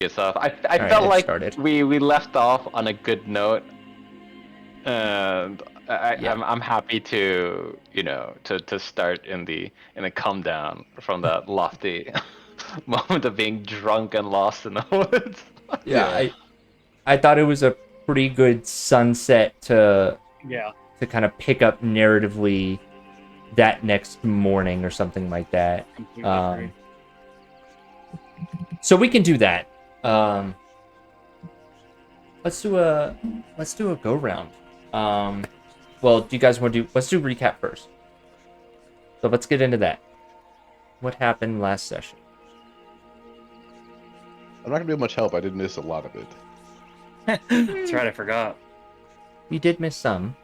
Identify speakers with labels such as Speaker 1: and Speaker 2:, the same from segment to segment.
Speaker 1: yourself. I
Speaker 2: All right,
Speaker 1: felt
Speaker 2: it
Speaker 1: like
Speaker 2: started.
Speaker 1: we left off on a good note, and
Speaker 2: Yeah.
Speaker 1: I'm happy to to start in the come down from that lofty moment of being drunk and lost in the woods.
Speaker 2: Yeah,
Speaker 3: Yeah.
Speaker 2: I thought it was a pretty good sunset
Speaker 4: Yeah.
Speaker 2: to kind of pick up narratively that next morning or something like that.
Speaker 4: Completely agree.
Speaker 2: So we can do that. Um, let's do a go round. Well, do you guys want to do? Let's do recap first. So let's get into that. What happened last session?
Speaker 3: I'm not gonna be much help. I did miss a lot of it.
Speaker 4: That's right, I forgot.
Speaker 2: We did miss some.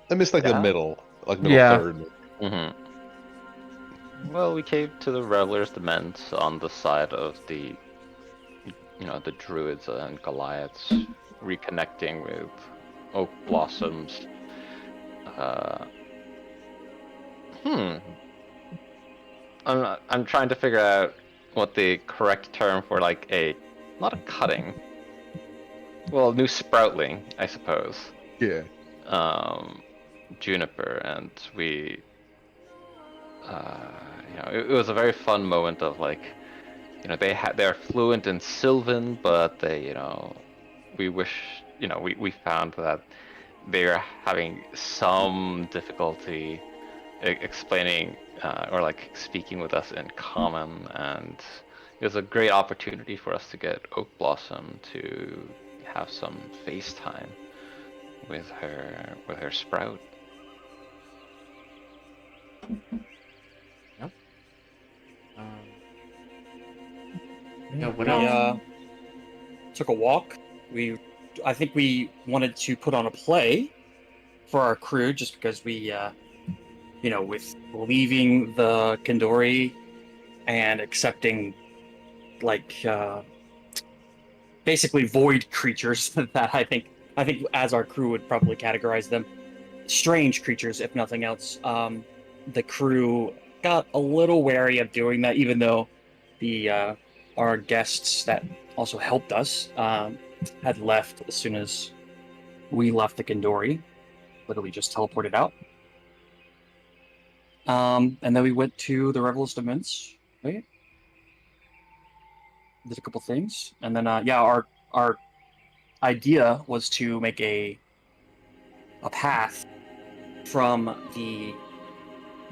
Speaker 3: I missed like the
Speaker 1: Yeah.
Speaker 3: middle
Speaker 2: Yeah.
Speaker 3: third.
Speaker 1: Well, we came to the Revelers' Lament on the side of the Druids and Goliaths, reconnecting with Oak Blossoms. Uh, hmm. I'm trying to figure out what the correct term for like not a cutting. Well, new sproutling, I suppose.
Speaker 3: Yeah.
Speaker 1: Juniper, and we it was a very fun moment of like, they're fluent in Sylvan, but we wish, we found that they're having some difficulty explaining or like speaking with us in common, and it was a great opportunity for us to get Oak Blossom to have some FaceTime with her sprout.
Speaker 2: Yep.
Speaker 4: Yeah,
Speaker 2: what
Speaker 4: we
Speaker 2: else?
Speaker 4: took a walk. I think we wanted to put on a play for our crew, just because we, with leaving the Kandori and accepting, like, basically void creatures that I think as our crew would probably categorize them, strange creatures, if nothing else. The crew got a little wary of doing that, even though the our guests that also helped us had left as soon as we left the Kandori. Literally just teleported out. And then we went to the Revel's Dements, right? Did a couple things, and then our idea was to make a path from the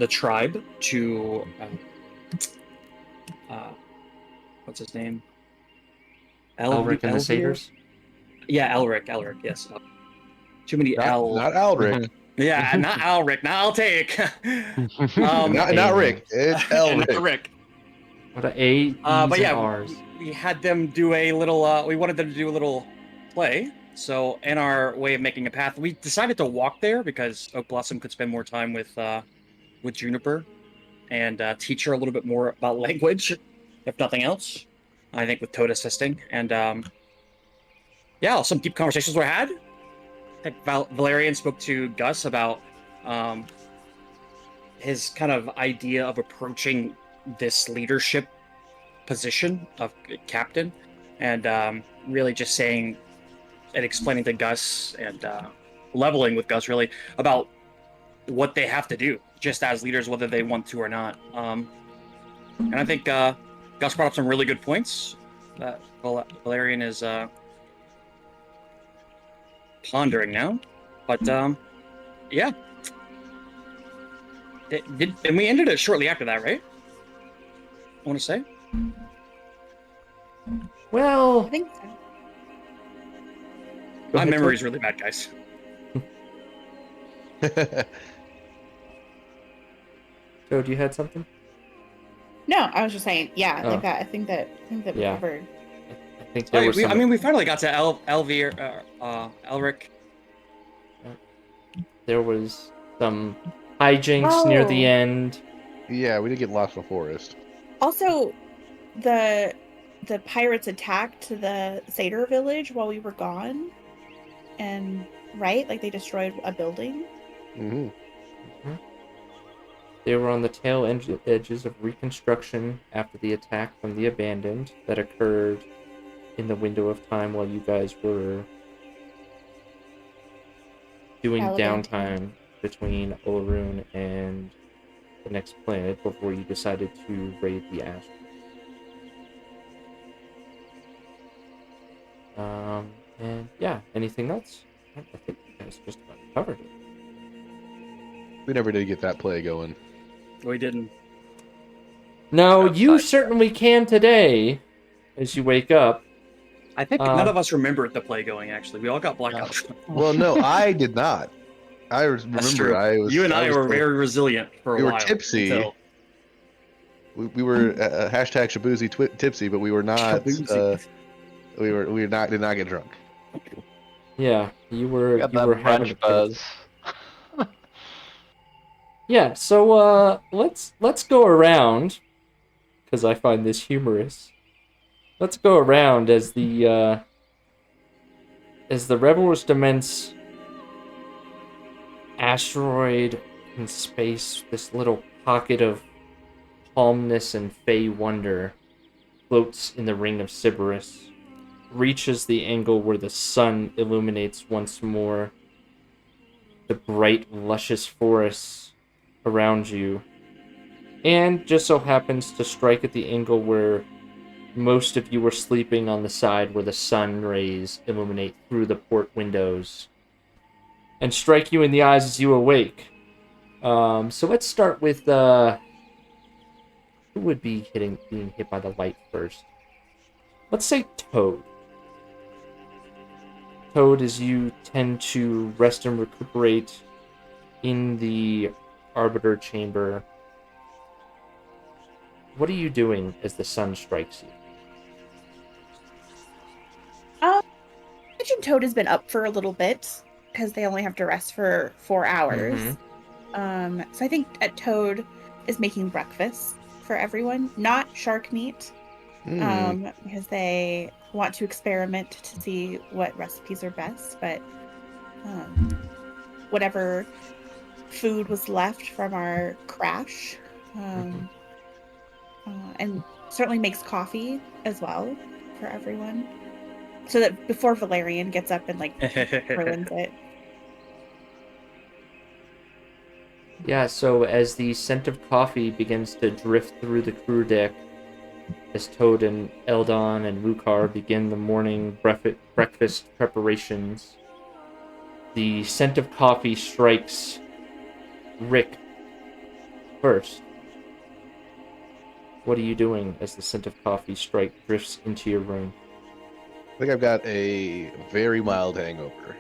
Speaker 4: tribe to what's his name?
Speaker 2: Elric and the
Speaker 4: Elvir?
Speaker 2: Satyrs.
Speaker 4: Yeah, Elric. Yes. Too many L.
Speaker 3: Not Alric.
Speaker 4: Yeah, not Elric. Not I'll take.
Speaker 3: Not Rick. It's
Speaker 4: And not
Speaker 3: Elric.
Speaker 4: Rick.
Speaker 2: What a E's
Speaker 4: But
Speaker 2: and
Speaker 4: yeah,
Speaker 2: R's.
Speaker 4: we had them do a little. We wanted them to do a little play. So in our way of making a path, we decided to walk there because Oak Blossom could spend more time with Juniper and teach her a little bit more about language, if nothing else. I think with Toad assisting, and yeah, some deep conversations were had. I think Valerian spoke to Gus about um, his kind of idea of approaching this leadership position of captain, and really just saying and explaining to Gus and leveling with Gus really about what they have to do just as leaders, whether they want to or not. And I think Gus brought up some really good points that Valerian is pondering now. But yeah, and we ended it shortly after that, right? I want to say.
Speaker 5: I
Speaker 2: Well,
Speaker 5: think so.
Speaker 2: go
Speaker 4: My
Speaker 2: ahead,
Speaker 4: memory is
Speaker 2: Toad.
Speaker 4: really bad, guys.
Speaker 2: Toad, you had something?
Speaker 5: No, I was just saying, yeah,
Speaker 2: Oh.
Speaker 5: like that. I think that we
Speaker 2: Yeah.
Speaker 5: covered.
Speaker 2: I think there was some.
Speaker 4: I mean, we finally got to Elric.
Speaker 2: There was some hijinks near the
Speaker 5: Oh.
Speaker 2: end.
Speaker 3: Yeah, we did get lost in the forest.
Speaker 5: Also, the pirates attacked the Satyr village while we were gone, and right, like they destroyed a building.
Speaker 3: Mm-hmm.
Speaker 2: They were on the tail edges of reconstruction after the attack from the Abandoned that occurred in the window of time while you guys were doing
Speaker 5: Gallivanting.
Speaker 2: downtime between Olorun and the next planet before you decided to raid the asteroid. And yeah, anything else? I think you guys just about covered it.
Speaker 3: We never did get that play going.
Speaker 4: We didn't.
Speaker 2: No, you
Speaker 1: Outside.
Speaker 2: certainly can today as you wake up.
Speaker 4: I think none of us remembered the play going. Actually, we all got blackout.
Speaker 3: Well, no, I did not. I
Speaker 4: That's
Speaker 3: remember
Speaker 4: true.
Speaker 3: I was.
Speaker 4: You and
Speaker 3: I
Speaker 4: I
Speaker 3: was
Speaker 4: were
Speaker 3: still-
Speaker 4: very resilient for a
Speaker 3: We were
Speaker 4: while.
Speaker 3: tipsy.
Speaker 4: until-
Speaker 3: We were hashtag Shabuzi tipsy, but we were not.
Speaker 4: Shabuzi.
Speaker 3: We did not get drunk.
Speaker 2: Yeah, you were
Speaker 1: Got
Speaker 2: you
Speaker 1: that
Speaker 2: were having a
Speaker 1: brunch
Speaker 2: bit of-
Speaker 1: buzz.
Speaker 2: Yeah, so let's go around because I find this humorous. Let's go around as the Revelers Dements asteroid in space, this little pocket of calmness and fey wonder floats in the ring of Sybaris, reaches the angle where the sun illuminates once more the bright, luscious forests around you, and just so happens to strike at the angle where most of you were sleeping on the side where the sun rays illuminate through the port windows and strike you in the eyes as you awake. So let's start with who would be being hit by the light first? Let's say Toad. Toad, as you tend to rest and recuperate in the Arbiter Chamber, what are you doing as the sun strikes you?
Speaker 5: I imagine Toad has been up for a little bit because they only have to rest for 4 hours. So I think Toad is making breakfast for everyone, not shark meat, because they want to experiment to see what recipes are best. But whatever food was left from our crash, and certainly makes coffee as well for everyone, so that before Valerian gets up and ruins it.
Speaker 2: Yeah, so as the scent of coffee begins to drift through the crew deck, as Toad and Eldon and Rukar begin the morning breakfast preparations, the scent of coffee strikes Rick first. What are you doing as the scent of coffee drifts into your room?
Speaker 3: I think I've got a very mild hangover,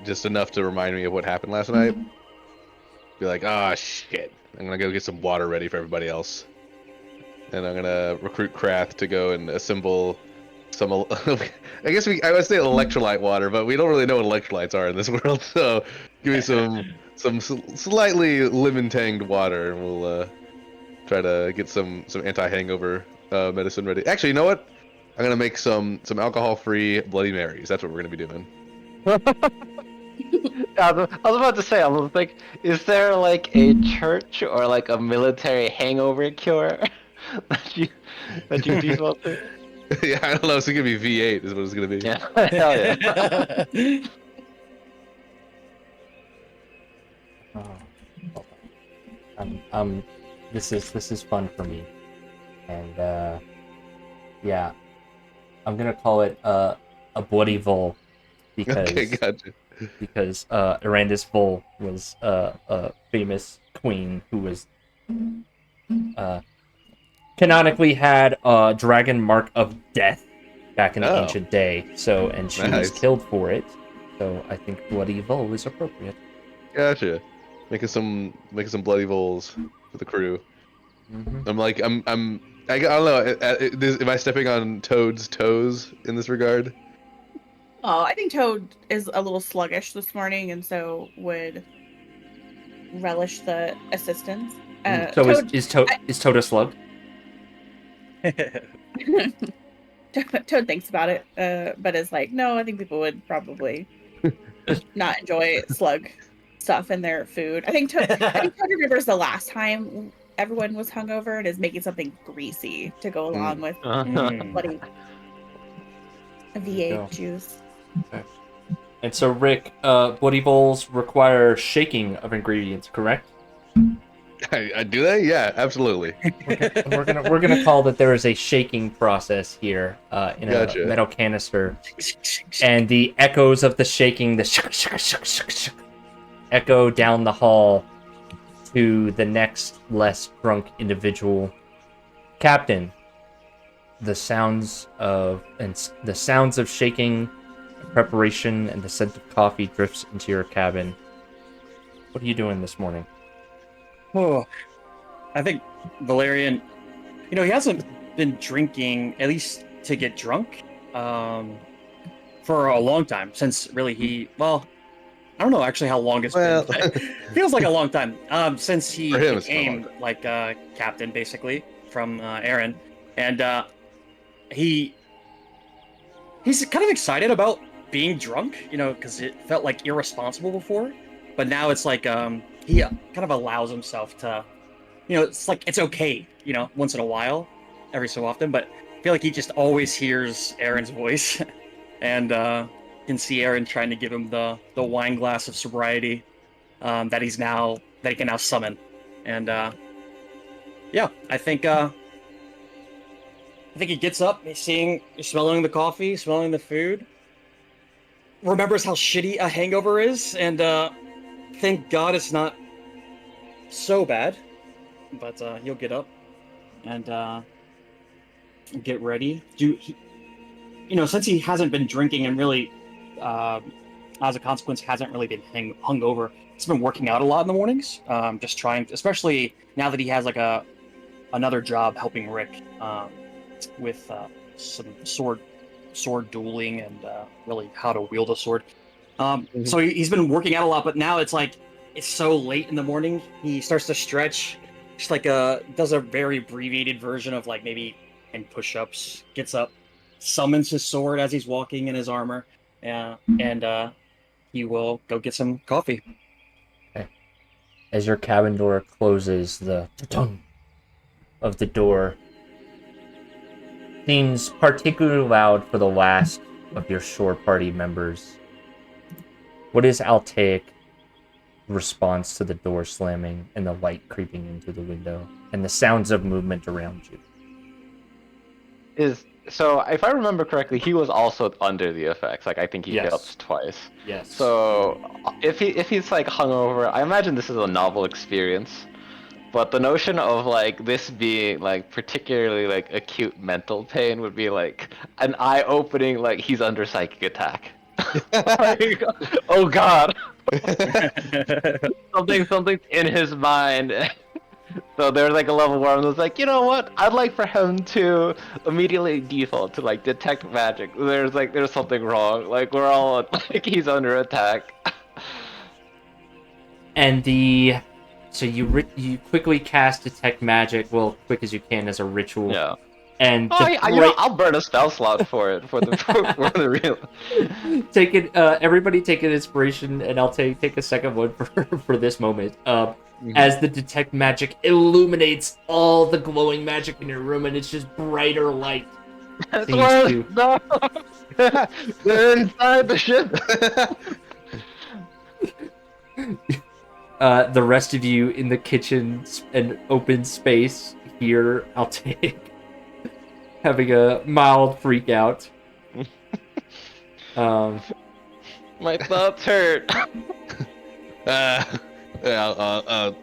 Speaker 3: just enough to remind me of what happened last night. Be like, ah, shit. I'm gonna go get some water ready for everybody else, and I'm gonna recruit Krath to go and assemble some. I guess I would say electrolyte water, but we don't really know what electrolytes are in this world. So give me some slightly lemon tanged water, and we'll try to get some anti-hangover medicine ready. Actually, you know what? I'm gonna make some alcohol-free Bloody Marys. That's what we're gonna be doing.
Speaker 1: I was about to say, I was like, is there like a church or like a military hangover cure that you default to?
Speaker 3: Yeah, I don't know. It's gonna be V8 is what it's gonna be.
Speaker 1: Yeah, hell yeah.
Speaker 2: This is fun for me, and yeah, I'm gonna call it a bloody Vol because
Speaker 3: Okay, gotcha.
Speaker 2: because Arandis Vol was a famous queen who was canonically had a dragon mark of death back in the ancient day. So, and she was killed for it. So I think bloody Vol is appropriate.
Speaker 3: Gotcha. Making some bloody vols for the crew.
Speaker 2: Mm-hmm.
Speaker 3: I don't know. Am I stepping on Toad's toes in this regard?
Speaker 5: Oh, I think Toad is a little sluggish this morning, and so would relish the assistance.
Speaker 2: So
Speaker 5: Toad,
Speaker 2: is Toad a slug?
Speaker 5: Toad thinks about it, but is like, no, I think people would probably not enjoy slug stuff in their food. I think Toad remembers the last time everyone was hungover and is making something greasy to go along with bloody. A
Speaker 2: There you
Speaker 5: V8
Speaker 2: go.
Speaker 5: juice.
Speaker 2: And so, Rick, bloody bowls require shaking of ingredients, correct?
Speaker 3: Do they? Yeah, absolutely.
Speaker 2: We're gonna call that there is a shaking process here in a
Speaker 3: Gotcha.
Speaker 2: metal canister, and the echoes of the shaking, the shuk, shuk, shuk, shuk, shuk, echo down the hall to the next less drunk individual. Captain, the sounds of shaking, preparation, and the scent of coffee drifts into your cabin. What are you doing this morning?
Speaker 4: Oh, I think Valerian, he hasn't been drinking, at least to get drunk, for a long time. Since really I don't know actually how long it's
Speaker 3: Well,
Speaker 4: been. But it feels like a long time. Since he
Speaker 3: For him, it's been a long
Speaker 4: became like captain, basically from Aaron, and he he's kind of excited about being drunk, because it felt like irresponsible before, but now it's like he kind of allows himself to, it's like it's okay, once in a while, every so often, but I feel like he just always hears Aaron's voice, and can see Aaron trying to give him the wine glass of sobriety that he can now summon, and yeah, I think he gets up, smelling the coffee, smelling the food, remembers how shitty a hangover is, and thank God it's not so bad. But he'll get up and get ready. Since he hasn't been drinking and really, as a consequence, hasn't really been hungover. He's been working out a lot in the mornings. Just trying, especially now that he has like another job helping Rick with some sword dueling and really how to wield a sword. So he's been working out a lot, but now it's like it's so late in the morning. He starts to stretch, just like does a very abbreviated version of like maybe in push-ups. Gets up, summons his sword as he's walking in his armor, and he will go get some coffee.
Speaker 2: Okay. As your cabin door closes, the ta-tung of the door seems particularly loud for the last of your shore party members. What is Altaic response to the door slamming and the light creeping into the window and the sounds of movement around you?
Speaker 1: So if I remember correctly, he was also under the effects. Like I think he
Speaker 2: Yes.
Speaker 1: hit up twice.
Speaker 2: Yes.
Speaker 1: So if he's like hungover, I imagine this is a novel experience. But the notion of like this being like particularly like acute mental pain would be like an eye-opening, like he's under psychic attack. Like, oh God, something's in his mind. So there's like a level where I was like, you know what? I'd like for him to immediately default to like detect magic. There's something wrong. Like we're all like he's under attack.
Speaker 2: And so you quickly cast detect magic, well, quick as you can as a ritual.
Speaker 1: Yeah.
Speaker 2: And
Speaker 1: Oh, I'll burn a spell slot for it for the real.
Speaker 2: take it. Everybody take an inspiration, and I'll take a second one for this moment. As the detect magic illuminates all the glowing magic in your room, and it's just brighter light.
Speaker 1: That's worse. No, they're inside the ship.
Speaker 2: The rest of you in the kitchen and open space here, I'll take having a mild freak out.
Speaker 1: My thoughts hurt.
Speaker 3: Let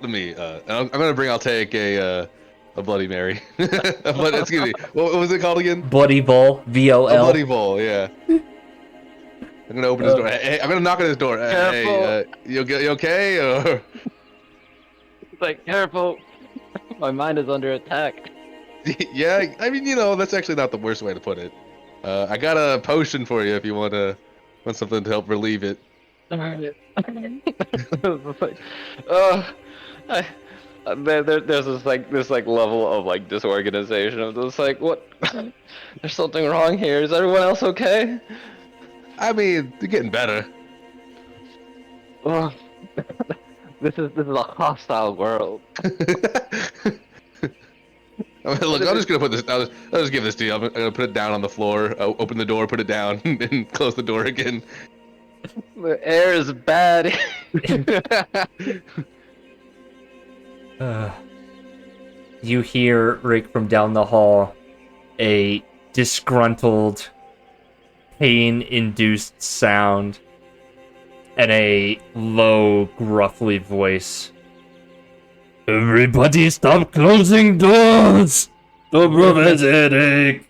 Speaker 3: me. I'm gonna bring. I'll take a Bloody Mary. But excuse me. What was it called again?
Speaker 2: Bloody Bowl, VOL.
Speaker 3: A Bloody Bowl. Yeah. I'm gonna open his door. Hey, I'm gonna knock on his door. Hey, you okay? Or...
Speaker 1: Like, careful. My mind is under attack.
Speaker 3: Yeah, I mean, that's actually not the worst way to put it. I got a potion for you if you want something to help relieve it.
Speaker 1: There's this level of like disorganization of this like what? There's something wrong here. Is everyone else okay?
Speaker 3: I mean, they're getting better.
Speaker 1: Oh, this is a hostile world.
Speaker 3: Look, I'm just gonna put this. I'll just give this to you. I'm gonna put it down on the floor. Open the door, put it down, and close the door again.
Speaker 1: The air is bad.
Speaker 2: You hear, Rick, from down the hall, a disgruntled, pain-induced sound, and a low, gruffly voice. Everybody stop closing doors! Dobro has headache!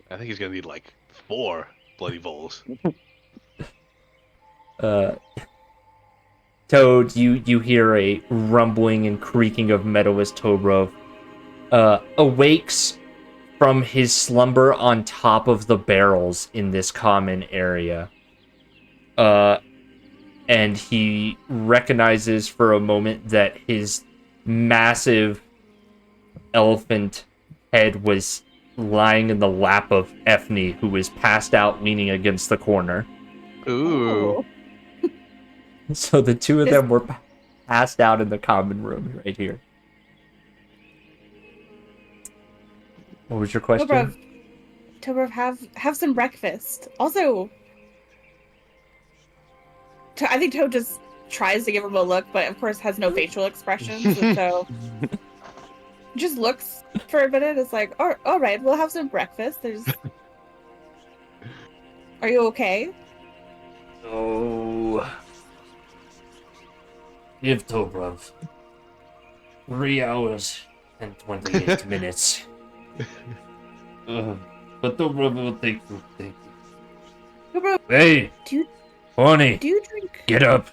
Speaker 3: I think he's gonna need like 4 bloody voles.
Speaker 2: Toad, you hear a rumbling and creaking of metal as Tobrov awakes from his slumber on top of the barrels in this common area. And he recognizes for a moment that his massive elephant head was lying in the lap of Ethne, who was passed out leaning against the corner.
Speaker 3: Ooh.
Speaker 2: So the two of them were passed out in the common room right here. What was your question?
Speaker 5: Tobrov, have some breakfast. Also, I think Toad just tries to give him a look, but of course has no facial expressions, and so just looks for a minute. It's like, all right, we'll have some breakfast. Are you okay?
Speaker 2: Oh. Give Tobrov 3 hours and 28 minutes. But Tobrov will take you. Thank you.
Speaker 5: Tobrov,
Speaker 2: Hey! Horny!
Speaker 5: do you drink?
Speaker 2: Get up!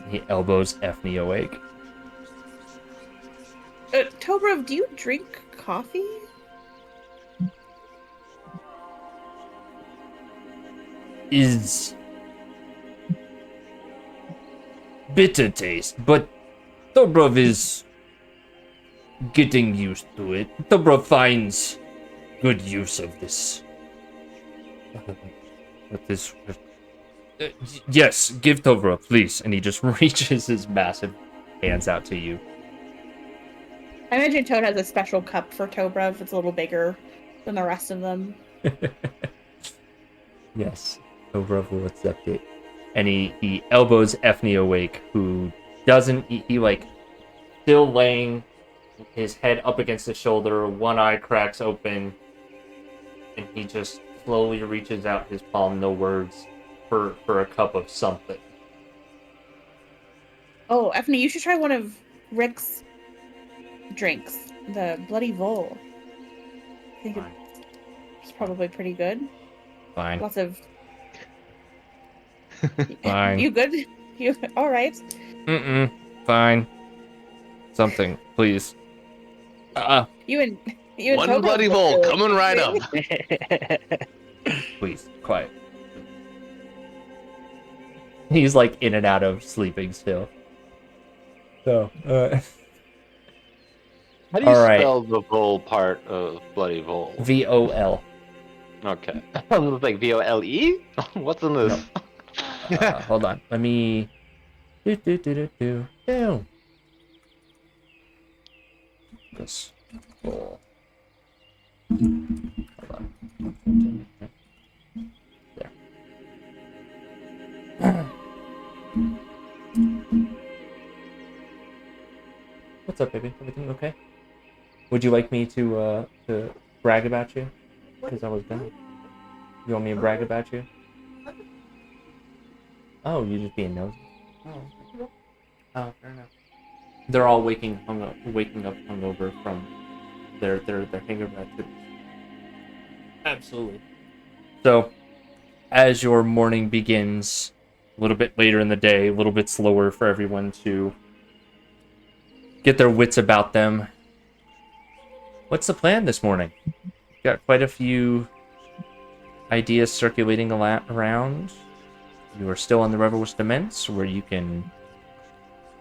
Speaker 2: He elbows Ethne awake.
Speaker 5: Tobrov, do you drink coffee?
Speaker 2: Is bitter taste, but Tobrov is getting used to it. Tobrov finds good use of this. With this, yes, give Tobrov, please. And he just reaches his massive hands out to you.
Speaker 5: I imagine Toad has a special cup for Tobrov. It's a little bigger than the rest of them.
Speaker 2: Yes, Tobrov will accept it. And he elbows Ethne awake, who doesn't, he like, still laying, his head up against his shoulder, one eye cracks open, and he just slowly reaches out his palm, no words, for a cup of something.
Speaker 5: Oh, Ethne, you should try one of Rick's drinks, the Bloody Vole. I think it's probably pretty good.
Speaker 2: Fine.
Speaker 5: Lots of...
Speaker 2: Fine.
Speaker 5: You good? You all right?
Speaker 2: Fine. Something, please.
Speaker 5: You and
Speaker 3: One
Speaker 5: Tobrov
Speaker 3: bloody
Speaker 5: look
Speaker 3: vole
Speaker 5: good.
Speaker 3: coming right up.
Speaker 2: Please, quiet. He's like in and out of sleeping still. So,
Speaker 1: How do you
Speaker 2: All right.
Speaker 1: spell the vole part of bloody vole?
Speaker 2: VOL.
Speaker 1: Okay. I was like VOLE? What's in this?
Speaker 2: Hold on. Let me. Do. This. Vole. Hold on. There. What's up, baby? Everything okay? Would you like me to brag about you? Because I was done. You want me to brag about you? Oh, you just being nosy. Oh, fair enough. They're all waking up hungover from their hangover activities. Absolutely. So, as your morning begins, a little bit later in the day, a little bit slower for everyone to get their wits about them. What's the plan this morning? Got quite a few ideas circulating around. You are still on the Revel with Dements, where you can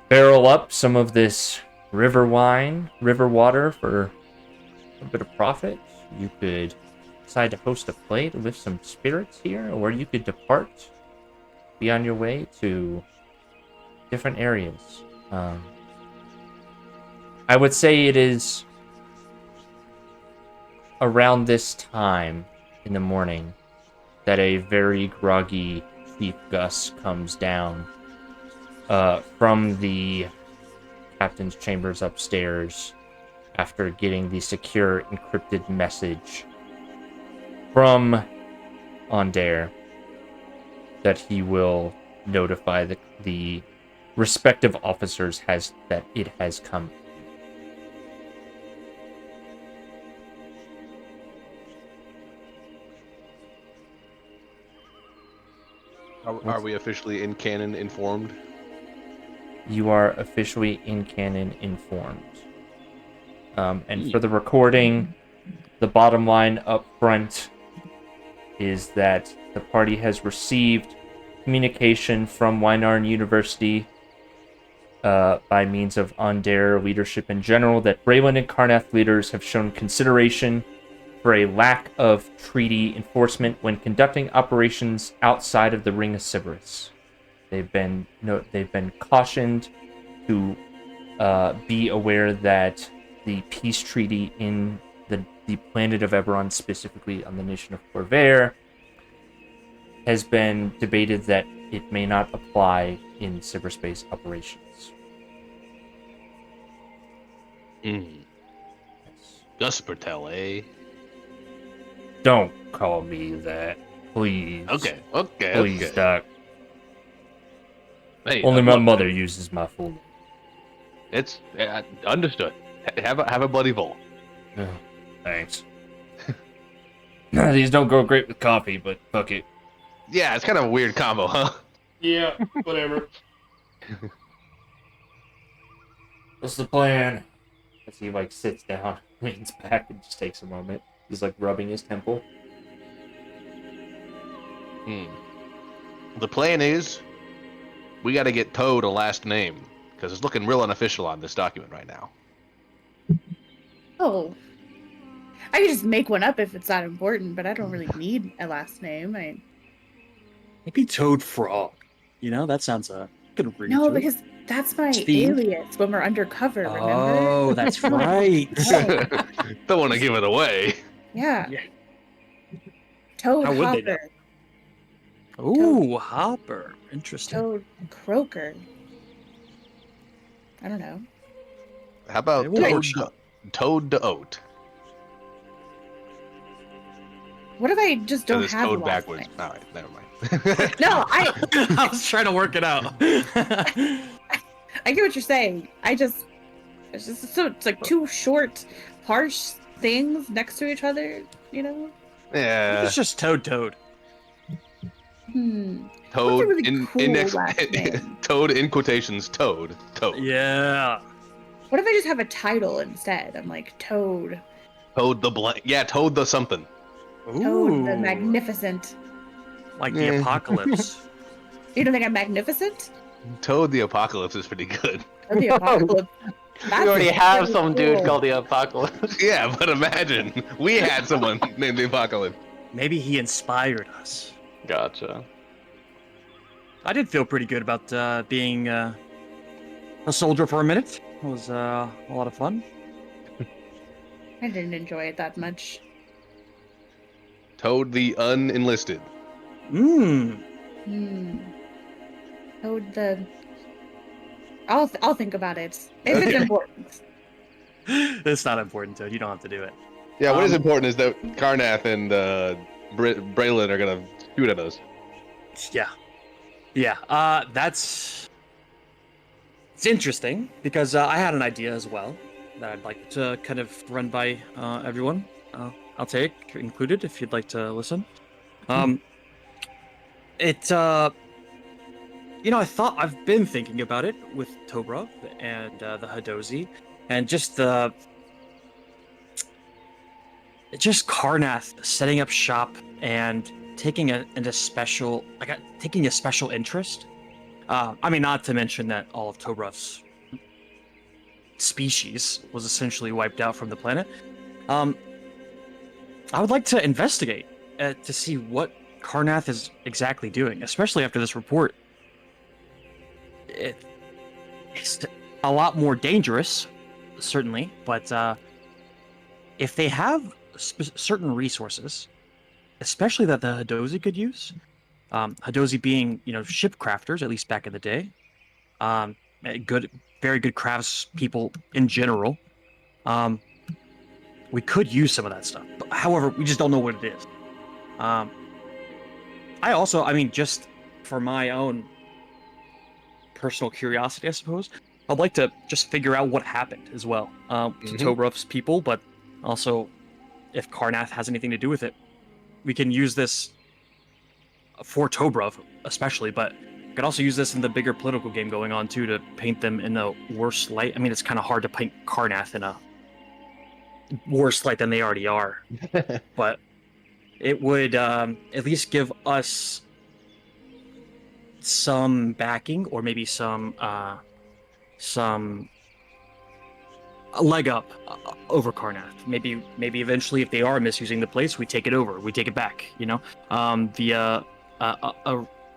Speaker 2: barrel up some of this river water for a bit of profit. You could decide to host a play to lift some spirits here, or you could depart, be on your way to different areas. I would say it is around this time in the morning that a very groggy Chief Gus comes down from the captain's chambers upstairs after getting the secure encrypted message from Ondair that he will notify the respective officers that it has come.
Speaker 3: Are we officially in canon informed?
Speaker 2: You are officially in canon informed. And for the recording, the bottom line up front is that the party has received communication from Wynarn University by means of Ondair leadership in general that Braylon and Karnath leaders have shown consideration for a lack of treaty enforcement when conducting operations outside of the Ring of Sybaris. They've been cautioned to be aware that the peace treaty in the planet of Eberron, specifically on the nation of Corvair, has been debated that it may not apply in cyberspace operations.
Speaker 3: Gus Bertel, eh?
Speaker 2: Don't call me that, please.
Speaker 3: Okay.
Speaker 2: Please, Doc.
Speaker 3: Hey,
Speaker 2: Only my
Speaker 3: look,
Speaker 2: mother uses my full name.
Speaker 3: It's understood. Have a bloody bowl.
Speaker 2: Oh, thanks. These don't go great with coffee, but fuck it.
Speaker 3: Yeah, it's kind of a weird combo, huh?
Speaker 2: Yeah, whatever. What's the plan? As he sits down, leans back, and just takes a moment. He's rubbing his temple.
Speaker 3: The plan is, we got to get Toad a last name because it's looking real unofficial on this document right now.
Speaker 5: Oh. I could just make one up if it's not important, but I don't really need a last name.
Speaker 4: Maybe Toad Frog. That sounds good.
Speaker 5: No, because that's my alias when we're undercover, remember?
Speaker 4: Oh, that's right.
Speaker 3: Don't want to give it away.
Speaker 5: Yeah. Toad
Speaker 4: How would they know?
Speaker 5: Hopper.
Speaker 4: Ooh, Hopper. Interesting.
Speaker 5: Toad Croaker. I don't know.
Speaker 3: How about Toad the Oat?
Speaker 5: What if I just don't
Speaker 3: It's
Speaker 5: have a
Speaker 3: Toad
Speaker 5: last
Speaker 3: backwards.
Speaker 5: name?
Speaker 3: All right, never mind.
Speaker 5: No,
Speaker 4: I was trying to work it out.
Speaker 5: I get what you're saying. It's like two short, harsh things next to each other,
Speaker 3: Yeah.
Speaker 4: It's just Toad.
Speaker 3: Toad
Speaker 5: What's a really cool last name?
Speaker 3: Toad in quotations. Toad.
Speaker 4: Yeah.
Speaker 5: What if I just have a title instead? I'm like Toad.
Speaker 3: Toad the blank. Yeah, Toad the something.
Speaker 5: Toad the Magnificent.
Speaker 4: Like the apocalypse.
Speaker 5: You don't think I'm magnificent?
Speaker 3: Toad the Apocalypse is pretty good.
Speaker 5: Toad the Apocalypse.
Speaker 1: We already have some dude called the Apocalypse.
Speaker 3: Yeah, but imagine we had someone named the Apocalypse.
Speaker 4: Maybe he inspired us.
Speaker 1: Gotcha.
Speaker 4: I did feel pretty good about being a soldier for a minute. It was a lot of fun.
Speaker 5: I didn't enjoy it that much.
Speaker 3: Toad the Unenlisted.
Speaker 5: Toad the... I'll think about it. If it's important.
Speaker 4: It's not important, Toad. You don't have to do it.
Speaker 3: Yeah, what is important is that Karnath and Braylon are gonna shoot at us.
Speaker 4: Yeah. It's interesting because I had an idea as well that I'd like to kind of run by everyone. I'll take included if you'd like to listen. I've been thinking about it with Tobra and the Hadozi, and just Karnath setting up shop and taking a special interest. Not to mention that all of Tobra's species was essentially wiped out from the planet. I would like to investigate to see what Karnath is exactly doing, especially after this report. it's a lot more dangerous, certainly. But if they have certain resources, especially that the Hadozi could use, Hadozi being ship crafters, at least back in the day, good, very good crafts people in general. We could use some of that stuff. But, however, we just don't know what it is. I mean, just for my own personal curiosity, I suppose, I'd like to just figure out what happened as well to Tobruf's people, but also if Karnath has anything to do with it. We can use this for Tobruf, especially, but we can also use this in the bigger political game going on, too, to paint them in a worse light. I mean, it's kind of hard to paint Karnath in a worse light than they already are, but it would at least give us some backing, or maybe some a leg up over Karnath. Maybe eventually, if they are misusing the place, we take it over. We take it back. Via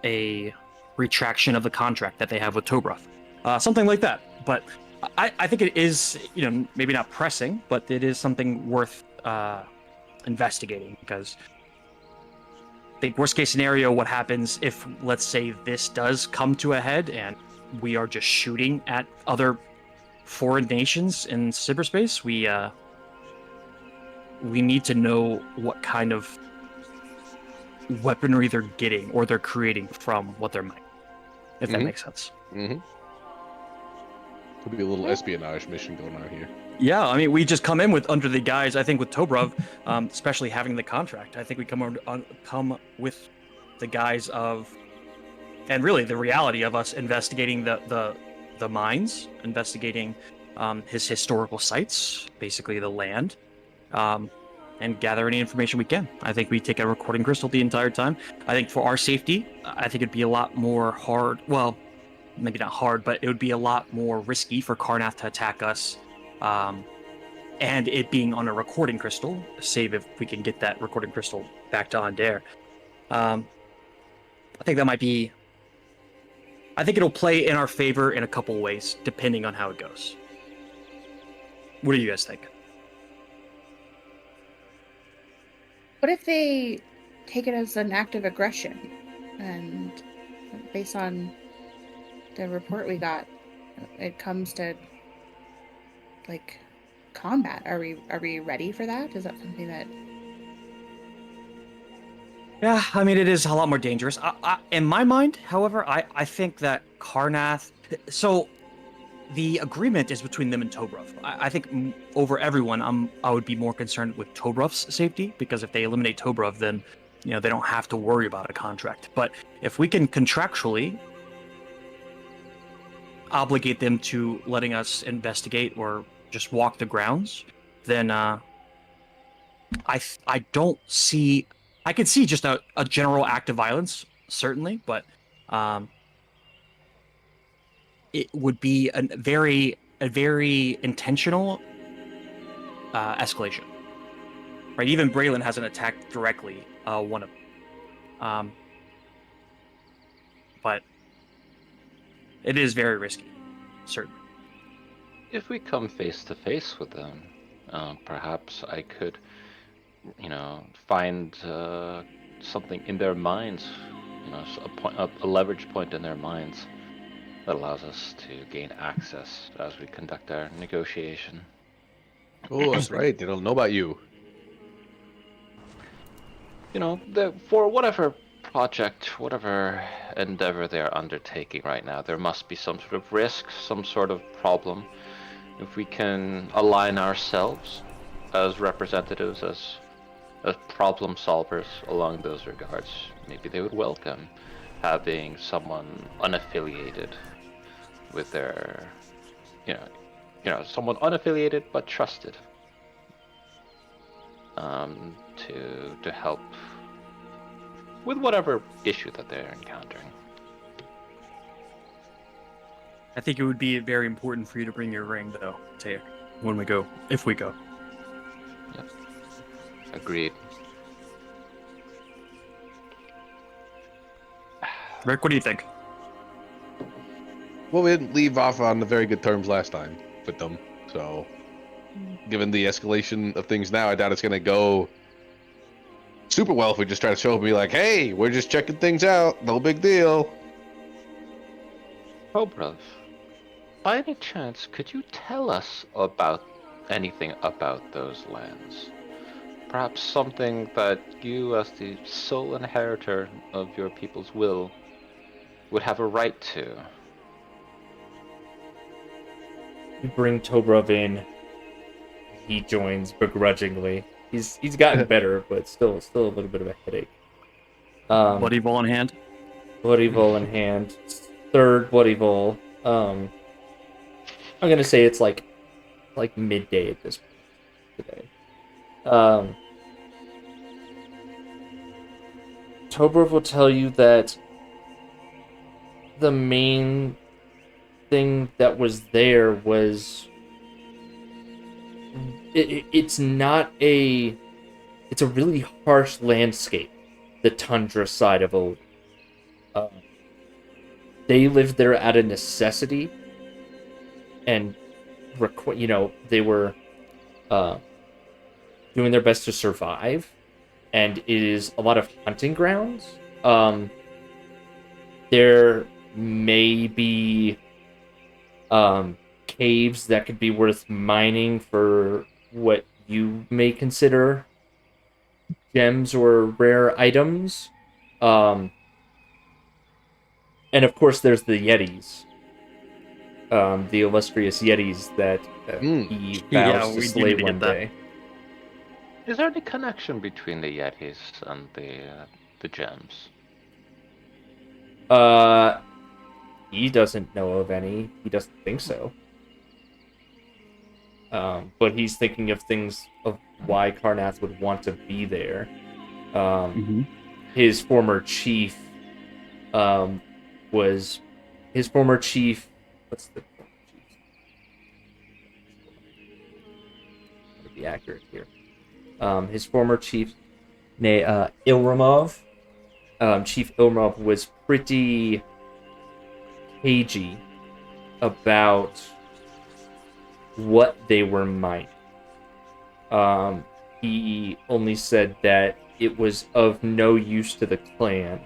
Speaker 4: a retraction of the contract that they have with Tobruf, something like that. But I think it is, maybe not pressing, but it is something worth investigating, because I think worst case scenario, what happens if, let's say, this does come to a head and we are just shooting at other foreign nations in cyberspace? We need to know what kind of weaponry they're getting or they're creating from what they're mining, if that makes sense.
Speaker 3: Could be a little espionage mission going on here.
Speaker 4: Yeah, I mean, we just come in under the guise, I think, with Tobrov, especially having the contract. I think we come with the guise of, and really the reality of us investigating the mines, investigating his historical sites, basically the land, and gather any information we can. I think we take a recording crystal the entire time. I think for our safety, I think it'd be a lot more hard. Well, maybe not hard, but it would be a lot more risky for Karnath to attack us. And it being on a recording crystal, save if we can get that recording crystal back to Ondair. I think that might be... I think it'll play in our favor in a couple ways, depending on how it goes. What do you guys think?
Speaker 5: What if they take it as an act of aggression? And based on the report we got, it comes to combat. Are we ready for that? Is that something that...
Speaker 4: Yeah, I mean, it is a lot more dangerous. In my mind, however, I think that Karnath... So, the agreement is between them and Tobruf. I think over everyone, I would be more concerned with Tobruf's safety, because if they eliminate Tobruf, then they don't have to worry about a contract. But if we can contractually obligate them to letting us investigate or just walk the grounds, then I don't see... I could see just a general act of violence, certainly, but it would be a very intentional escalation. Right? Even Braylon hasn't attacked directly one of them. But it is very risky, certainly.
Speaker 1: If we come face to face with them, perhaps I could, find something in their minds, a leverage point in their minds that allows us to gain access as we conduct our negotiation.
Speaker 3: Oh, that's right. They don't know about you.
Speaker 1: For whatever project, whatever endeavor they're undertaking right now, there must be some sort of risk, some sort of problem. If we can align ourselves as representatives, as problem solvers along those regards, maybe they would welcome having someone unaffiliated with their, someone unaffiliated but trusted, to help with whatever issue that they're encountering.
Speaker 4: I think it would be very important for you to bring your ring, though, Taya, when we go, if we go.
Speaker 1: Yep. Agreed.
Speaker 4: Rick, what do you think?
Speaker 3: Well, we didn't leave off on the very good terms last time with them, so given the escalation of things now, I doubt it's gonna go super well if we just try to show up and be like, "Hey, we're just checking things out. No big deal."
Speaker 1: Obrov, by any chance, could you tell us about anything about those lands? Perhaps something that you, as the sole inheritor of your people's will, would have a right to.
Speaker 2: You bring Tobrov in. He joins begrudgingly. He's gotten better, but still a little bit of a headache.
Speaker 4: Bloody ball in hand.
Speaker 2: Bloody Vol in hand. Third Bloody Vol. I'm gonna say it's like midday at this point today. Tobrov will tell you that the main thing that was there was it's not a it's a really harsh landscape, the tundra side of Odin. They lived there out of necessity, and they were doing their best to survive, and it is a lot of hunting grounds. There may be caves that could be worth mining for what you may consider gems or rare items. And of course, there's the Yetis, the illustrious Yetis that he vows to
Speaker 4: we
Speaker 2: slay
Speaker 4: need to get
Speaker 2: one
Speaker 4: that.
Speaker 2: day.
Speaker 1: Is there any connection between the Yetis and the gems?
Speaker 2: He doesn't know of any. He doesn't think so. But he's thinking of things of why Karnath would want to be there. His former chief was his former chief. What's the former chief? To be accurate here. His former chief, Ilramov. Chief Ilramov was pretty cagey about what they were mining. He only said that it was of no use to the clan.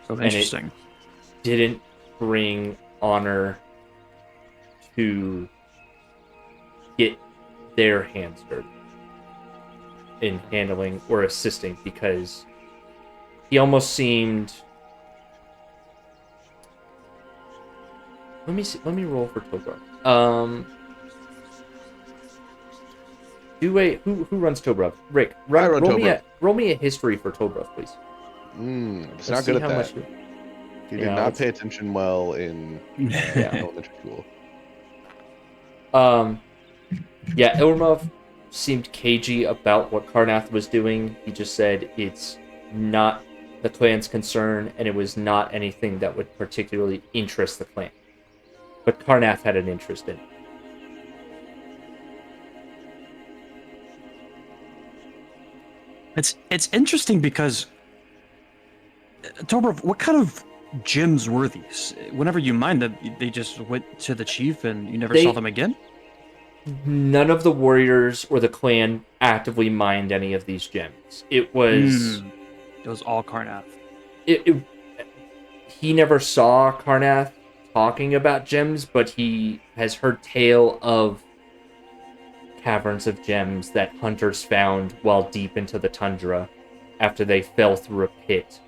Speaker 4: So
Speaker 2: And
Speaker 4: interesting.
Speaker 2: it didn't bring honor to get their hands dirty in handling or assisting, because he almost seemed. Let me roll for Tobrov. Who runs Tobrov? Rick,
Speaker 3: I run
Speaker 2: roll me a history for Tobrov, please.
Speaker 3: It's
Speaker 2: Let's
Speaker 3: not
Speaker 2: see
Speaker 3: good at
Speaker 2: how
Speaker 3: that.
Speaker 2: much.
Speaker 3: He
Speaker 2: Yeah,
Speaker 3: did not
Speaker 2: let's-
Speaker 3: pay attention well in
Speaker 2: Yeah.
Speaker 3: elementary school.
Speaker 2: Yeah, Ilmarov seemed cagey about what Karnath was doing. He just said it's not the clan's concern, and it was not anything that would particularly interest the clan. But Karnath had an interest in it.
Speaker 4: It's interesting because Tobrov, what kind of gems were these? Whenever you mined them, they just went to the chief and you never saw them again?
Speaker 2: None of the warriors or the clan actively mined any of these gems. It was
Speaker 4: It was all Karnath.
Speaker 2: He never saw Karnath talking about gems, but he has heard tale of caverns of gems that hunters found while deep into the tundra after they fell through a pit.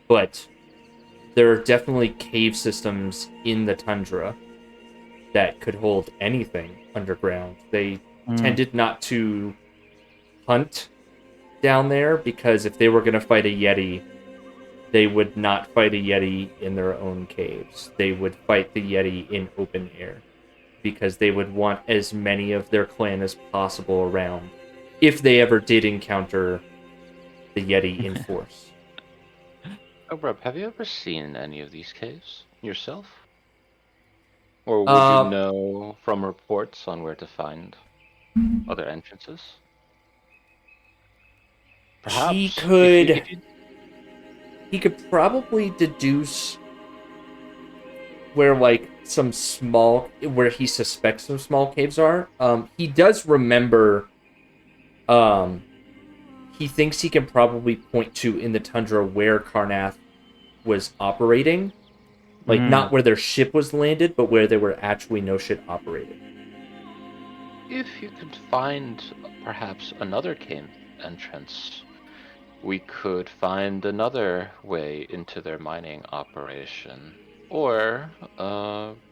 Speaker 2: But there are definitely cave systems in the tundra that could hold anything underground. They tended not to hunt down there, because if they were going to fight a Yeti, they would not fight a Yeti in their own caves. They would fight the Yeti in open air, because they would want as many of their clan as possible around if they ever did encounter the Yeti in force.
Speaker 1: Oh, Rob, have you ever seen any of these caves yourself? Or would you know from reports on where to find other entrances?
Speaker 2: He
Speaker 1: Perhaps
Speaker 2: could.
Speaker 1: if you-
Speaker 2: he could probably deduce where like where he suspects some small caves are. He does remember. He thinks he can probably point to in the tundra where Karnath was operating, like not where their ship was landed, but where there were actually no ship operating.
Speaker 1: If you could find perhaps another cave entrance, we could find another way into their mining operation. Or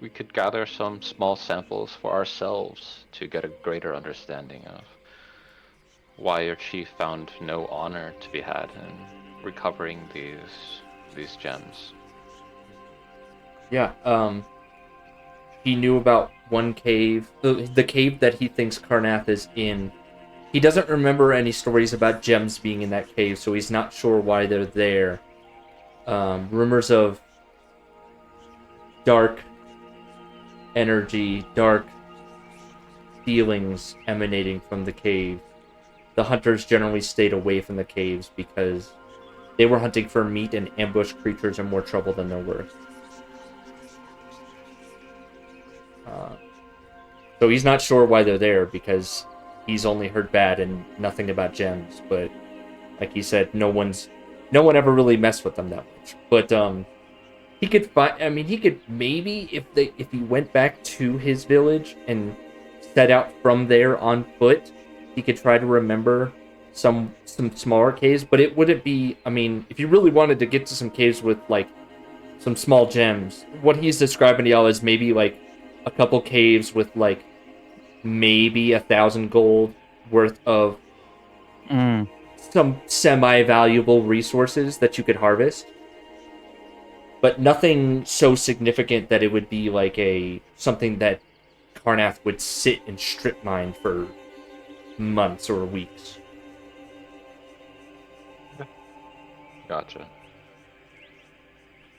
Speaker 1: we could gather some small samples for ourselves to get a greater understanding of why your chief found no honor to be had in recovering these gems.
Speaker 2: Yeah, he knew about one cave, the cave that he thinks Karnath is in. He doesn't remember any stories about gems being in that cave, so he's not sure why they're there. Rumors of dark energy, dark feelings emanating from the cave. The hunters generally stayed away from the caves because they were hunting for meat, and ambush creatures are more trouble than they're worth. So he's not sure why they're there because he's only heard bad and nothing about gems. But like he said, no one ever really messed with them that much. But he could find. I mean, he could maybe if he went back to his village and set out from there on foot, he could try to remember some smaller caves. But it wouldn't be. I mean, if you really wanted to get to some caves with like some small gems, what he's describing to y'all is maybe like a couple caves with like maybe 1,000 gold worth of some semi-valuable resources that you could harvest, but nothing so significant that it would be like something that Karnath would sit and strip mine for months or weeks.
Speaker 1: Gotcha.
Speaker 4: I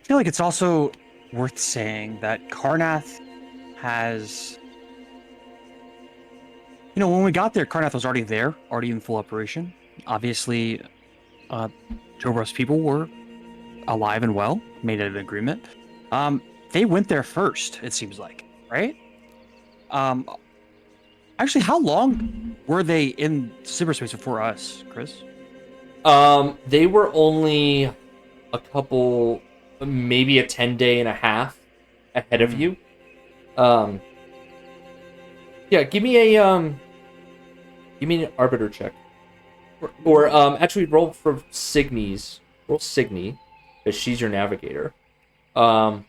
Speaker 4: feel like it's also worth saying that Karnath has... You know, when we got there, Karnath was already there, already in full operation. Obviously, Jobros people were alive and well, made an agreement. They went there first, it seems like, right? Actually, how long were they in cyberspace before us, Chris?
Speaker 2: They were only a couple, maybe a 10-day and a half ahead of you. Yeah, give me an arbiter check. Or actually roll for Signy's. Roll Signy, because she's your navigator. Roll...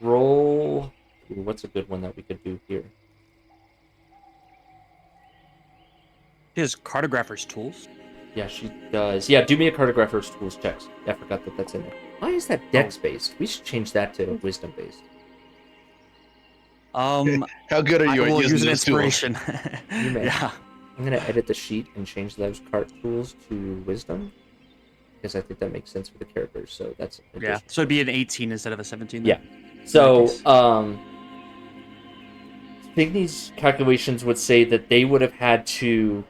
Speaker 2: Ooh, what's a good one that we could do here?
Speaker 4: His cartographer's tools.
Speaker 2: Yeah, she does. Yeah, do me a cartographer's tools checks. I forgot that that's in there. Why is that dex-based? We should change that to wisdom-based.
Speaker 3: How good are you
Speaker 4: I
Speaker 3: at
Speaker 4: will
Speaker 3: using
Speaker 4: use an
Speaker 3: those tools?
Speaker 4: inspiration.
Speaker 2: You may.
Speaker 4: Yeah.
Speaker 2: I'm going to edit the sheet and change those cart tools to wisdom, because I think that makes sense for the characters, so that's...
Speaker 4: Yeah, so it'd be an 18 instead of a 17 then?
Speaker 2: Yeah. So, Signy's calculations would say that they would have had to,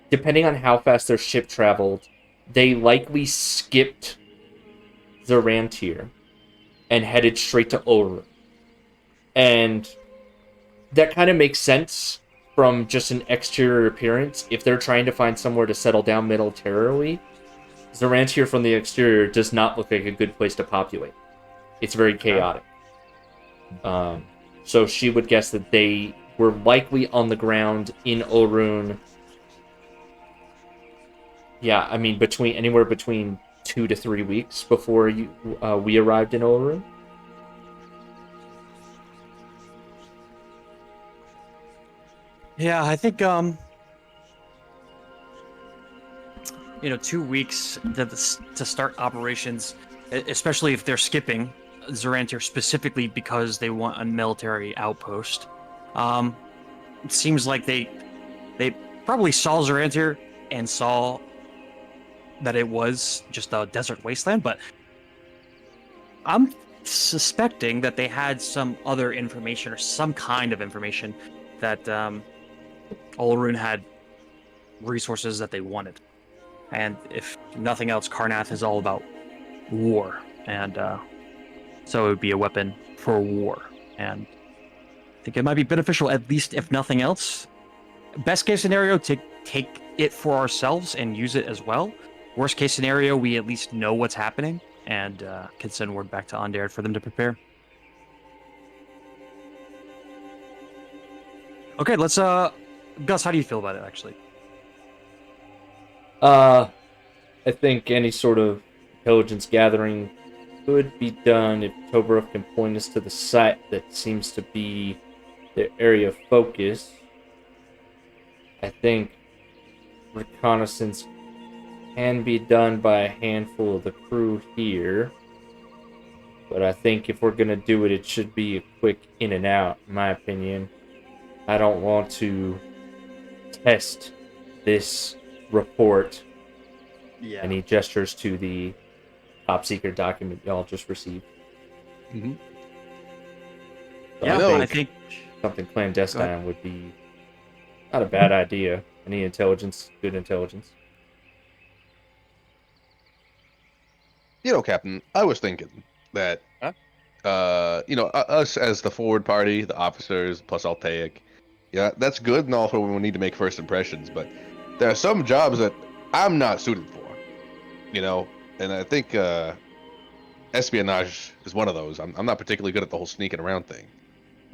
Speaker 2: depending on how fast their ship traveled, they likely skipped Zorantir and headed straight to Ulrun. And that kind of makes sense from just an exterior appearance. If they're trying to find somewhere to settle down militarily, Zorantir from the exterior does not look like a good place to populate. It's very chaotic. So she would guess that they were likely on the ground in Ulrun. Yeah, I mean, anywhere between 2 to 3 weeks before we arrived in Ulrun.
Speaker 4: Yeah, I think 2 weeks to start operations, especially if they're skipping Zorantir specifically because they want a military outpost. It seems like they probably saw Zorantir and saw that it was just a desert wasteland, but I'm suspecting that they had some other information or some kind of information that Ulrun had resources that they wanted. And if nothing else, Karnath is all about war, and so it would be a weapon for war. And I think it might be beneficial, at least if nothing else. Best case scenario, to take it for ourselves and use it as well. Worst case scenario, we at least know what's happening and can send word back to Ondair for them to prepare. Okay, let's Gus, how do you feel about it actually?
Speaker 2: I think any sort of intelligence gathering could be done if Tobruk can point us to the site that seems to be the area of focus. I think reconnaissance can be done by a handful of the crew here. But I think if we're going to do it, it should be a quick in and out, in my opinion. I don't want to test this report.
Speaker 4: Yeah.
Speaker 2: And he gestures to the top secret document y'all just received.
Speaker 3: Mm-hmm.
Speaker 2: So
Speaker 4: Yeah, I think
Speaker 2: something clandestine would be not a bad idea. Any intelligence, good intelligence.
Speaker 3: You know, Captain, I was thinking that,
Speaker 4: Huh?
Speaker 3: Us as the forward party, the officers, plus Altaic, yeah, that's good and all for when we need to make first impressions, but there are some jobs that I'm not suited for, and I think espionage is one of those. I'm not particularly good at the whole sneaking around thing.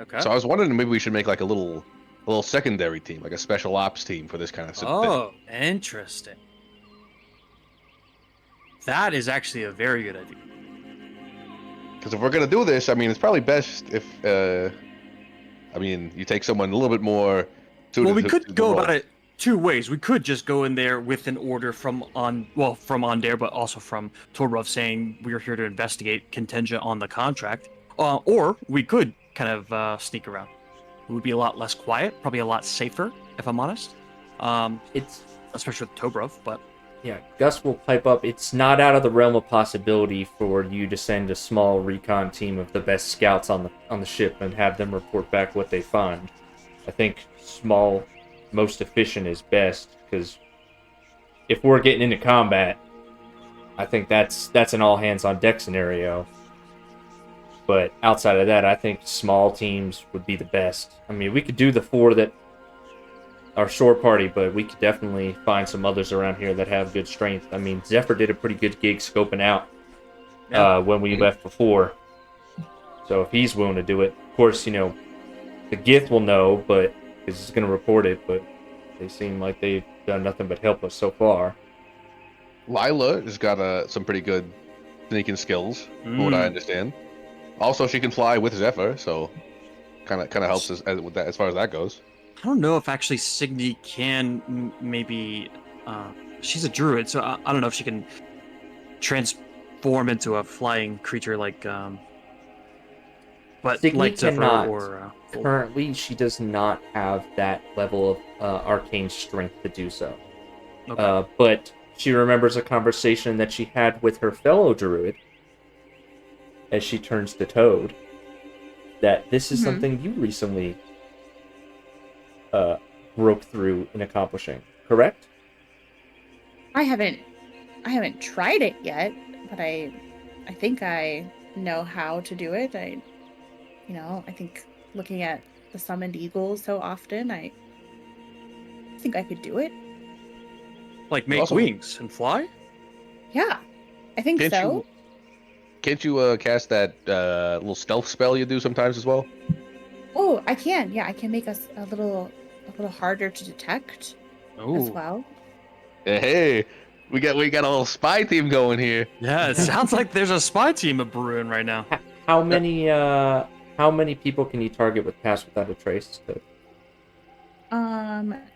Speaker 4: okay.
Speaker 3: So I was wondering maybe we should make like a little secondary team, like a special ops team for this kind of thing.
Speaker 4: Oh, interesting. That is actually a very good idea.
Speaker 3: Because if we're gonna do this, I mean, it's probably best if, you take someone a little bit more.
Speaker 4: Well, we
Speaker 3: to
Speaker 4: could
Speaker 3: the
Speaker 4: go
Speaker 3: role.
Speaker 4: about it two ways. We could just go in there with an order from Ondair, but also from Torov saying we're here to investigate, contingent on the contract. Or we could kind of sneak around. It would be a lot less quiet, probably a lot safer, if I'm honest.
Speaker 2: It's
Speaker 4: Especially with Tobrov, but
Speaker 2: Yeah, Gus will pipe up. It's not out of the realm of possibility for you to send a small recon team of the best scouts on the ship and have them report back what they find. I think small, most efficient is best, because if we're getting into combat, I think that's an all hands on deck scenario. But outside of that, I think small teams would be the best. I mean, we could do the 4 that our shore party, but we could definitely find some others around here that have good strength. I mean, Zephyr did a pretty good gig scoping out when we left before. So if he's willing to do it, of course, the Gith will know, but because he's going to report it, but they seem like they've done nothing but help us so far.
Speaker 3: Lila has got some pretty good sneaking skills, from what I understand. Also, she can fly with Zephyr, so kind of helps us with that as far as that goes.
Speaker 4: I don't know if actually Signy can maybe. She's a druid, so I don't know if she can transform into a flying creature like. But
Speaker 2: Signy
Speaker 4: like Zephyr
Speaker 2: cannot.
Speaker 4: or.
Speaker 2: Currently, she does not have that level of arcane strength to do so.
Speaker 4: Okay.
Speaker 2: But she remembers a conversation that she had with her fellow druid as she turns to Toad, that this is something you recently broke through in accomplishing, correct?
Speaker 5: I haven't tried it yet, but I think I know how to do it. I think looking at the summoned eagles so often, I think I could do it.
Speaker 4: Like make
Speaker 3: Also-
Speaker 4: wings and fly?
Speaker 5: Yeah, I think so.
Speaker 3: Can't you cast that little stealth spell you do sometimes as well?
Speaker 5: Oh, I can. Yeah, I can make us a little harder to detect as well.
Speaker 3: Hey, we got a little spy team going here.
Speaker 4: Yeah, it sounds like there's a spy team of brewing right now.
Speaker 2: How many people can you target with Pass Without a Trace?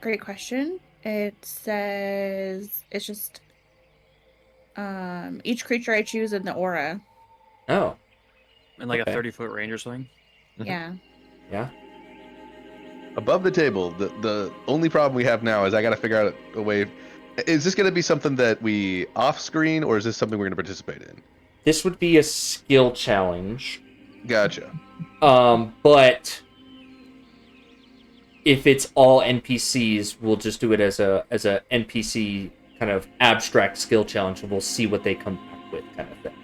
Speaker 5: Great question. It says it's just each creature I choose in the aura.
Speaker 2: Oh,
Speaker 4: In like
Speaker 2: Okay.
Speaker 4: a 30-foot range or something.
Speaker 5: Yeah.
Speaker 2: yeah.
Speaker 3: Above the table, the only problem we have now is I got to figure out a way. Is this going to be something that we off screen, or is this something we're going to participate in?
Speaker 2: This would be a skill challenge.
Speaker 3: Gotcha.
Speaker 2: But if it's all NPCs, we'll just do it as a NPC kind of abstract skill challenge, and we'll see what they come back with, kind of thing.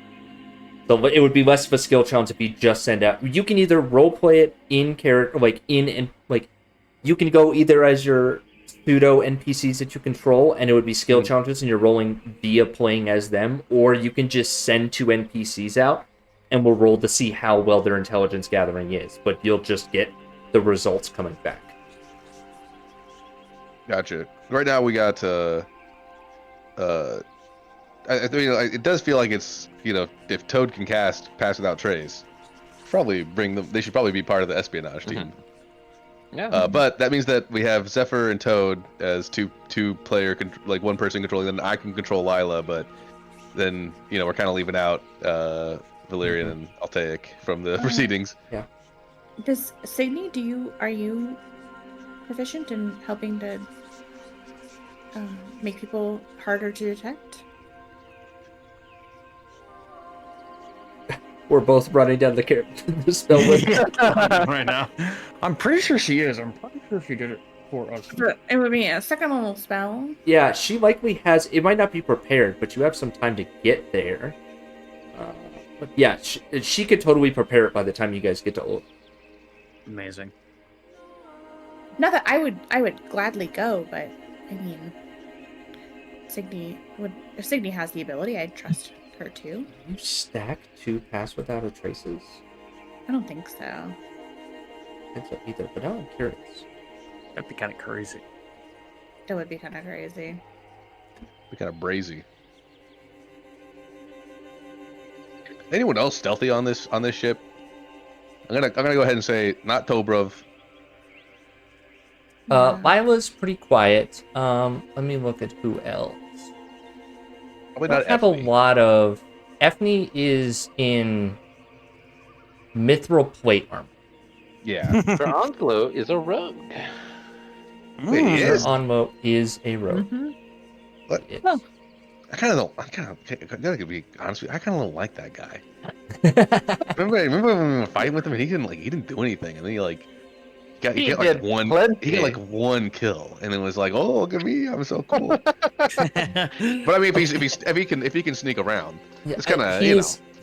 Speaker 2: So it would be less of a skill challenge if you just send out. You can either roleplay it in character, you can go either as your pseudo NPCs that you control, and it would be skill challenges, and you're rolling via playing as them, or you can just send 2 NPCs out, and we'll roll to see how well their intelligence gathering is. But you'll just get the results coming back.
Speaker 3: Gotcha. Right now we got I mean, it does feel like it's, if Toad can cast Pass Without Trace, probably bring them. They should probably be part of the espionage team.
Speaker 1: Yeah.
Speaker 3: But that means that we have Zephyr and Toad as two player, like one person controlling. Then I can control Lila, but then we're kind of leaving out Valerian and Altaic from the proceedings.
Speaker 2: Yeah.
Speaker 5: Does Signy, are you proficient in helping to make people harder to detect?
Speaker 2: We're both running down the spell list.
Speaker 4: right now. I'm pretty sure she is. I'm pretty sure she did it for us.
Speaker 5: It would be a second level spell.
Speaker 2: Yeah, she likely has. It might not be prepared, but you have some time to get there. But yeah, she could totally prepare it by the time you guys get to Old.
Speaker 4: Amazing.
Speaker 5: Not that I would gladly go, but I mean, Signy would. If Signy has the ability, I'd trust her too.
Speaker 2: You stack 2 Pass Without a Traces?
Speaker 5: I don't think so.
Speaker 2: I think so either, but now I'm curious.
Speaker 4: That'd be kind of crazy.
Speaker 5: That would be kind of crazy.
Speaker 3: Be kind of brazy. Anyone else stealthy on this ship? I'm gonna go ahead and say not Tobrov.
Speaker 2: Lila's pretty quiet. Let me look at who else.
Speaker 3: Probably
Speaker 2: I
Speaker 3: not
Speaker 2: don't have a
Speaker 3: Ethne.
Speaker 2: lot of. Ethne is in mithril plate armor.
Speaker 3: Yeah.
Speaker 1: Sir Onslow is a rogue.
Speaker 3: Wait, he
Speaker 2: Sir
Speaker 3: is?
Speaker 2: Onmo is a rogue.
Speaker 3: What?
Speaker 2: Yes.
Speaker 5: Oh.
Speaker 3: I gotta be honest with you. I kind of don't like that guy. remember when we were fighting with him and he didn't do anything, and then he got like one kill, and it was like, oh, look at me, I'm so cool. But I mean, if he can sneak around,
Speaker 2: Yeah,
Speaker 3: it's kind of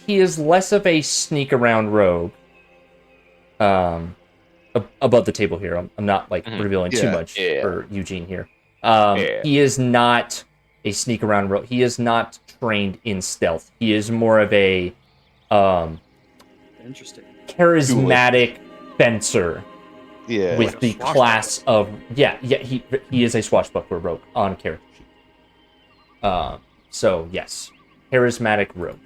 Speaker 2: he is less of a sneak around rogue. Above the table here, I'm not revealing too much for Eugene here. He is not a sneak around rogue. He is not trained in stealth. He is more of a
Speaker 4: Interesting.
Speaker 2: charismatic fencer.
Speaker 3: Yeah.
Speaker 2: With
Speaker 4: Like
Speaker 2: the class of he is a swashbuckler rogue on character sheet. So yes, charismatic rogue.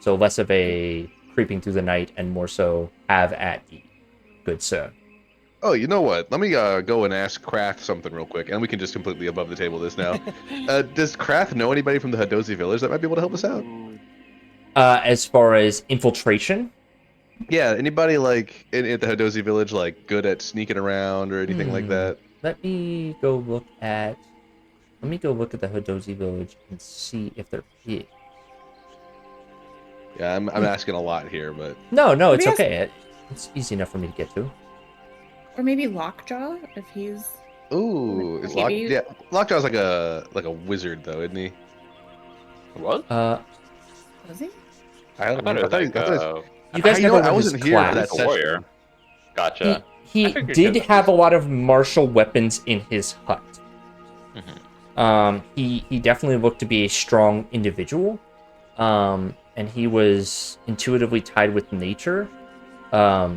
Speaker 2: So less of a creeping through the night and more so have at ye, good sir.
Speaker 3: Oh, you know what? Let me go and ask Krath something real quick, and we can just completely above the table this now. Does Krath know anybody from the Hadozi village that might be able to help us out?
Speaker 2: As far as infiltration.
Speaker 3: Yeah, anybody like at the Hadozi village like good at sneaking around or anything like that?
Speaker 2: Let me go look at the Hadozi village and see if there is.
Speaker 3: Yeah, I'm asking a lot here, but
Speaker 2: No, it's
Speaker 5: Maybe
Speaker 2: okay. It's easy enough for me to get to.
Speaker 5: Or maybe Lockjaw, if he's.
Speaker 3: ooh, is
Speaker 5: Maybe-
Speaker 3: Lockjaw's like a wizard though, isn't he?
Speaker 1: What?
Speaker 5: Was he?
Speaker 3: I don't
Speaker 1: I thought
Speaker 3: know.
Speaker 1: it was like
Speaker 2: You guys
Speaker 3: know
Speaker 2: never
Speaker 3: what? I
Speaker 2: read his
Speaker 3: wasn't here for
Speaker 2: class.
Speaker 3: that
Speaker 1: a warrior. Gotcha.
Speaker 2: He
Speaker 1: I figured
Speaker 2: did
Speaker 1: he was-
Speaker 2: have a lot of martial weapons in his hut. He definitely looked to be a strong individual, and he was intuitively tied with nature. I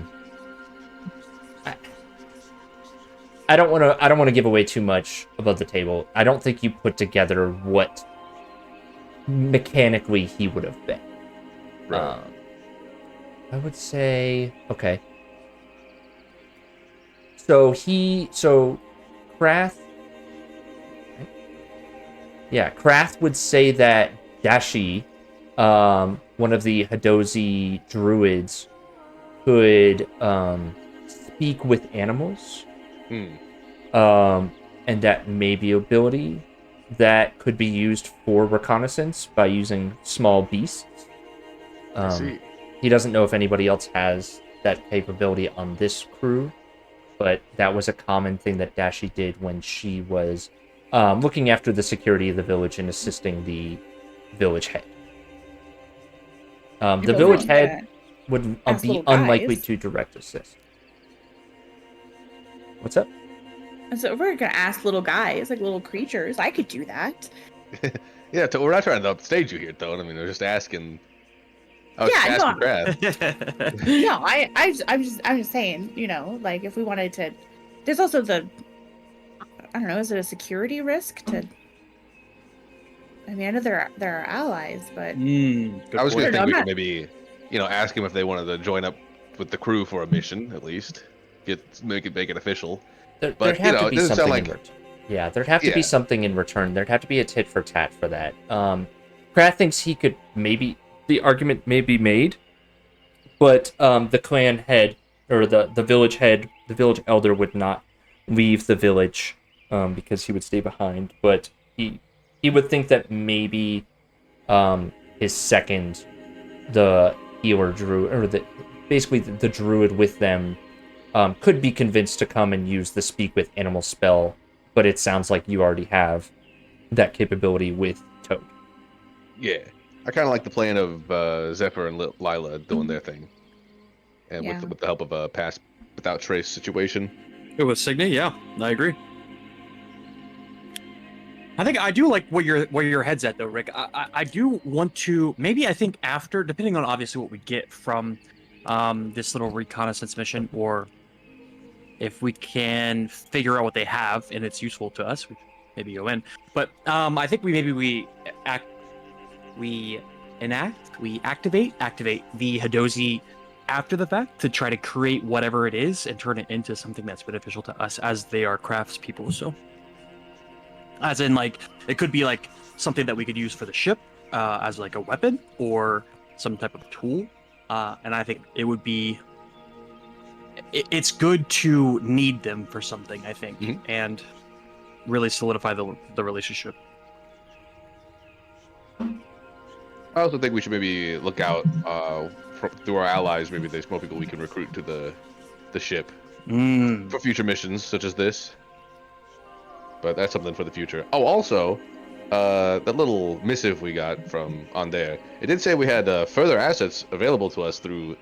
Speaker 2: don't want to give away too much above the table. I don't think you put together what mechanically he would have been.
Speaker 3: Right.
Speaker 2: I would say okay. So Krath. Yeah, Krath would say that Dashi, one of the Hadozi druids, could speak with animals. And that may be an ability that could be used for reconnaissance by using small beasts.
Speaker 3: I see.
Speaker 2: He doesn't know if anybody else has that capability on this crew, but that was a common thing that Dashi did when she was looking after the security of the village and assisting the village head. The
Speaker 5: But
Speaker 2: village
Speaker 5: we're
Speaker 2: head
Speaker 5: gonna
Speaker 2: would
Speaker 5: ask
Speaker 2: be
Speaker 5: little
Speaker 2: unlikely
Speaker 5: guys.
Speaker 2: to direct assist. What's up?
Speaker 5: So if we're gonna ask little guys, like little creatures, I could do that.
Speaker 3: Yeah, we're not trying to upstage you here, though. I mean, we're just asking. I was just
Speaker 5: Yeah,
Speaker 3: asking
Speaker 5: no,
Speaker 3: Brad.
Speaker 5: no. I'm just saying. Like if we wanted to, there's also I don't know. Is it a security risk to? I mean, I know there are allies, but
Speaker 4: Good
Speaker 3: I was
Speaker 4: point.
Speaker 3: gonna
Speaker 5: I don't know,
Speaker 3: think
Speaker 5: I'm
Speaker 3: we
Speaker 5: not.
Speaker 3: could maybe, ask him if they wanted to join up with the crew for a mission at least. Make it official.
Speaker 2: There'd
Speaker 3: But
Speaker 2: have to
Speaker 3: it
Speaker 2: be
Speaker 3: doesn't sound
Speaker 2: something in
Speaker 3: like.
Speaker 2: return. Yeah, there'd have to be
Speaker 3: Yeah.
Speaker 2: something in return. There'd have to be a tit for tat for that. Pratt thinks he could maybe the argument may be made, but the clan head or the village head, the village elder would not leave the village because he would stay behind. But he would think that maybe his second, the healer druid or basically the druid with them could be convinced to come and use the speak with animal spell, but it sounds like you already have that capability with Toad.
Speaker 3: Yeah. I kind of like the plan of Zephyr and Lila doing their thing, and
Speaker 5: Yeah.
Speaker 3: with the help of a pass without trace situation.
Speaker 4: With Signy, yeah, I agree. I think I do like where your head's at though, Rick. I do want to maybe I think after, depending on obviously what we get from this little reconnaissance mission, or if we can figure out what they have and it's useful to us, we should maybe go in. But I think we activate the Hadozi after the fact to try to create whatever it is and turn it into something that's beneficial to us as they are craftspeople. So, as in, like, it could be like something that we could use for the ship as like a weapon or some type of tool. And I think it would be. It's good to need them for something, I think,
Speaker 3: Mhm.
Speaker 4: and really solidify the relationship.
Speaker 3: I also think we should maybe look out through our allies. Maybe there's more people we can recruit to the ship for future missions such as this. But that's something for the future. Oh, also, that little missive we got from on there, it did say we had further assets available to us through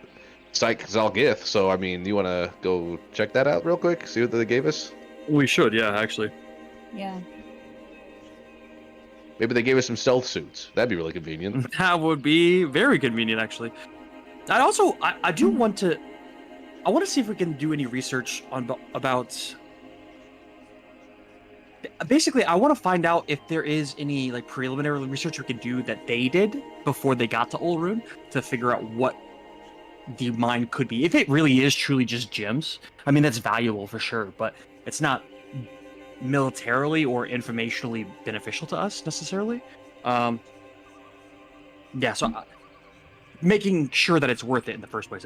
Speaker 3: Psych Zalgith. So, I mean, you want to go check that out real quick? See what they gave us?
Speaker 4: We should, yeah, actually.
Speaker 5: Yeah.
Speaker 3: Maybe they gave us some stealth suits. That'd be really convenient.
Speaker 4: That would be very convenient, actually. I do want to. I want to see if we can do any research about. Basically, I want to find out if there is any like preliminary research we can do that they did before they got to Olrun to figure out what the mine could be. If it really is truly just gems, I mean that's valuable for sure, but it's not militarily or informationally beneficial to us necessarily. Yeah, so making sure that it's worth it in the first place.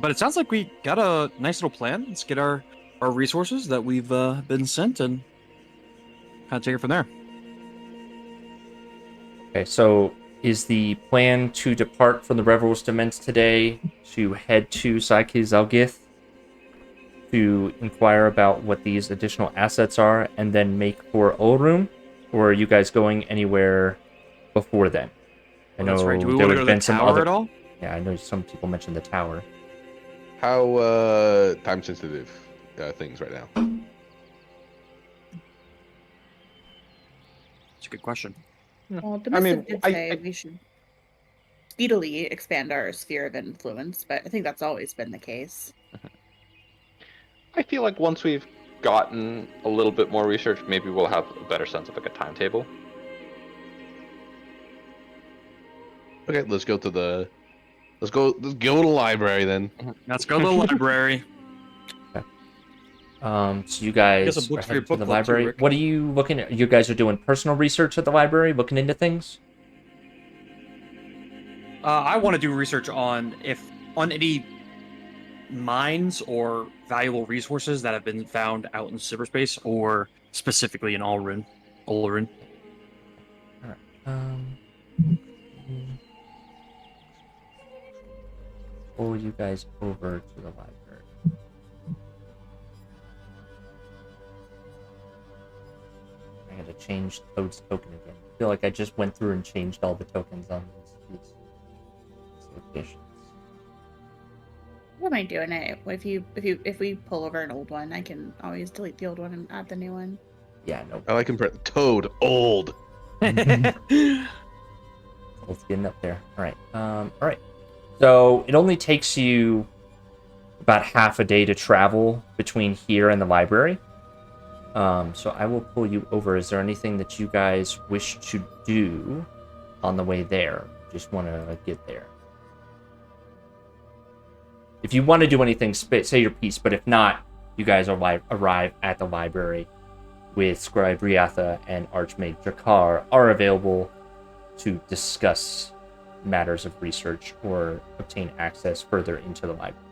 Speaker 4: But it sounds like we got a nice little plan. Let's get our resources that we've been sent and kind of take it from there.
Speaker 2: Okay, so is the plan to depart from the Revel's Dements today to head to Psyche Zalgith to inquire about what these additional assets are and then make for Olrun? Or are you guys going anywhere before then? I know
Speaker 4: That's right. Do we
Speaker 2: there
Speaker 4: want to
Speaker 2: would
Speaker 4: go
Speaker 2: have
Speaker 4: to
Speaker 2: been
Speaker 4: the
Speaker 2: some
Speaker 4: tower
Speaker 2: other.
Speaker 4: at all?
Speaker 2: Yeah, I know some people mentioned the tower.
Speaker 3: How time sensitive things right now?
Speaker 4: It's a good question.
Speaker 5: Well, the
Speaker 1: I mean,
Speaker 5: missive did
Speaker 1: I-
Speaker 5: say we should speedily expand our sphere of influence, but I think that's always been the case.
Speaker 1: I feel like once we've gotten a little bit more research, maybe we'll have a better sense of like a timetable.
Speaker 3: Okay, let's go to the to the library then.
Speaker 4: Let's go to the library.
Speaker 2: So you guys
Speaker 4: some
Speaker 2: are
Speaker 4: books for your
Speaker 2: headed to
Speaker 4: book
Speaker 2: the
Speaker 4: club too,
Speaker 2: library.
Speaker 4: Rick.
Speaker 2: What are you looking at? You guys are doing personal research at the library, looking into things?
Speaker 4: I want to do research on any mines or valuable resources that have been found out in cyberspace or specifically in Olrun.
Speaker 2: Alright. Pull you guys over to the library. I had to change Toad's token again. feel like I just went through and changed all the tokens on these locations.
Speaker 5: I don't mind doing it. If we pull over an old one, I can always delete the old one and add the new one.
Speaker 2: Yeah, no.
Speaker 3: I like him. Toad, old.
Speaker 2: Let's get up there. All right. All right. So it only takes you about half a day to travel between here and the library. So I will pull you over. Is there anything that you guys wish to do on the way there? Just want to get there. If you want to do anything, say your piece. But if not, you guys arrive at the library with Scribe Riatha and Archmage Drakar are available to discuss matters of research or obtain access further into the library.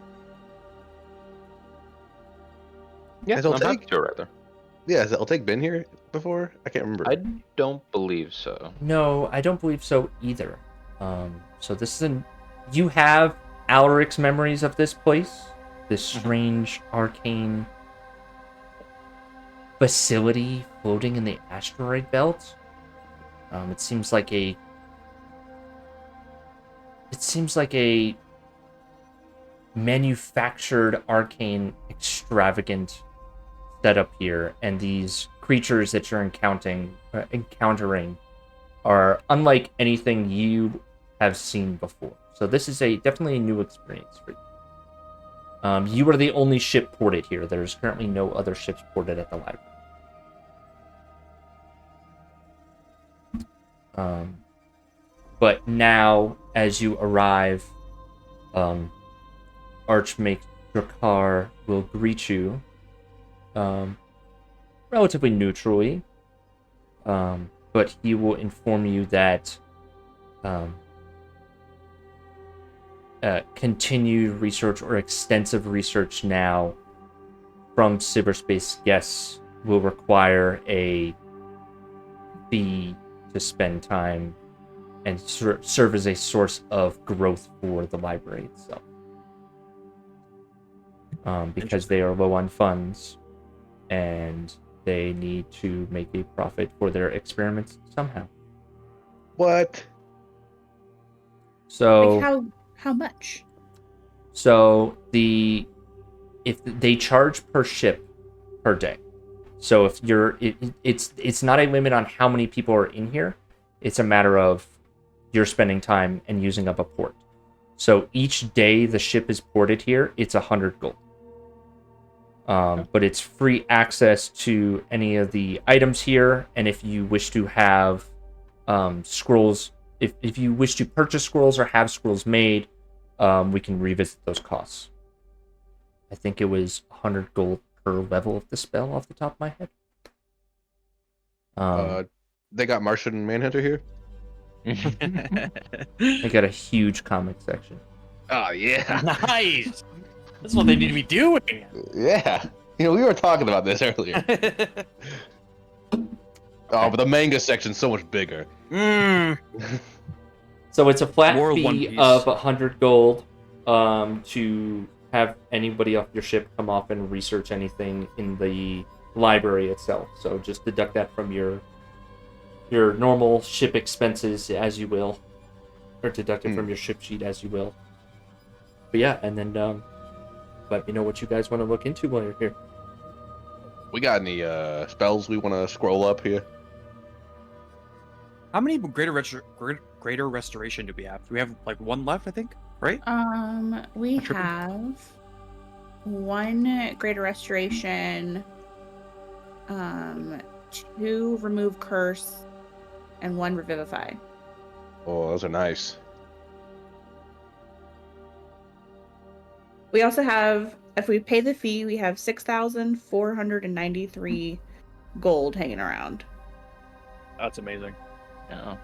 Speaker 1: Yeah,
Speaker 3: Has
Speaker 1: I'm
Speaker 3: Eltake-
Speaker 1: happy to right there.
Speaker 3: Yeah, has Eltake been here before? I can't remember.
Speaker 1: I don't believe so.
Speaker 2: No, I don't believe so either. So this is you have Alaric's memories of this place, this strange arcane facility floating in the asteroid belt. It seems like a manufactured arcane extravagant setup here, and these creatures that you're encountering are unlike anything you have seen before. So this is definitely a new experience for you. You are the only ship ported here. There's currently no other ships ported at the library. But now, as you arrive, Archmage Drakar will greet you relatively neutrally, but he will inform you that continued research or extensive research now from cyberspace guests will require a fee to spend time and serve as a source of growth for the library itself. Because they are low on funds and they need to make a profit for their experiments somehow.
Speaker 3: What?
Speaker 2: So
Speaker 5: Like how much?
Speaker 2: So if they charge per ship per day. So if it's not a limit on how many people are in here. It's a matter of you're spending time and using up a port. So each day the ship is ported here, it's 100 gold. But it's free access to any of the items here, and if you wish to have scrolls, if you wish to purchase scrolls or have scrolls made, we can revisit those costs. I think it was 100 gold per level of the spell off the top of my head.
Speaker 3: They got Martian Manhunter here?
Speaker 2: They got a huge comic section.
Speaker 3: Oh, yeah.
Speaker 4: Nice. That's what they need to be doing.
Speaker 3: Yeah. We were talking about this earlier. Oh, but the manga section's so much bigger.
Speaker 2: So it's a flat
Speaker 4: More One
Speaker 2: fee
Speaker 4: Piece.
Speaker 2: of 100 gold to have anybody off your ship come off and research anything in the library itself. So just deduct that from your normal ship expenses as you will, or deduct it from your ship sheet as you will. But yeah, and then let me know what you guys want to look into while you're here.
Speaker 3: We got any spells we want to scroll up here?
Speaker 4: How many greater restoration do we have? We have like one left, I think, right?
Speaker 5: We
Speaker 4: Tripping.
Speaker 5: have one greater restoration, 2 remove curse, and 1 revivify.
Speaker 3: Oh, those are nice.
Speaker 5: We also have, if we pay the fee, we have 6,493 gold hanging around.
Speaker 4: That's amazing.
Speaker 1: Yeah.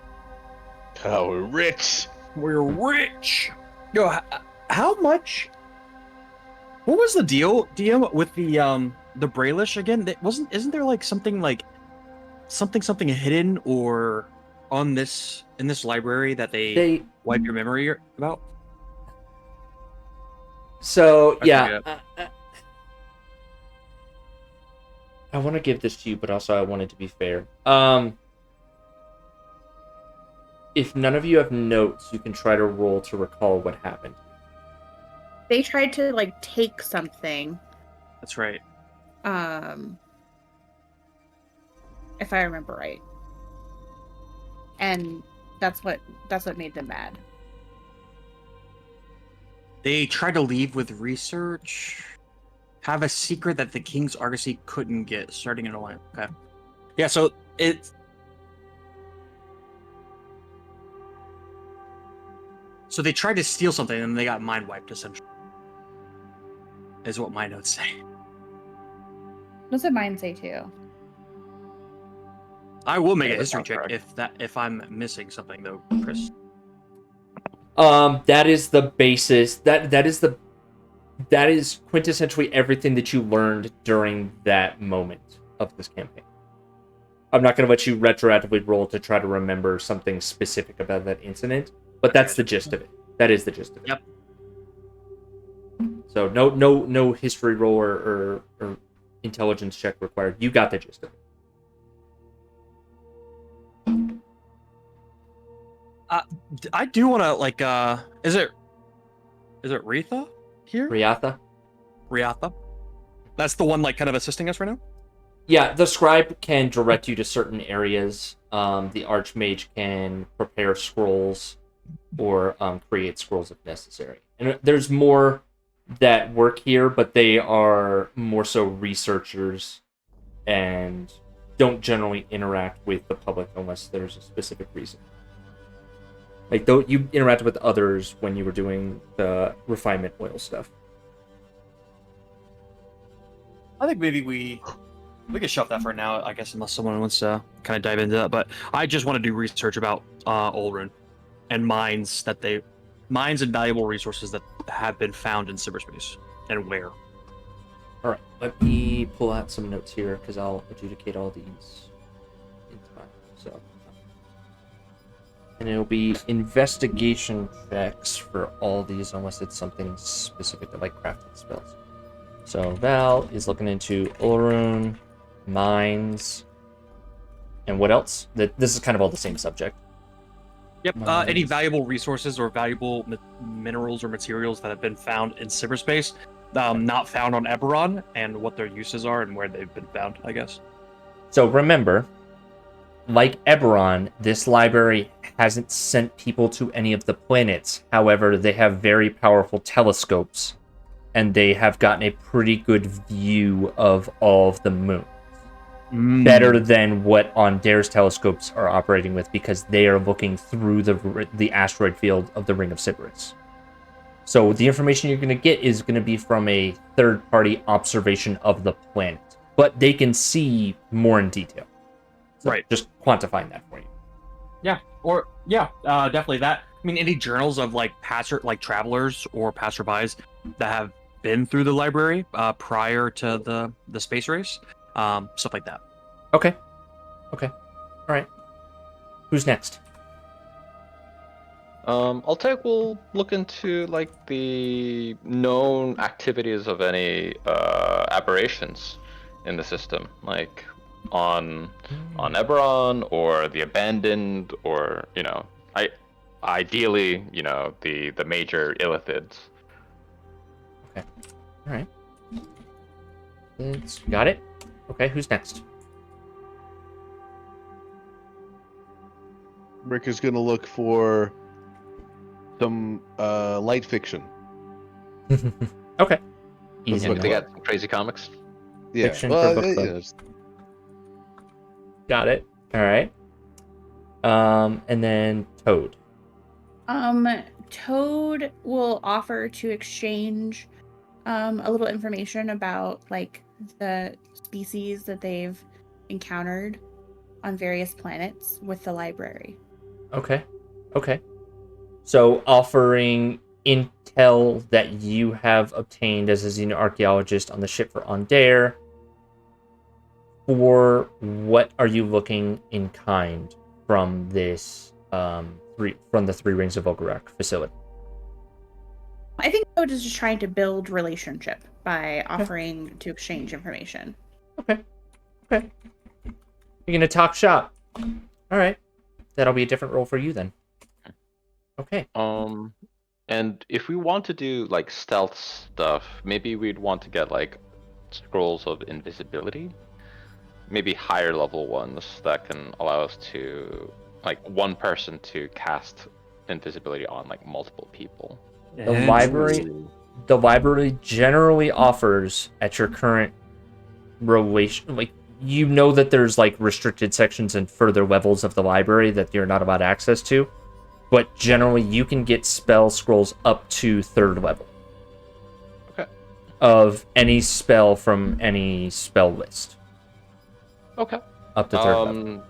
Speaker 3: Oh, we're rich.
Speaker 4: We're rich. Yo, how much? What was the deal with the Brailish again? Isn't there like something hidden or on this in this library that they wipe your memory about?
Speaker 2: So
Speaker 4: I
Speaker 2: yeah,
Speaker 4: forget.
Speaker 2: I want to give this to you, but also I want it to be fair. if none of you have notes, you can try to roll to recall what happened.
Speaker 5: They tried to like take something.
Speaker 4: That's right.
Speaker 5: If I remember right. And that's what made them mad.
Speaker 4: They tried to leave with research. Have a secret that the King's Argosy couldn't get, starting an alliance. Okay. Yeah, so it's... So they tried to steal something and they got mind wiped, essentially. Is what my notes say.
Speaker 5: What's what mine say too?
Speaker 4: I will make
Speaker 1: Yeah,
Speaker 4: a
Speaker 1: that
Speaker 4: history
Speaker 1: sounds
Speaker 4: check
Speaker 1: correct.
Speaker 4: if I'm missing something though, Chris.
Speaker 2: That is the basis. That is quintessentially everything that you learned during that moment of this campaign. I'm not going to let you retroactively roll to try to remember something specific about that incident, but that's the gist of it. That is the gist of it.
Speaker 4: Yep.
Speaker 2: So no history roll or intelligence check required. You got the gist of it.
Speaker 4: I do want to like is it Retha here?
Speaker 2: Riatha?
Speaker 4: Riatha. That's the one like kind of assisting us right now?
Speaker 2: Yeah, the scribe can direct you to certain areas. The archmage can prepare scrolls or create scrolls if necessary. And there's more that work here, but they are more so researchers and don't generally interact with the public unless there's a specific reason. Like, though you interacted with others when you were doing the refinement oil stuff.
Speaker 4: I think maybe we can shove that for now, I guess, unless someone wants to kind of dive into that. But I just want to do research about Olrun and mines and valuable resources that have been found in cyberspace and where.
Speaker 2: All right, let me pull out some notes here because I'll adjudicate all these in time. So, and it'll be investigation checks for all these, unless it's something specific to like crafting spells. So Val is looking into Olrun, mines, and what else? This is kind of all the same subject.
Speaker 4: Yep. Any valuable resources or valuable minerals or materials that have been found in cyberspace, not found on Eberron, and what their uses are and where they've been found, I guess.
Speaker 2: So remember, like Eberron, this library hasn't sent people to any of the planets. However, they have very powerful telescopes, and they have gotten a pretty good view of all of the moons. Better than what Ondair's telescopes are operating with, because they are looking through the asteroid field of the Ring of Sybaris. So the information you're going to get is going to be from a third-party observation of the planet. But they can see more in detail. So
Speaker 4: right.
Speaker 2: Just quantifying that for you.
Speaker 4: Yeah. Definitely that. I mean, any journals of like travelers or passerbys that have been through the library prior to the space race, stuff like that.
Speaker 2: Okay. All right. Who's next?
Speaker 1: Altair will look into like the known activities of any aberrations in the system, like on Eberron or the Abandoned, or ideally the major illithids.
Speaker 2: Okay. All right. Got it. Okay. Who's next?
Speaker 3: Rick is going to look for some light fiction.
Speaker 2: Okay. Easy.
Speaker 1: Look, they got some crazy comics.
Speaker 3: Yeah.
Speaker 2: Fiction for book club. Got it. All right. And then Toad.
Speaker 5: Toad will offer to exchange a little information about like the species that they've encountered on various planets with the library.
Speaker 2: Okay. So offering intel that you have obtained as a xenoarchaeologist on the ship for Ondair. For what are you looking in kind from this from the Three Rings of Ogarak facility?
Speaker 5: I think Toad is just trying to build relationship by offering to exchange information.
Speaker 2: Okay. You're gonna talk shop. All right. That'll be a different role for you then. Okay.
Speaker 1: And if we want to do like stealth stuff, maybe we'd want to get like scrolls of invisibility, maybe higher level ones that can allow us to like one person to cast invisibility on like multiple people.
Speaker 2: The library generally offers at your current relation, like, you know that there's like restricted sections and further levels of the library that you're not allowed access to, but generally you can get spell scrolls up to 3rd level.
Speaker 1: Okay.
Speaker 2: Of any spell from any spell list.
Speaker 1: Okay.
Speaker 2: Up to 3rd level.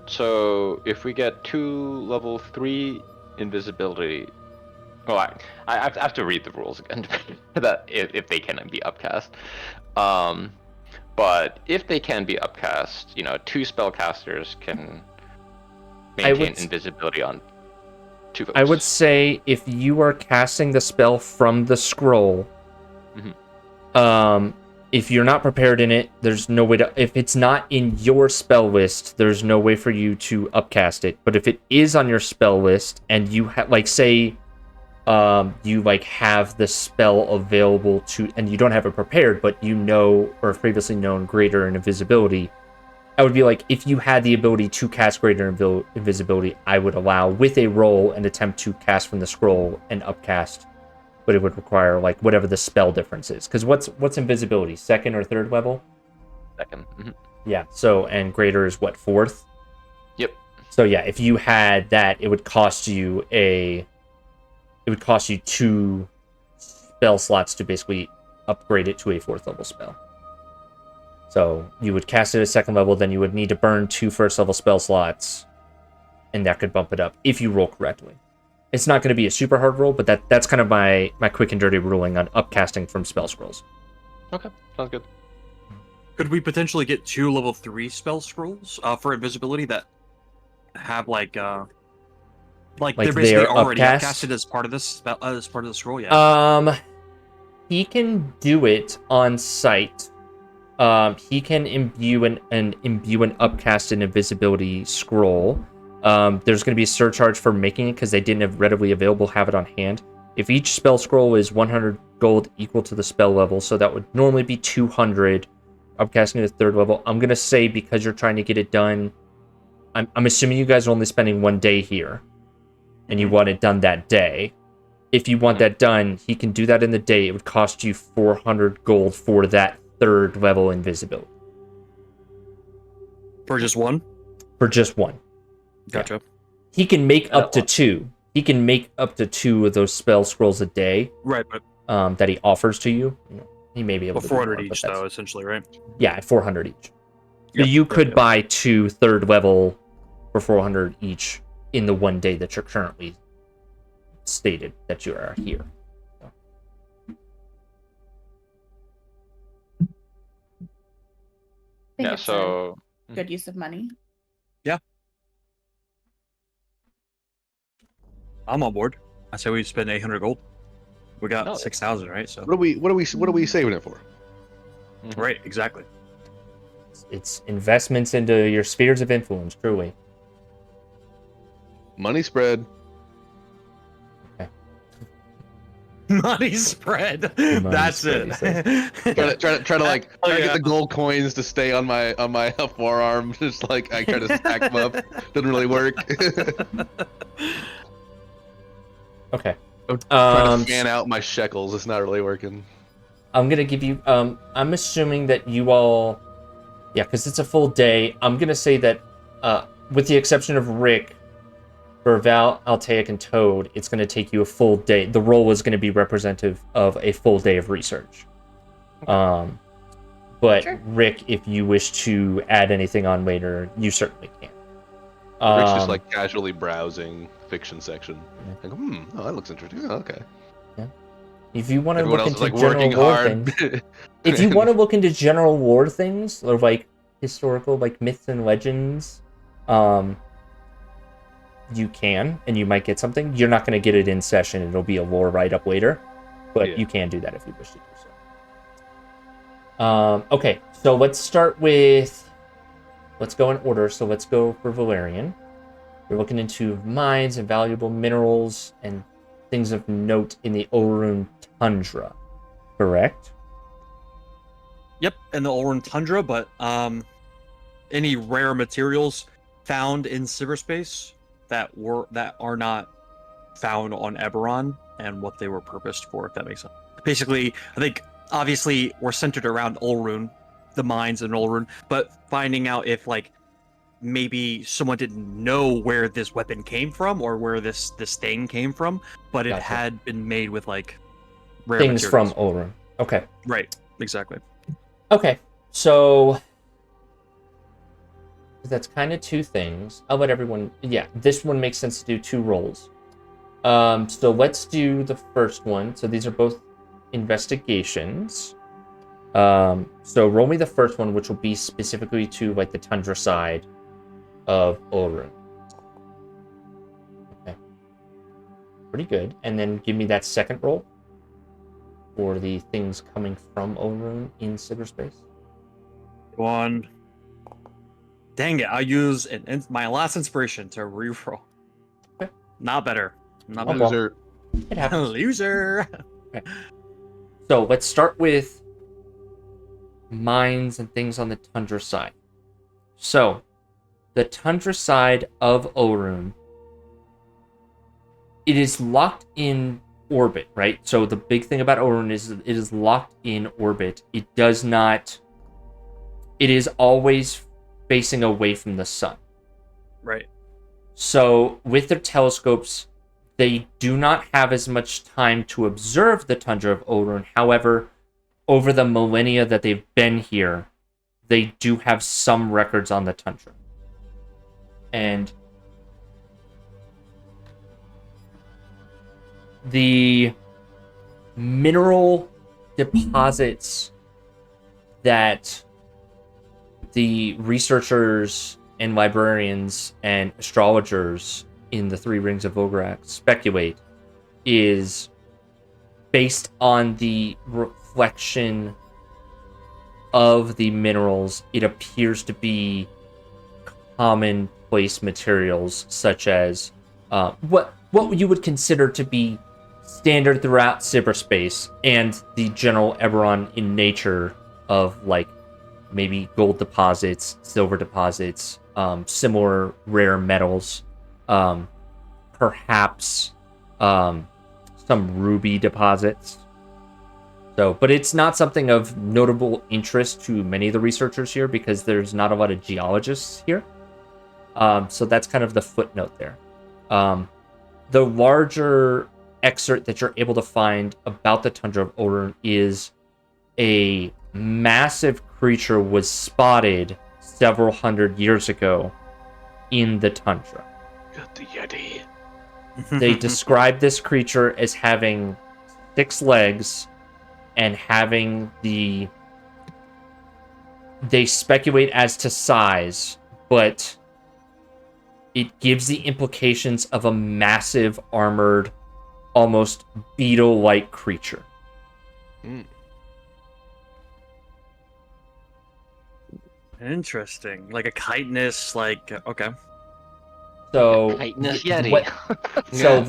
Speaker 1: So if we get 2 level 3 invisibility, well, I have to read the rules again that if they can be upcast. But if they can be upcast, 2 spellcasters can maintain invisibility on 2 folks.
Speaker 2: I would say if you are casting the spell from the scroll, if you're not prepared in it, there's no way to. If it's not in your spell list, there's no way for you to upcast it. But if it is on your spell list and you have, like, say, you like have the spell available to, and you don't have it prepared, but you know or have previously known greater invisibility, I would be like, if you had the ability to cast greater invisibility, I would allow with a roll and attempt to cast from the scroll and upcast, but it would require like whatever the spell difference is. Because what's invisibility? 2nd or 3rd level?
Speaker 1: 2nd.
Speaker 2: Yeah. So, and greater is what, 4th?
Speaker 1: Yep.
Speaker 2: So yeah, if you had that, it would cost you 2 spell slots to basically upgrade it to a 4th level spell. So you would cast it at 2nd level, then you would need to burn 2 1st level spell slots, and that could bump it up if you roll correctly. It's not going to be a super hard roll, but that's kind of my quick and dirty ruling on upcasting from spell scrolls.
Speaker 1: Okay, sounds good.
Speaker 4: Could we potentially get 2 level 3 spell scrolls for invisibility that have like they're basically already upcasted as part of this spell, as part of the scroll? Yeah.
Speaker 2: He can do it on site. He can imbue an upcasted invisibility scroll. There's going to be a surcharge for making it because they didn't readily have it on hand. If each spell scroll is 100 gold equal to the spell level, so that would normally be 200. Upcasting to 3rd level. I'm going to say because you're trying to get it done, I'm assuming you guys are only spending 1 day here, and you want it done that day. If you want that done, he can do that in the day. It would cost you 400 gold for that 3rd level invisibility.
Speaker 4: For just one?
Speaker 2: For just one.
Speaker 4: Gotcha.
Speaker 2: Yeah. He can make up to 2. He can make up to 2 of those spell scrolls a day.
Speaker 4: Right, but
Speaker 2: that he offers to you. He may be able to
Speaker 4: 400 each, though, essentially, right?
Speaker 2: Yeah, 400 each.
Speaker 4: Yep,
Speaker 2: you could buy 2 3rd level for 400 each in the 1 day that you're currently stated that you are here.
Speaker 5: Yeah, so good use of money.
Speaker 4: Yeah. I'm on board. I say we spend 800 gold. We got 6,000, right? So
Speaker 3: what are we saving it for?
Speaker 4: Right, exactly.
Speaker 2: It's investments into your spheres of influence, truly.
Speaker 3: Money spread.
Speaker 2: Okay.
Speaker 4: Money spread. That's it.
Speaker 3: try to like get the gold coins to stay on my forearm. Just like I try to stack them up. Doesn't really work.
Speaker 2: Okay.
Speaker 3: Trying to fan out my shekels. It's not really working.
Speaker 2: I'm gonna give you. I'm assuming that you all, yeah, because it's a full day. I'm gonna say that, with the exception of Rick, for Val, Altaic, and Toad, it's gonna take you a full day. The roll is gonna be representative of a full day of research. But sure. Rick, if you wish to add anything on later, you certainly can.
Speaker 3: Rick's just like casually browsing fiction section. Like, oh, that looks interesting. Oh, okay.
Speaker 2: Yeah. If you want to
Speaker 3: Everyone
Speaker 2: look
Speaker 3: else
Speaker 2: into
Speaker 3: is, like,
Speaker 2: general lore things, if you want to look into general lore things or like historical, like myths and legends, you can, and you might get something. You're not going to get it in session. It'll be a lore write-up later, but you can do that if you wish to do so. Okay, so let's start with. Let's go in order. So let's go for Valerian. You're looking into mines and valuable minerals and things of note in the Orun tundra, correct?
Speaker 4: Yep, in the Olran tundra, but any rare materials found in cyberspace that are not found on Eberron and what they were purposed for, if that makes sense. Basically, I think obviously we're centered around Olrun, the mines in Olrun, but finding out if like maybe someone didn't know where this weapon came from or where this thing came from, but it
Speaker 2: Gotcha.
Speaker 4: had been made with like rare
Speaker 2: Things
Speaker 4: materials.
Speaker 2: from Orun. Okay.
Speaker 4: Right, exactly.
Speaker 2: Okay, so that's kind of two things. I'll let everyone... Yeah, this one makes sense to do 2 rolls. So let's do the first one. So these are both investigations. So roll me the first one, which will be specifically to like the tundra side of Orun. Okay. Pretty good. And then give me that second roll for the things coming from Orun in cyberspace.
Speaker 4: One. Dang it! I'll use my last inspiration to reroll.
Speaker 2: Okay.
Speaker 4: Not better. Not
Speaker 2: Oh,
Speaker 4: better.
Speaker 2: well.
Speaker 3: Loser.
Speaker 2: It happens.
Speaker 4: Loser.
Speaker 2: So let's start with mines and things on the tundra side. So, the tundra side of Orun, it is locked in orbit, right? So the big thing about Orun is it is locked in orbit. It does not... It is always facing away from the sun.
Speaker 4: Right.
Speaker 2: So with their telescopes, they do not have as much time to observe the tundra of Orun. However, over the millennia that they've been here, they do have some records on the tundra. And the mineral deposits that the researchers and librarians and astrologers in the Three Rings of Ograk speculate is based on the reflection of the minerals. It appears to be commonplace materials such as what you would consider to be standard throughout cyberspace and the general Eberron in nature of like maybe gold deposits, silver deposits, similar rare metals, perhaps some ruby deposits. So, but it's not something of notable interest to many of the researchers here because there's not a lot of geologists here. So that's kind of the footnote there. The larger excerpt that you're able to find about the tundra of Orun is a massive creature was spotted several hundred years ago in the tundra.
Speaker 3: Got the Yeti.
Speaker 2: They describe this creature as having 6 legs and having they speculate as to size, but it gives the implications of a massive armored, almost beetle-like creature.
Speaker 4: Interesting. Like a chitinous, like okay.
Speaker 2: So
Speaker 1: Chitinous Yeti.
Speaker 2: So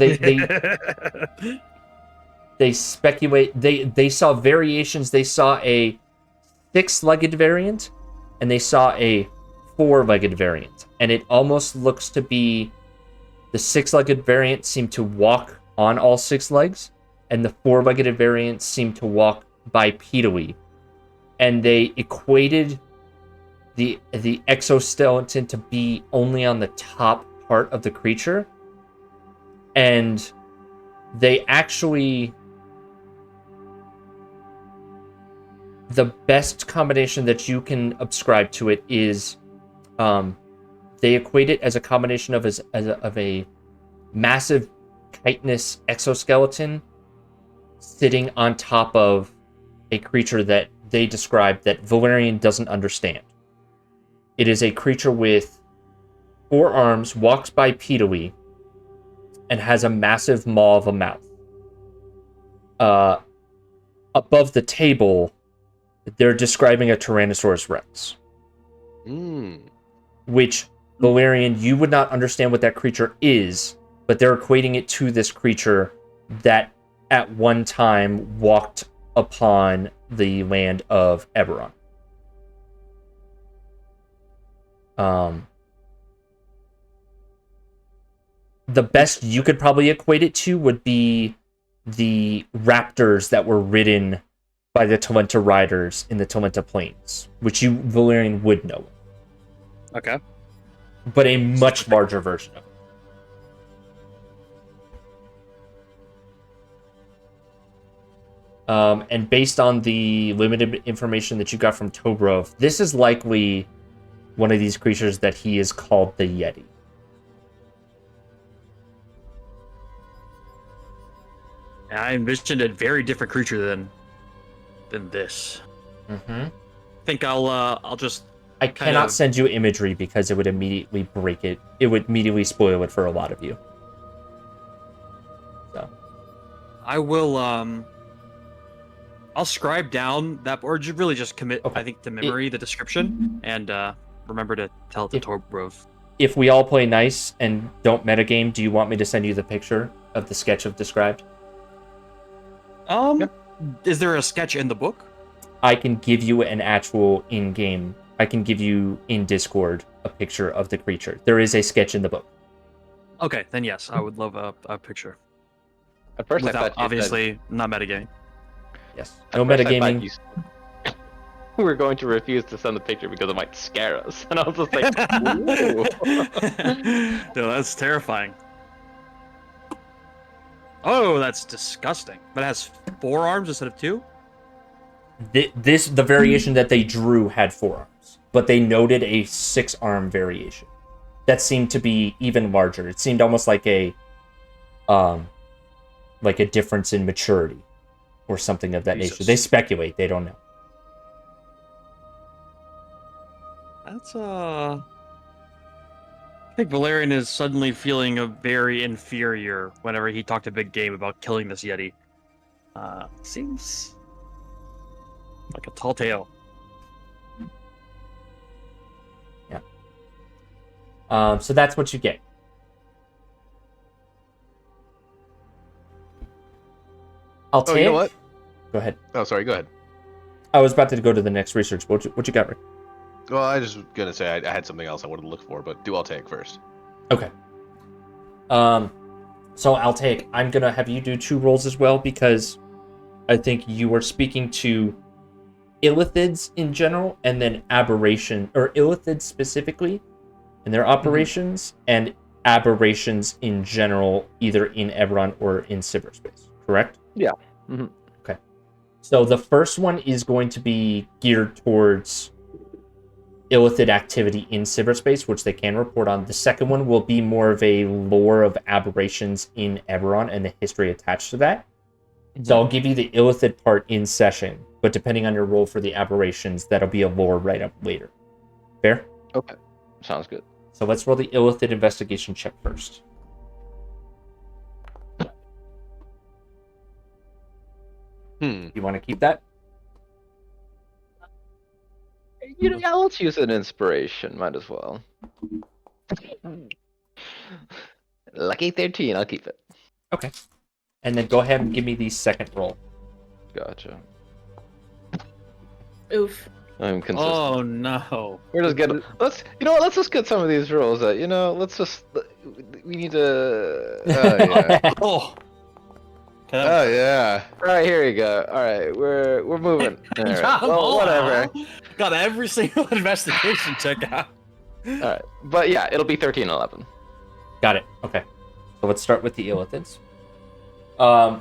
Speaker 2: they speculate they saw variations. They saw a 6-legged variant and they saw a 4-legged variant, and it almost looks to be the 6-legged variant seemed to walk on all 6 legs, and the 4-legged variant seemed to walk bipedally, and they equated the exoskeleton to be only on the top part of the creature, and they actually... The best combination that you can ascribe to it is they equate it as a combination of a massive chitinous exoskeleton sitting on top of a creature that they describe that Valerian doesn't understand. It is a creature with 4 arms, walks bipedally, and has a massive maw of a mouth. Above the table, they're describing a Tyrannosaurus Rex. Which Valerian, you would not understand what that creature is, but they're equating it to this creature that at one time walked upon the land of Eberron. The best you could probably equate it to would be the raptors that were ridden by the Talenta riders in the Talenta Plains, which you, Valerian, would know.
Speaker 4: Okay.
Speaker 2: But a much larger version of it. And based on the limited information that you got from Tobrov, this is likely one of these creatures that he is called the Yeti.
Speaker 4: I envisioned a very different creature than this.
Speaker 2: Mm-hmm.
Speaker 4: I think I'll just.
Speaker 2: I cannot send you imagery because it would immediately break it. It would immediately spoil it for a lot of you. So.
Speaker 4: I will. I'll scribe down that, or really just commit.
Speaker 2: Okay.
Speaker 4: I think to memory the description and remember to tell it to Tobrov.
Speaker 2: If we all play nice and don't metagame, do you want me to send you the picture of the sketch of described?
Speaker 4: Is there a sketch in the book?
Speaker 2: I can give you an actual in-game. I can give you in Discord a picture of the creature. There is a sketch in the book.
Speaker 4: Okay, then yes, I would love a picture.
Speaker 1: At first, I
Speaker 4: Without,
Speaker 1: thought
Speaker 4: obviously not metagaming.
Speaker 2: Yes.
Speaker 1: At
Speaker 2: No
Speaker 1: first I thought
Speaker 2: metagaming.
Speaker 1: we were going to refuse to send the picture because it might scare us, and I was just like, "Ooh."
Speaker 4: No, that's terrifying. Oh, that's disgusting. But it has 4 arms instead of 2?
Speaker 2: The variation that they drew had 4 arms, but they noted a 6-arm variation that seemed to be even larger. It seemed almost like a difference in maturity or something of that nature. They speculate, they don't know.
Speaker 4: That's I think Valerian is suddenly feeling very inferior whenever he talked a big game about killing this Yeti. Seems like a tall tale.
Speaker 2: Yeah. So that's what you get. I'll take.
Speaker 3: Oh, you know what?
Speaker 2: Go ahead.
Speaker 3: Oh, sorry. Go ahead.
Speaker 2: I was about to go to the next research. What you got, Rick?
Speaker 3: Well, I just was gonna say I had something else I wanted to look for, but do I'll take first.
Speaker 2: Okay. So I'll take. I'm gonna have you do 2 rolls as well because I think you are speaking to illithids in general, and then aberration or illithids specifically, and their operations, and aberrations in general, either in Eberron or in cyberspace. Correct?
Speaker 1: Yeah. Mm-hmm.
Speaker 2: Okay. So the first one is going to be geared towards illithid activity in cyberspace, which they can report on. The second one will be more of a lore of aberrations in Eberron and the history attached to that. Mm-hmm. So I'll give you the illithid part in session, but depending on your role for the aberrations, that'll be a lore write-up later. Fair?
Speaker 1: Okay. Sounds good.
Speaker 2: So let's roll the illithid investigation check first. You want to keep that?
Speaker 1: Yeah, let's use an inspiration. Might as well. Lucky 13. I'll keep it.
Speaker 2: Okay. And then go ahead and give me the second roll.
Speaker 1: Gotcha.
Speaker 5: Oof.
Speaker 1: I'm consistent.
Speaker 4: Oh no.
Speaker 1: We're just getting. Let's just get some of these rolls. We need to. Oh yeah.
Speaker 4: Oh.
Speaker 3: Oh yeah.
Speaker 1: All right, here we go. All right, we're moving. All right.
Speaker 4: Got 'em
Speaker 1: Well,
Speaker 4: all
Speaker 1: whatever.
Speaker 4: out. Got every single investigation check out.
Speaker 1: All right, but yeah, it'll be 13 and 11.
Speaker 2: Got it. Okay. So let's start with the illithids.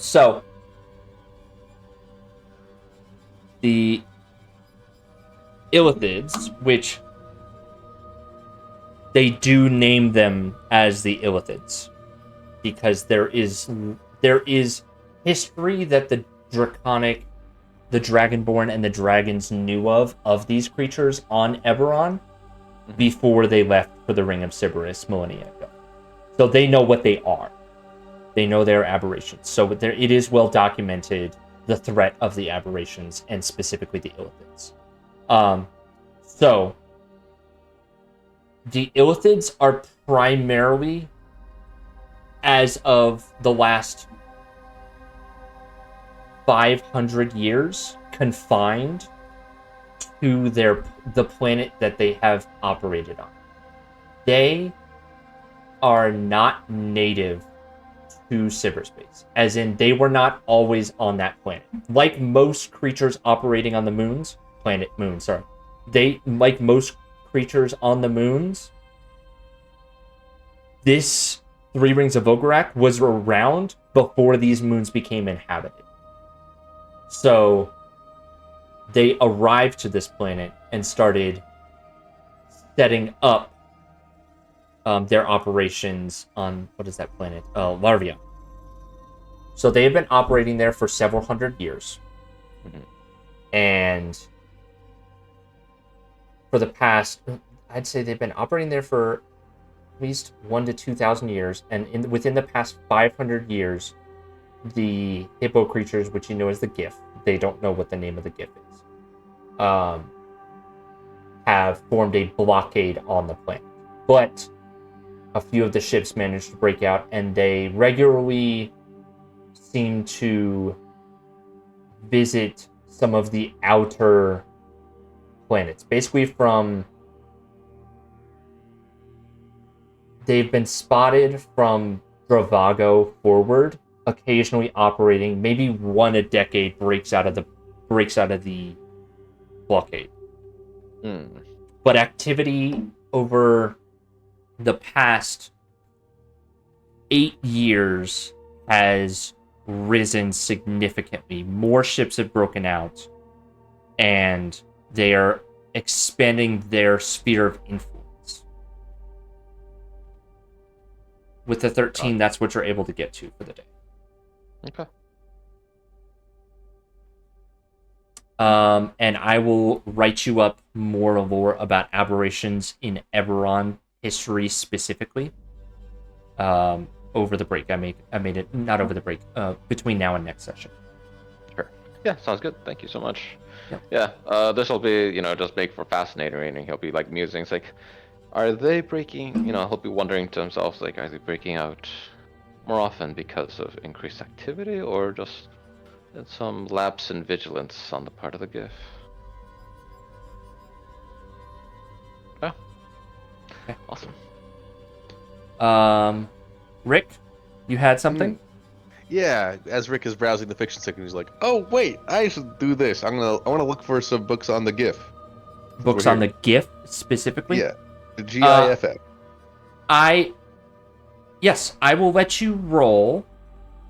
Speaker 2: So the illithids, which they do name them as the illithids, because there is history that the Dragonborn and the dragons knew of these creatures on Eberron before they left for the Ring of Sybaris millennia ago. So they know what they are. They know they're aberrations. So it is well documented, the threat of the aberrations, and specifically the illithids. So The illithids are primarily, as of the last 500 years, confined to the planet that they have operated on. They are not native to cyberspace, as in they were not always on that planet. Like most creatures operating on the like most creatures on the moons, this Three Rings of Ogarak was around before these moons became inhabited. So they arrived to this planet and started setting up their operations on, what is that planet? Larvia. So they have been operating there for several hundred years.
Speaker 1: Mhm.
Speaker 2: And for the past, I'd say they've been operating there for at least 1,000 to 2,000 years. And within the past 500 years, the hippo creatures, which you know as the GIF, they don't know what the name of the GIF is, have formed a blockade on the planet. But a few of the ships managed to break out, and they regularly seem to visit some of the outer planets. Basically they've been spotted from Dravago forward, occasionally operating. Maybe one a decade breaks out of the blockade.
Speaker 1: Hmm.
Speaker 2: But activity over the past 8 years has risen significantly. More ships have broken out, and they are expanding their sphere of influence. With the 13, that's what you're able to get to for the day.
Speaker 1: Okay.
Speaker 2: And I will write you up more lore about aberrations in Eberron history specifically. Over the break, I made it not over the break. Between now and next session.
Speaker 1: Sure. Yeah, sounds good. Thank you so much.
Speaker 2: Yep.
Speaker 1: Yeah. This will be, just make for fascinating reading. He'll be like musing. It's like, are they breaking? He'll be wondering to himself, like, are they breaking out more often because of increased activity, or just some lapse in vigilance on the part of the GIF? Yeah.
Speaker 2: Okay.
Speaker 1: Awesome.
Speaker 2: Rick, you had something?
Speaker 3: Yeah, as Rick is browsing the fiction section, he's like, "Oh wait, I should do this. I want to look for some books on the GIF."
Speaker 2: Books
Speaker 3: we're
Speaker 2: on
Speaker 3: here.
Speaker 2: the GIF specifically?
Speaker 3: Yeah, the GIFF.
Speaker 2: Yes, I will let you roll.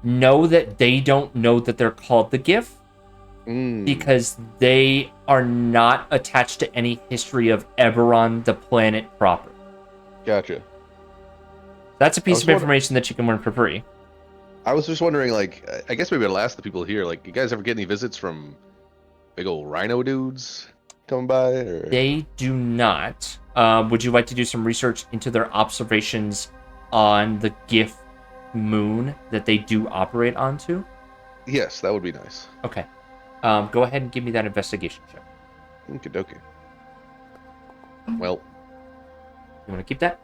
Speaker 2: Know that they don't know that they're called the GIF because they are not attached to any history of Eberron, the planet proper.
Speaker 3: Gotcha.
Speaker 2: That's a piece of information that you can learn for free.
Speaker 3: I was just wondering, like, I guess maybe I'll ask the people here, like, you guys ever get any visits from big old rhino dudes coming by? Or...
Speaker 2: They do not. Would you like to do some research into their observations on the GIF moon that they do operate onto?
Speaker 3: Yes, that would be nice.
Speaker 2: Okay. Go ahead and give me that investigation check.
Speaker 3: Okie dokie. Well,
Speaker 2: you want to keep that?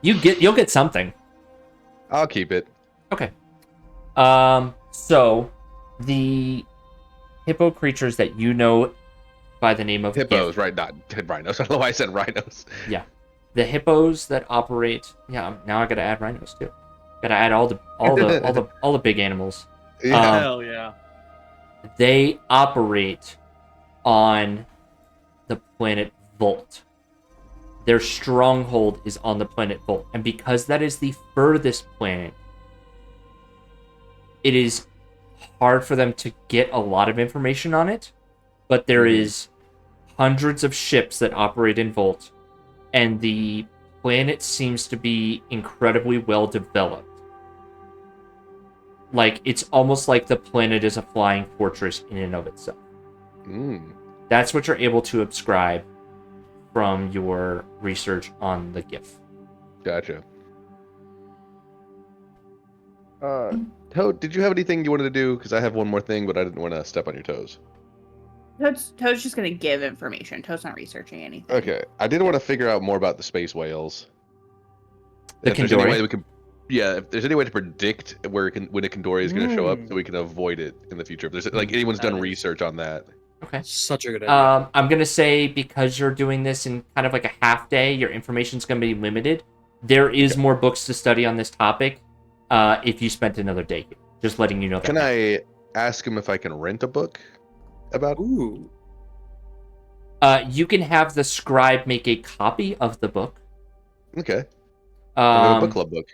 Speaker 2: You'll get something.
Speaker 3: I'll keep it.
Speaker 2: Okay. So the hippo creatures that you know by the name of
Speaker 3: hippos,
Speaker 2: GIF,
Speaker 3: right? Not rhinos. I don't know why I said rhinos.
Speaker 2: Yeah, the hippos that operate. Yeah, now I gotta add rhinos too. Gotta add all the big animals.
Speaker 3: Yeah.
Speaker 4: Hell yeah.
Speaker 2: They operate on the planet Volt. Their stronghold is on the planet Volt, and because that is the furthest planet, it is hard for them to get a lot of information on it, but there is hundreds of ships that operate in Volt, and the planet seems to be incredibly well developed. Like, it's almost like the planet is a flying fortress in and of itself. That's what you're able to ascribe from your research on the GIF.
Speaker 3: Gotcha. Toad, did you have anything you wanted to do? Because I have one more thing, but I didn't want to step on your toes.
Speaker 5: Toad's just gonna give information. Toad's not researching anything.
Speaker 3: Okay, I did want to figure out more about the space whales.
Speaker 2: The
Speaker 3: If there's any
Speaker 2: Kindori?
Speaker 3: way we can, yeah, if there's any way to predict when a Kindori is going to show up, so
Speaker 4: Hmm.
Speaker 3: we can avoid it in the future. If there's like anyone's
Speaker 4: That
Speaker 3: done
Speaker 4: is-
Speaker 3: research on that.
Speaker 2: Okay.
Speaker 4: Such a good idea.
Speaker 2: I'm gonna say because you're doing this in kind of like a half day, your information's gonna be limited. There is more books to study on this topic. If you spent another day here, just letting you know that.
Speaker 3: Can I ask him if I can rent a book about?
Speaker 4: Ooh.
Speaker 2: You can have the scribe make a copy of the book.
Speaker 3: Okay, I'll have a book
Speaker 2: Um,
Speaker 3: club book.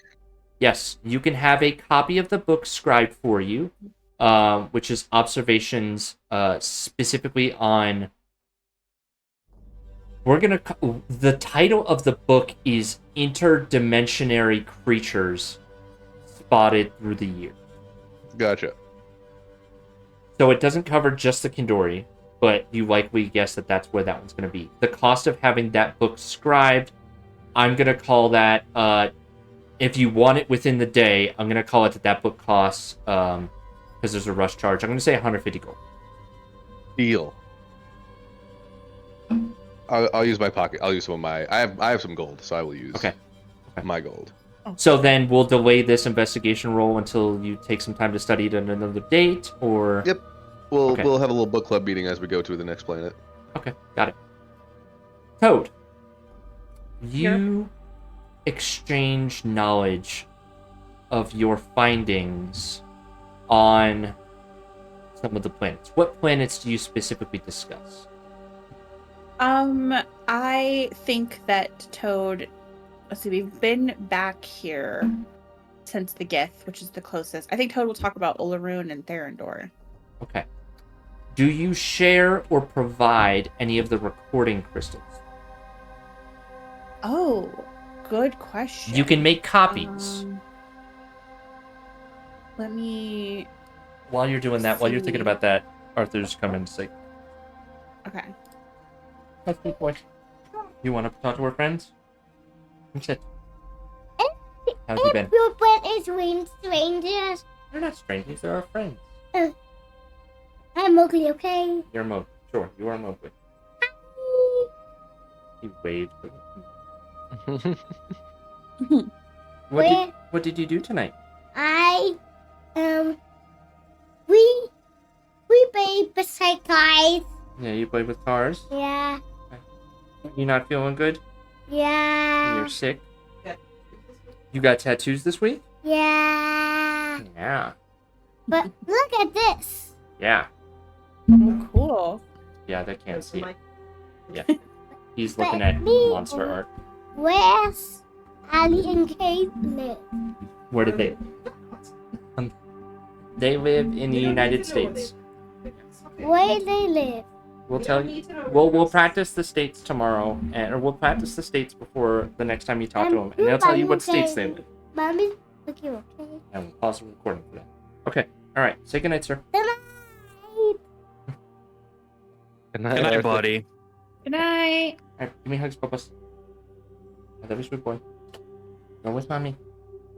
Speaker 2: yes, you can have a copy of the book scribed for you, which is observations specifically on. The title of the book is Interdimensionary Creatures Spotted Through the Year.
Speaker 3: Gotcha.
Speaker 2: So it doesn't cover just the Kindori, but you likely guess that that's where that one's going to be. The cost of having that book scribed, I'm going to call that, if you want it within the day, I'm going to call it that book costs, because there's a rush charge, I'm going to say 150 gold.
Speaker 3: Deal. I'll use my pocket. I'll use some of my. I have some gold, so I will use.
Speaker 2: Okay.
Speaker 3: My gold.
Speaker 2: So then we'll delay this investigation roll until you take some time to study it at another date, or...
Speaker 3: Yep. We'll
Speaker 2: Okay.
Speaker 3: we'll have a little book club meeting as we go to the next planet.
Speaker 2: Okay, got it. Toad, you exchange knowledge of your findings on some of the planets. What planets do you specifically discuss?
Speaker 5: I think that Toad. Let's see, we've been back here since the Gith, which is the closest. I think Toad will talk about Olaroon and Therendor.
Speaker 2: Okay. Do you share or provide any of the recording crystals?
Speaker 5: Oh, good question.
Speaker 2: You can make copies.
Speaker 5: Let me.
Speaker 2: While you're doing that, while you're thinking
Speaker 5: see.
Speaker 2: about that, Arthur's coming to say,
Speaker 5: Okay.
Speaker 2: "That's good boy. You want to talk to our friends? Come sit. How's you been?
Speaker 6: Your friend is with strangers.
Speaker 2: They're not strangers. They're our friends.
Speaker 6: I'm Mowgli, okay?
Speaker 2: You're Mowgli. Sure, you are Mowgli." He waved.
Speaker 6: Where-
Speaker 2: What did you do tonight?
Speaker 6: We played beside guys.
Speaker 2: Yeah, you played with cars.
Speaker 6: Yeah,
Speaker 2: You not feeling good?
Speaker 6: yeah,
Speaker 2: You're sick. You got tattoos this week?
Speaker 6: yeah.
Speaker 2: Yeah.
Speaker 6: But look at this.
Speaker 2: Yeah.
Speaker 5: Oh, cool.
Speaker 2: Yeah, they can't see it. Yeah. He's looking at monster art.
Speaker 6: Where's Ali and Kate live?
Speaker 2: Where did they? They live in the United States.
Speaker 6: Where they live?
Speaker 2: We'll tell you. We'll practice the states tomorrow, or we'll practice the states before the next time you talk to them, and they'll tell you what states they live.
Speaker 6: Mommy, look you okay?
Speaker 2: And we'll pause the recording for that. Okay. All right. Say goodnight, sir.
Speaker 6: Good night.
Speaker 1: Good night,
Speaker 4: Good night,
Speaker 1: Arthur.
Speaker 4: buddy.
Speaker 5: Good night.
Speaker 2: All right. Give me hugs, Bubbles. I love you, sweet boy. Go with mommy.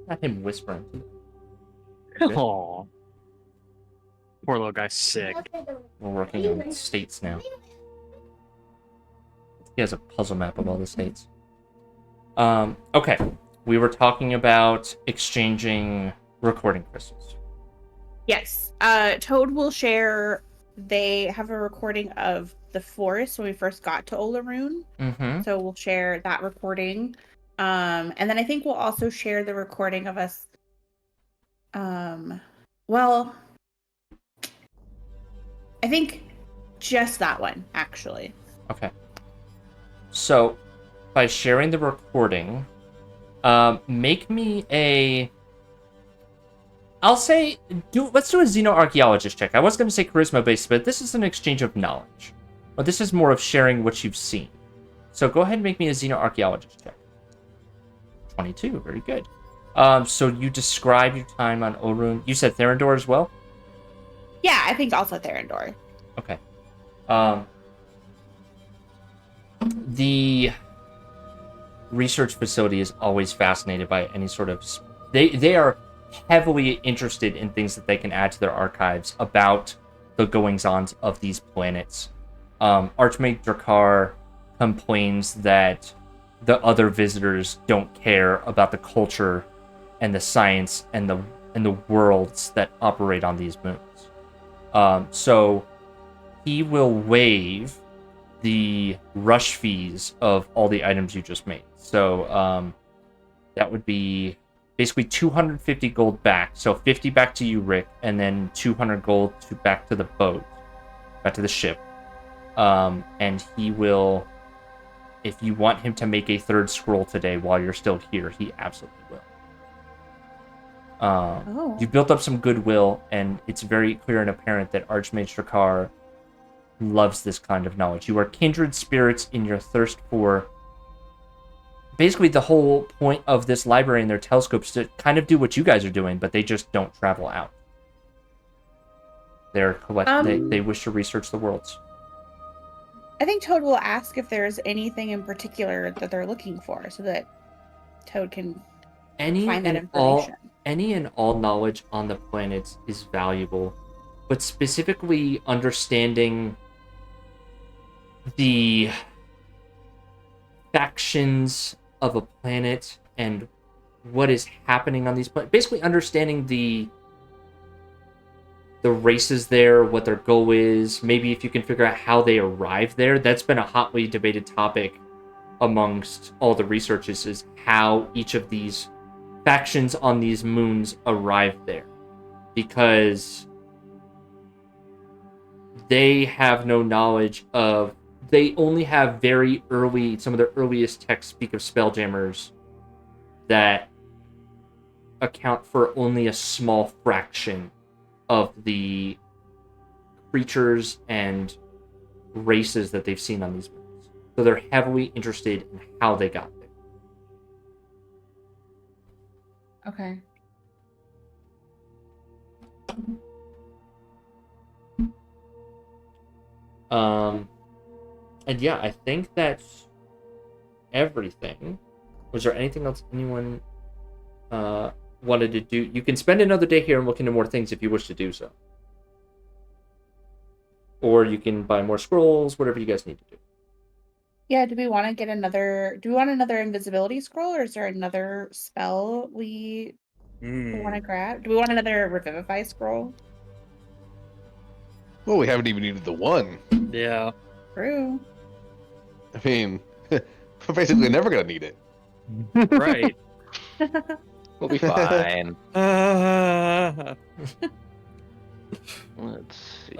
Speaker 2: Not him whispering. Good.
Speaker 4: Aw. Poor little guy's sick.
Speaker 2: We're working on states now. He has a puzzle map of all the states. Okay. We were talking about exchanging recording crystals.
Speaker 5: Yes. Toad will share. They have a recording of the forest when we first got to Olaroon.
Speaker 2: Mm-hmm.
Speaker 5: So we'll share that recording. And then I think we'll also share the recording of us. Well, I think just that one, actually.
Speaker 2: Okay. So, by sharing the recording, make me a... I'll say, let's do a xenoarchaeologist check. I was going to say charisma-based, but this is an exchange of knowledge. But this is more of sharing what you've seen. So go ahead and make me a xenoarchaeologist check. 22, very good. So you describe your time on Orun. You said Therendor as well?
Speaker 5: Yeah, I think also Therendor.
Speaker 2: Okay. The research facility is always fascinated by any sort of... They are heavily interested in things that they can add to their archives about the goings-on of these planets. Archmage Drakkar complains that the other visitors don't care about the culture and the science and the worlds that operate on these moons. So he will waive the rush fees of all the items you just made. So that would be basically 250 gold back. So 50 back to you, Rick, and then 200 gold back to the boat, back to the ship. And he will, if you want him to make a third scroll today while you're still here, he absolutely will. You built up some goodwill, and it's very clear and apparent that Archmage Drakkar loves this kind of knowledge. You are kindred spirits in your thirst for... Basically, the whole point of this library and their telescopes to kind of do what you guys are doing, but they just don't travel out. They wish to research the worlds.
Speaker 5: I think Toad will ask if there's anything in particular that they're looking for, so that Toad can find that information.
Speaker 2: Any and all knowledge on the planets is valuable, but specifically understanding the factions of a planet and what is happening on these planets. Basically understanding the races there, what their goal is, maybe if you can figure out how they arrived there. That's been a hotly debated topic amongst all the researchers, is how each of these factions on these moons arrived there. Because they have no knowledge of... They only have very early... Some of the earliest texts speak of Spelljammers that account for only a small fraction of the creatures and races that they've seen on these moons. So they're heavily interested in how they got there.
Speaker 5: Okay.
Speaker 2: And yeah, I think that's everything. Was there anything else anyone wanted to do? You can spend another day here and look into more things if you wish to do so. Or you can buy more scrolls, whatever you guys need to do.
Speaker 5: Yeah, do we want another invisibility scroll, or is there another spell we want to grab? Do we want another revivify scroll?
Speaker 3: Well, we haven't even needed the one.
Speaker 4: Yeah.
Speaker 5: True.
Speaker 3: I mean, we're basically never gonna need it.
Speaker 4: Right.
Speaker 1: We'll be fine. Let's see.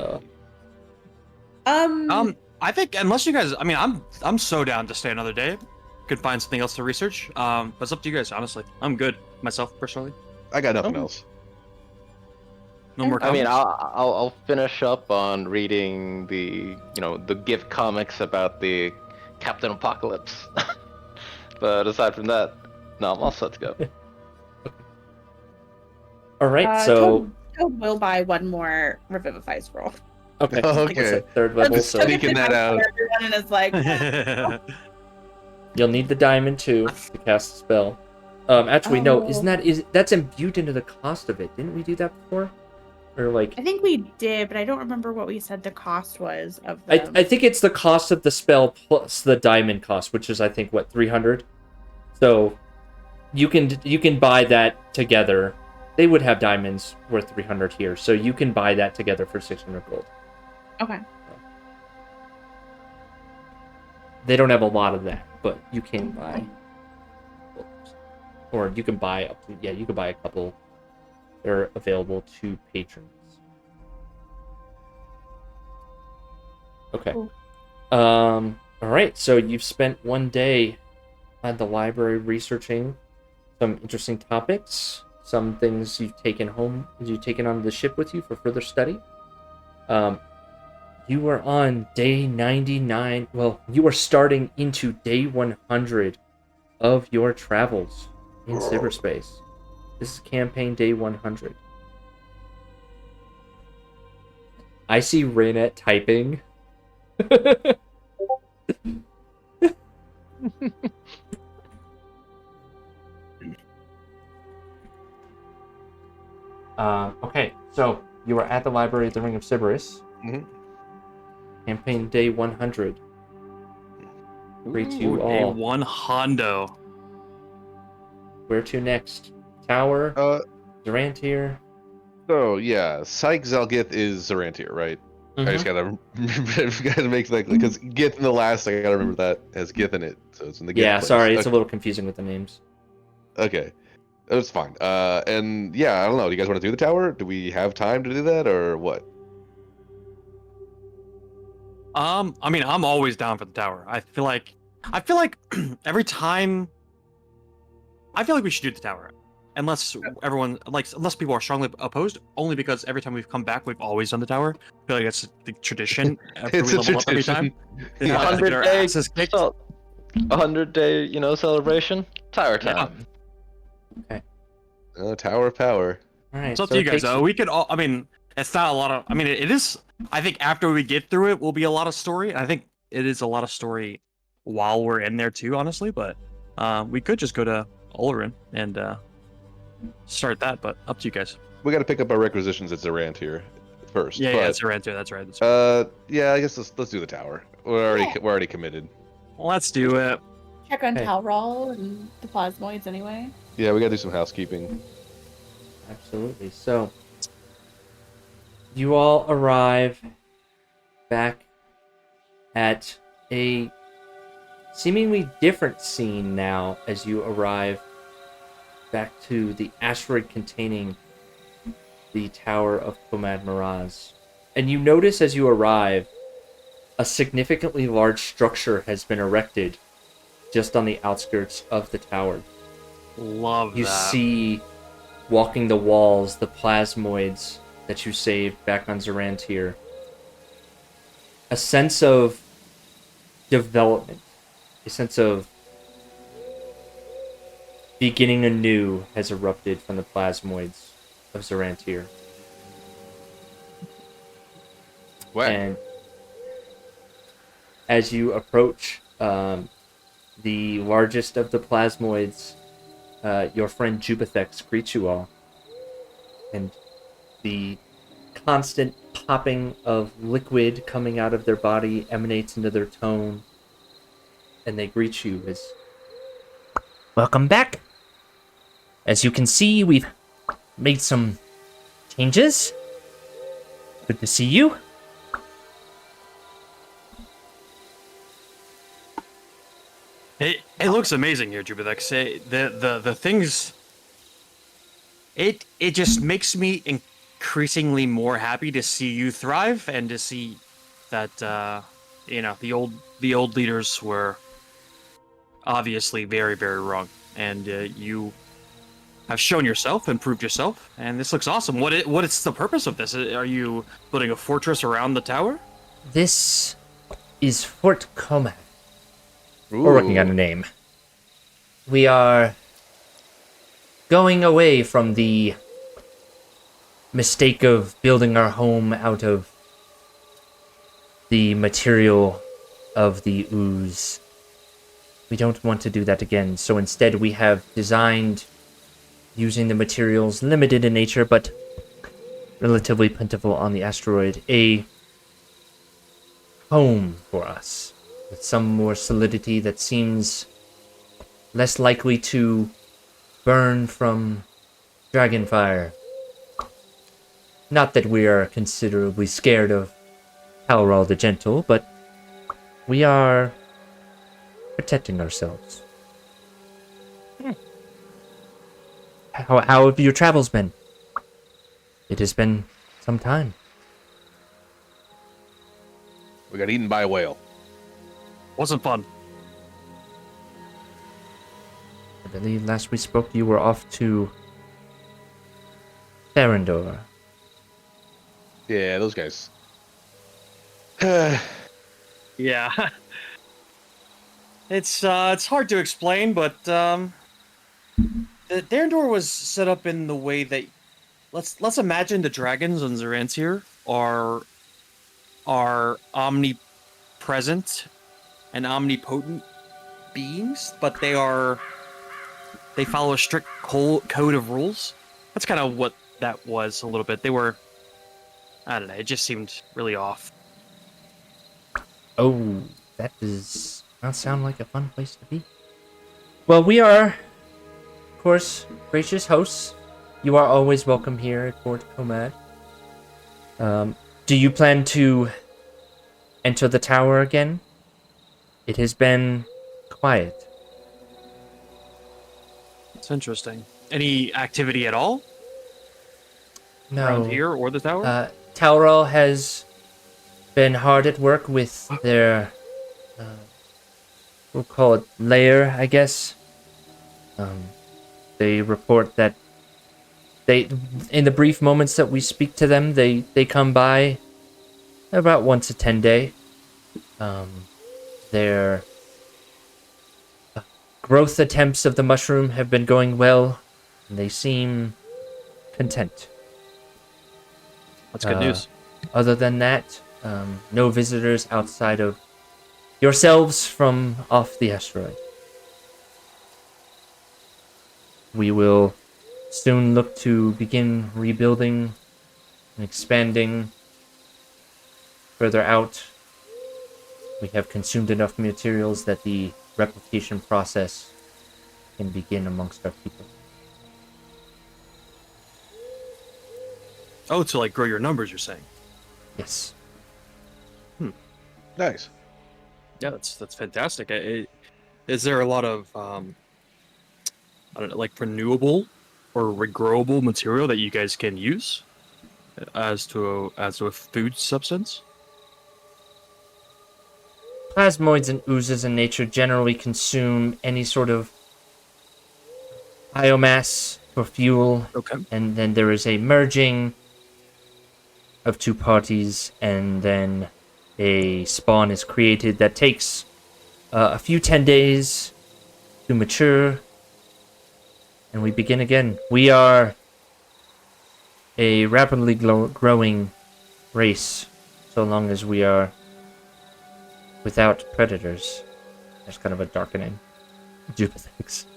Speaker 4: I think unless you guys, I mean, I'm so down to stay another day. Could find something else to research. But it's up to you guys. Honestly, I'm good myself personally.
Speaker 3: I got nothing else.
Speaker 4: No more.
Speaker 1: I mean,
Speaker 4: comments?
Speaker 1: I'll finish up on reading the gift comics about the Captain Apocalypse. But aside from that, no, I'm all set to go.
Speaker 2: All right, so
Speaker 5: Toad will buy one more revivify scroll.
Speaker 2: okay,
Speaker 3: Okay.
Speaker 2: it's at third level,
Speaker 3: Just
Speaker 2: so
Speaker 3: sneaking that out.
Speaker 5: Everyone is like,
Speaker 2: you'll need the diamond too to cast a spell. Actually, no, that's imbued into the cost of it? Didn't we do that before? Or like,
Speaker 5: I think we did, but I don't remember what we said the cost was of them.
Speaker 2: I think it's the cost of the spell plus the diamond cost, which is I think what 300. So you can buy that together. They would have diamonds worth 300 here, so you can buy that together for 600 gold.
Speaker 5: Okay.
Speaker 2: They don't have a lot of that, but you can buy. Or you can buy up to, you can buy a couple. They're available to patrons. Okay.
Speaker 5: Cool.
Speaker 2: All right, so you've spent one day at the library researching some interesting topics, some things you've taken home, you've taken on the ship with you for further study. You are on day 99. Well, you are starting into day 100 of your travels in cyberspace. This is campaign day 100. I see Raynette typing. Okay, so you are at the library of the Ring of Sybaris.
Speaker 3: Mhm.
Speaker 2: Campaign day 100. Greet you
Speaker 4: Ooh, a
Speaker 2: all.
Speaker 4: one Hondo.
Speaker 2: Where to next? Tower? Durantier?
Speaker 3: So yeah, Syke Zalgith is Zarantir, right? I just gotta make that because Gith in the last, I gotta remember that has Gith in it, so it's in the Gith
Speaker 2: Yeah,
Speaker 3: place.
Speaker 2: sorry, it's
Speaker 3: Okay.
Speaker 2: a little confusing with the names.
Speaker 3: Okay, that's fine. And yeah, I don't know. Do you guys want to do the tower? Do we have time to do that, or what?
Speaker 4: I mean, I'm always down for the tower. I feel like every time, I feel like we should do the tower, unless unless people are strongly opposed. Only because every time we've come back, we've always done the tower. I feel like that's the tradition after
Speaker 3: It's
Speaker 4: we
Speaker 3: a
Speaker 4: level up every time.
Speaker 3: tradition.
Speaker 4: Yeah, to get
Speaker 1: 100
Speaker 4: our
Speaker 1: day,
Speaker 4: asses kicked.
Speaker 1: 100 day, celebration. Tower
Speaker 4: Yeah.
Speaker 1: time.
Speaker 3: Tower of Power.
Speaker 2: All right,
Speaker 4: It's up
Speaker 2: so
Speaker 4: to you
Speaker 2: it
Speaker 4: guys.
Speaker 2: takes
Speaker 4: We could all. I mean, it's not a lot of. I mean, it is. I think after we get through it, will be a lot of story. I think it is a lot of story while we're in there too, honestly. But we could just go to Olerin and start that. But up to you guys.
Speaker 3: We got to pick up our requisitions at Zarantir first.
Speaker 4: Yeah,
Speaker 3: but,
Speaker 4: yeah, that's right. That's right. That's right.
Speaker 3: yeah, I guess let's do the tower. We're already committed.
Speaker 4: Let's do it.
Speaker 5: Check on
Speaker 2: Okay.
Speaker 5: Talrol and the plasmoids anyway.
Speaker 3: Yeah, we gotta do some housekeeping.
Speaker 2: Absolutely. So, you all arrive back at a seemingly different scene now as you arrive back to the asteroid containing the Tower of Pomad Miraz. And you notice as you arrive, a significantly large structure has been erected just on the outskirts of the tower.
Speaker 4: Love
Speaker 2: You
Speaker 4: that.
Speaker 2: see, walking the walls, the plasmoids that you saved back on Zarantir. A sense of development, a sense of beginning anew has erupted from the plasmoids of Zarantir.
Speaker 3: What?
Speaker 2: And as you approach the largest of the plasmoids, your friend Jubithex greets you all. And the constant popping of liquid coming out of their body emanates into their tone. And they greet you as, "Welcome back. As you can see, we've made some changes. Good to see you."
Speaker 4: It looks amazing here, Jubilex. The things. It just makes me increasingly more happy to see you thrive and to see that the old leaders were obviously very, very wrong, and you have shown yourself and proved yourself, and this looks awesome. What is the purpose of this? Are you building a fortress around the tower?
Speaker 2: This is Fort Comac. We're working on a name. We are going away from the mistake of building our home out of the material of the ooze. We don't want to do that again, so instead we have designed, using the materials limited in nature but relatively plentiful on the asteroid, a home for us, with some more solidity that seems less likely to burn from dragonfire. Not that we are considerably scared of Halral the Gentle, but we are protecting ourselves. How have your travels been? It has been some time.
Speaker 3: We got eaten by a whale.
Speaker 4: Wasn't fun.
Speaker 2: I believe last we spoke you were off to Ferendor.
Speaker 3: Yeah, those guys.
Speaker 4: Yeah. It's hard to explain, but the Darendor was set up in the way that let's imagine the dragons on Zarantir are omnipresent and omnipotent beings, but they follow a strict code of rules. That's kind of what that was a little bit. They were, I don't know, it just seemed really off.
Speaker 2: Oh, that does not sound like a fun place to be. Well, we are, of course, gracious hosts. You are always welcome here at Fort Comad. Do you plan to enter the tower again? It has been quiet.
Speaker 4: It's interesting. Any activity at all around
Speaker 2: No.
Speaker 4: here or the tower?
Speaker 2: Taural has been hard at work with their, we'll call it lair, I guess. They report that in the brief moments that we speak to them, they come by about once a 10 day. Their growth attempts of the mushroom have been going well, and they seem content.
Speaker 4: That's good news.
Speaker 2: Other than that, no visitors outside of yourselves from off the asteroid. We will soon look to begin rebuilding and expanding further out. We have consumed enough materials that the replication process can begin amongst our people.
Speaker 4: Oh, to like grow your numbers, you're saying?
Speaker 2: Yes.
Speaker 3: Nice.
Speaker 4: Yeah, that's fantastic. Is there a lot of I don't know, like renewable or regrowable material that you guys can use as to a food substance?
Speaker 2: Plasmoids and oozes in nature generally consume any sort of biomass for fuel,
Speaker 4: Okay.
Speaker 2: and then there is a merging of two parties, and then a spawn is created that takes a few 10 days to mature, and we begin again. We are a rapidly growing race, so long as we are without predators. There's kind of a darkening. Juba thinks.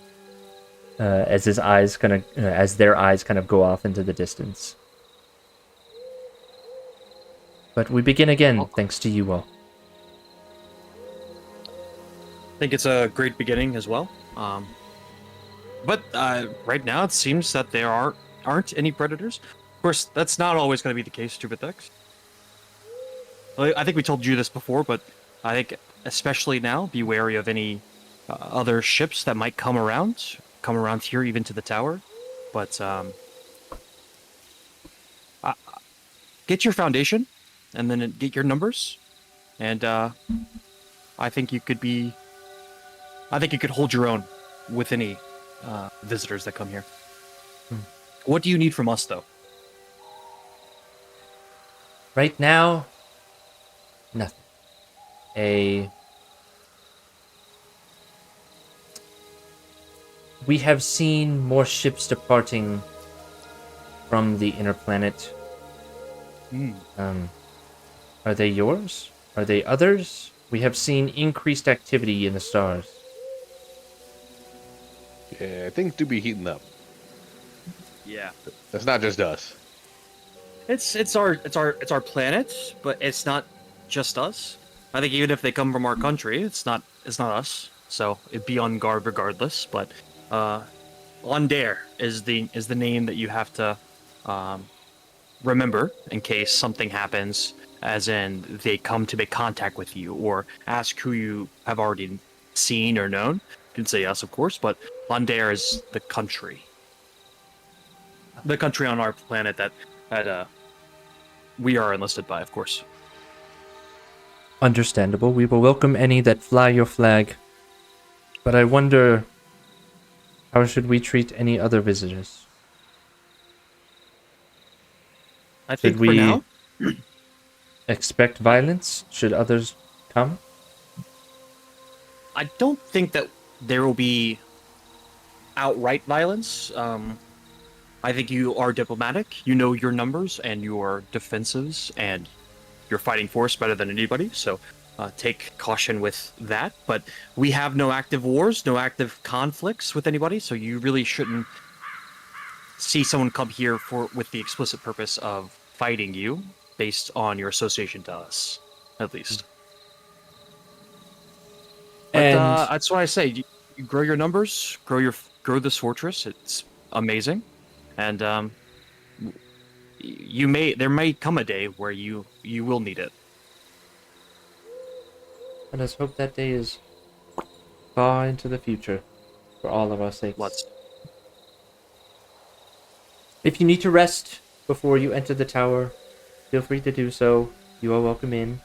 Speaker 2: As his eyes kind of, as their eyes kind of go off into the distance. But we begin again, thanks to you all.
Speaker 4: I think it's a great beginning as well. But right now it seems that there aren't any predators. Of course, that's not always going to be the case, Jubitex. I think we told you this before, but I think especially now, be wary of any other ships that might come around here, even to the tower. But get your foundation, and then get your numbers, and I think you could hold your own with any visitors that come here. What do you need from us, though?
Speaker 2: Right now, nothing. We have seen more ships departing from the inner planet. Are they yours? Are they others? We have seen increased activity in the stars.
Speaker 3: Yeah, things do be heating up.
Speaker 4: Yeah,
Speaker 3: That's not just us.
Speaker 4: it's our planet, but it's not just us. I think even if they come from our country, it's not us. So it'd be on guard regardless. But Ondair is the name that you have to remember in case something happens, as in they come to make contact with you or ask who you have already seen or known. You can say us, of course, but Ondair is the country on our planet that we are enlisted by, of course.
Speaker 2: Understandable. We will welcome any that fly your flag. But I wonder, how should we treat any other visitors?
Speaker 4: I think
Speaker 2: Should
Speaker 4: for
Speaker 2: we
Speaker 4: now,
Speaker 2: expect violence? Should others come?
Speaker 4: I don't think that there will be outright violence. I think you are diplomatic. You know your numbers and your defensives and your fighting force better than anybody. So take caution with that. But we have no active wars, no active conflicts with anybody. So you really shouldn't see someone come here with the explicit purpose of fighting you based on your association to us, at least. But
Speaker 2: And
Speaker 4: that's why I say you grow your numbers, grow this fortress. It's amazing, and there may come a day where you will need it.
Speaker 2: let us hope that day is far into the future for all of our sakes.
Speaker 4: Let's.
Speaker 2: If you need to rest before you enter the tower, feel free to do so. You are welcome in.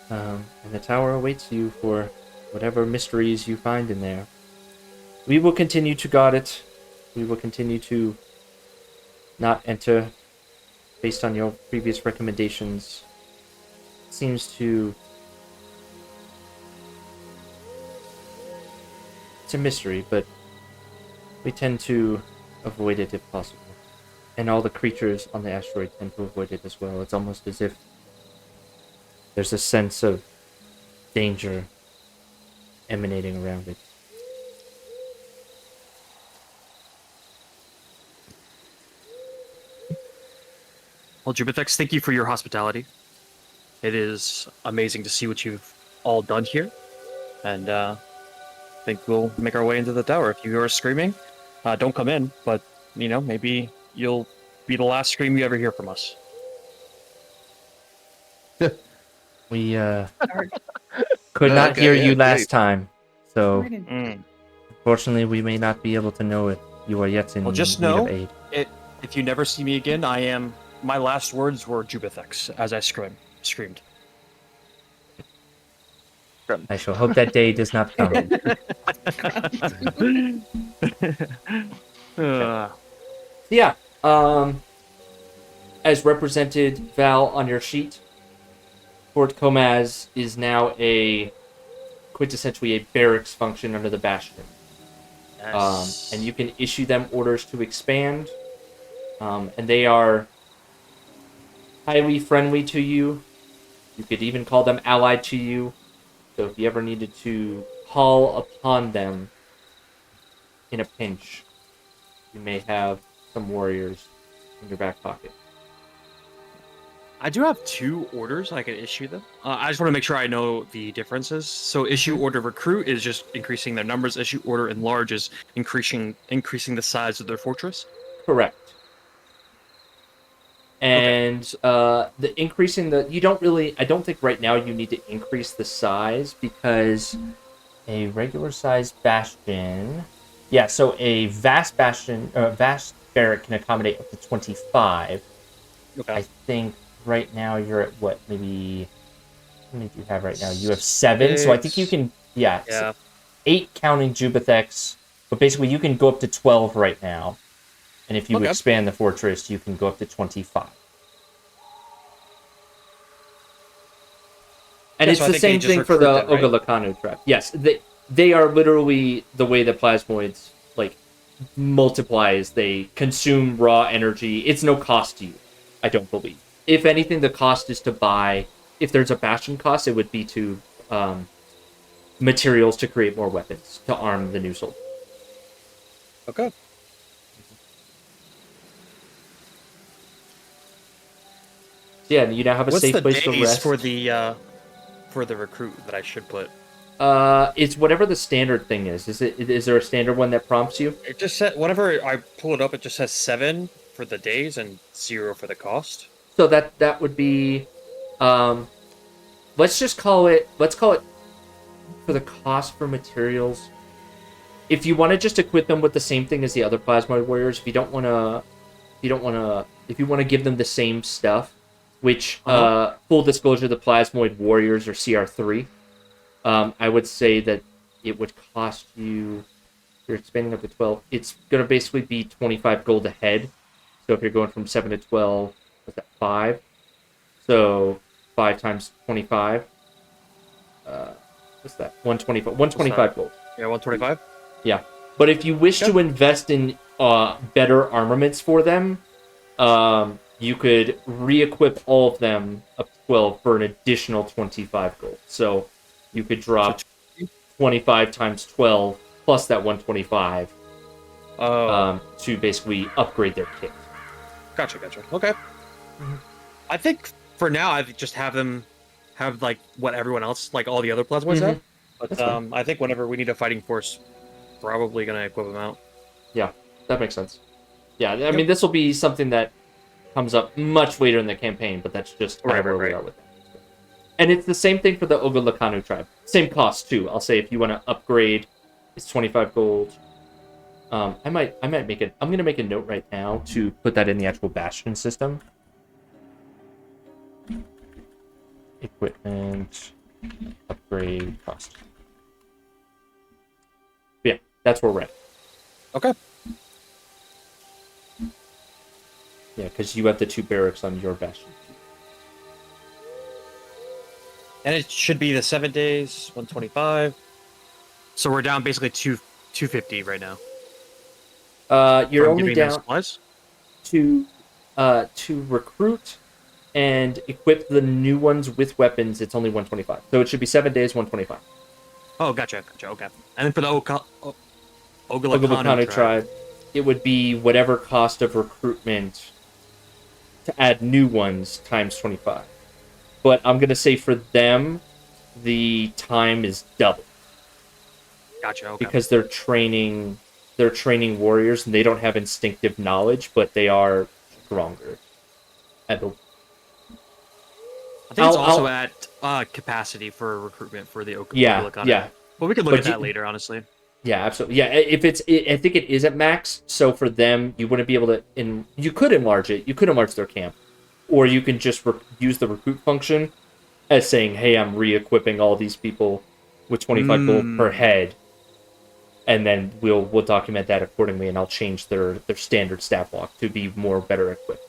Speaker 2: And the tower awaits you for whatever mysteries you find in there. We will continue to guard it. We will continue to not enter based on your previous recommendations. Seems to... It's a mystery, but we tend to avoid it if possible. And all the creatures on the asteroid tend to avoid it as well. It's almost as if there's a sense of danger emanating around it.
Speaker 4: Well, Jubitex, thank you for your hospitality. It is amazing to see what you've all done here, and I think we'll make our way into the tower. If you are screaming, don't come in, but maybe you'll be the last scream you ever hear from us.
Speaker 2: We could not
Speaker 3: Okay,
Speaker 2: hear
Speaker 3: yeah,
Speaker 2: you
Speaker 3: great.
Speaker 2: last time, so
Speaker 4: Mm.
Speaker 2: unfortunately we may not be able to know if you are yet in
Speaker 4: Well, just
Speaker 2: need
Speaker 4: know
Speaker 2: of aid.
Speaker 4: if you never see me again, my last words were Jubitex as I screamed.
Speaker 2: I shall hope that day does not come. Yeah, as represented, Val, on your sheet, Fort Comaz is now quintessentially a barracks function under the Bastion. And you can issue them orders to expand, and they are highly friendly to you. You could even call them allied to you. So if you ever needed to call upon them in a pinch, you may have some warriors in your back pocket.
Speaker 4: I do have 2 orders I can issue them. I just want to make sure I know the differences. So issue order recruit is just increasing their numbers. Issue order enlarge is increasing the size of their fortress.
Speaker 2: Correct. And the increasing the I don't think right now you need to increase the size, because a regular sized bastion, so a vast barrack can accommodate up to 25.
Speaker 4: Okay.
Speaker 2: I think right now you're at what, maybe how many do you have right now? You have 7, so I think you can 8 counting Jubitex, but basically you can go up to 12 right now. And if you expand the fortress, you can go up to 25. And it's
Speaker 4: so I
Speaker 2: the
Speaker 4: think
Speaker 2: same thing for
Speaker 4: recruit
Speaker 2: the
Speaker 4: them, right?
Speaker 2: Ogalakanu tribe. Yes, they are literally the way the plasmoids multiplies. They consume raw energy. It's no cost to you, I don't believe. If anything, the cost is to buy. If there's a bastion cost, it would be to materials to create more weapons to arm the new soldier.
Speaker 4: Okay.
Speaker 2: Yeah, you now have a
Speaker 4: What's
Speaker 2: safe
Speaker 4: the
Speaker 2: place to
Speaker 4: days
Speaker 2: rest.
Speaker 4: for the recruit that I should put?
Speaker 2: It's whatever the standard thing is. Is there a standard one that prompts you?
Speaker 4: It just said whenever I pull it up, it just says 7 for the days and 0 for the cost.
Speaker 2: So that would be, let's call it for the cost for materials. If you want to just equip them with the same thing as the other Plasmoid Warriors, if you want to give them the same stuff, which, full disclosure, the Plasmoid Warriors are CR3, I would say that it would cost you, if you're expanding up to 12, it's going to basically be 25 gold a head. So if you're going from 7 to 12, what's that, 5? So 5 times 25. What's that? 125. 125 gold.
Speaker 4: Yeah, 125.
Speaker 2: Yeah. But if you wish to invest in better armaments for them, you could re-equip all of them up to 12 for an additional 25 gold. So you could drop 25 times 12 plus that 125 to basically upgrade their kit.
Speaker 4: Gotcha. Okay. I think for now I just have them have like what everyone else, like all the other plasmoids have. But
Speaker 2: That's fine.
Speaker 4: I think whenever we need a fighting force, probably gonna equip them out.
Speaker 2: Yeah, that makes sense. Yeah, I mean, this will be something that comes up much later in the campaign, but that's just kind of where we are with it. And it's the same thing for the Oga Lakanu tribe. Same cost too. I'll say if you want to upgrade, it's 25 gold. I might make it. I'm gonna make a note right now to put that in the actual Bastion system. Equipment upgrade cost. Yeah, that's where we're at.
Speaker 4: Okay.
Speaker 2: Yeah, because you have the 2 barracks on your Bastion.
Speaker 4: And it should be the 7 days, 125. So we're down basically 250 right now.
Speaker 2: You're
Speaker 4: from
Speaker 2: only
Speaker 4: giving them
Speaker 2: down
Speaker 4: supplies.
Speaker 2: to recruit and equip the new ones with weapons. It's only 125, so it should be 7 days, 125.
Speaker 4: Oh, gotcha. Okay. And then for the
Speaker 2: Ogalakanu tribe, it would be whatever cost of recruitment to add new ones times 25. But I'm gonna say for them, the time is double.
Speaker 4: Gotcha. Okay.
Speaker 2: Because they're training warriors and they don't have instinctive knowledge, but they are stronger.
Speaker 4: I think it's also at capacity for recruitment for the Ogalakanu.
Speaker 2: Yeah.
Speaker 4: But we could look at that later, honestly.
Speaker 2: Yeah, absolutely. Yeah, I think it is at max. So for them, you wouldn't be able to. You could enlarge it. You could enlarge their camp, or you can just use the recruit function as saying, "Hey, I'm re-equipping all these people with 25 gold per head," and then we'll document that accordingly, and I'll change their standard staff walk to be better equipped.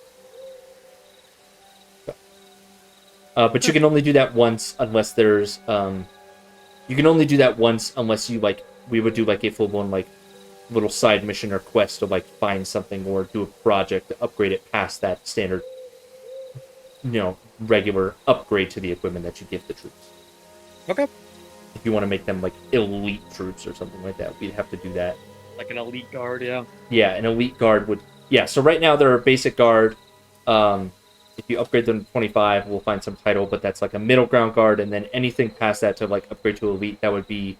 Speaker 2: But you can only do that once unless there's you can only do that once unless you we would do a full-blown little side mission or quest to find something or do a project to upgrade it past that standard regular upgrade to the equipment that you give the troops.
Speaker 4: Okay.
Speaker 2: If you want to make them elite troops or something like that, we'd have to do that.
Speaker 4: Like an elite guard, yeah.
Speaker 2: Yeah, an elite guard would. Yeah, so right now they're a basic guard. If you upgrade them to 25, we'll find some title, but that's a middle ground guard, and then anything past that to upgrade to elite, that would be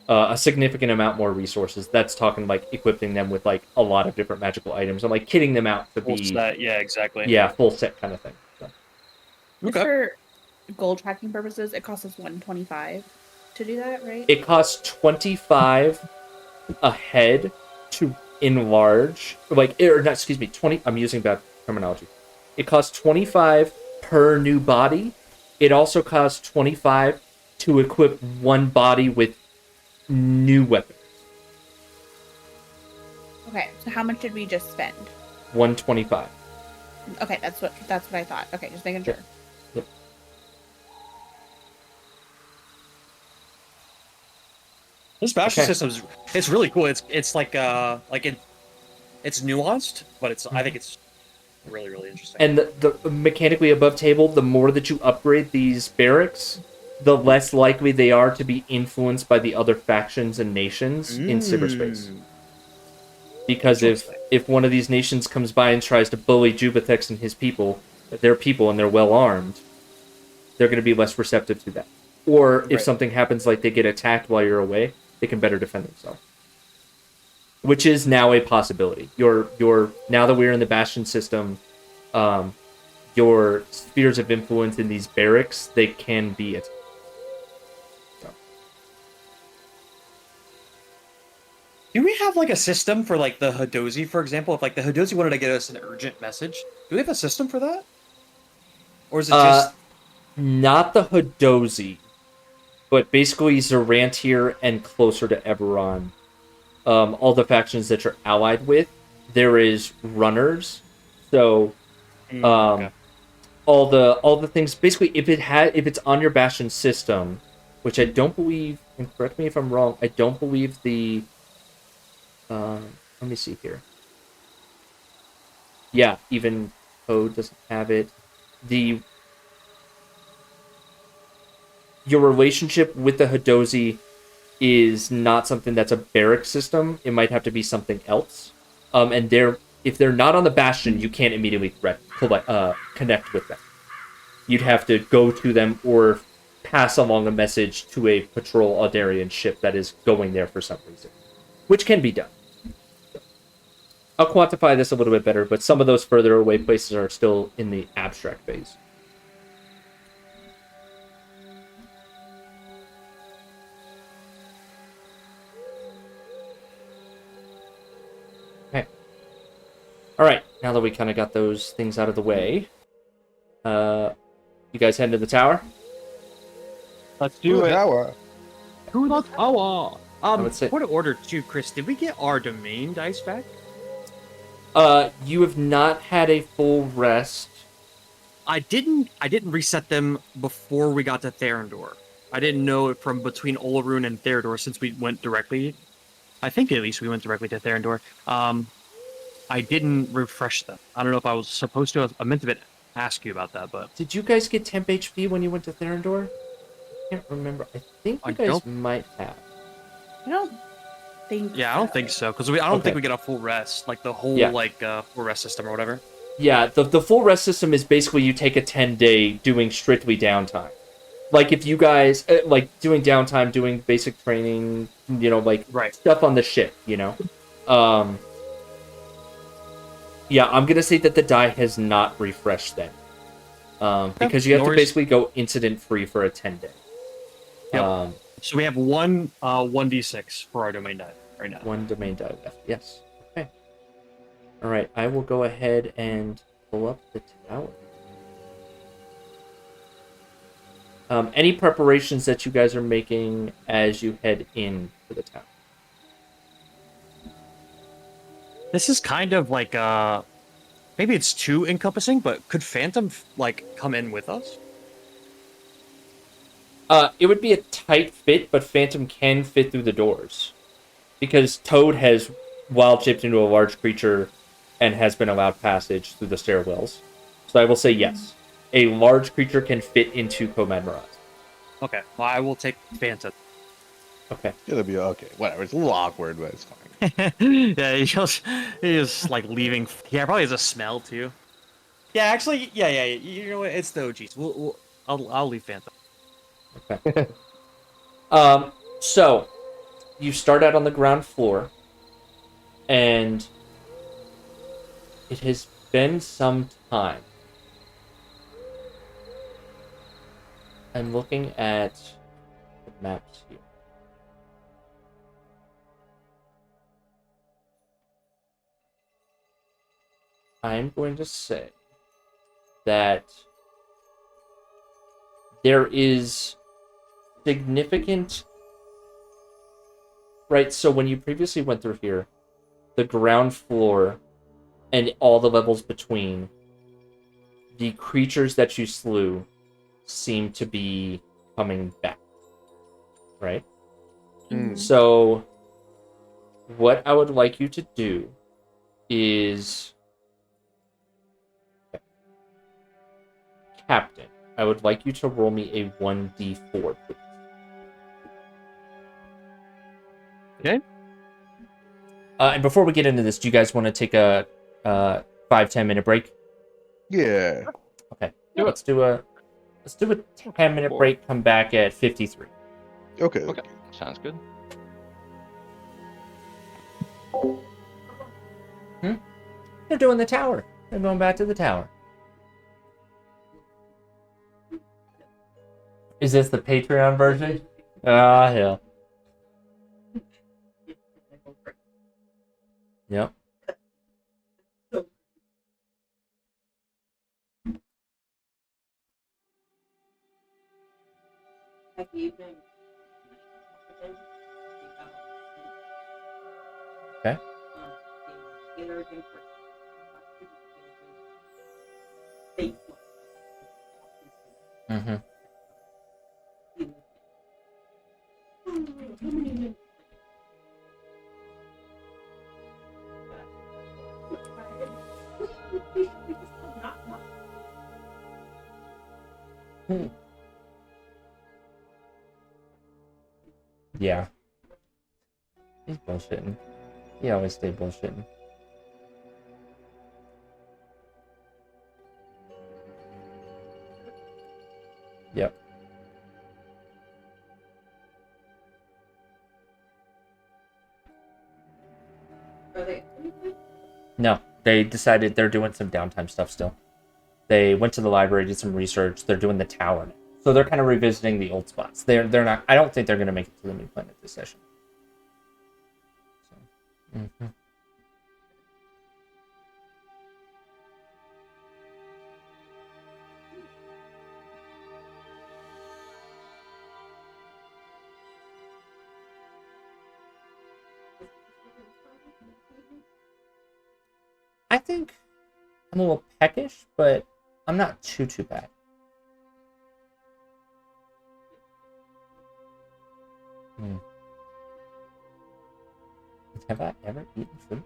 Speaker 2: a significant amount more resources. That's talking equipping them with a lot of different magical items and kitting them out to
Speaker 4: full
Speaker 2: be
Speaker 4: set, yeah, exactly.
Speaker 2: Yeah, full set kind of thing. So.
Speaker 5: Just for gold tracking purposes, it costs us 125 to do that, right?
Speaker 2: It costs 25 a head to enlarge, 20. I'm using bad terminology. It costs 25 per new body. It also costs 25 to equip one body with new weapons.
Speaker 5: Okay, so how much did we just spend?
Speaker 2: 125.
Speaker 5: Okay, that's what I thought. Okay, just making sure.
Speaker 2: Yep.
Speaker 4: This Bastion system's it's really cool. It's it's nuanced, but I think it's really, really interesting.
Speaker 2: And the mechanically above table, the more that you upgrade these barracks, the less likely they are to be influenced by the other factions and nations in cyberspace. Because if one of these nations comes by and tries to bully Jubathex and his people, their people, and they're well armed, they're going to be less receptive to that. Or if something happens, like they get attacked while you're away, they can better defend themselves. Which is now a possibility. Now that we're in the Bastion system, your spheres of influence in these barracks, they can be attacked.
Speaker 4: Do we have a system for the Hadozi, for example? If the Hadozi wanted to get us an urgent message, do we have a system for that? Or is it just
Speaker 2: not the Hadozi, but basically Zorantir and closer to Eberron. All the factions that you're allied with, there is runners. So all the things basically if it's on your Bastion system, which I don't believe, and correct me if I'm wrong, I don't believe the let me see here. Yeah, even Code doesn't have it. Your relationship with the Hadozi is not something that's a barrack system. It might have to be something else. And if they're not on the Bastion, you can't immediately connect with them. You'd have to go to them or pass along a message to a patrol Aldarian ship that is going there for some reason, which can be done. I'll quantify this a little bit better, but some of those further away places are still in the abstract phase. Okay. All right, now that we kind of got those things out of the way, you guys head to the tower?
Speaker 7: Let's do it.
Speaker 3: Tower.
Speaker 7: To the tower.
Speaker 2: would say-
Speaker 4: Point of order too, Chris. Did we get our domain dice back?
Speaker 2: You have not had a full rest.
Speaker 4: I didn't reset them before we got to Therendor. I didn't know it from between Olarun and Therador since we went directly. I think at least we went directly to Therendor. I didn't refresh them. I don't know if I was supposed to. I meant to ask you about that, but
Speaker 2: Did you guys get temp HP when you went to Therendor? I can't remember. I think you guys
Speaker 4: don't-
Speaker 2: might have.
Speaker 5: I don't think.
Speaker 4: yeah, I don't
Speaker 5: so.
Speaker 4: think so because I don't
Speaker 2: Okay.
Speaker 4: think we get a full rest, like the whole
Speaker 2: Yeah.
Speaker 4: full rest system or whatever.
Speaker 2: Yeah, the full rest system is basically you take a 10-day doing strictly downtime. Like if you guys like doing downtime, doing basic training, like
Speaker 4: Right.
Speaker 2: stuff on the ship, Yeah, I'm gonna say that the die has not refreshed then, because you have
Speaker 4: no
Speaker 2: to
Speaker 4: worries.
Speaker 2: basically go incident free for a 10-day.
Speaker 4: Yep. So we have one 1d6 for our domain die right now.
Speaker 2: One domain die left. Yes. Okay. All right. I will go ahead and pull up the tower. Any preparations that you guys are making as you head in to the tower?
Speaker 4: This is kind of like maybe it's too encompassing, but could Phantom come in with us?
Speaker 2: It would be a tight fit, but Phantom can fit through the doors. Because Toad has wild shaped into a large creature and has been allowed passage through the stairwells. So I will say yes. A large creature can fit into Comad Mirage.
Speaker 4: Okay, well, I will take Phantom.
Speaker 2: Okay.
Speaker 3: It'll be okay. Whatever. It's a little awkward, but it's fine.
Speaker 4: Yeah, he's like leaving. Yeah, probably has a smell too. Yeah, actually, yeah. You know what? It's the OGs. I'll leave Phantom.
Speaker 2: Okay. So you start out on the ground floor, and it has been some time. I'm looking at the maps here. I'm going to say that there is significant... Right, so when you previously went through here, the ground floor and all the levels between, the creatures that you slew seem to be coming back. Right?
Speaker 3: Mm.
Speaker 2: So, what I would like you to do is... Captain, I would like you to roll me a 1d4, please.
Speaker 4: Okay.
Speaker 2: And before we get into this, do you guys want to take a 5-10 minute break?
Speaker 3: Yeah.
Speaker 2: Okay.
Speaker 1: Do
Speaker 2: Let's do a 10-minute break. Come back at 53.
Speaker 3: Okay.
Speaker 1: Okay, sounds good.
Speaker 2: They're doing the tower. They're going back to the tower. Is this the Patreon version? Ah, hell. Yep. Okay. Mm-hmm. Yeah. He's bullshitting. He always stay bullshitting. Yep. No, they decided they're doing some downtime stuff still. They went to the library, did some research. They're doing the tower now. So they're kind of revisiting the old spots. They're not. I don't think they're going to make it to the new planet this session. So, I think I'm a little peckish, but I'm not too bad. Have I ever eaten food?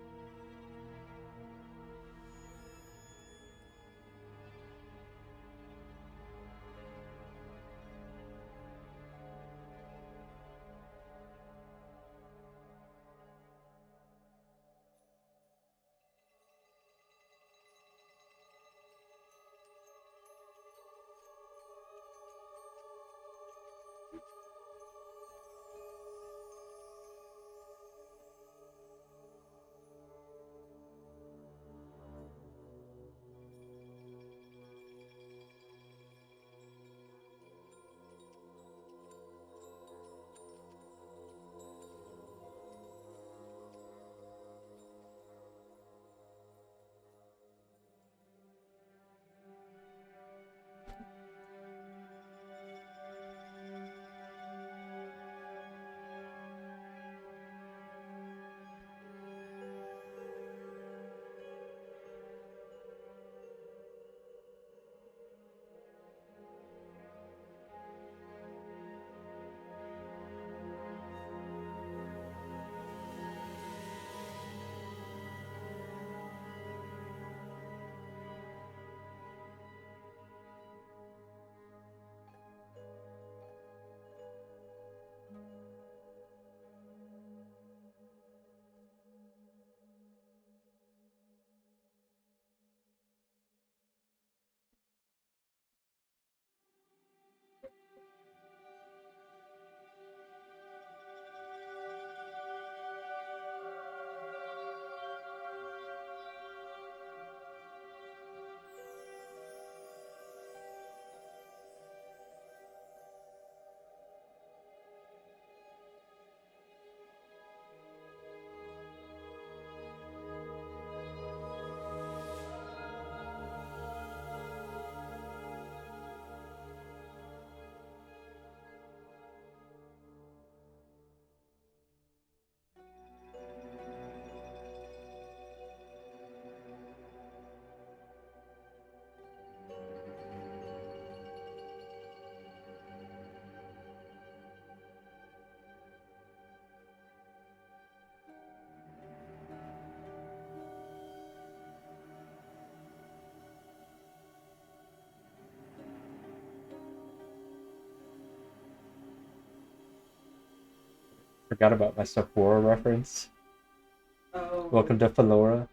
Speaker 2: Forgot about my Sephora reference. Oh. Welcome to Philora.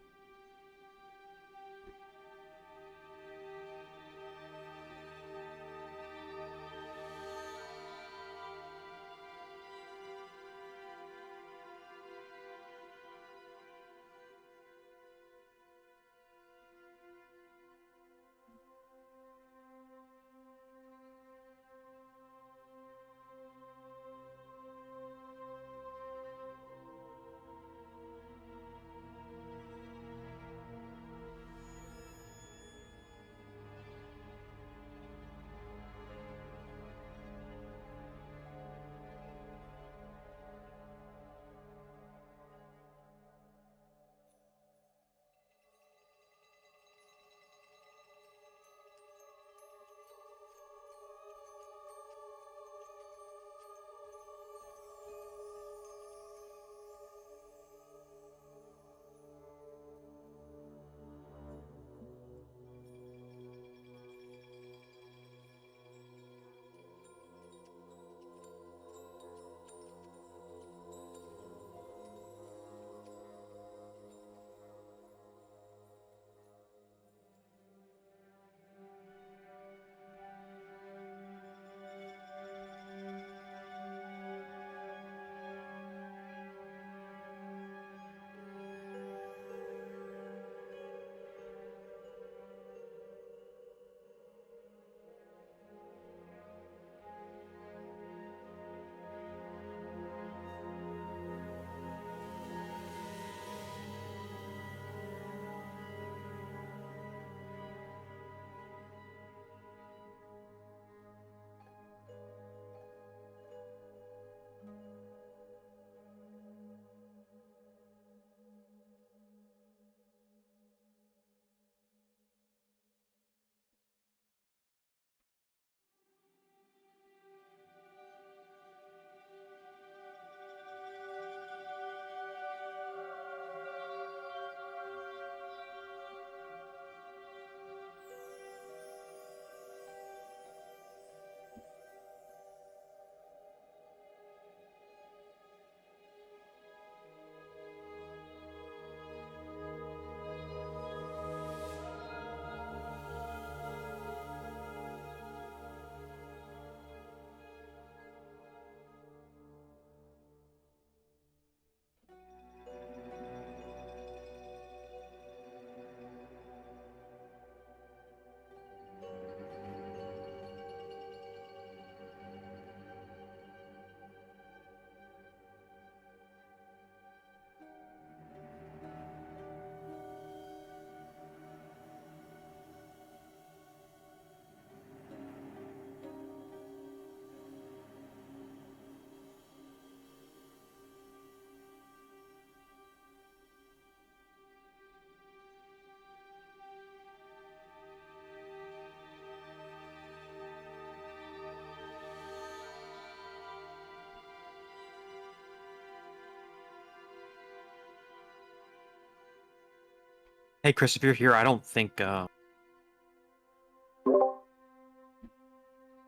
Speaker 4: Hey, Chris, if you're here, I don't think.
Speaker 2: What's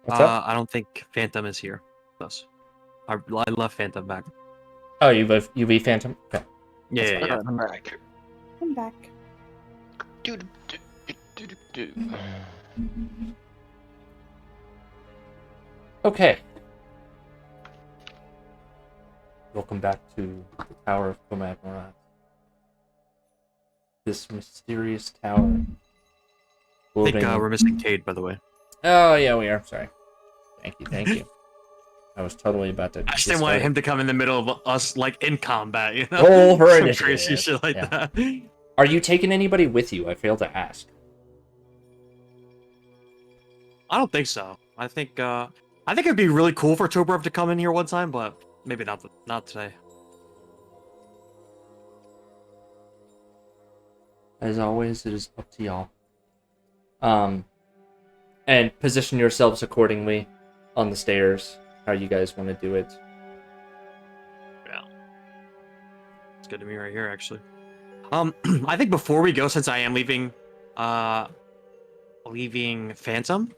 Speaker 2: up?
Speaker 4: I don't think Phantom is here with us. I left Phantom back.
Speaker 2: Oh, you be Phantom? Okay.
Speaker 4: Yeah.
Speaker 1: I'm back.
Speaker 5: I'm back.
Speaker 2: Okay. Welcome back to the Tower of Comad Morat. This mysterious tower.
Speaker 4: I think we're missing Cade, by the way.
Speaker 2: Oh, yeah, we are. Sorry. Thank you. I was totally about to...
Speaker 4: I just didn't want him to come in the middle of us, like, in combat, you know?
Speaker 2: Roll for
Speaker 4: Some
Speaker 2: initiative.
Speaker 4: crazy shit like
Speaker 2: Yeah.
Speaker 4: that.
Speaker 2: Are you taking anybody with you? I failed to ask.
Speaker 4: I don't think so. I think it'd be really cool for Tobrov to come in here one time, but maybe not today.
Speaker 2: As always, it is up to y'all. And position yourselves accordingly on the stairs. How you guys want to do it.
Speaker 4: Yeah. It's good to me right here, actually. I think before we go, since I am leaving Phantom,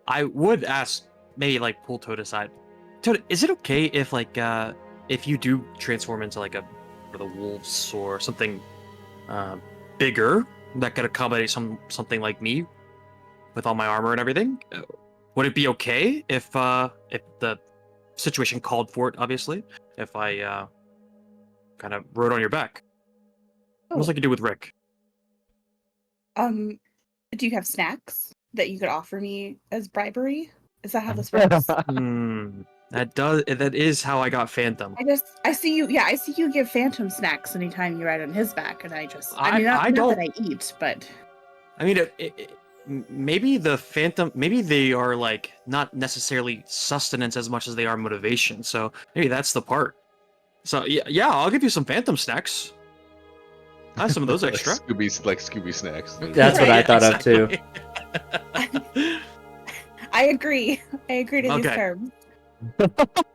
Speaker 4: I would ask, maybe, like, pull Toad aside. Toad, is it okay if, like, if you do transform into, like, the wolves or something bigger that could accommodate something like me with all my armor and everything? Would it be okay if the situation called for it, obviously, if I kind of rode on your back? Almost like you do with Rick.
Speaker 5: Do you have snacks that you could offer me as bribery? Is that how this works?
Speaker 4: That is how I got Phantom.
Speaker 5: I see you. Yeah, I see you give Phantom snacks anytime you ride on his back, and not that I eat, but
Speaker 4: I mean, maybe the Phantom, maybe they are, like, not necessarily sustenance as much as they are motivation. So maybe that's the part. So yeah, I'll give you some Phantom snacks. I have some of those extra.
Speaker 3: Scooby snacks.
Speaker 2: That's what I thought of too.
Speaker 5: I agree. I agree to these terms.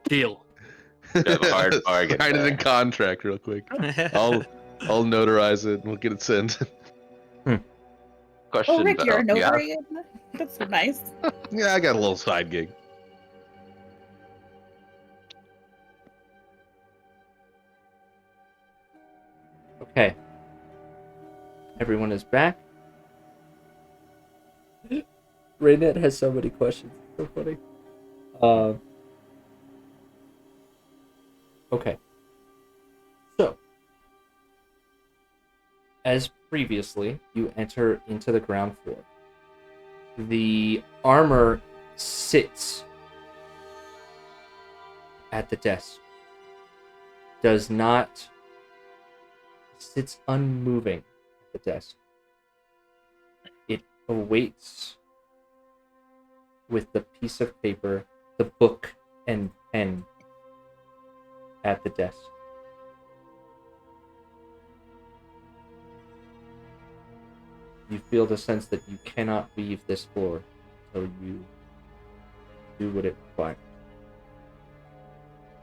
Speaker 4: Deal.
Speaker 1: Hard bargain.
Speaker 3: Sign it in contract real quick. I'll notarize it and we'll get it sent.
Speaker 1: Question.
Speaker 5: Oh, Rick, you're a
Speaker 1: yeah.
Speaker 5: notary? That's so nice.
Speaker 3: Yeah, I got a little side gig.
Speaker 2: Okay. Everyone is back. Raynette has so many questions. It's so funny. Okay. So, as previously, you enter into the ground floor. The armor sits at the desk. Sits unmoving at the desk. It awaits with the piece of paper, the book, and pen at the desk. You feel the sense that you cannot leave this floor until you do what it requires.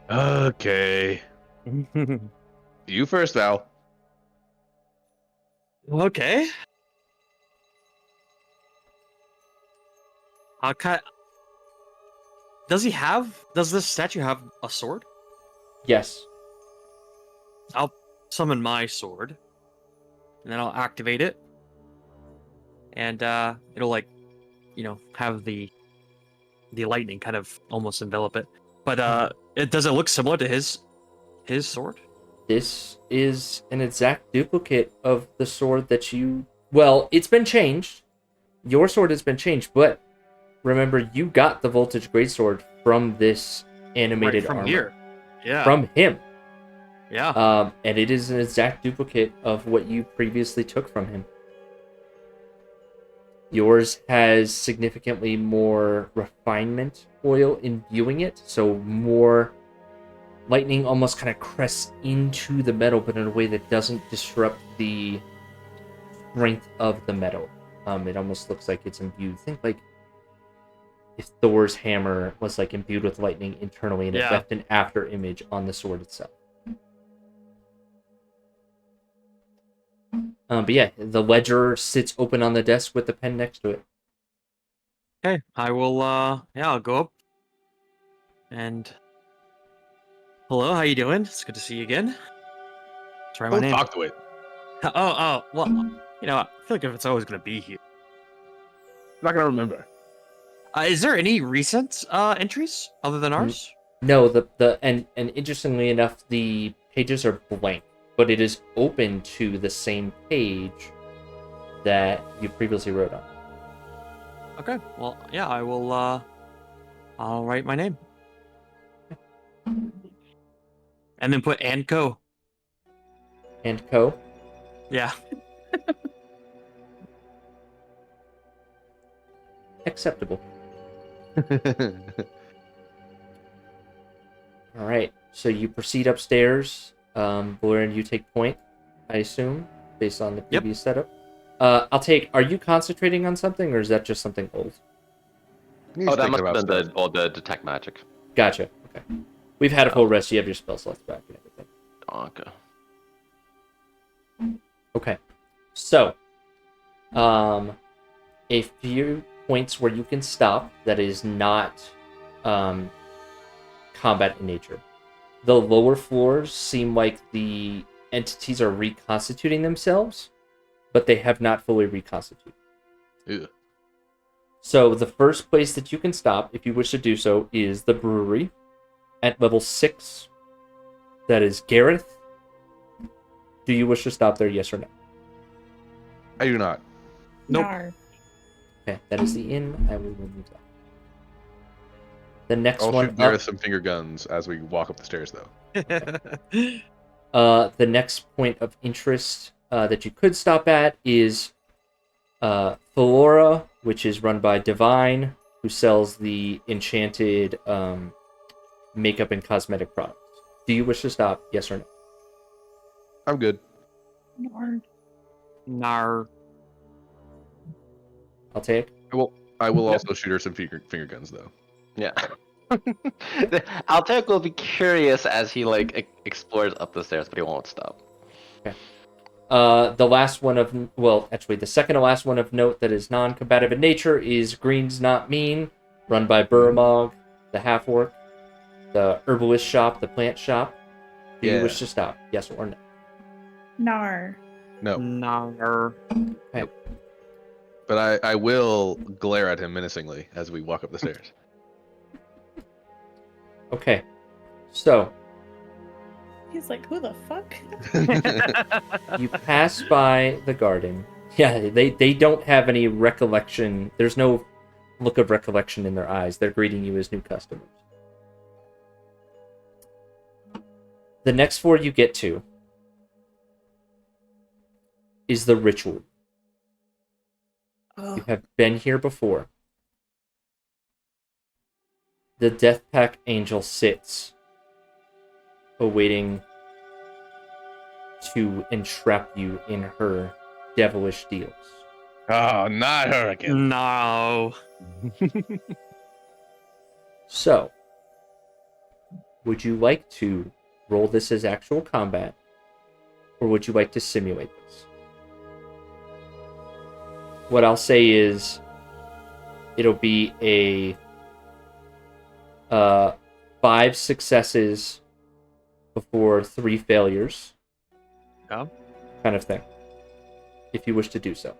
Speaker 3: Okay. You first, Val.
Speaker 4: Okay. Does this statue have a sword?
Speaker 2: Yes.
Speaker 4: I'll summon my sword, and then I'll activate it, and it'll, like, have the lightning kind of almost envelop it. But does it look similar to his sword?
Speaker 2: This is an exact duplicate of the sword that you... Well, it's been changed. Your sword has been changed, but remember, you got the Voltage Greatsword from this animated
Speaker 4: from
Speaker 2: armor.
Speaker 4: here. Yeah.
Speaker 2: From him.
Speaker 4: Yeah.
Speaker 2: And it is an exact duplicate of what you previously took from him. Yours has significantly more refinement oil imbuing it, so more lightning almost kind of crests into the metal, but in a way that doesn't disrupt the strength of the metal. It almost looks like it's imbued. Think like if Thor's hammer was like imbued with lightning internally and it left an after image on the sword itself. But yeah, the ledger sits open on the desk with the pen next to it.
Speaker 4: Okay, I will. Yeah, I'll go up. And hello, how you doing? It's good to see you again. Try my
Speaker 3: Don't
Speaker 4: name.
Speaker 3: talk to it.
Speaker 4: Well, I feel like if it's always gonna be here.
Speaker 3: I'm not gonna remember.
Speaker 4: Is there any recent entries other than ours?
Speaker 2: No, and interestingly enough, the pages are blank, but it is open to the same page that you previously wrote on.
Speaker 4: Okay, well, yeah, I will. I'll write my name, and then put and co.
Speaker 2: And co.
Speaker 4: Yeah.
Speaker 2: Acceptable. All right, so you proceed upstairs. Valerian, you take point, I assume, based on the previous setup. I'll take. Are you concentrating on something, or is that just something old?
Speaker 1: Oh, that must have been the detect magic.
Speaker 2: Gotcha. Okay. We've had a full rest. You have your spell slots back and everything.
Speaker 1: Okay.
Speaker 2: Okay. So, a few points where you can stop that is not combat in nature. The lower floors seem like the entities are reconstituting themselves, but they have not fully reconstituted.
Speaker 3: Ew.
Speaker 2: So the first place that you can stop, if you wish to do so, is the brewery at level 6. That is Gareth. Do you wish to stop there, yes or no?
Speaker 3: I do not.
Speaker 4: Nope.
Speaker 5: Nar.
Speaker 2: Okay, that is the inn. I will remove that. The next
Speaker 3: I'll
Speaker 2: one
Speaker 3: shoot Gareth some finger guns as we walk up the stairs, though.
Speaker 2: the next point of interest that you could stop at is Thalora, which is run by Divine, who sells the enchanted makeup and cosmetic products. Do you wish to stop, yes or no?
Speaker 3: I'm good.
Speaker 5: Nar.
Speaker 4: Nar.
Speaker 2: I'll take.
Speaker 3: I will also shoot her some finger guns, though.
Speaker 1: Yeah. Altair will be curious as he explores up the stairs, but he won't stop.
Speaker 2: Okay. The last one of the second to last one of note that is non-combative in nature is Green's Not Mean, run by Burmog, the half-orc, the herbalist shop, the plant shop. Do you wish to stop? Yes or no?
Speaker 5: Nar.
Speaker 3: No.
Speaker 4: Nar.
Speaker 2: Okay.
Speaker 3: But I will glare at him menacingly as we walk up the stairs.
Speaker 2: Okay. So,
Speaker 5: He's like, who the fuck?
Speaker 2: you pass by the garden. Yeah, they don't have any recollection. There's no look of recollection in their eyes. They're greeting you as new customers. The next floor you get to is the ritual.
Speaker 5: Oh,
Speaker 2: You have been here before. The Death Pack Angel sits, awaiting to entrap you in her devilish deals.
Speaker 3: Oh, not her again.
Speaker 4: No.
Speaker 2: So, would you like to roll this as actual combat, or would you like to simulate this? What I'll say is, it'll be a 5 successes before 3 failures.
Speaker 4: Yeah.
Speaker 2: Kind of thing. If you wish to do so.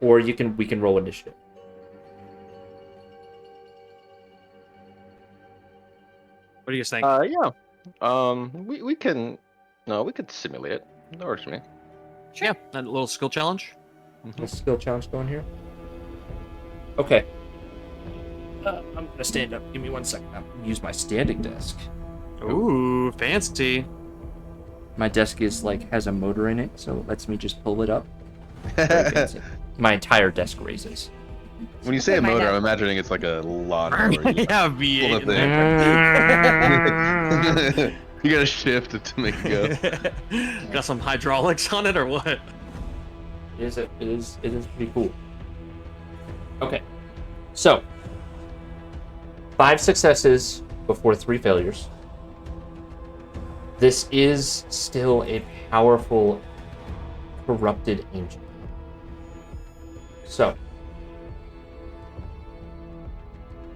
Speaker 2: Or we can roll initiative.
Speaker 4: What do you think?
Speaker 1: Yeah. We can. No, we could simulate it. That works for me.
Speaker 4: Yeah, that little skill challenge.
Speaker 2: A skill challenge going here. Okay. I'm gonna stand up. Give me 1 second. I'm gonna use my standing desk.
Speaker 4: Ooh, fancy.
Speaker 2: My desk has a motor in it, so it lets me just pull it up. Very fancy. My entire desk raises.
Speaker 3: When you say a
Speaker 5: My
Speaker 3: motor,
Speaker 5: dad-
Speaker 3: I'm imagining it's like a lawnmower.
Speaker 4: Yeah,
Speaker 3: Pull
Speaker 4: V8.
Speaker 3: the thing. You gotta shift it to make it go.
Speaker 4: Got some hydraulics on it or what?
Speaker 2: It is pretty cool. Okay. So 5 successes before 3 failures. This is still a powerful corrupted angel. So,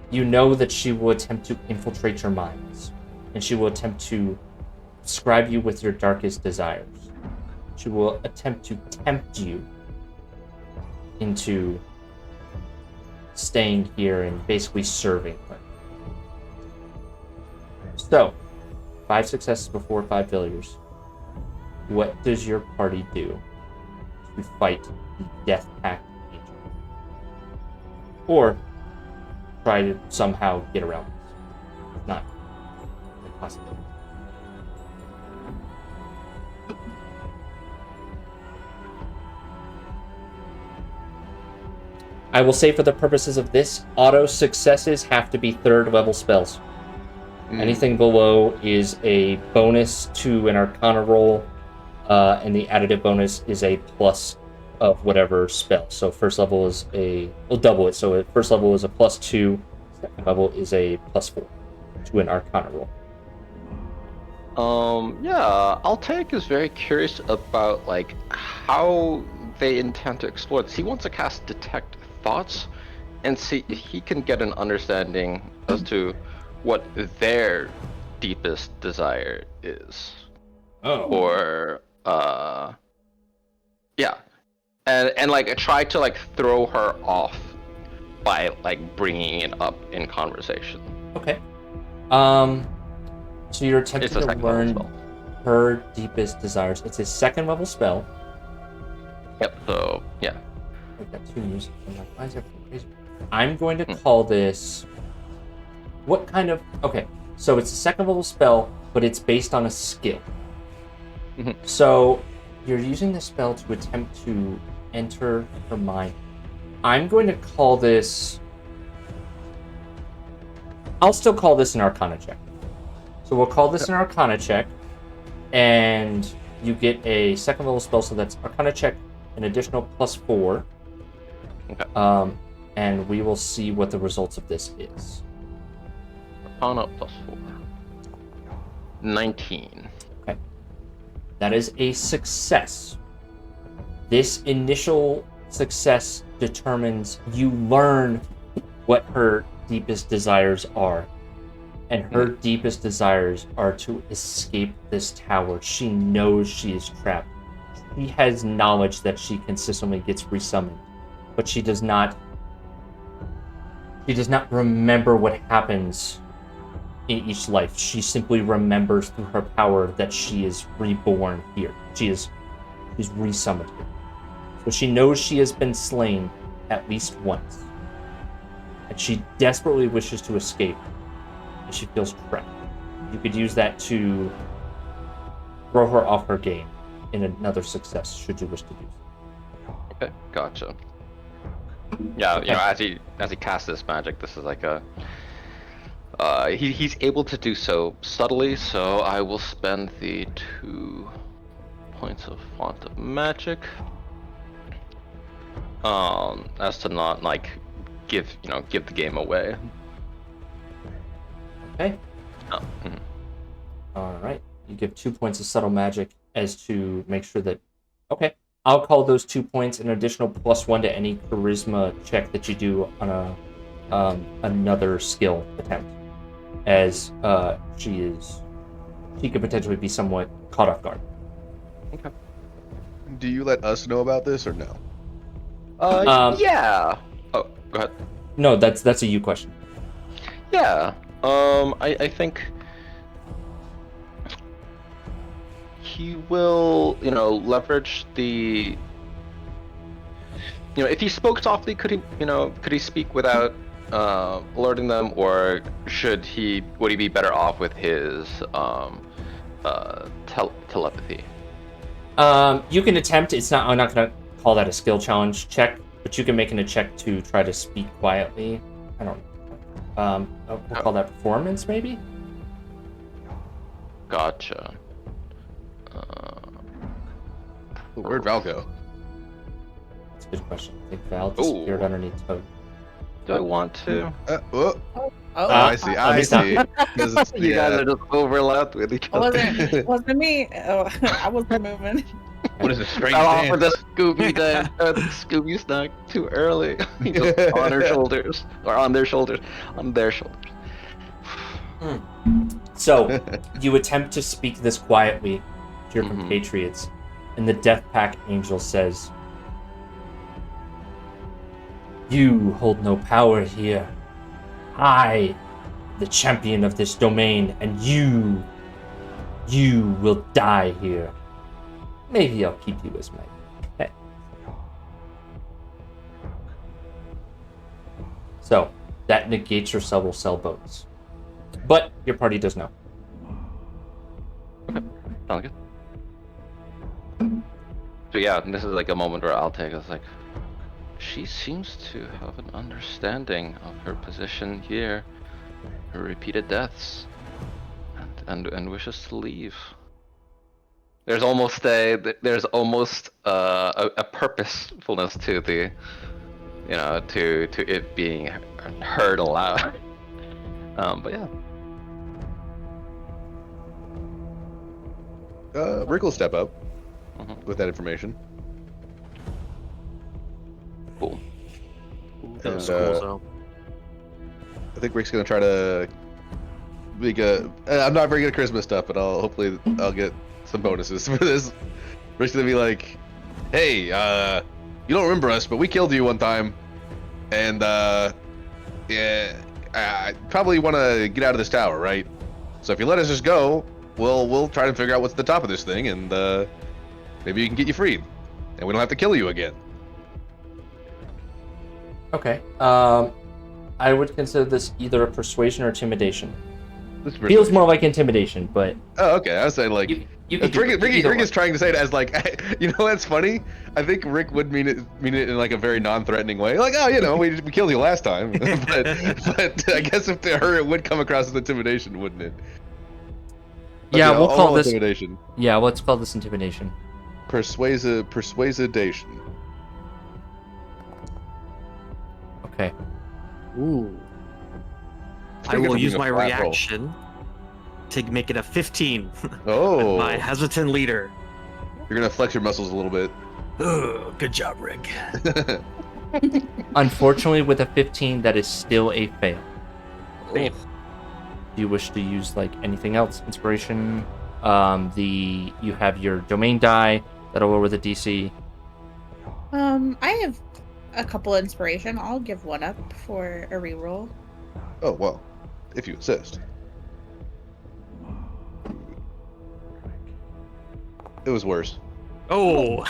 Speaker 2: you know that she will attempt to infiltrate your minds, and she will attempt to describe you with your darkest desires. She will attempt to tempt you into staying here and basically serving her. So, 5 successes before 5 failures. What does your party do to fight the Death Pact Angel? Or try to somehow get around this? Not impossible. I will say for the purposes of this, auto successes have to be 3rd level spells. Anything below is a bonus to an Arcana roll, and the additive bonus is a plus of whatever spell. So first level is we'll double it. So first level is a +2, second level is a +4 to an Arcana roll.
Speaker 1: Yeah, Altaik is very curious about like how they intend to explore this. He wants to cast Detect Thoughts and see if he can get an understanding as to what their deepest desire is.
Speaker 2: Oh.
Speaker 1: Or yeah. And like try to like throw her off by like bringing it up in conversation.
Speaker 2: Okay. So you're
Speaker 1: It's
Speaker 2: attempting
Speaker 1: a
Speaker 2: to
Speaker 1: second level
Speaker 2: learn
Speaker 1: spell.
Speaker 2: her deepest desires. It's a 2nd level spell.
Speaker 1: Yep, so yeah.
Speaker 2: I've got 2 music. I'm like, why is everything crazy? I'm going to call this... What kind of... Okay, so it's a 2nd level spell, but it's based on a skill.
Speaker 1: Mhm.
Speaker 2: So you're using the spell to attempt to enter her mind. I'm going to call this... I'll still call this an Arcana check. So we'll call this an Arcana check, and you get a 2nd level spell, so that's Arcana check, an additional +4.
Speaker 1: Okay.
Speaker 2: And we will see what the results of this is.
Speaker 1: Arcana +4. 19.
Speaker 2: Okay. That is a success. This initial success determines you learn what her deepest desires are. And her deepest desires are to escape this tower. She knows she is trapped. She has knowledge that she consistently gets resummoned. But she does not remember what happens in each life. She simply remembers through her power that she is reborn here. She's resummoned here. So she knows she has been slain at least once. And she desperately wishes to escape. And she feels trapped. You could use that to throw her off her game in another success, should you wish to do so.
Speaker 1: Okay, gotcha. Yeah, you know, as he casts this magic, this is like a he's able to do so subtly, so I will spend the 2 points of font of magic. As to not like give the game away.
Speaker 2: Okay.
Speaker 1: Oh, mhm.
Speaker 2: Alright. You give 2 points of subtle magic as to make sure that... Okay. I'll call those 2 points an additional +1 to any charisma check that you do on a another skill attempt. As she could potentially be somewhat caught off guard.
Speaker 1: Okay.
Speaker 3: Do you let us know about this or no?
Speaker 1: Yeah. Oh, go ahead.
Speaker 2: No, that's a you question.
Speaker 1: Yeah. I think he will, leverage the. If he spoke softly, could he speak without alerting them, or would he be better off with his telepathy?
Speaker 2: You can attempt. I'm not gonna call that a skill challenge check, but you can make a check to try to speak quietly. I don't. We'll call that performance, maybe.
Speaker 1: Gotcha.
Speaker 3: Where'd Val go?
Speaker 2: That's a good question. I think Val disappeared underneath Toad.
Speaker 1: Do I want to?
Speaker 3: I see.
Speaker 2: let
Speaker 3: I
Speaker 2: me stop.
Speaker 3: see. 'Cause it's
Speaker 1: You guys are just overlapped with each other.
Speaker 5: It wasn't me. Oh, I wasn't moving.
Speaker 3: What is a strange
Speaker 1: Fell off with
Speaker 3: dance?
Speaker 1: the Scooby dance, the Scooby snack too early. He just on her shoulders, or on their shoulders, on their shoulders.
Speaker 2: So, you attempt to speak this quietly to your
Speaker 1: Mhm.
Speaker 2: compatriots, and the Death Pack Angel says, "You hold no power here. I, the champion of this domain, and you will die here. Maybe I'll keep you as my pet." So, that negates your subtle cell bonus. But your party does know.
Speaker 1: Sounds good. So yeah, this is like a moment where I'll take us like, she seems to have an understanding of her position here, her repeated deaths, and wishes to leave. There's almost a purposefulness to the, to it being heard aloud. But yeah.
Speaker 3: Rick will step up
Speaker 1: Mhm.
Speaker 3: with that information.
Speaker 1: Cool.
Speaker 3: And, I think Rick's gonna try to make a. I'm not very good at Christmas stuff, but hopefully I'll get some bonuses for this. Rick's gonna be like, "Hey, you don't remember us, but we killed you one time, and yeah, I probably want to get out of this tower, right? So if you let us just go, we'll try to figure out what's at the top of this thing, and maybe we can get you freed, and we don't have to kill you again."
Speaker 2: Okay. I would consider this either a persuasion or intimidation.
Speaker 3: This is
Speaker 2: Feels more like intimidation, but
Speaker 3: Oh, okay. I was saying like.
Speaker 2: you can
Speaker 3: Rick is trying to say it as like, you know, that's funny. I think Rick would mean it in like a very non-threatening way, like, oh, you know, we killed you last time. but I guess if to her it would come across as intimidation, wouldn't it?
Speaker 2: Yeah,
Speaker 3: Okay,
Speaker 2: we'll call
Speaker 3: roll
Speaker 2: this
Speaker 3: intimidation.
Speaker 2: Yeah, let's call this intimidation.
Speaker 3: Persuasion.
Speaker 2: Okay.
Speaker 7: Ooh.
Speaker 3: It's
Speaker 7: I
Speaker 3: pretty good
Speaker 7: will
Speaker 3: for
Speaker 7: use
Speaker 3: being a
Speaker 7: my
Speaker 3: flat roll.
Speaker 7: reaction to make it a 15.
Speaker 3: Oh,
Speaker 7: My hesitant leader.
Speaker 3: you're gonna flex your muscles a little bit.
Speaker 7: Ugh, good job, Rick.
Speaker 2: Unfortunately, with a 15, that is still a fail.
Speaker 7: Damn.
Speaker 2: Do you wish to use like anything else? Inspiration. You have your domain die that'll lower the DC.
Speaker 5: I have a couple inspiration. I'll give one up for a reroll.
Speaker 3: Oh well, if you insist. It was worse.
Speaker 7: Oh,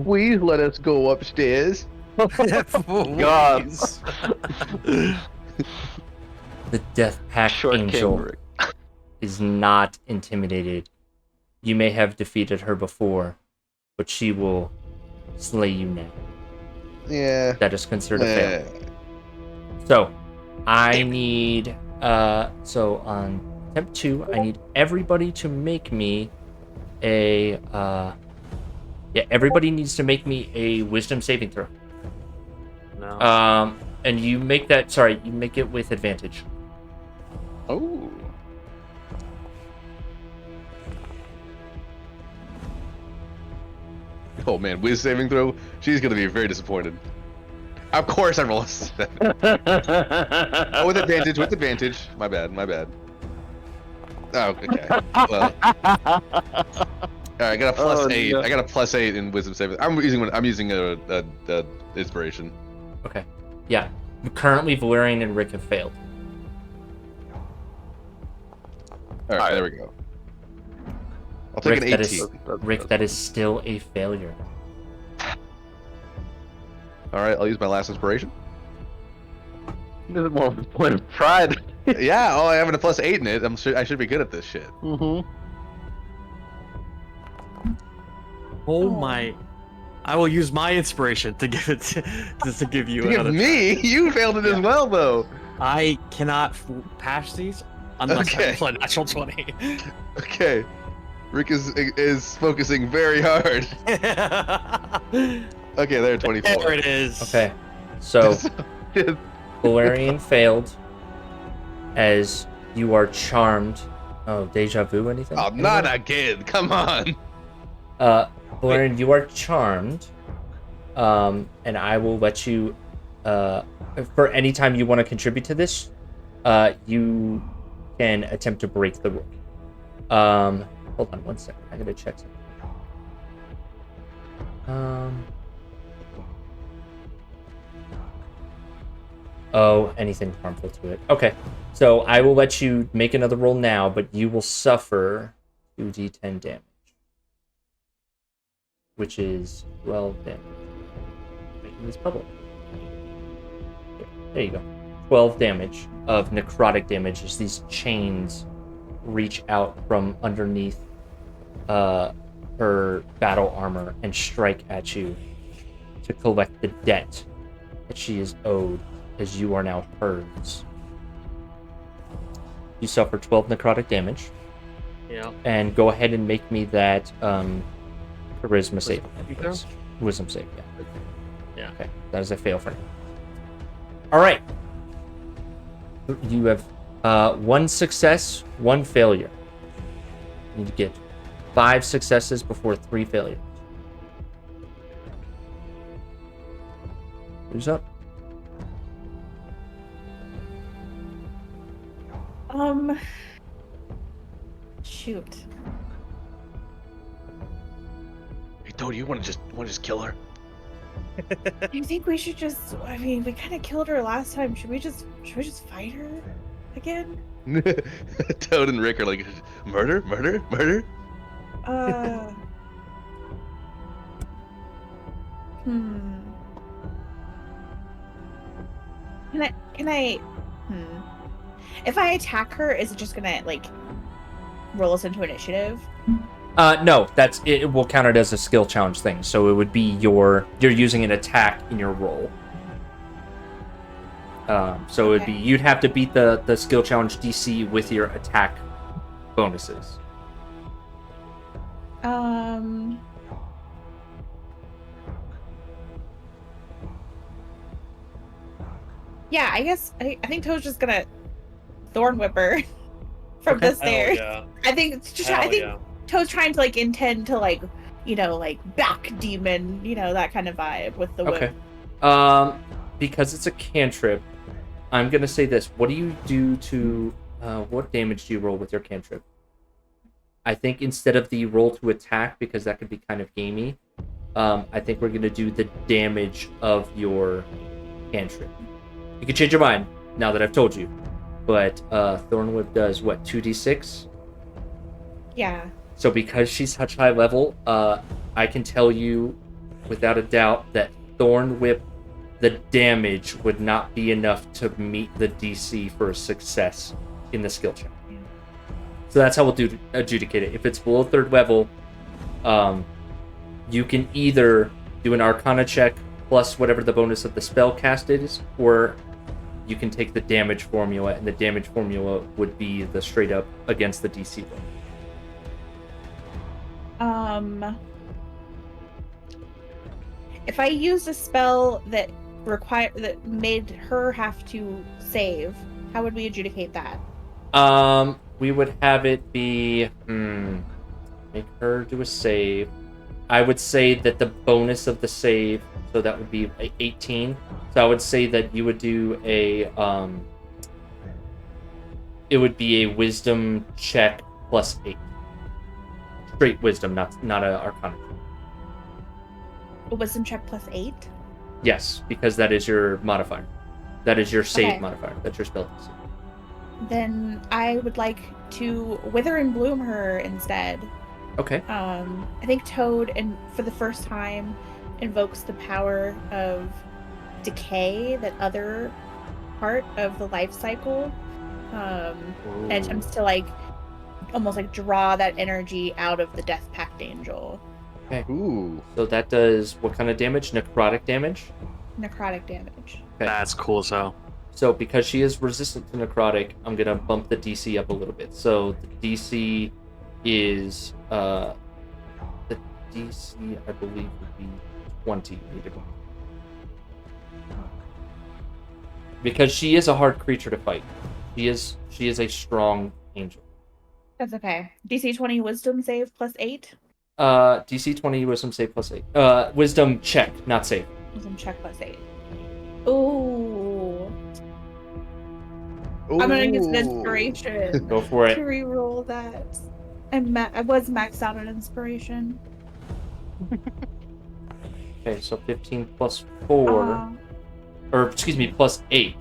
Speaker 3: Please let us go upstairs.
Speaker 1: God.
Speaker 2: The Death Pack
Speaker 1: Short
Speaker 2: Angel
Speaker 1: King Rick.
Speaker 2: is not intimidated. You may have defeated her before, but she will slay you now.
Speaker 3: Yeah.
Speaker 2: That is considered a fail. So, I need so on attempt 2, I need everybody to make me a everybody needs to make me a wisdom saving throw.
Speaker 7: no.
Speaker 2: And you make it with advantage.
Speaker 1: Oh.
Speaker 3: Oh man, whiz saving throw. She's gonna be very disappointed. Of course, I roll a 7. Oh, with advantage. With advantage. My bad. Oh, okay. Well. Alright, I got a plus 8.
Speaker 1: no.
Speaker 3: I got a plus 8 in wisdom saving. I'm using a inspiration.
Speaker 2: Okay. Yeah. Currently, Valerian and Rick have failed.
Speaker 3: Alright, there we go. I'll take
Speaker 2: Rick,
Speaker 3: an
Speaker 2: that
Speaker 3: 18.
Speaker 2: Rick, that is still a failure.
Speaker 3: Alright, I'll use my last inspiration.
Speaker 1: This is more of a point of pride.
Speaker 3: Yeah, I have a plus 8 in it. I should be good at this shit.
Speaker 1: Mm-hmm.
Speaker 7: Oh my. I will use my inspiration to give it to give you
Speaker 3: Give
Speaker 7: another.
Speaker 3: me? You failed it as well, though.
Speaker 7: I cannot pass these unless
Speaker 3: Okay.
Speaker 7: I roll a natural 20.
Speaker 3: Okay. Rick is focusing very hard. Okay, there, 24.
Speaker 7: There it is.
Speaker 2: Okay. So, Valerian failed as you are charmed Oh, deja vu, anything?
Speaker 3: Oh, not again! Come on!
Speaker 2: Lauren, you are charmed. And I will let you, for any time you want to contribute to this, you can attempt to break the rule. Hold on 1 second. I gotta check something. Oh, anything harmful to it. Okay, so I will let you make another roll now, but you will suffer 2d10 damage, which is 12 damage. Making this public. There you go. 12 damage of necrotic damage as these chains reach out from underneath her battle armor and strike at you to collect the debt that she is owed, as you are now hers. You suffer 12 necrotic damage.
Speaker 7: Yeah.
Speaker 2: And go ahead and make me that charisma save. Please. Wisdom save, yeah.
Speaker 7: Yeah.
Speaker 2: Okay, that is a fail for now. Alright. You have 1 success, 1 failure. You need to get 5 successes before 3 failures. Who's up?
Speaker 5: Shoot.
Speaker 3: Hey, Toad, you want to just kill her?
Speaker 5: Do you think we should just? I mean, we kind of killed her last time. Should we just fight her again?
Speaker 3: Toad and Rick are like, murder, murder, murder.
Speaker 5: Hmm. Can I? If I attack her, is it just gonna like roll us into initiative?
Speaker 2: No, it will count it as a skill challenge thing. So it would be you're using an attack in your roll. So it would be you'd have to beat the skill challenge DC with your attack bonuses.
Speaker 5: Yeah, I guess I think Toad's just gonna thorn whip her from the stairs.
Speaker 7: Yeah.
Speaker 5: I think Toad's trying to like intend to like back demon, that kind of vibe with the whip.
Speaker 2: Okay. Because it's a cantrip, I'm gonna say this. What do you do to what damage do you roll with your cantrip? I think instead of the roll to attack, because that could be kind of gamey, I think we're gonna do the damage of your cantrip. You can change your mind now that I've told you. But Thorn Whip does what, 2d6?
Speaker 5: Yeah.
Speaker 2: So because she's such high level, I can tell you without a doubt that Thorn Whip, the damage would not be enough to meet the DC for a success in the skill check.
Speaker 5: Yeah.
Speaker 2: So that's how we'll adjudicate it. If it's below 3rd level, you can either do an Arcana check plus whatever the bonus of the spell cast is, or you can take the damage formula, and the damage formula would be the straight up against the DC roll.
Speaker 5: If I used a spell that made her have to save, how would we adjudicate that?
Speaker 2: We would have it be make her do a save. I would say that the bonus of the save, so that would be 18. So I would say that you would do it would be a wisdom check plus 8. Straight wisdom, not a arcana.
Speaker 5: A wisdom check plus 8?
Speaker 2: Yes, because that is your modifier. That is your save
Speaker 5: Okay.
Speaker 2: modifier. That's your spell DC.
Speaker 5: Then I would like to wither and bloom her instead.
Speaker 2: Okay.
Speaker 5: I think Toad, and for the first time, invokes the power of decay, that other part of the life cycle, and attempts to like almost like draw that energy out of the Death Pact Angel.
Speaker 2: Okay.
Speaker 3: Ooh.
Speaker 2: So that does what kind of damage? Necrotic damage?
Speaker 5: Necrotic damage.
Speaker 2: Okay.
Speaker 7: That's cool as hell.
Speaker 2: So because she is resistant to necrotic, I'm gonna bump the DC up a little bit. So the DC is the DC I believe would be 20. Because she is a hard creature to fight. She is a strong angel.
Speaker 5: That's okay. DC 20 wisdom save plus 8.
Speaker 2: DC 20 wisdom save plus 8. Wisdom check, not save.
Speaker 5: Wisdom check plus 8. Ooh.
Speaker 3: Ooh.
Speaker 5: I'm gonna use an inspiration
Speaker 2: Go for
Speaker 5: to
Speaker 2: it.
Speaker 5: reroll that. I was maxed out on inspiration.
Speaker 2: Okay, so 15 plus 4. Or, excuse me, plus 8.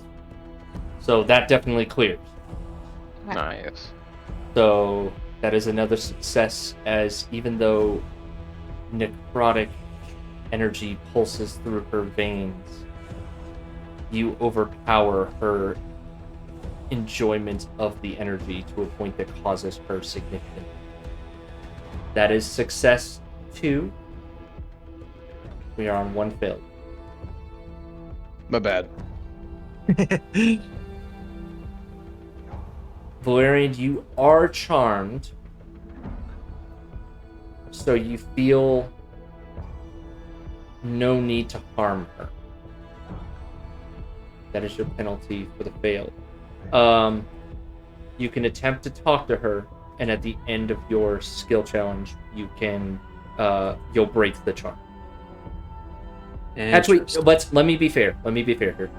Speaker 2: So that definitely clears.
Speaker 5: Okay.
Speaker 1: Nice.
Speaker 2: So that is another success, as even though necrotic energy pulses through her veins, you overpower her enjoyment of the energy to a point that causes her significant. That is success 2. We are on 1 failure.
Speaker 3: My bad.
Speaker 2: Valerian, you are charmed, so you feel no need to harm her. That is your penalty for the fail. You can attempt to talk to her, and at the end of your skill challenge, you can you'll break the charm. Actually, let me be fair. Let me be fair here.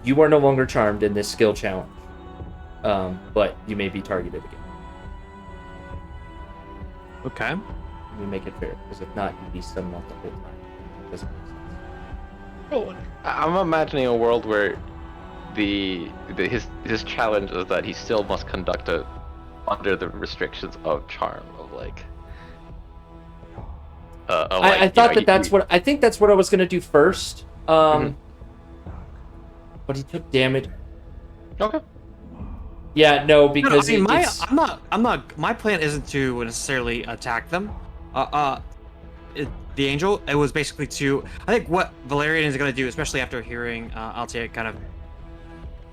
Speaker 2: You are no longer charmed in this skill challenge, but you may be targeted again.
Speaker 7: Okay.
Speaker 2: We make it fair, because if not, you'd be stunned off the whole time. Doesn't make sense.
Speaker 1: Oh, I'm imagining a world where his challenge is that he still must conduct it under the restrictions of charm, of like.
Speaker 2: I thought what I think that's what I was gonna do first. But he took damage.
Speaker 1: Okay.
Speaker 2: Yeah, no, because
Speaker 7: I mean, I'm not. My plan isn't to necessarily attack them. The angel. It was basically to. I think what Valerian is gonna do, especially after hearing Altair kind of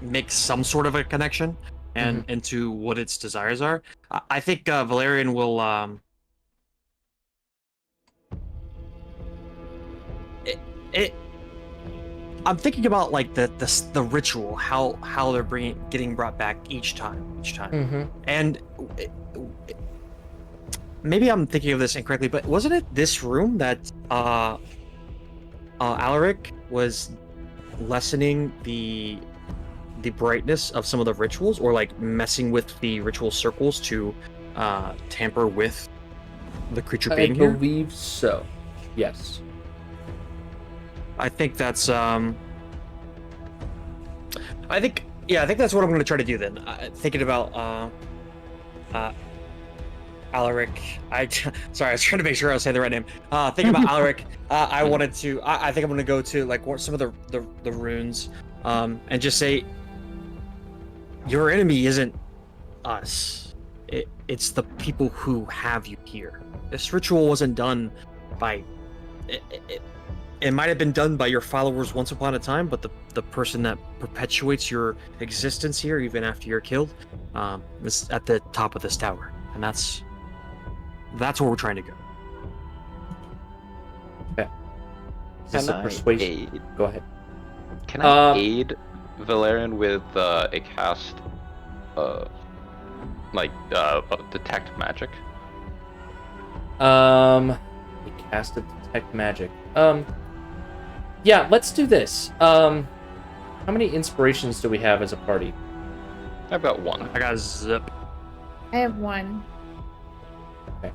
Speaker 7: make some sort of a connection and into what its desires are. I think Valerian will. I'm thinking about like the ritual, how they're getting brought back each time, and maybe I'm thinking of this incorrectly, but wasn't it this room that Alaric was lessening the brightness of some of the rituals, or like messing with the ritual circles to tamper with the creature being here?
Speaker 2: I believe so. Yes.
Speaker 7: I think that's I think that's what I'm going to try to do then. Thinking about Alaric. Sorry, I was trying to make sure I was saying the right name. Thinking about Alaric, I wanted to. I think I'm going to go to like some of the runes, and just say, your enemy isn't us. It's the people who have you here. This ritual wasn't done by. It might have been done by your followers once upon a time, but the person that perpetuates your existence here, even after you're killed, is at the top of this tower, and that's where we're trying to go.
Speaker 2: Okay. Is this a persuasion?
Speaker 1: Aid?
Speaker 2: Go ahead.
Speaker 1: Can I aid Valerian with a cast, detect magic?
Speaker 2: A cast of detect magic. Yeah, let's do this. How many inspirations do we have as a party?
Speaker 1: I've got one.
Speaker 7: I got a zip.
Speaker 5: I have 1.
Speaker 2: Okay.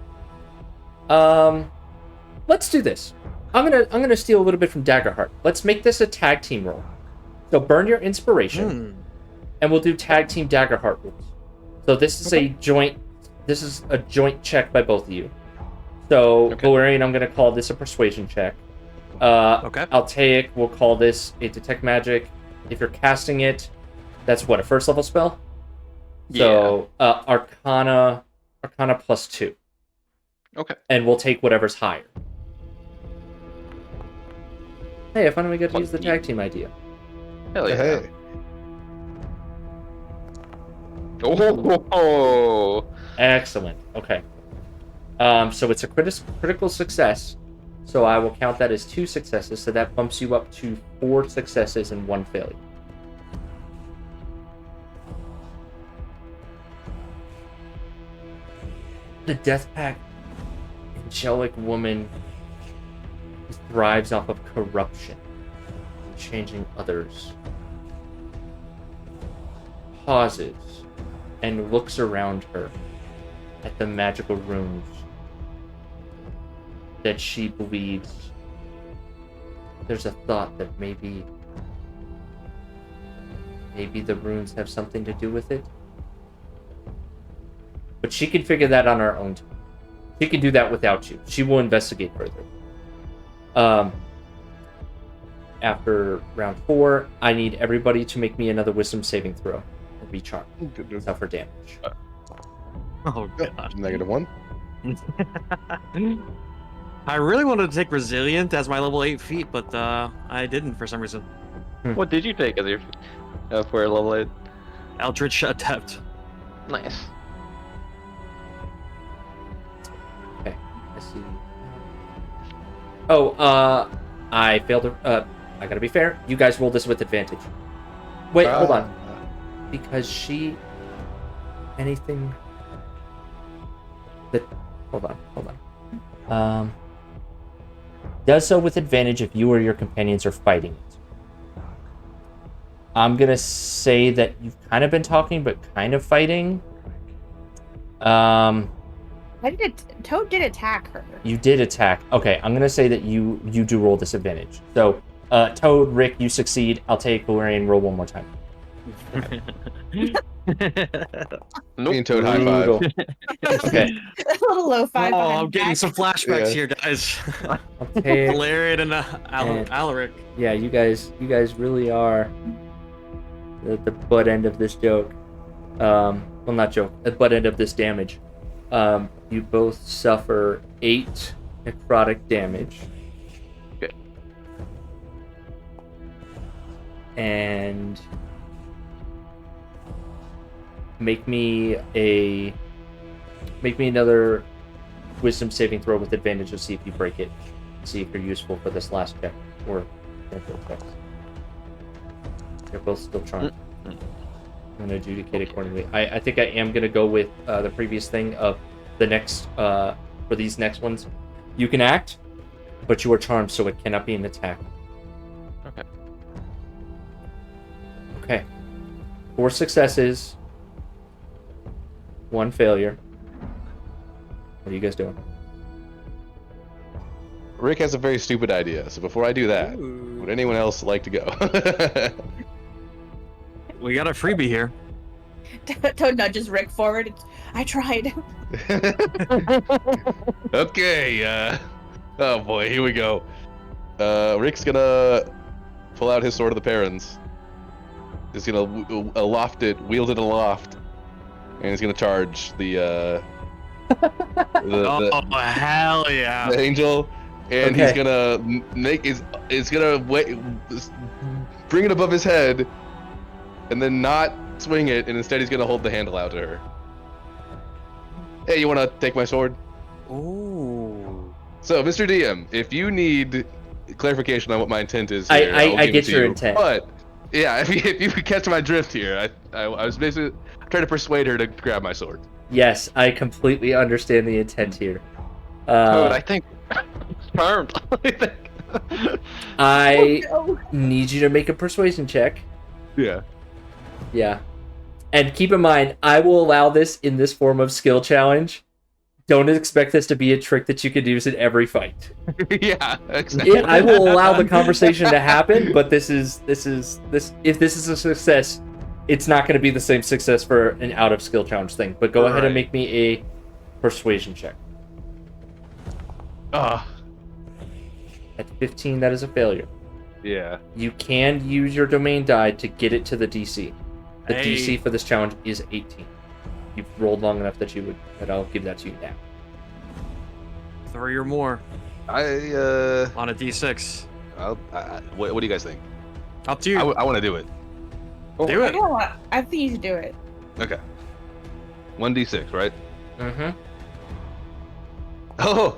Speaker 2: Let's do this. I'm gonna steal a little bit from Daggerheart. Let's make this a tag team roll. So burn your inspiration, and we'll do tag team Daggerheart rules. So this is a joint. This is a joint check by both of you. So Valerian, I'm gonna call this a persuasion check. Altaic, we'll call this a detect magic. If you're casting it, that's what, a first level spell? So Arcana plus 2.
Speaker 1: Okay.
Speaker 2: And we'll take whatever's higher. Hey, I finally got to use the tag team idea.
Speaker 1: Hell yeah.
Speaker 3: Hey.
Speaker 1: Oh.
Speaker 2: Excellent. Okay. So it's a critical success. So I will count that as 2 successes. So that bumps you up to 4 successes and 1 failure. the Death Pact angelic woman who thrives off of corruption, changing others, pauses and looks around her at the magical runes that she believes there's a thought that maybe the runes have something to do with it. But she can figure that on her own time. She can do that without you. She will investigate further. After round 4, I need everybody to make me another wisdom saving throw. Or be charmed. Suffer damage.
Speaker 7: Oh god.
Speaker 3: -1.
Speaker 7: I really wanted to take resilient as my level 8 feat, but I didn't for some reason.
Speaker 1: What did you take as your for level 8?
Speaker 7: Eldritch Adept.
Speaker 1: Nice.
Speaker 2: Okay, I see. Oh, I failed to. I gotta be fair. You guys roll this with advantage. Wait, hold on. Because she. Anything. That. Hold on. Does so with advantage if you or your companions are fighting it. I'm gonna say that you've kind of been talking, but kind of fighting.
Speaker 5: Toad did attack her.
Speaker 2: You did attack. Okay, I'm gonna say that you do roll disadvantage. So, Toad, Rick, you succeed. I'll take Valerian. Roll one more time.
Speaker 3: Me and Toad high five.
Speaker 2: Okay.
Speaker 5: A little low five.
Speaker 7: Oh,
Speaker 5: behind
Speaker 7: I'm getting
Speaker 5: back.
Speaker 7: some flashbacks
Speaker 3: Yeah.
Speaker 7: here, guys.
Speaker 2: Okay.
Speaker 7: Valerian and Alaric.
Speaker 2: Yeah, you guys really are the butt end of this joke. Well, not joke. The butt end of this damage. You both suffer 8 necrotic damage.
Speaker 1: Okay.
Speaker 2: And make me another wisdom saving throw with advantage to see if you break it. See if you're useful for this last check or checks. They're both still charmed. I'm gonna adjudicate accordingly. I think I am gonna go with the previous thing of the next for these next ones. You can act, but you are charmed, so it cannot be an attack.
Speaker 1: Okay.
Speaker 2: Okay. 4 successes, 1 failure. What are you guys doing?
Speaker 3: Rick has a very stupid idea, so before I do that, would anyone else like to go?
Speaker 7: We got a freebie here.
Speaker 5: Toad nudges Rick forward. I tried.
Speaker 3: Okay, oh boy, here we go. Rick's gonna pull out his Sword of the Parents. He's gonna wield it aloft, and he's gonna charge the
Speaker 7: Oh, hell yeah.
Speaker 3: the angel, and
Speaker 2: Okay.
Speaker 3: he's gonna bring it above his head, and then not swing it, and instead he's gonna hold the handle out to her. Hey, you wanna take my sword?
Speaker 7: Ooh.
Speaker 3: So, Mr. DM, if you need clarification on what my intent is here, I'll
Speaker 2: I
Speaker 3: give
Speaker 2: get
Speaker 3: it to
Speaker 2: your
Speaker 3: you.
Speaker 2: intent.
Speaker 3: But yeah, if you could catch my drift here, I was basically trying to persuade her to grab my sword.
Speaker 2: Yes, I completely understand the intent here.
Speaker 1: Toad, I think charmed. I think.
Speaker 2: I
Speaker 5: Oh, no.
Speaker 2: need you to make a persuasion check.
Speaker 3: Yeah.
Speaker 2: Yeah. And keep in mind, I will allow this in this form of skill challenge. Don't expect this to be a trick that you could use in every fight.
Speaker 3: Yeah, exactly.
Speaker 2: I will allow the conversation to happen, but if this is a success, it's not going to be the same success for an out of skill challenge thing. But go ahead and make me a persuasion check. At 15, that is a failure.
Speaker 3: Yeah.
Speaker 2: You can use your domain die to get it to the DC. The
Speaker 7: Hey.
Speaker 2: DC for this challenge is 18. You've rolled long enough that I'll give that to you now.
Speaker 7: 3 or more
Speaker 3: I
Speaker 7: on a d6.
Speaker 3: what do you guys think?
Speaker 7: Up to you.
Speaker 3: I want to do it.
Speaker 7: Do it.
Speaker 5: I think you should do it.
Speaker 3: Okay. 1d6, right?
Speaker 2: Mm-hmm.
Speaker 3: Oh.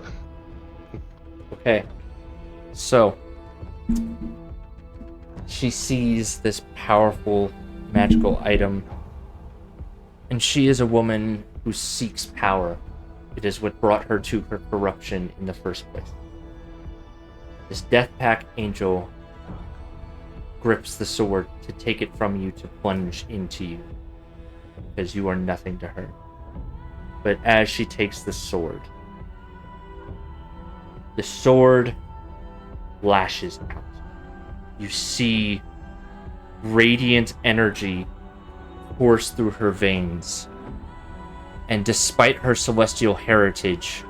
Speaker 2: Okay. So she sees this powerful magical item, and she is a woman who seeks power. It is what brought her to her corruption in the first place. This Death Pack angel grips the sword to take it from you to plunge into you, because you are nothing to her. But as she takes the sword lashes out. You see radiant energy course through her veins. And despite her celestial heritage,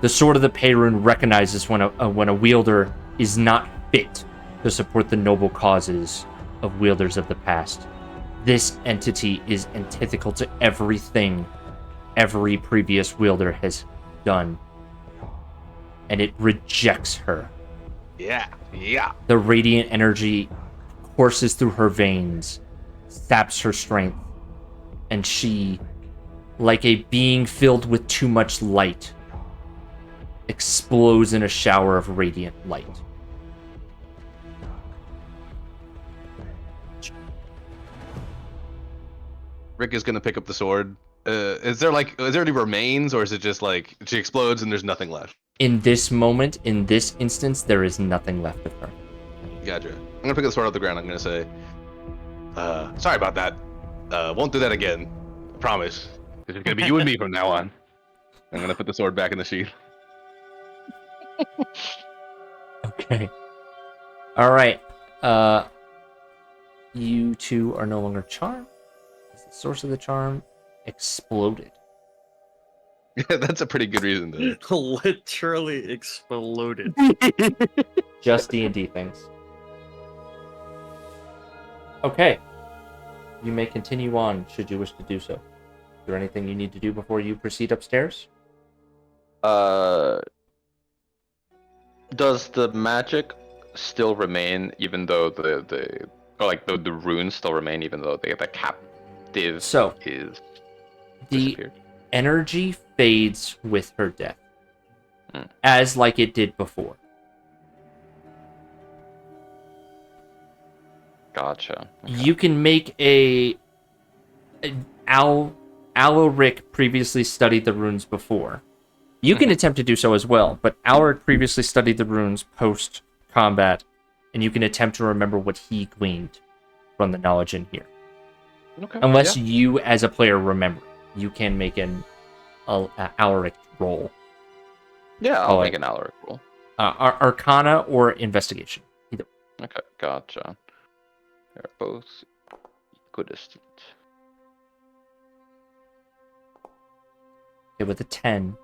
Speaker 2: the Sword of the Perun recognizes when a wielder is not fit to support the noble causes of wielders of the past. This entity is antithetical to everything every previous wielder has done. And it rejects her.
Speaker 3: Yeah.
Speaker 2: The radiant energy courses through her veins, saps her strength, and she, like a being filled with too much light, explodes in a shower of radiant light.
Speaker 3: Rick is gonna pick up the sword. Is there any remains, or is it just like she explodes and there's nothing left?
Speaker 2: In this moment, in this instance, there is nothing left of her.
Speaker 3: Gotcha. I'm gonna pick the sword off the ground. I'm gonna say, sorry about that. Won't do that again. I promise. It's gonna be you and me from now on. I'm gonna put the sword back in the sheath.
Speaker 2: Okay. All right. You two are no longer charmed. The source of the charm exploded.
Speaker 3: Yeah, that's a pretty good reason to.
Speaker 7: Literally exploded.
Speaker 2: Just D&D things. Okay. You may continue on should you wish to do so. Is there anything you need to do before you proceed upstairs?
Speaker 1: Does the magic still remain even though the runes still remain even though the captive
Speaker 2: So,
Speaker 1: is
Speaker 2: the
Speaker 1: disappeared?
Speaker 2: energy fades with her death.
Speaker 1: Hmm.
Speaker 2: As like it did before.
Speaker 1: Gotcha. Okay.
Speaker 2: You can make Alaric previously studied the runes before. You can attempt to do so as well, but Alaric previously studied the runes post-combat, and you can attempt to remember what he gleaned from the knowledge in here.
Speaker 1: Okay.
Speaker 2: Unless
Speaker 1: yeah.
Speaker 2: you, as a player, remember. You can make an Alaric roll.
Speaker 1: Yeah, I'll make an Alaric roll.
Speaker 2: Arcana or Investigation. Either.
Speaker 1: Okay, gotcha. They're both equidistant.
Speaker 2: Okay, with a 10,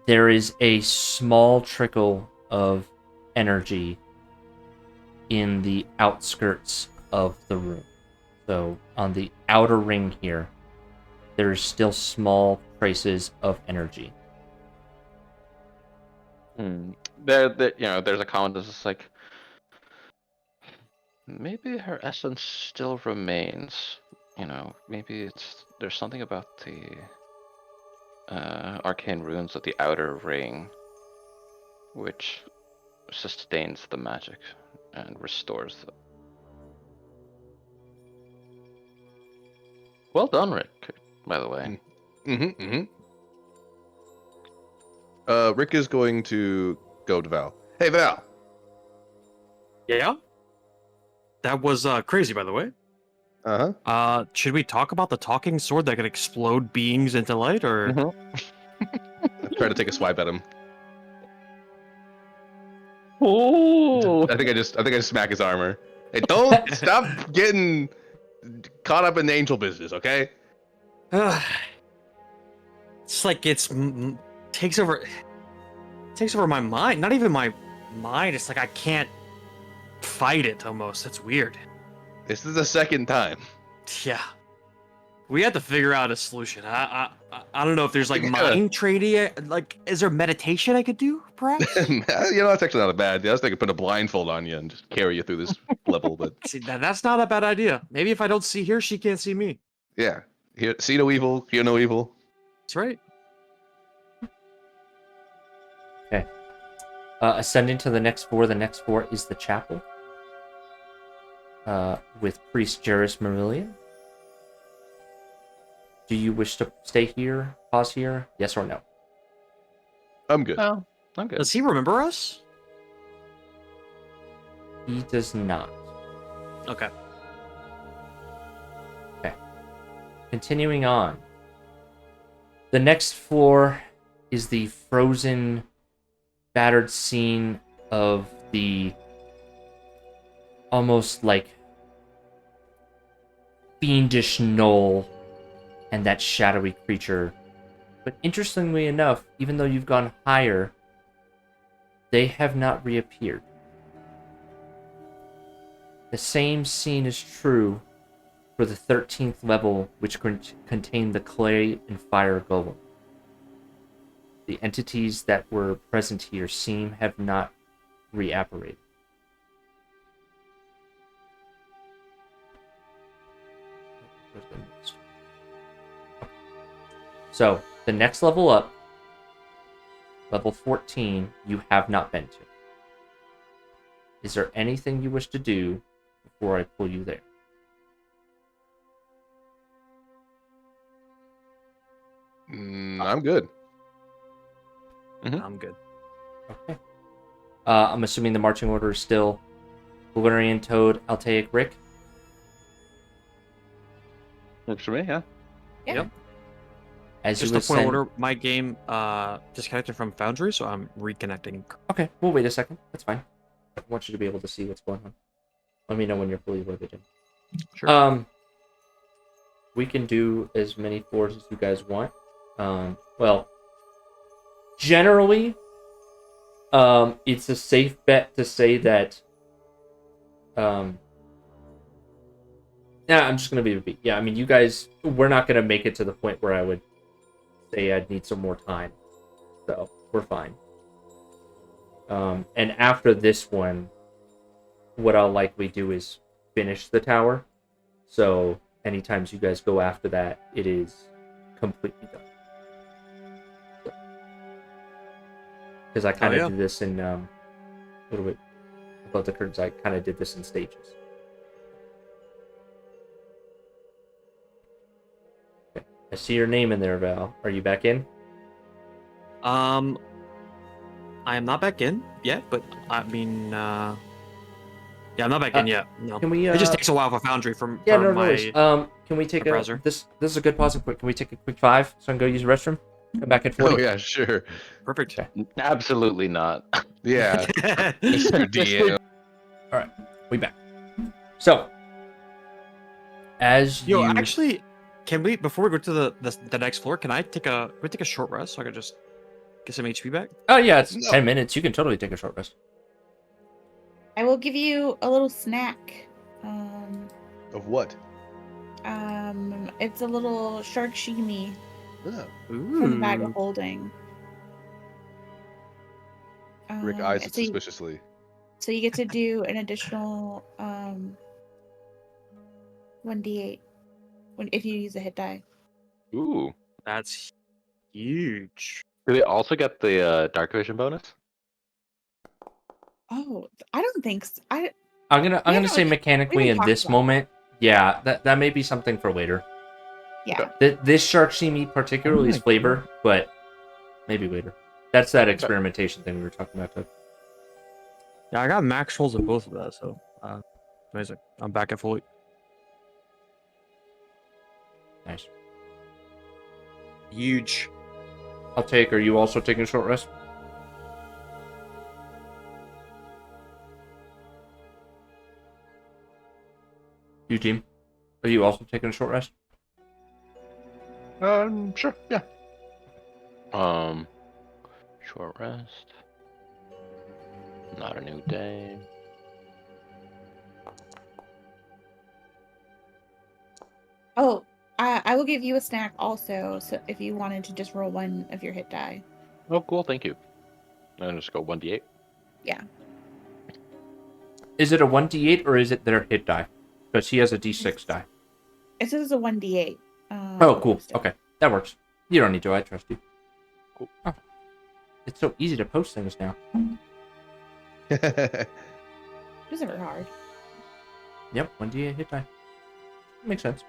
Speaker 2: there is a small trickle of energy in the outskirts of the room. So on the outer ring here, there's still small traces of energy.
Speaker 1: There's a comment that's just like, maybe her essence still remains. Maybe there's something about the arcane runes of the outer ring which sustains the magic and restores them. Well done, Rick, by the way.
Speaker 3: Rick is going to go to Val. Hey, Val.
Speaker 7: Yeah? That was crazy, by the way. Should we talk about the talking sword that can explode beings into light, or?
Speaker 3: Try to take a swipe at him.
Speaker 1: Oh!
Speaker 3: I think I just smack his armor. Hey, don't stop getting caught up in the angel business, okay?
Speaker 7: It's like takes over my mind. Not even my mind. It's like I can't fight it. Almost. That's weird.
Speaker 3: This is the second time.
Speaker 7: Yeah. We had to figure out a solution. I don't know if there's like mind trading. Like, is there meditation I could do, perhaps?
Speaker 3: That's actually not a bad idea. I was thinking put a blindfold on you and just carry you through this level, but
Speaker 7: See, that's not a bad idea. Maybe if I don't see her, she can't see me.
Speaker 3: yeah. See no evil, hear no evil.
Speaker 7: That's right.
Speaker 2: Okay. Ascending to the next floor. The next floor is the chapel. With Priest Jairus Marillion. Do you wish to stay here? Pause here? Yes or no?
Speaker 3: I'm good.
Speaker 1: Oh, I'm good.
Speaker 7: Does he remember us?
Speaker 2: He does not.
Speaker 7: Okay.
Speaker 2: Continuing on. The next floor is the frozen, battered scene of the almost like fiendish knoll and that shadowy creature. But interestingly enough, even though you've gone higher, they have not reappeared. The same scene is true for the 13th level, which contained the clay and fire golem. The entities that were present here have not reapparated. So, the next level up, level 14, you have not been to. Is there anything you wish to do before I pull you there?
Speaker 3: I'm good.
Speaker 7: I'm good.
Speaker 2: Okay. I'm assuming the marching order is still Valerian, Toad, Altaic, Rick.
Speaker 1: Works for me, yeah.
Speaker 5: Yeah.
Speaker 7: Yep.
Speaker 2: As
Speaker 7: Just
Speaker 2: you
Speaker 7: a point of
Speaker 2: ascend...
Speaker 7: order, my game disconnected from Foundry, so I'm reconnecting.
Speaker 2: Okay, we'll wait a second. That's fine. I want you to be able to see what's going on. Let me know when you're fully loaded in.
Speaker 7: Sure.
Speaker 2: We can do as many floors as you guys want. Well, generally, it's a safe bet to say that. Yeah, I'm just gonna be. Yeah, I mean, you guys, we're not gonna make it to the point where I would say I'd need some more time, so we're fine. And after this one, what I'll likely do is finish the tower. So anytime you guys go after that, it is completely done. Because I kind of do this in a little bit above the curtains. I kind of did this in stages. Okay. I see your name in there, Val. Are you back in?
Speaker 7: I am not back in yet, but I mean, yeah, I'm not back in yet. No,
Speaker 2: Can we?
Speaker 7: It just takes a while for Foundry from
Speaker 2: Yeah,
Speaker 7: for
Speaker 2: no
Speaker 7: my.
Speaker 2: worries. Can we take
Speaker 7: my
Speaker 2: a
Speaker 7: browser.
Speaker 2: this? This is a good pause. Quick. Can we take a quick 5 so I can go use the restroom? Come back at 40.
Speaker 3: Oh yeah, sure.
Speaker 7: Perfect.
Speaker 2: Okay.
Speaker 1: Absolutely not.
Speaker 3: Yeah, Mr. DM.
Speaker 2: All right, we back. So, as
Speaker 7: Yo,
Speaker 2: you
Speaker 7: actually, can we before we go to the next floor? Can we take a short rest so I can just get some HP back?
Speaker 2: oh yeah, it's
Speaker 3: No.
Speaker 2: 10 minutes. You can totally take a short rest.
Speaker 5: I will give you a little snack.
Speaker 3: Of what?
Speaker 5: It's a little shark shimi
Speaker 3: Oh.
Speaker 5: from the bag of holding.
Speaker 3: Rick eyes it
Speaker 5: so you,
Speaker 3: suspiciously.
Speaker 5: so you get to do an additional 1d8 if you use a hit die.
Speaker 1: Ooh.
Speaker 7: That's huge.
Speaker 1: Do they also get the dark vision bonus?
Speaker 5: Oh, I don't think so.
Speaker 2: I'm
Speaker 5: We
Speaker 2: gonna
Speaker 5: haven't,
Speaker 2: say
Speaker 5: like,
Speaker 2: mechanically
Speaker 5: we
Speaker 2: in
Speaker 5: haven't
Speaker 2: this
Speaker 5: talked about
Speaker 2: moment. Yeah, that may be something for later.
Speaker 5: Yeah.
Speaker 2: This shark shimi particularly is
Speaker 7: my
Speaker 2: flavor, but maybe later. That's that experimentation thing we were talking about. Too.
Speaker 7: Yeah, I got max rolls in both of that, so amazing. I'm back at fully.
Speaker 2: Nice.
Speaker 7: Huge.
Speaker 2: I'll take. Are you also taking a short rest? Eugene, are you also taking a short rest?
Speaker 1: Sure, yeah. Short rest. Not a new day.
Speaker 5: Oh, I will give you a snack also, so if you wanted to just roll one of your hit die.
Speaker 1: Oh, cool, thank you. And just go 1d8.
Speaker 5: Yeah.
Speaker 2: Is it a 1d8 or is it their hit die? Because he has a d6 die.
Speaker 5: It says a 1d8.
Speaker 2: Oh, cool.
Speaker 5: still.
Speaker 2: Okay, that works. You don't need to. I trust you. Cool. Oh. It's so easy to post things now.
Speaker 5: It isn't very hard.
Speaker 2: Yep, 1d8 hit die. Makes sense.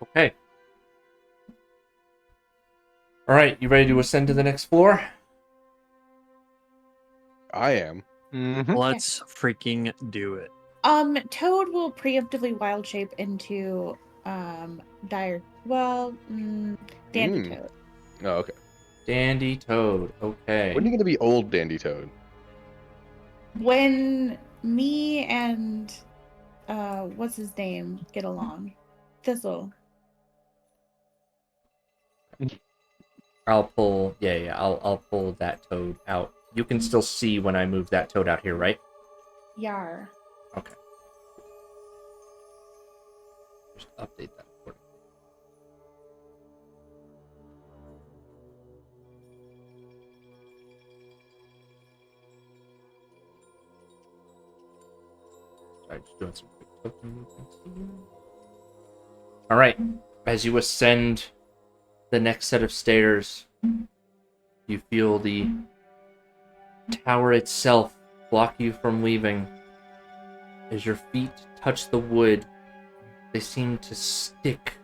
Speaker 2: Okay. All right, you ready to ascend to the next floor?
Speaker 3: I am.
Speaker 7: Let's freaking do it.
Speaker 5: Toad will preemptively wild shape into Dandy
Speaker 3: Mm.
Speaker 5: Toad.
Speaker 3: Oh, okay.
Speaker 2: Dandy Toad. Okay.
Speaker 3: When are you going to be old Dandy Toad?
Speaker 5: When me and what's his name get along, Thistle.
Speaker 2: I'll pull. Yeah. I'll pull that toad out. You can still see when I move that toad out here, right?
Speaker 5: Yar.
Speaker 2: Okay. Just update that accordingly. Sorry, just doing some quick token movements here. All right. As you ascend the next set of stairs, you feel the tower itself block you from leaving. As your feet touch the wood, they seem to stick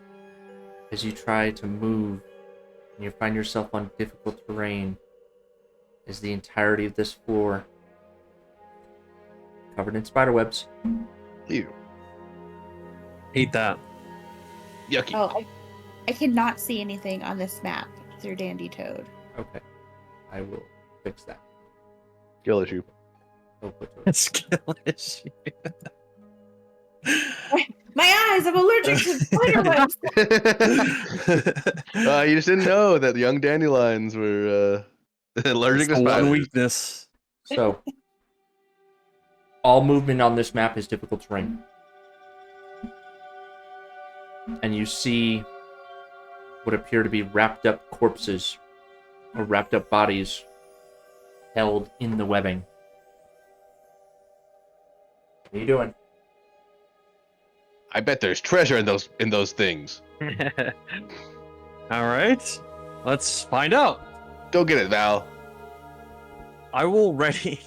Speaker 2: as you try to move, and you find yourself on difficult terrain as the entirety of this floor covered in spider webs.
Speaker 3: Ew.
Speaker 7: Hate that.
Speaker 3: Yucky.
Speaker 5: Oh, I cannot see anything on this map through Dandy Toad.
Speaker 2: Okay, I will fix that.
Speaker 3: Skill issue.
Speaker 2: We'll put it-
Speaker 7: Skill issue.
Speaker 5: My eyes! I'm allergic to spider webs.
Speaker 3: You just didn't know that young dandelions were allergic
Speaker 7: It's
Speaker 3: to
Speaker 7: the one
Speaker 3: spiders.
Speaker 7: weakness.
Speaker 2: So, all movement on this map is difficult terrain. And you see what appear to be wrapped up corpses or wrapped up bodies held in the webbing. What are you doing?
Speaker 3: I bet there's treasure in those things.
Speaker 7: All right, let's find out.
Speaker 3: Go get it, Val.
Speaker 7: I will ready.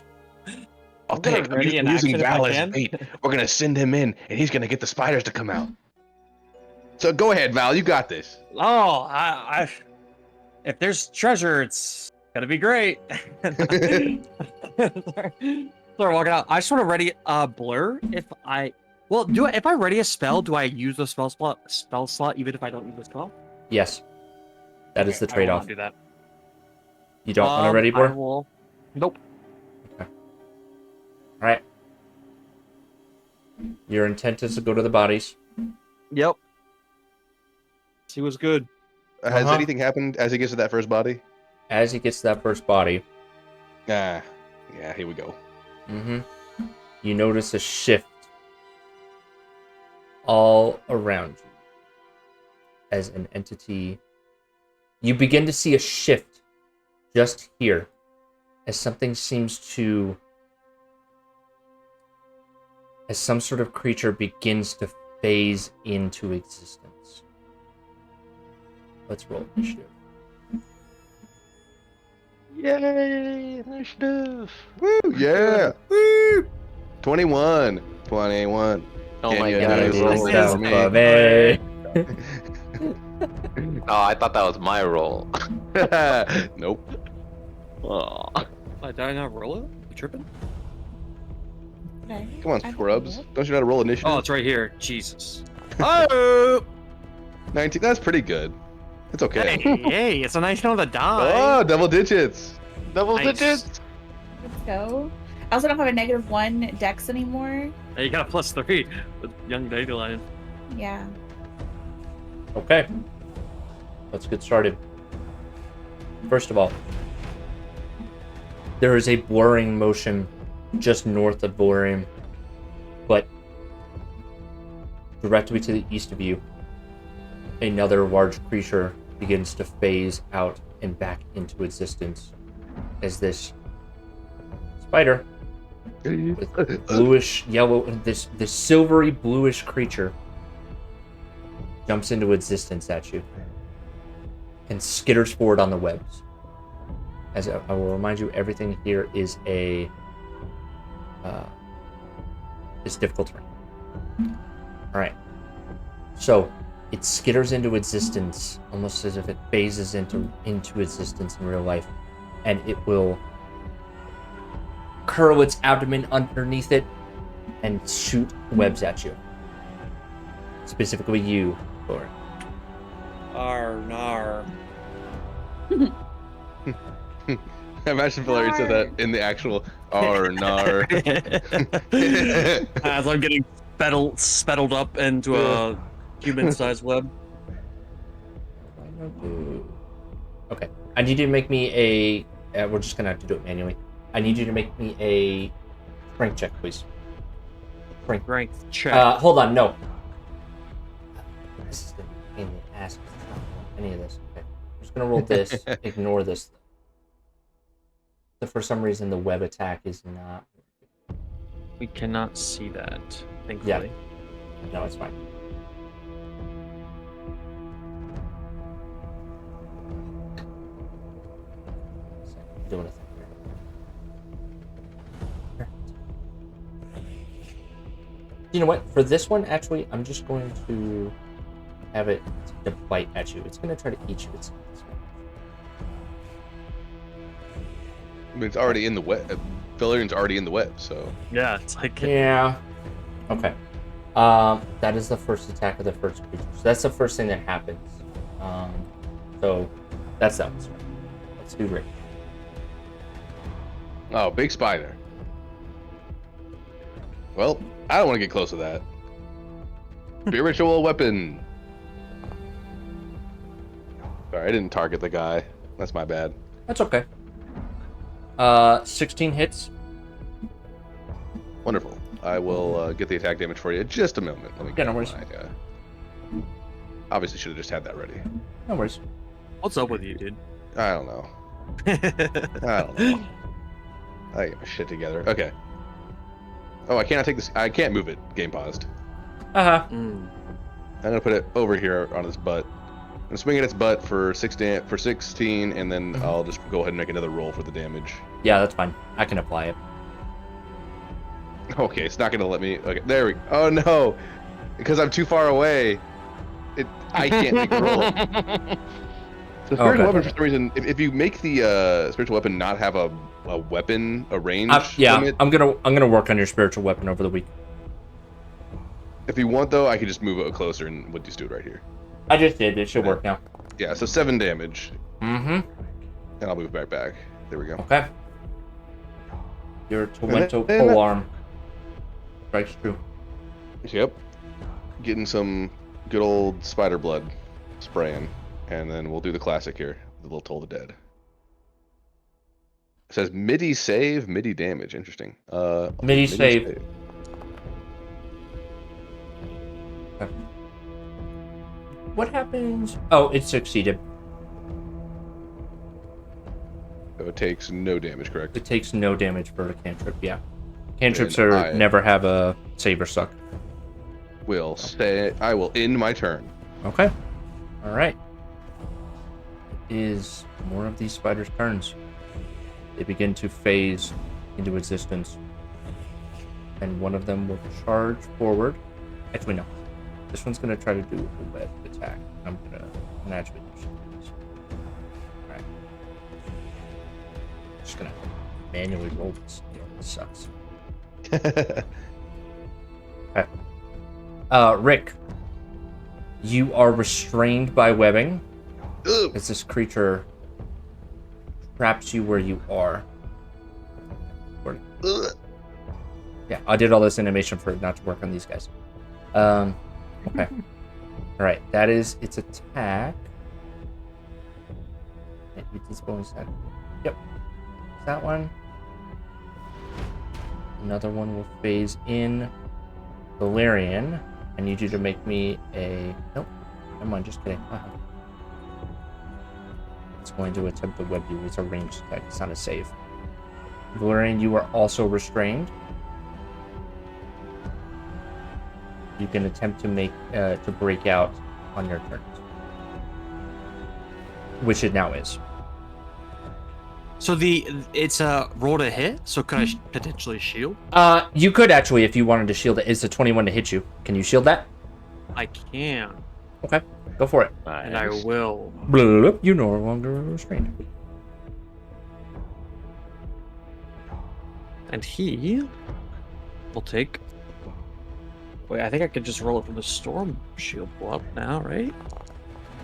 Speaker 3: I'll
Speaker 7: I'm gonna
Speaker 3: take
Speaker 7: ready an
Speaker 3: using
Speaker 7: action if I
Speaker 3: Val as
Speaker 7: can.
Speaker 3: bait. We're gonna send him in, and he's gonna get the spiders to come out. So go ahead, Val. You got this.
Speaker 7: Oh, I if there's treasure, it's gonna be great. Start walking out. I just want to ready a blur. If I ready a spell, do I use the spell slot even if I don't use the spell?
Speaker 2: Yes. That is the
Speaker 7: I will
Speaker 2: trade-off.
Speaker 7: not do that.
Speaker 2: You don't want to ready,
Speaker 7: I
Speaker 2: Blur?
Speaker 7: will. Nope.
Speaker 2: Alright. Your intent is to go to the bodies.
Speaker 7: Yep. She was good.
Speaker 3: Has anything happened as he gets to that first body?
Speaker 2: As he gets to that first body,
Speaker 3: Yeah, here we go.
Speaker 2: you notice a shift all around you as an entity. You begin to see a shift just here as something seems to, as some sort of creature begins to phase into existence. Let's roll initiative.
Speaker 1: Yay! Initiative!
Speaker 3: Woo, yeah. Woo. 21. 21.
Speaker 1: Oh
Speaker 3: Can
Speaker 1: my
Speaker 3: you
Speaker 1: god, I
Speaker 3: do
Speaker 1: rolled
Speaker 3: this
Speaker 1: so
Speaker 3: for
Speaker 1: bad.
Speaker 2: me.
Speaker 1: Oh, I thought that was my roll.
Speaker 3: Nope.
Speaker 1: Oh.
Speaker 7: Did I not roll it? You tripping?
Speaker 5: Okay.
Speaker 3: Come on,
Speaker 5: I
Speaker 3: scrubs.
Speaker 5: rolled.
Speaker 3: Don't you know how to roll initiative?
Speaker 7: Oh, it's right here. Jesus. Oh!
Speaker 3: 19. That's pretty good. It's okay.
Speaker 7: Hey, it's a nice on the die.
Speaker 3: Oh, double digits.
Speaker 1: Double
Speaker 7: Nice.
Speaker 1: digits!
Speaker 5: Let's go. I also don't have a -1 dex anymore.
Speaker 7: Hey, you got a +3 with young dandelion.
Speaker 5: Yeah.
Speaker 2: Okay. Let's get started. First of all, there is a blurring motion just north of Boreum, but directly to the east of you, another large creature begins to phase out and back into existence as this spider with bluish yellow, this silvery bluish creature jumps into existence at you and skitters forward on the webs. As I will remind you, everything here is is difficult terrain. All right. So it skitters into existence, almost as if it phases into existence in real life, and it will curl its abdomen underneath it and shoot webs at you. Specifically you, Thor.
Speaker 7: Nar.
Speaker 3: Imagine Valerian said that in the actual nar.
Speaker 7: As I'm getting spettled up into a human-sized web.
Speaker 2: Okay. I need you to make me a... we're just going to have to do it manually. I need you to make me a strength check, please.
Speaker 7: Strength check.
Speaker 2: Hold on, no. This is going to be a pain in the ass. I don't want any of this. Okay. I'm just going to roll this. Ignore this. For some reason, the web attack is not...
Speaker 7: We cannot see that, thankfully.
Speaker 2: Yeah. No, it's fine. Doing a thing here. You know what? For this one, actually, I'm just going to have it to bite at you. It's going to try to eat you.
Speaker 3: I mean, it's already in the web. Valerian's already in the web, so.
Speaker 7: Yeah, it's like...
Speaker 2: Yeah. Okay. That is the first attack of the first creature. So that's the first thing that happens. So that's that one. Let's do Rick.
Speaker 3: Oh, big spider. Well, I don't want to get close to that. Spiritual weapon. Sorry, I didn't target the guy. That's my bad.
Speaker 2: That's okay. 16 hits.
Speaker 3: Wonderful. I will get the attack damage for you in just a moment. Let me
Speaker 2: Yeah, no worries.
Speaker 3: Obviously should have just had that ready.
Speaker 2: No worries.
Speaker 7: What's up with you, dude?
Speaker 3: I don't know. I don't know. I get my shit together. Okay. Oh, I cannot take this. I can't move it. Game paused.
Speaker 2: Uh-huh.
Speaker 3: I'm gonna put it over here on its butt. I'm gonna swing at its butt for 16, and then I'll just go ahead and make another roll for the damage.
Speaker 2: Yeah, that's fine. I can apply it.
Speaker 3: Okay, it's not gonna let me. Okay, there we go. Oh no, because I'm too far away. I can't make a roll. So spiritual weapon, for some reason, if you make the spiritual weapon not have a range limit,
Speaker 2: I'm gonna work on your spiritual weapon over the week.
Speaker 3: If you want though, I could just move it closer and we'll just do it right here.
Speaker 2: I just did. It should work now.
Speaker 3: Yeah, so 7 damage.
Speaker 2: Mm-hmm.
Speaker 3: And I'll move back. There we go.
Speaker 2: Okay. Your Tormento polearm strikes true.
Speaker 3: Yep. Getting some good old spider blood spraying. And then we'll do the classic here. The little Toll the Dead. It says MIDI save, MIDI damage. Interesting.
Speaker 2: MIDI save. Okay. What happens? Oh, it succeeded.
Speaker 3: So it takes no damage, correct?
Speaker 2: It takes no damage for a cantrip, yeah. Cantrips
Speaker 3: And
Speaker 2: never have a save or suck.
Speaker 3: I will end my turn.
Speaker 2: Okay. Alright. It is more of these spiders' turns. They begin to phase into existence. And one of them will charge forward. Actually, no. This one's going to try to do a web attack. I'm going to naturally do this. Alright. Just going to manually roll this. This sucks. Okay. Rick. You are restrained by webbing. As this creature traps you where you are. Yeah, I did all this animation for it not to work on these guys. Okay. Alright, that is its attack. Can't use this bonus attack. Yep. That one. Another one will phase in. Valerian. I need you to make me a... Nope. Never mind, just kidding. It's going to attempt to web you. It's a ranged attack. It's not a save. Valerian, you are also restrained. You can attempt to make to break out on your turn, which it now is.
Speaker 7: So it's a roll to hit. So could I potentially shield?
Speaker 2: You could actually, if you wanted to shield it. It's a 21 to hit you. Can you shield that?
Speaker 7: I can.
Speaker 2: Okay, go for it.
Speaker 7: And I will.
Speaker 2: Bloop, you no longer restrained.
Speaker 7: And he will take. Wait, I think I could just roll it from the storm shield up now, right?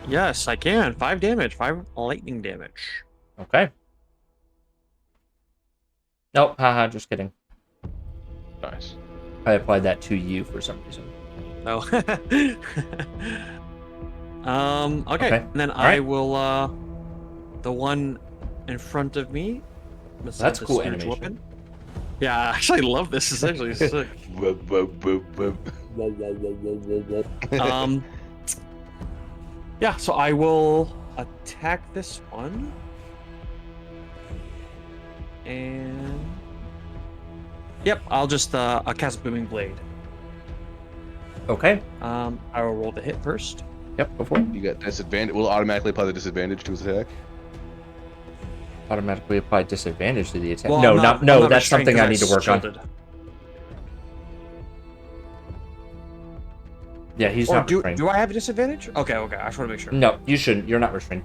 Speaker 7: Yes, I can. 5 damage, 5 lightning damage.
Speaker 2: Okay. Nope, haha, just kidding.
Speaker 3: Nice.
Speaker 2: I applied that to you for some reason.
Speaker 7: Oh. Okay. And then I
Speaker 2: right.
Speaker 7: will the one in front of me.
Speaker 2: That's
Speaker 7: the
Speaker 2: cool
Speaker 7: spiritual
Speaker 2: animation.
Speaker 7: weapon. Yeah, I actually love this. It's actually sick.
Speaker 3: Whoop, whoop, whoop, whoop.
Speaker 7: Yeah, so I will attack this one. And yep, I'll just I'll cast Booming Blade.
Speaker 2: Okay.
Speaker 7: I will roll the hit first.
Speaker 2: Yep, go for it.
Speaker 3: You got disadvantage. We'll automatically apply the disadvantage to his attack.
Speaker 2: Automatically apply disadvantage to the attack.
Speaker 7: Well,
Speaker 2: no,
Speaker 7: I'm not
Speaker 2: that's
Speaker 7: restrained
Speaker 2: something I
Speaker 7: 'cause
Speaker 2: need to work on.
Speaker 7: shielded.
Speaker 2: Yeah, he's
Speaker 7: Or
Speaker 2: not
Speaker 7: do
Speaker 2: restrained.
Speaker 7: I have a disadvantage? Okay, I just want to make sure.
Speaker 2: No, you shouldn't. You're not restrained.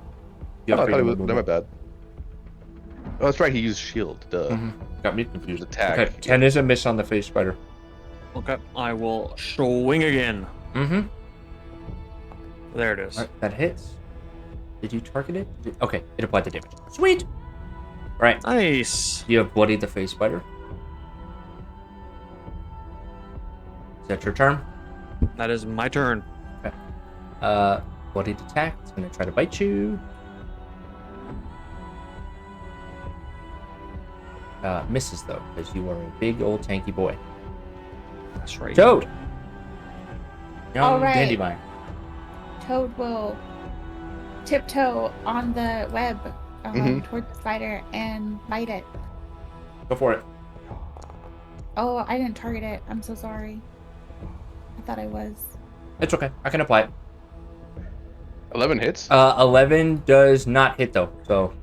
Speaker 2: You
Speaker 3: Oh,
Speaker 2: have
Speaker 3: I thought it
Speaker 2: freedom
Speaker 3: was.
Speaker 2: of
Speaker 3: Not my
Speaker 2: movement.
Speaker 3: bad. Oh, that's right. He used shield. Duh.
Speaker 2: Mhm. Got me confused.
Speaker 3: Attack.
Speaker 2: Okay, 10 is a miss on the face spider.
Speaker 7: Okay, I will swing again.
Speaker 2: Mm-hmm.
Speaker 7: There it is.
Speaker 2: Right, that hits. Did you target it? Okay, it applied the damage. Sweet. Right.
Speaker 7: Nice.
Speaker 2: You have bloodied the face spider. Is that your turn?
Speaker 7: That is my turn.
Speaker 2: Bloodied attack. It's gonna try to bite you. Misses though, because you are a big old tanky boy.
Speaker 7: That's right.
Speaker 2: Toad. Young
Speaker 5: All right.
Speaker 2: dandelion.
Speaker 5: Toad will tiptoe on the web toward the spider and bite it.
Speaker 2: Go for it.
Speaker 5: Oh, I didn't target it. I'm so sorry. I thought I was.
Speaker 2: It's okay. I can apply it.
Speaker 3: 11 hits.
Speaker 2: 11 does not hit though. So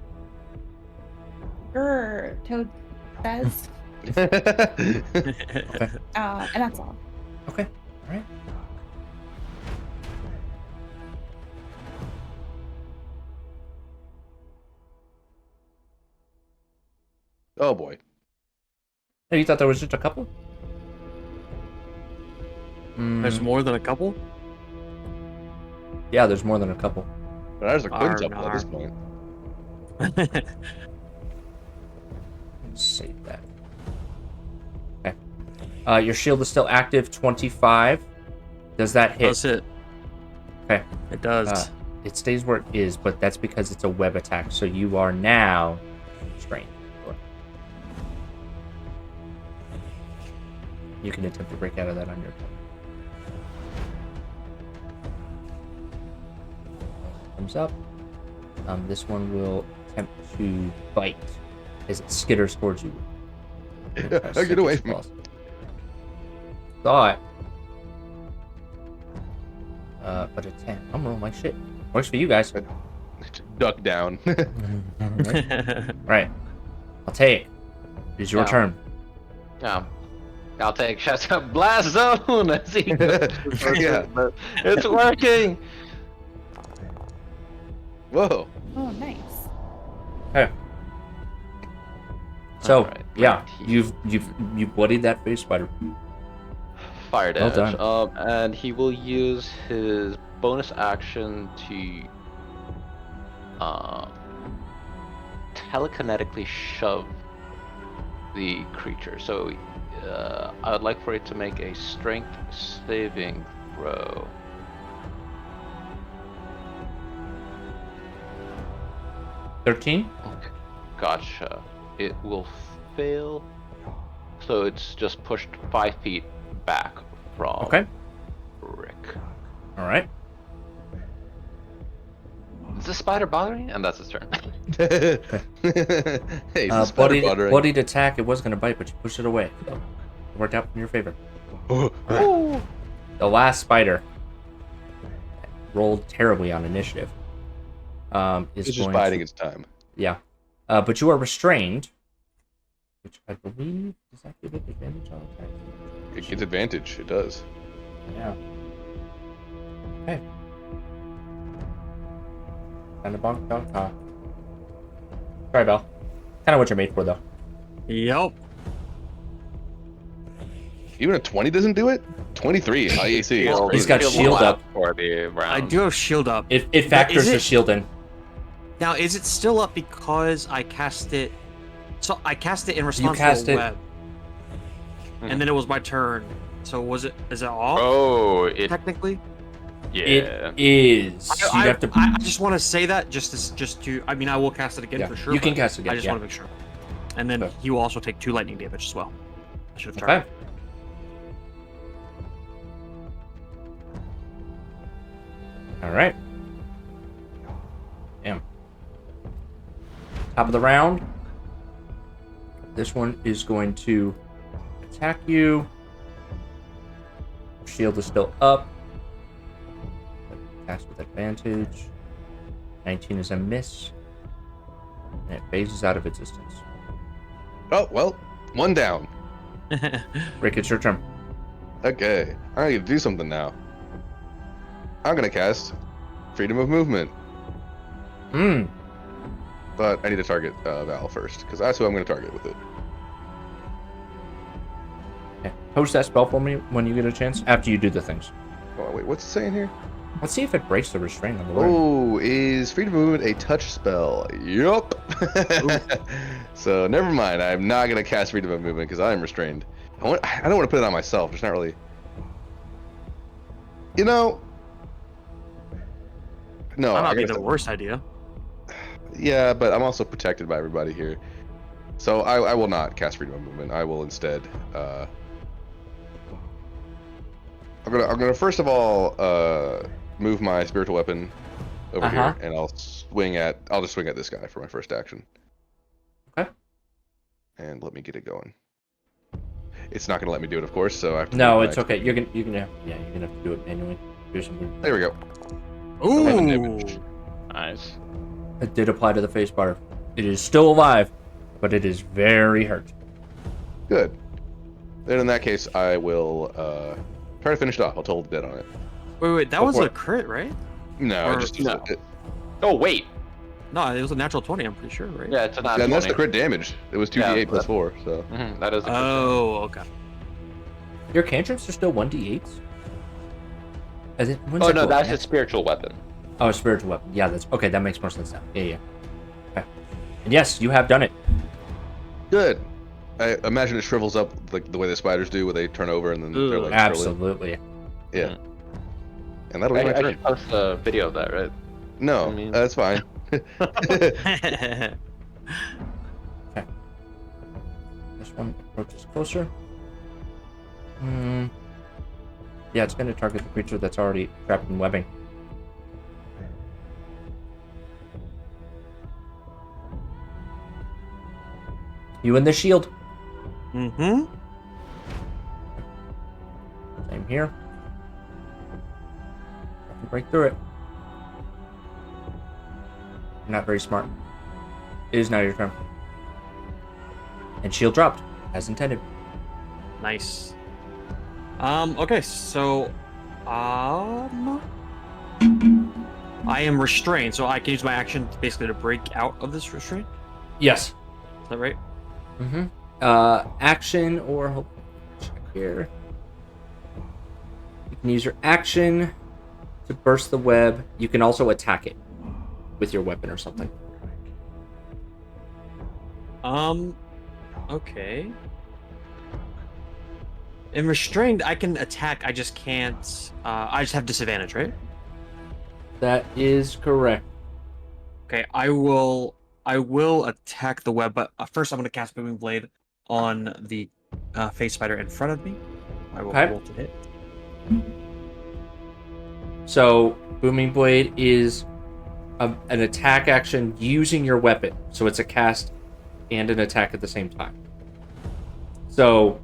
Speaker 5: Grr, Toad says.
Speaker 2: okay.
Speaker 5: And that's all.
Speaker 2: Okay. All right.
Speaker 3: Oh boy.
Speaker 2: Hey, you thought there was just a couple?
Speaker 7: There's more than a couple?
Speaker 2: Yeah, there's more than a couple.
Speaker 3: But there's a quintuple
Speaker 7: Arr,
Speaker 3: at this point.
Speaker 2: Let's save that. Okay. Your shield is still active. 25. Does that hit?
Speaker 7: Does it?
Speaker 2: Okay.
Speaker 7: It does.
Speaker 2: It stays where it is, but that's because it's a web attack. So you are now restrained. You can attempt to break out of that on your turn. Comes up. This one will attempt to bite as it skitters towards you.
Speaker 3: Get away from me.
Speaker 2: Thought. But a 10. I'm rolling my shit. Works for you guys.
Speaker 3: Duck down.
Speaker 2: Right. I'll take. It is your
Speaker 1: Yeah.
Speaker 2: turn.
Speaker 1: I'll take shots of blast zone. As he
Speaker 3: Yeah.
Speaker 1: It's working.
Speaker 3: Whoa.
Speaker 5: Oh, nice.
Speaker 2: Okay. So
Speaker 1: Alright,
Speaker 2: yeah,
Speaker 1: 19.
Speaker 2: you bloodied that face spider.
Speaker 1: Fire
Speaker 2: Well
Speaker 1: damage.
Speaker 2: done.
Speaker 1: And he will use his bonus action to telekinetically shove the creature. So I would like for it to make a strength saving throw.
Speaker 2: $13.
Speaker 1: Okay. Gotcha. It will fail. So it's just pushed 5 feet back from
Speaker 2: Okay.
Speaker 1: Rick.
Speaker 2: All right.
Speaker 1: Is the spider bothering? And that's his turn.
Speaker 3: Hey, it's spider
Speaker 2: Bloodied,
Speaker 3: bothering.
Speaker 2: bloodied attack. It was gonna bite, but you pushed it away. So it worked out in your favor.
Speaker 3: Oh,
Speaker 2: The last spider rolled terribly on initiative. Is
Speaker 3: it's just
Speaker 2: going
Speaker 3: biding
Speaker 2: to-
Speaker 3: its time.
Speaker 2: Yeah. But you are restrained, which I believe does that give it advantage on attacks?
Speaker 3: It gets advantage. It does.
Speaker 2: Yeah. Okay. Kind of bonk, donk, talk. Sorry, Bell. Kind of what you're made for, though.
Speaker 7: Yep.
Speaker 3: Even a 20 doesn't do it? 23 IAC.
Speaker 2: He's got shield up.
Speaker 1: For the round.
Speaker 7: I do have shield up.
Speaker 2: It factors the shield in.
Speaker 7: Now, is it still up because I cast it? So I cast it in response
Speaker 2: cast
Speaker 7: to a
Speaker 2: it.
Speaker 7: web, and then it was my turn. So was it? Is it off?
Speaker 1: Oh, it
Speaker 7: Technically,
Speaker 1: yeah.
Speaker 2: It is.
Speaker 7: I,
Speaker 2: You'd have to.
Speaker 7: I just want to say that just to. I mean, I will cast it again
Speaker 2: Yeah,
Speaker 7: for sure.
Speaker 2: you can
Speaker 7: but
Speaker 2: cast it again,
Speaker 7: I just
Speaker 2: yeah.
Speaker 7: want to make sure. And then
Speaker 2: Okay.
Speaker 7: he will also take 2 lightning damage as well. I should have
Speaker 2: Okay.
Speaker 7: charged.
Speaker 2: All right. Damn. Top of the round. This one is going to attack you. Shield is still up. Cast with advantage. 19 is a miss. And it phases out of existence.
Speaker 3: Oh, well, 1 down.
Speaker 2: Rick, it's your turn.
Speaker 3: Okay, I need to do something now. I'm gonna cast Freedom of Movement,
Speaker 2: Hmm.
Speaker 3: but I need to target Val first, because that's who I'm gonna target with it.
Speaker 2: Okay. Post that spell for me when you get a chance, after you do the things.
Speaker 3: Oh, wait, what's it saying here?
Speaker 2: Let's see if it breaks the restraint on the room.
Speaker 3: Oh, is Freedom of Movement a touch spell? Yup. So never mind. I'm not gonna cast Freedom of Movement because I'm restrained. I don't want to put it on myself. It's not really. You know. No,
Speaker 7: That might
Speaker 3: I
Speaker 7: be
Speaker 3: gotta
Speaker 7: the
Speaker 3: say-
Speaker 7: worst idea.
Speaker 3: Yeah, but I'm also protected by everybody here. So I will not cast Freedom of Movement. I will instead. I'm gonna first of all move my spiritual weapon over here, and I'll just swing at this guy for my first action.
Speaker 2: Okay.
Speaker 3: And let me get it going. It's not gonna let me do it, of course. So I have to.
Speaker 2: No,
Speaker 3: move
Speaker 2: it's
Speaker 3: my-
Speaker 2: okay. You're gonna have to do it manually. Do some
Speaker 3: There we go.
Speaker 7: Ooh.
Speaker 3: damage.
Speaker 1: Nice.
Speaker 2: It did apply to the face bar. It is still alive, but it is very hurt.
Speaker 3: Good. Then in that case, I will try to finish it off. I'll total dead on it.
Speaker 7: Wait, that
Speaker 3: Go
Speaker 7: was
Speaker 3: for
Speaker 7: a
Speaker 3: it.
Speaker 7: crit, right?
Speaker 3: No,
Speaker 7: Or-
Speaker 3: just
Speaker 1: no. Oh wait.
Speaker 7: No, it was a natural 20. I'm pretty sure, right?
Speaker 1: Yeah, it's a not.
Speaker 3: and that's the crit damage. It was 2d8
Speaker 1: Yeah,
Speaker 3: plus
Speaker 1: that-
Speaker 3: 4. So
Speaker 1: That is. A crit.
Speaker 7: Oh, okay.
Speaker 2: Your cantrips are still 1d8s? When's
Speaker 1: Oh
Speaker 2: that
Speaker 1: no,
Speaker 2: go?
Speaker 1: that's a spiritual weapon.
Speaker 2: Oh, a spiritual weapon. Yeah, that's okay. That makes more sense now. Yeah. Okay. And yes, you have done it.
Speaker 3: good. I imagine it shrivels up like the way the spiders do, where they turn over and then they're like
Speaker 2: Absolutely.
Speaker 3: yeah. And that'll be
Speaker 1: I
Speaker 3: my turn.
Speaker 1: should post a video of that, right?
Speaker 3: No,
Speaker 1: I mean-
Speaker 3: that's fine.
Speaker 2: This one approaches closer. Yeah, it's going to target the creature that's already trapped in webbing. You and the shield.
Speaker 7: Mm-hmm.
Speaker 2: Same here. Break through it. You're not very smart. It is now your turn. And shield dropped, as intended.
Speaker 7: Nice. Okay, so I am restrained, so I can use my action basically to break out of this restraint.
Speaker 2: Yes.
Speaker 7: Is that right?
Speaker 2: Mm-hmm. Action or hold check here. You can use your action to burst the web. You can also attack it with your weapon or something.
Speaker 7: Okay. In restrained, I can attack. I just can't. I just have disadvantage, right?
Speaker 2: That is correct.
Speaker 7: Okay. I will attack the web, but first I'm going to cast Booming Blade on the face spider in front of me. I will
Speaker 2: Okay.
Speaker 7: roll to hit.
Speaker 2: So, Booming Blade is an attack action using your weapon. So it's a cast and an attack at the same time. So,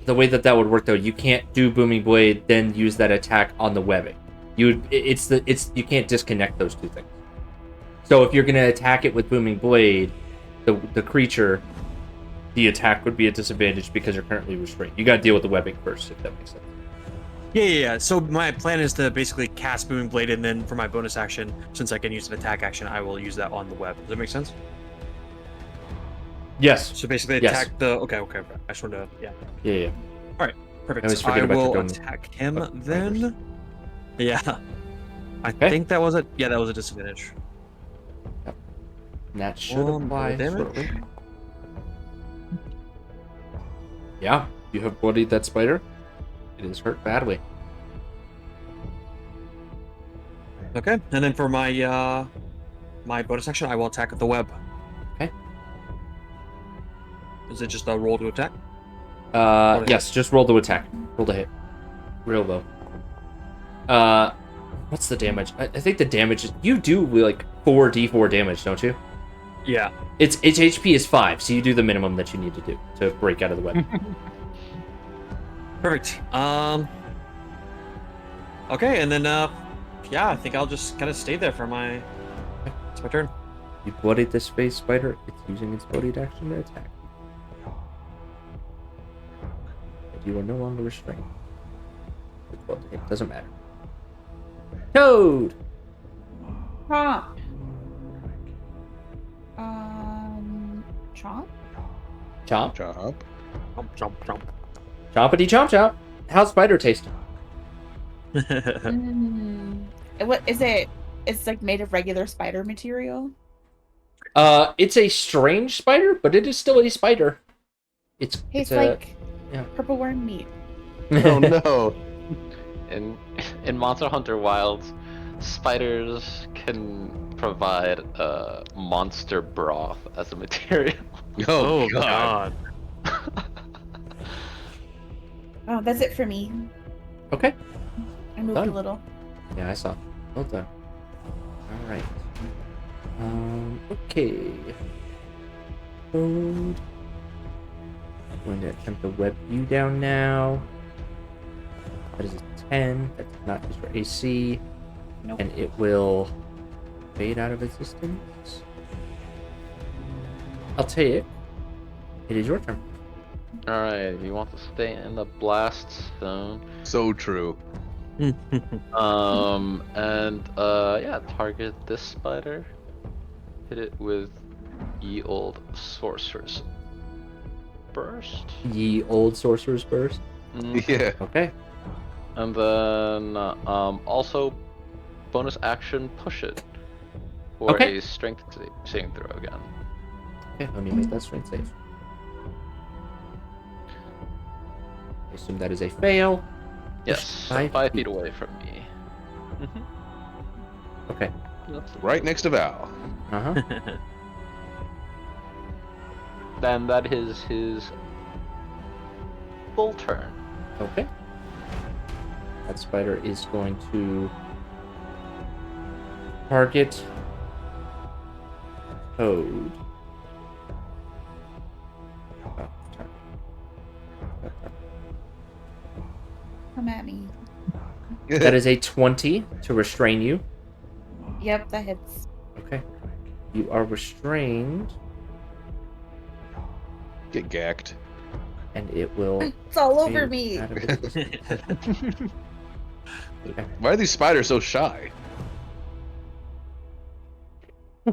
Speaker 2: the way that would work, though, you can't do Booming Blade, then use that attack on the webbing. You can't disconnect those two things. So if you're going to attack it with Booming Blade, the creature, the attack would be a disadvantage because you're currently restrained. You got to deal with the webbing first, if that makes sense.
Speaker 7: Yeah. So my plan is to basically cast Booming Blade, and then for my bonus action, since I can use an attack action, I will use that on the web. Does that make sense?
Speaker 2: Yes.
Speaker 7: So basically
Speaker 2: Yes.
Speaker 7: attack the... Okay. I just wanted to... Yeah.
Speaker 2: Yeah.
Speaker 7: Perfect.
Speaker 2: I always forget about your
Speaker 7: will
Speaker 2: dome
Speaker 7: attack him
Speaker 2: of
Speaker 7: then.
Speaker 2: fighters.
Speaker 7: Yeah. I
Speaker 2: Okay.
Speaker 7: think that was it. Yeah, that was a disadvantage.
Speaker 2: And that should
Speaker 7: Roll
Speaker 2: apply
Speaker 7: damage.
Speaker 2: shortly. Yeah, you have bloodied that spider. It is hurt badly.
Speaker 7: Okay, and then for my my bonus action, I will attack with the web.
Speaker 2: Okay.
Speaker 7: Is it just a roll to attack?
Speaker 2: Yes, just roll to attack. Roll to hit. Real low. What's the damage? I think the damage is... You do, like, 4d4 damage, don't you?
Speaker 7: Yeah.
Speaker 2: Its HP is 5, so you do the minimum that you need to do to break out of the web.
Speaker 7: Perfect. Okay, and then yeah, I think I'll just kind of stay there for my... It's my turn.
Speaker 2: You bloodied the space spider. It's using its bloodied action to attack. And you are no longer restrained. Well, it doesn't matter. Toad!
Speaker 5: Chomp. Chomp?
Speaker 2: Chomp.
Speaker 3: Chomp.
Speaker 7: Chomp.
Speaker 2: Chompity chomp chomp. How's spider taste?
Speaker 5: What is it? It's like made of regular spider material.
Speaker 2: It's a strange spider, but it is still a spider. It's
Speaker 5: Tastes
Speaker 2: a,
Speaker 5: like
Speaker 2: yeah.
Speaker 5: purple worm meat.
Speaker 3: Oh no.
Speaker 1: In Monster Hunter Wilds, spiders can provide monster broth as a material.
Speaker 3: Oh, god.
Speaker 5: Oh, that's it for me.
Speaker 2: Okay.
Speaker 5: I moved
Speaker 2: Done.
Speaker 5: a little.
Speaker 2: Yeah, I saw. Well done. All right. Okay. Code. I'm going to attempt to web you down now. That is a 10. That does not use for AC.
Speaker 5: Nope.
Speaker 2: And it will fade out of existence. I'll take. It is your turn.
Speaker 1: Alright, you want to stay in the blast zone.
Speaker 3: So true.
Speaker 1: Yeah, target this spider. Hit it with ye old sorcerer's burst.
Speaker 2: Ye old sorcerer's burst.
Speaker 3: Yeah.
Speaker 2: Okay.
Speaker 1: And then also bonus action push it for
Speaker 2: Okay.
Speaker 1: a strength saving throw again.
Speaker 2: Okay, let me make that strength save. I assume that is a fail.
Speaker 1: Yes, so 5 feet
Speaker 2: feet.
Speaker 1: away from me.
Speaker 2: Okay.
Speaker 3: Right next to Val.
Speaker 2: Uh-huh.
Speaker 1: Then that is his full turn.
Speaker 2: Okay. That spider is going to target Toad.
Speaker 5: Come at me.
Speaker 2: That is a 20 to restrain you.
Speaker 5: Yep, that hits.
Speaker 2: Okay. You are restrained,
Speaker 3: Get gacked.
Speaker 2: and it will.
Speaker 5: It's all over
Speaker 2: fade
Speaker 5: me.
Speaker 2: out of existence.
Speaker 3: Why are these spiders so shy?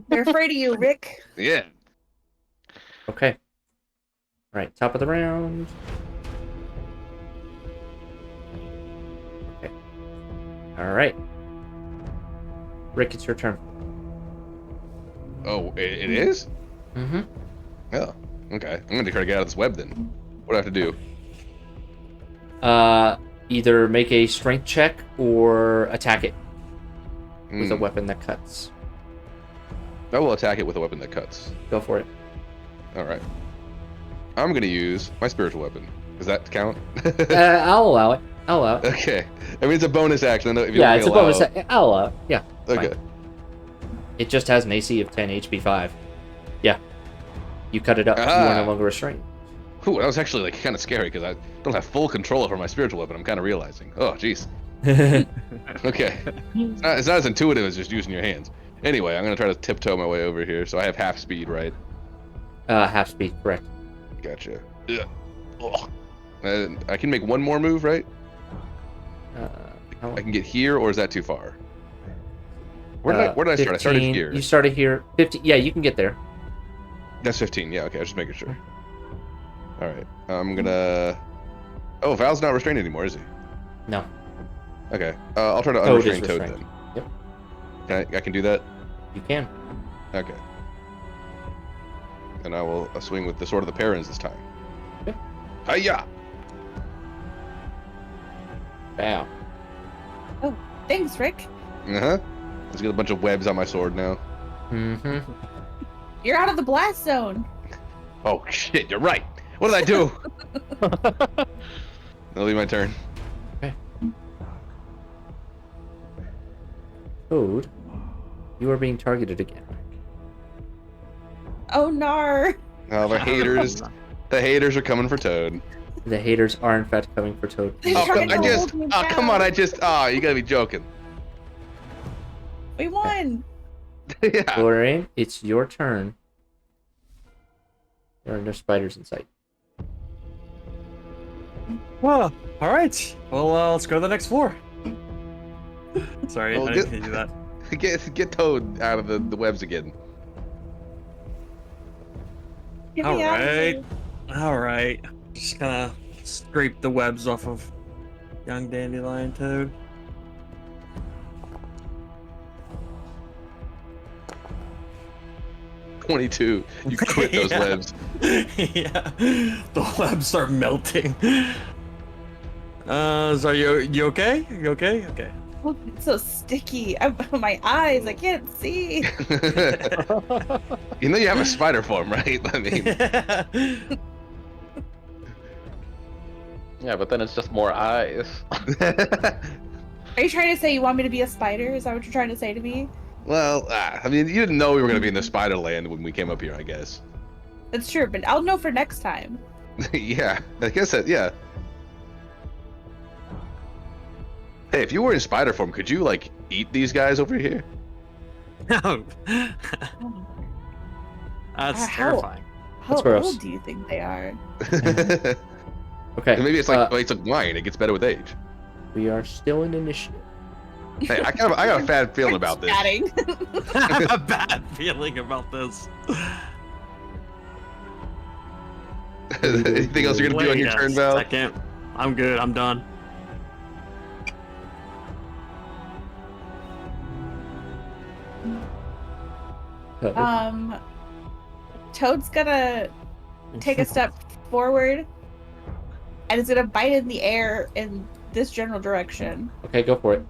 Speaker 5: They're afraid of you, Rick.
Speaker 3: Yeah.
Speaker 2: Okay. All right, top of the round. Okay. All right. Rick, it's your turn.
Speaker 3: Oh, it is?
Speaker 2: Mm-hmm.
Speaker 3: Oh, okay. I'm gonna try to get out of this web then. What do I have to do?
Speaker 2: Either make a strength check or attack it with a
Speaker 3: Hmm.
Speaker 2: weapon that cuts.
Speaker 3: I will attack it with a weapon that cuts.
Speaker 2: Go for it.
Speaker 3: All right. I'm gonna use my spiritual weapon. Does that count?
Speaker 2: I'll allow it. I'll allow it.
Speaker 3: Okay. I mean, it's a bonus action. I know if you
Speaker 2: Yeah,
Speaker 3: let
Speaker 2: it's
Speaker 3: me
Speaker 2: a bonus.
Speaker 3: allow-
Speaker 2: I'll allow it. Yeah.
Speaker 3: Okay.
Speaker 2: fine. It just has an AC of 10 HP 5. Yeah. You cut it up. You are no longer restrained.
Speaker 3: Ooh, that was actually like kind of scary because I don't have full control over my spiritual weapon. I'm kind of realizing. Oh, jeez. Okay. It's not as intuitive as just using your hands. Anyway, I'm gonna try to tiptoe my way over here. So I have half speed, right?
Speaker 2: Half speed, correct.
Speaker 3: Gotcha. Ugh. Ugh. I can make one more move, right?
Speaker 2: How-
Speaker 3: I can get here, or is that too far? Where did I start? I started
Speaker 2: 15.
Speaker 3: here.
Speaker 2: You started here. 50. Yeah, you can get there.
Speaker 3: That's 15. Yeah, okay. I was just making sure. All right. I'm gonna. Oh, Val's not restrained anymore, is he?
Speaker 2: No.
Speaker 3: Okay. I'll try to
Speaker 2: Toad is
Speaker 3: unrestrain Toad
Speaker 2: restrained.
Speaker 3: then.
Speaker 2: Yep.
Speaker 3: I can do that.
Speaker 2: You can.
Speaker 3: Okay. And I will swing with the Sword of the Parents this time.
Speaker 2: Okay.
Speaker 3: Hiya!
Speaker 2: Wow.
Speaker 5: Thanks, Rick.
Speaker 3: Uh-huh. Let's get a bunch of webs on my sword now.
Speaker 2: Mm-hmm.
Speaker 5: You're out of the blast zone.
Speaker 3: Oh, shit, you're right. What did I do? That'll be my turn.
Speaker 2: Toad, you are being targeted again.
Speaker 5: Oh, nar.
Speaker 3: Oh, the haters are coming for Toad.
Speaker 2: The haters are in fact coming for Toad.
Speaker 5: They're
Speaker 3: Oh,
Speaker 5: trying to
Speaker 3: I just,
Speaker 5: hold me
Speaker 3: oh, come on,
Speaker 5: down.
Speaker 3: you gotta be joking.
Speaker 5: We won.
Speaker 3: Yeah.
Speaker 2: Lorraine, it's your turn. There are no spiders in sight.
Speaker 7: Well, all right. Well, let's go to the next floor. Sorry,
Speaker 3: Well,
Speaker 7: I didn't mean to do that.
Speaker 3: Get Toad out of the webs again.
Speaker 5: Get
Speaker 7: All
Speaker 5: me out of
Speaker 7: right.
Speaker 5: here.
Speaker 7: All right. Just gonna scrape the webs off of young dandelion Toad.
Speaker 3: $22. You quit those
Speaker 7: Yeah.
Speaker 3: webs.
Speaker 7: Yeah, the webs start melting. So you okay? You okay? Okay.
Speaker 5: Oh, it's so sticky. My eyes, I can't see.
Speaker 3: You know you have a spider form, right? I mean,
Speaker 1: Yeah, but then it's just more eyes.
Speaker 5: Are you trying to say you want me to be a spider? Is that what you're trying to say to me?
Speaker 3: well, I mean, you didn't know we were gonna be in the spider land when we came up here, I guess.
Speaker 5: That's true, but I'll know for next time.
Speaker 3: Yeah, I guess that. Yeah. Hey, if you were in spider form, could you like eat these guys over here?
Speaker 7: No. That's
Speaker 5: How-
Speaker 7: terrifying.
Speaker 5: How
Speaker 2: gross.
Speaker 5: old do you think they are?
Speaker 2: Okay.
Speaker 3: Maybe it's like wine; it gets better with age.
Speaker 2: We are still in initiative.
Speaker 3: Hey, I got a bad feeling about this.
Speaker 5: Chatting.
Speaker 7: I have a bad feeling about this.
Speaker 3: Anything else you're gonna do on your
Speaker 7: Wait a
Speaker 3: turn, Val?
Speaker 7: second. I'm good. I'm done.
Speaker 2: Toad.
Speaker 5: Toad's gonna take a step forward and it's gonna bite in the air in this general direction.
Speaker 2: Okay, go for it.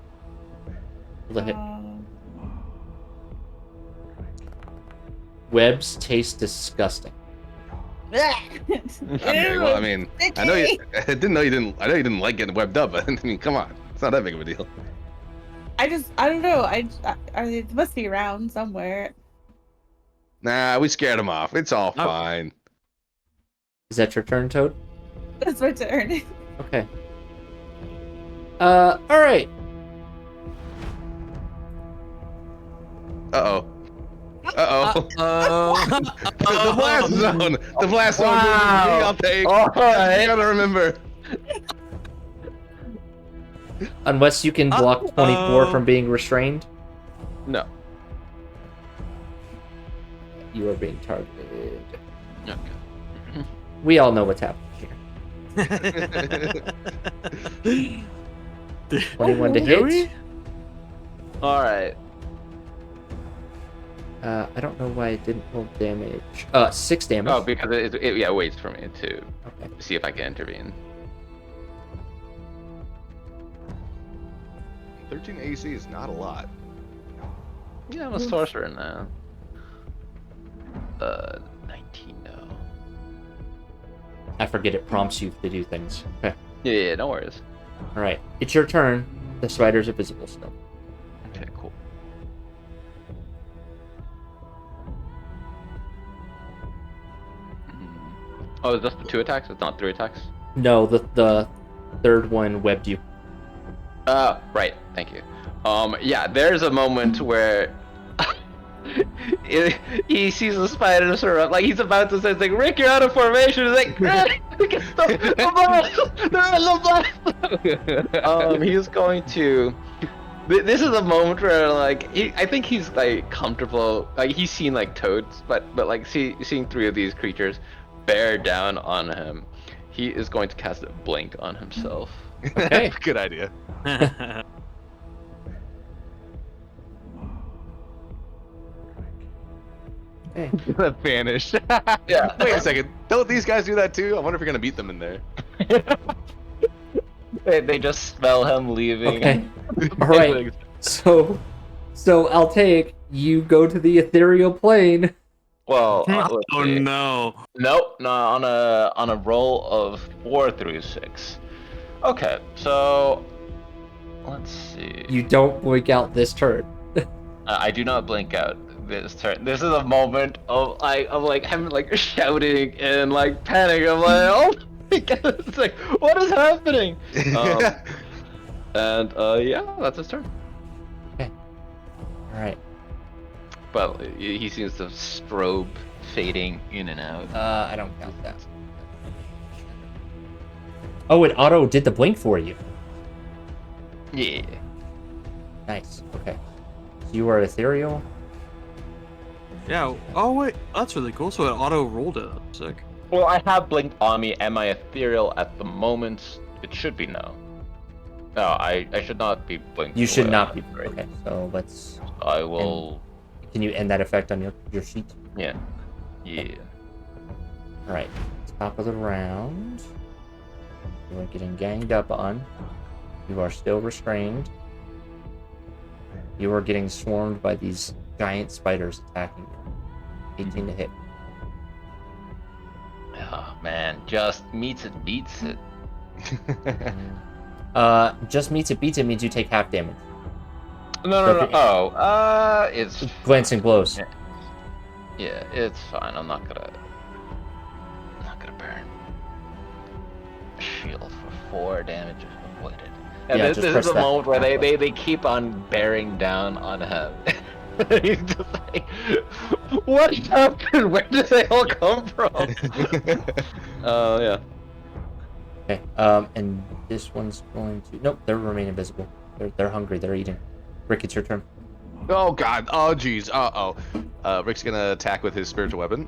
Speaker 2: Roll the hit.
Speaker 3: Okay, well, I mean, I know you. I didn't know you didn't. I know you didn't like getting webbed up, but I mean, come on, it's not that big of a deal.
Speaker 5: I don't know. It must be around somewhere.
Speaker 3: Nah, we scared him off. It's all fine.
Speaker 2: Is that your turn, Toad?
Speaker 5: That's my turn.
Speaker 2: Okay. Alright.
Speaker 3: Uh-oh. Uh-oh.
Speaker 7: Oh.
Speaker 3: The blast zone. The blast zone.
Speaker 2: Wow.
Speaker 3: I'll take.
Speaker 2: All right.
Speaker 3: You gotta remember.
Speaker 2: Unless you can block 24 from being restrained,
Speaker 1: No.
Speaker 2: you are being targeted.
Speaker 1: Okay.
Speaker 2: We all know what's happening here. 21 to
Speaker 7: Do we?
Speaker 2: hit.
Speaker 1: All right.
Speaker 2: I don't know why it didn't roll damage. 6 damage.
Speaker 1: Oh, because it waits for me to
Speaker 2: Okay.
Speaker 1: see if I can intervene.
Speaker 3: 13 AC is not a lot.
Speaker 1: Yeah, I'm a sorcerer now. 19 no.
Speaker 2: I forget it prompts you to do things. Okay.
Speaker 1: Yeah, no worries.
Speaker 2: Alright. It's your turn. The spiders are visible still.
Speaker 1: Okay, cool. Oh, is this the 2 attacks? It's not 3 attacks?
Speaker 2: No, the third one webbed you.
Speaker 1: Right. Thank you. Yeah, there's a moment where he sees the spider surround, like he's about to say, it's like, Rick, you're out of formation. He's like, he's going to. This is a moment where, like, I think he's like comfortable. Like he's seen like toads, but like seeing three of these creatures bear down on him, he is going to cast a blink on himself.
Speaker 2: Okay.
Speaker 3: Good idea.
Speaker 2: Okay.
Speaker 3: Vanish.
Speaker 1: Yeah.
Speaker 3: Wait a second. Don't these guys do that too? I wonder if you're gonna beat them in there.
Speaker 1: They just smell him leaving.
Speaker 2: Okay. All right. So I'll take you go to the ethereal plane.
Speaker 1: Well,
Speaker 7: Oh
Speaker 1: let's see.
Speaker 7: no.
Speaker 1: Nope, no, on a roll of 4 through 6. Okay, so let's see.
Speaker 2: You don't blink out this turn.
Speaker 1: I do not blink out this turn. This is a moment of like him like shouting and like panic. I'm like, oh my god, it's like, what is happening? And yeah, that's his turn.
Speaker 2: All right.
Speaker 1: But he seems to strobe fading in and out.
Speaker 2: I don't count that. Oh, it auto did the blink for you.
Speaker 1: Yeah.
Speaker 2: Nice. Okay. So you are ethereal.
Speaker 7: Yeah. Oh wait, that's really cool. So it auto rolled it. That's sick.
Speaker 1: Well, I have blinked on me. Am I ethereal at the moment? It should be no. No, I should not be blinked.
Speaker 2: You should
Speaker 1: away.
Speaker 2: not be. Okay. So let's.
Speaker 1: I will.
Speaker 2: Can you end that effect on your sheet?
Speaker 1: Yeah. Yeah.
Speaker 2: All right. Top of the round. You are getting ganged up on. You are still restrained. You are getting swarmed by these giant spiders attacking you. 18 to hit.
Speaker 1: Oh man, just meets it, beats it.
Speaker 2: Just meets it, beats it means you take half damage.
Speaker 1: No. Oh, it's
Speaker 2: Glancing blows.
Speaker 1: yeah, it's fine. I'm not gonna burn. Shield for 4 damage avoided. And
Speaker 2: Yeah,
Speaker 1: this
Speaker 2: just
Speaker 1: is
Speaker 2: press
Speaker 1: the
Speaker 2: that
Speaker 1: moment where
Speaker 2: halfway.
Speaker 1: they keep on bearing down on him. He's just like, what happened? Where did they all come from? Yeah.
Speaker 2: Okay. And this one's going to. Nope, they remain invisible. They're hungry. They're eating. Rick, it's your turn.
Speaker 3: Oh god. Oh jeez. Rick's gonna attack with his spiritual weapon.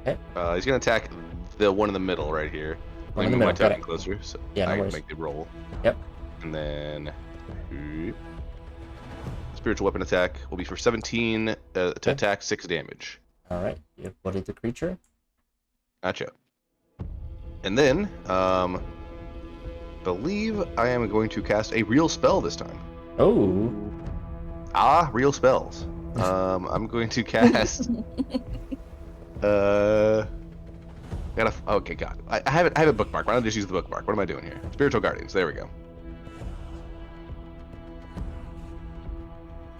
Speaker 2: Okay.
Speaker 3: He's gonna attack the one in the middle right here.
Speaker 2: One
Speaker 3: Let
Speaker 2: in
Speaker 3: me
Speaker 2: the
Speaker 3: move my
Speaker 2: middle, got
Speaker 3: token closer so
Speaker 2: Yeah, no
Speaker 3: I can
Speaker 2: worries.
Speaker 3: make the roll.
Speaker 2: Yep.
Speaker 3: And then spiritual weapon attack will be for 17 to attack 6 damage.
Speaker 2: All right. You blooded the creature.
Speaker 3: Gotcha. And then, believe I am going to cast a real spell this time.
Speaker 2: Oh.
Speaker 3: Real spells. I'm going to cast. Okay, God. I have a bookmark. Why don't I just use the bookmark? What am I doing here? Spiritual Guardians. There we go.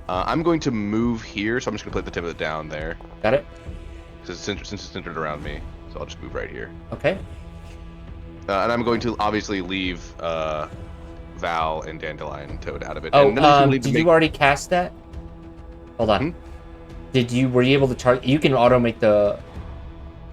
Speaker 3: I'm going to move here, so I'm just going to put the tip of it down there.
Speaker 2: Got it.
Speaker 3: Since it's centered around me. So I'll just move right here.
Speaker 2: Okay.
Speaker 3: And I'm going to obviously leave Val and Dandelion and Toad out of it.
Speaker 2: Oh,
Speaker 3: And none of these will need to
Speaker 2: did you already cast that? Hold on. Were you able to target? You can auto make the.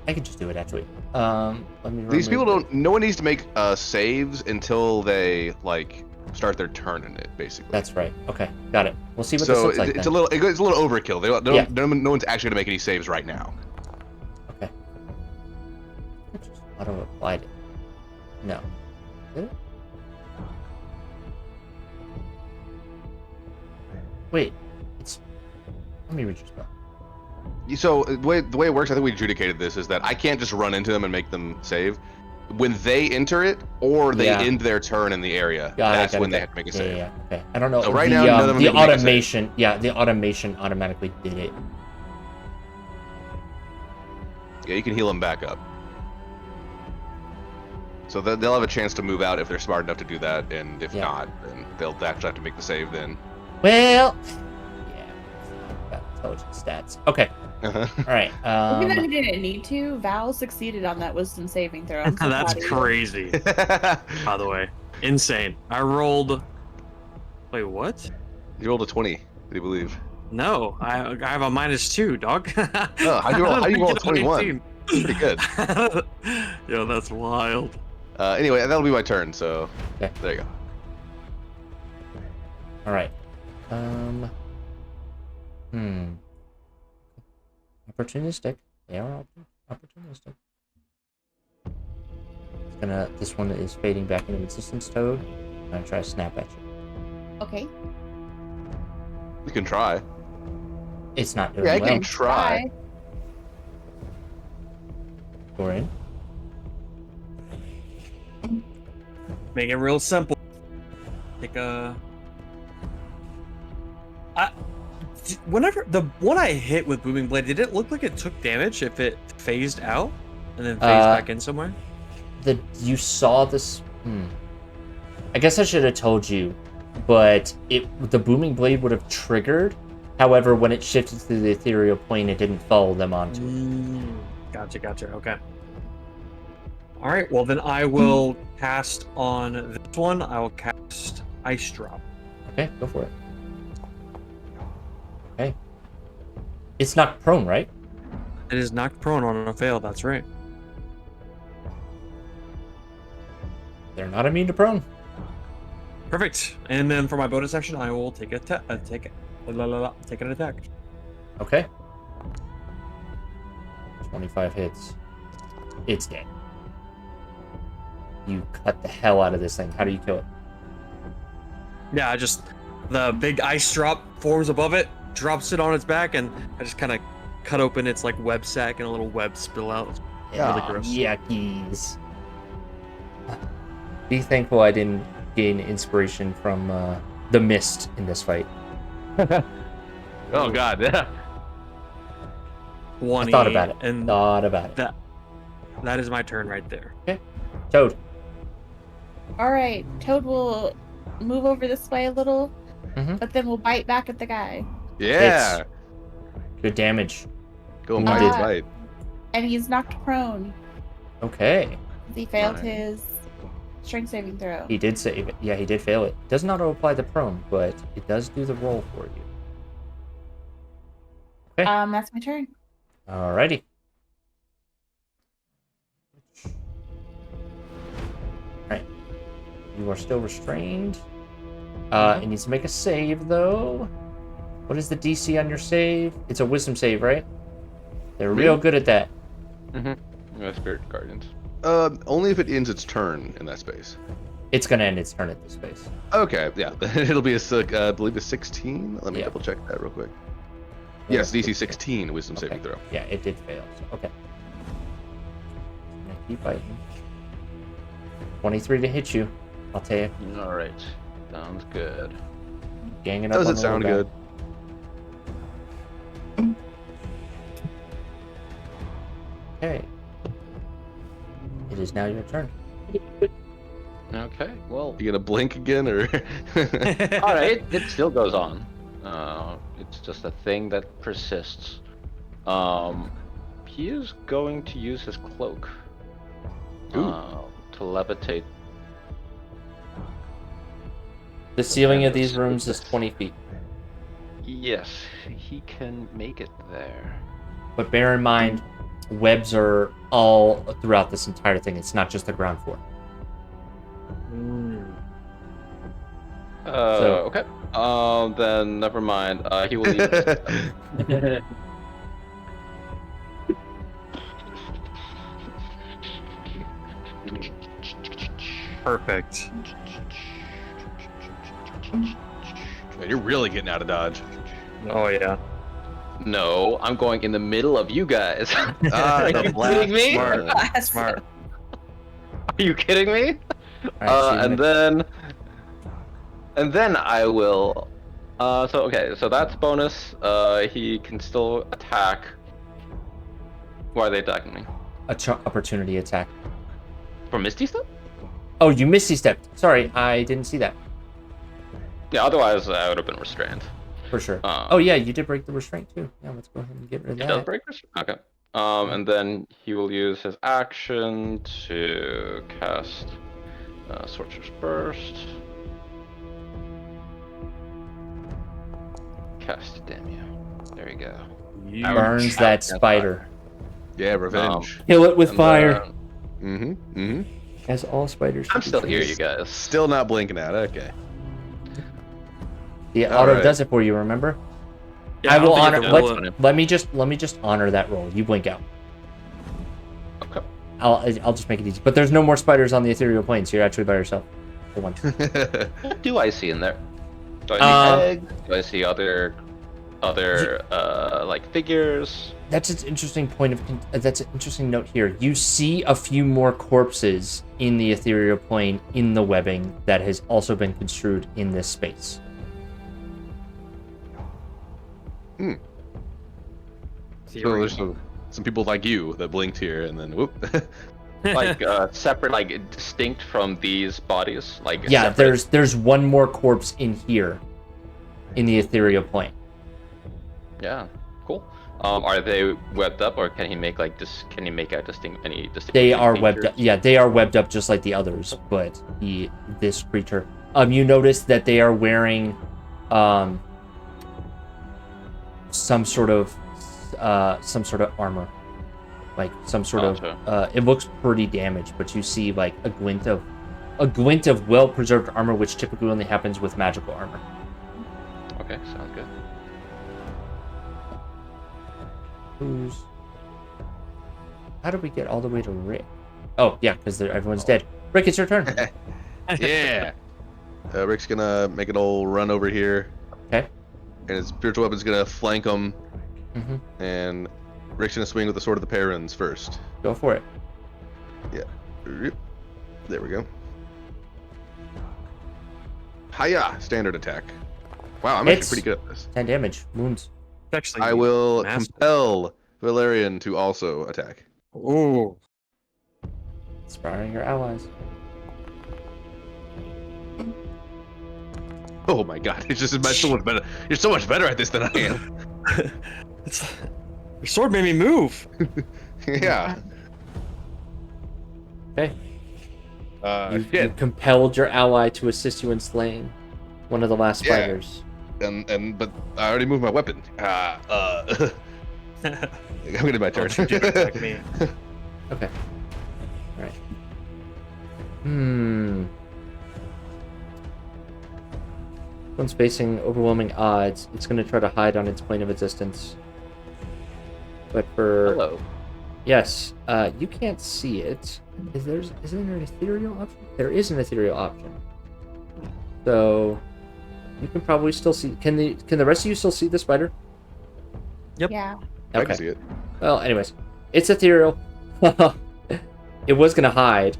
Speaker 2: I could just do it actually. Let me.
Speaker 3: These people don't. No one needs to make saves until they like start their turn in it, basically.
Speaker 2: That's right. Okay, got it. We'll see what this
Speaker 3: So
Speaker 2: looks like.
Speaker 3: it's
Speaker 2: then.
Speaker 3: a little. It's a little overkill.
Speaker 2: Yeah.
Speaker 3: No one's actually gonna make any saves right now.
Speaker 2: Okay. Just auto applied it. No. Did it? Wait. It's. Let me read your spell.
Speaker 3: So the way it works, I think we adjudicated this, is that I can't just run into them and make them save. When they enter it or they
Speaker 2: Yeah.
Speaker 3: end their turn in the area,
Speaker 2: Got it,
Speaker 3: that's
Speaker 2: got
Speaker 3: when
Speaker 2: it,
Speaker 3: they
Speaker 2: got
Speaker 3: have to make a
Speaker 2: it.
Speaker 3: save.
Speaker 2: Yeah. Okay. I don't know.
Speaker 3: So right
Speaker 2: the,
Speaker 3: now, none of them
Speaker 2: the
Speaker 3: need to make a save.
Speaker 2: automation. Yeah, the automation automatically did it.
Speaker 3: Yeah, you can heal them back up. So they'll have a chance to move out if they're smart enough to do that, and if
Speaker 2: Yeah.
Speaker 3: not, then they'll actually have to make the save then.
Speaker 2: Well. Yeah. Got intelligence stats. Okay.
Speaker 3: Uh-huh.
Speaker 2: All right.
Speaker 5: Even though he didn't need to, Val succeeded on that wisdom saving throw. I'm so
Speaker 7: That's
Speaker 5: proud of you.
Speaker 7: crazy. By the way, insane. I rolled. Wait, what?
Speaker 3: You rolled a 20, I believe.
Speaker 7: No, I have a -2, dog.
Speaker 3: Oh, how you roll? How you roll a 21? Pretty good.
Speaker 7: Yo, that's wild.
Speaker 3: Anyway, that'll be my turn. So
Speaker 2: Okay.
Speaker 3: there you go.
Speaker 2: All right. Opportunistic. They are opportunistic. This one is fading back into existence, Toad. I'm gonna try to snap at you.
Speaker 5: Okay.
Speaker 3: You can try.
Speaker 2: It's not doing
Speaker 3: Yeah, I
Speaker 2: well.
Speaker 3: can try.
Speaker 2: Go in.
Speaker 7: Make it real simple. Take a. Whenever the one I hit with Booming Blade, did it look like it took damage if it phased out and then phased back in somewhere?
Speaker 2: You saw this. I guess I should have told you, but the Booming Blade would have triggered. However, when it shifted to the ethereal plane, it didn't follow them onto it.
Speaker 7: Gotcha. Okay. All right. Well, then I will cast on this one. I will cast Ice Drop.
Speaker 2: Okay, go for it. Okay. It's knocked prone, right?
Speaker 7: It is knocked prone on a fail. That's right.
Speaker 2: They're not immune to prone.
Speaker 7: Perfect. And then for my bonus action, I will take take an attack.
Speaker 2: Okay. 25 hits. It's dead. You cut the hell out of this thing. How do you kill it?
Speaker 7: Yeah, the big ice drop forms above it, drops it on its back, and I just kind of cut open its like web sack and a little web spill out. It's really gross.
Speaker 2: Yuckies. Be thankful I didn't gain inspiration from the mist in this fight.
Speaker 3: Oh God, yeah.
Speaker 2: I thought about it.
Speaker 7: And that is my turn right there.
Speaker 2: Okay. Toad.
Speaker 5: All right. Toad will move over this way a little,
Speaker 2: Mhm.
Speaker 5: but then we'll bite back at the guy.
Speaker 3: Yeah.
Speaker 2: Good damage.
Speaker 3: Go
Speaker 2: You
Speaker 3: bite,
Speaker 2: did.
Speaker 3: bite.
Speaker 5: And he's knocked prone.
Speaker 2: Okay.
Speaker 5: He failed
Speaker 3: Fine.
Speaker 5: his strength saving throw.
Speaker 2: He did save it. Yeah, he did fail it. Does not apply the prone, but it does do the roll for you. Okay.
Speaker 5: That's my turn.
Speaker 2: Alrighty. Alright. You are still restrained. It needs to make a save, though. What is the DC on your save? It's a wisdom save, right? They're real good at that.
Speaker 1: Spirit Guardians.
Speaker 3: Only if it ends its turn in that space.
Speaker 2: It's gonna end its turn at this space.
Speaker 3: Okay, yeah. It'll be I believe a 16. Let me
Speaker 2: Yeah.
Speaker 3: double check that real quick.
Speaker 2: Yeah,
Speaker 3: Yes, DC
Speaker 2: okay.
Speaker 3: 16 wisdom saving
Speaker 2: Okay.
Speaker 3: throw.
Speaker 2: Yeah, it did fail. So, okay. Gonna keep fighting. 23 to hit you. I'll take it.
Speaker 1: All right, sounds good.
Speaker 2: Ganging up
Speaker 3: Does
Speaker 2: on
Speaker 3: it
Speaker 2: the
Speaker 3: sound
Speaker 2: little
Speaker 3: good?
Speaker 2: guy. Okay. It is now your turn.
Speaker 1: Okay, well,
Speaker 3: You gonna blink again, or?
Speaker 1: all right, it still goes on. It's just a thing that persists. He is going to use his cloak to levitate.
Speaker 2: The ceiling of these rooms is 20 feet.
Speaker 1: Yes, he can make it there.
Speaker 2: But bear in mind, webs are all throughout this entire thing. It's not just the ground floor.
Speaker 1: Okay. Then never mind. He will use.
Speaker 7: Perfect.
Speaker 3: Man, you're really getting out of dodge.
Speaker 7: Oh yeah.
Speaker 1: No, I'm going in the middle of you guys.
Speaker 3: Ah,
Speaker 1: Are
Speaker 3: the
Speaker 1: you
Speaker 3: blast.
Speaker 1: kidding me?
Speaker 7: Smart. Smart.
Speaker 1: Are you kidding me?
Speaker 2: All right, so
Speaker 1: And then I will. So that's bonus. He can still attack. Why are they attacking me?
Speaker 2: opportunity attack.
Speaker 1: For Misty Step?
Speaker 2: Oh, you Misty stepped. Sorry, I didn't see that.
Speaker 1: Yeah. Otherwise, I would have been restrained.
Speaker 2: For sure. Oh yeah, you did break the restraint too. Yeah, let's go ahead and get rid of
Speaker 1: He
Speaker 2: that.
Speaker 1: does break restraint. Okay. And then he will use his action to cast Sorcerer's Burst. Cast damn you. There you go.
Speaker 2: Burns that spider.
Speaker 3: Yeah, revenge.
Speaker 2: Kill it with
Speaker 1: And,
Speaker 2: fire. As all spiders.
Speaker 1: I'm
Speaker 2: should be
Speaker 1: still here,
Speaker 2: treated.
Speaker 1: you guys.
Speaker 3: Still not blinking out. Okay.
Speaker 2: The
Speaker 3: All
Speaker 2: auto
Speaker 3: right.
Speaker 2: does it for you. Remember?
Speaker 7: Yeah,
Speaker 2: I
Speaker 7: don't
Speaker 2: will
Speaker 7: think
Speaker 2: honor.
Speaker 7: it's gonna
Speaker 1: let-
Speaker 2: Let me just honor that roll. You blink out.
Speaker 1: Okay.
Speaker 2: I'll just make it easy. But there's no more spiders on the ethereal plane, so you're actually by yourself for once.
Speaker 1: What do I see in there? Do I see eggs? Do I see other like figures?
Speaker 2: That's an interesting point of. That's an interesting note here. You see a few more corpses in the ethereal plane in the webbing that has also been construed in this space.
Speaker 3: So there's some people like you that blinked here, and then whoop.
Speaker 1: Like separate, like distinct from these bodies? Like
Speaker 2: Yeah,
Speaker 1: separate?
Speaker 2: there's one more corpse in here, in the ethereal plane.
Speaker 1: Yeah, cool. Are they webbed up, or can he make like Can he make out any distinct?
Speaker 2: They are webbed
Speaker 1: features?
Speaker 2: up. Yeah, they are webbed up just like the others, but this creature. You notice that they are wearing, some sort of armor, like some sort of. It looks pretty damaged, but you see like a glint of well-preserved armor, which typically only happens with magical armor.
Speaker 1: Okay, sounds good.
Speaker 2: How did we get all the way to Rick? Oh yeah, because everyone's dead. Rick, it's your turn.
Speaker 3: Yeah. Rick's gonna make an old run over here.
Speaker 2: Okay.
Speaker 3: And his spiritual weapon's gonna flank him.
Speaker 2: Mm-hmm.
Speaker 3: And Rick's gonna swing with the sword of the Perrons first.
Speaker 2: Go for it.
Speaker 3: Yeah. There we go. Hiya! Standard attack. Wow, I'm
Speaker 2: Hits.
Speaker 3: actually pretty good at this.
Speaker 2: 10 damage. Wounds.
Speaker 7: Actually,
Speaker 3: I will
Speaker 7: master.
Speaker 3: compel Valerian to also attack.
Speaker 7: Ooh.
Speaker 2: Inspiring your allies.
Speaker 3: Oh my god, it's just so much better. You're so much better at this than I am.
Speaker 7: Your sword made me move.
Speaker 3: Yeah.
Speaker 2: Okay. You
Speaker 3: Shit.
Speaker 2: compelled your ally to assist you in slaying one of the last
Speaker 3: Yeah.
Speaker 2: fighters.
Speaker 3: But I already moved my weapon. I'm gonna do my turn.
Speaker 7: Don't you dare attack me.
Speaker 2: Okay. Alright. One's facing overwhelming odds. It's going to try to hide on its plane of existence. But for...
Speaker 1: Hello.
Speaker 2: Yes, you can't see it. Is there an ethereal option? There is an ethereal option. So you can probably still see. Can the rest of you still see the spider?
Speaker 7: Yep.
Speaker 5: Yeah.
Speaker 3: I can see it.
Speaker 2: Well, anyways, it's ethereal. It was gonna hide.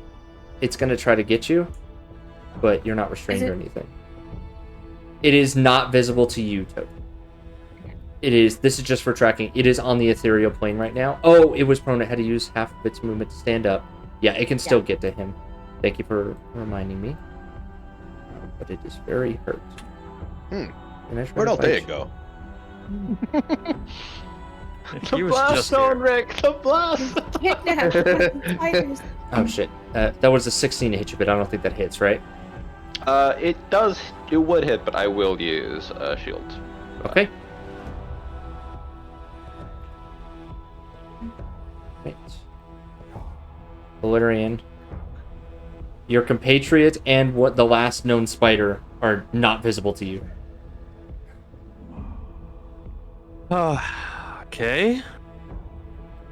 Speaker 2: It's gonna try to get you, but you're not restrained or anything. It is not visible to you, Toad. It is. This is just for tracking. It is on the ethereal plane right now. Oh, it was prone. It had to use half of its movement to stand up. Yeah, it can still get to him. Thank you for reminding me. But it is very hurt.
Speaker 3: Where'd Althea go?
Speaker 7: He was just here.
Speaker 1: Rick! The blast!
Speaker 5: Spiders.
Speaker 2: Oh shit. That was a 16 to hit you, but I don't think that hits, right?
Speaker 1: It does. It would hit, but I will use shield.
Speaker 2: Okay. Right. Valerian, your compatriot and what the last known spider are not visible to you.
Speaker 7: Okay.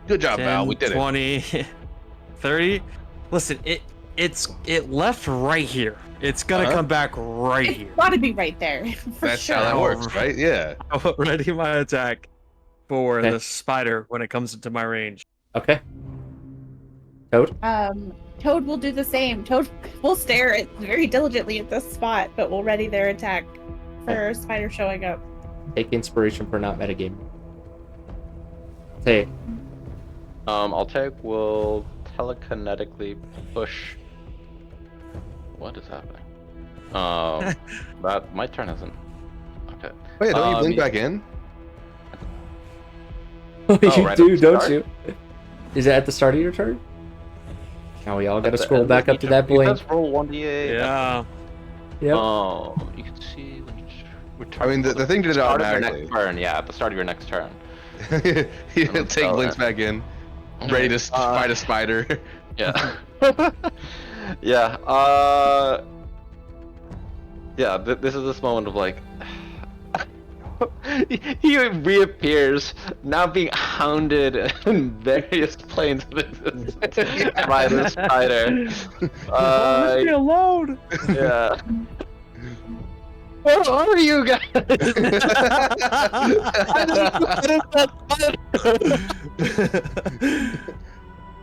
Speaker 3: Good job,
Speaker 7: 10,
Speaker 3: Val. We did
Speaker 7: 20, 30. Listen, it left right here. It's gonna come back right here.
Speaker 5: It's gotta be right there.
Speaker 3: it.
Speaker 5: For
Speaker 3: That's
Speaker 5: sure.
Speaker 3: how that works, right? Yeah.
Speaker 7: I'll ready my attack for
Speaker 2: Okay.
Speaker 7: the spider when it comes into my range.
Speaker 2: Okay. Toad?
Speaker 5: Toad will do the same. Toad will stare very diligently at this spot, but will ready their attack for spider showing up.
Speaker 2: Take inspiration for not metagaming. Take.
Speaker 1: Altair will telekinetically push. What is happening? That my turn isn't. Okay.
Speaker 3: Wait, don't you blink back in?
Speaker 2: You
Speaker 1: right
Speaker 2: do,
Speaker 1: at the
Speaker 2: don't
Speaker 1: start?
Speaker 2: you? Is it at the start of your turn? Now we all gotta
Speaker 1: At the
Speaker 2: scroll
Speaker 1: end
Speaker 2: back
Speaker 1: of
Speaker 2: up to
Speaker 1: each
Speaker 2: that
Speaker 1: of- you
Speaker 2: blink.
Speaker 1: guys roll 1d8.
Speaker 7: Yeah.
Speaker 2: Yep.
Speaker 1: Oh, you can see
Speaker 3: I mean, the thing did it
Speaker 1: Start of your
Speaker 3: automatically.
Speaker 1: next turn, yeah, at the start of your next turn.
Speaker 3: He didn't take Blinks back in. Ready to fight a spider.
Speaker 1: Yeah. Yeah. Yeah. This is this moment of like. He reappears, now being hounded in various planes of existence by the spider.
Speaker 7: Leave me alone.
Speaker 1: Yeah. Where are you guys?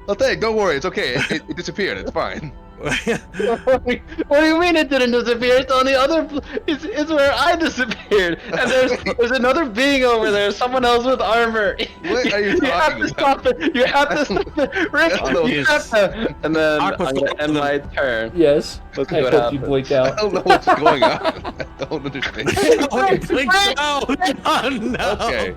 Speaker 3: Well, thank. Don't worry. It's okay. It disappeared. It's fine.
Speaker 1: What do you mean it didn't disappear? It's on the other. It's where I disappeared, and there's another being over there. Someone else with armor.
Speaker 3: What are you
Speaker 1: You have
Speaker 3: talking
Speaker 1: to stop it. You have to stop it, Rick. You have to. And then I'm gonna end my turn.
Speaker 2: Yes.
Speaker 1: Let's
Speaker 2: I
Speaker 1: see what
Speaker 2: hope you
Speaker 1: happens.
Speaker 2: blink
Speaker 3: I
Speaker 2: out.
Speaker 3: don't know what's going on. I don't understand.
Speaker 7: Oh, he blinked out. Oh no.
Speaker 3: Okay.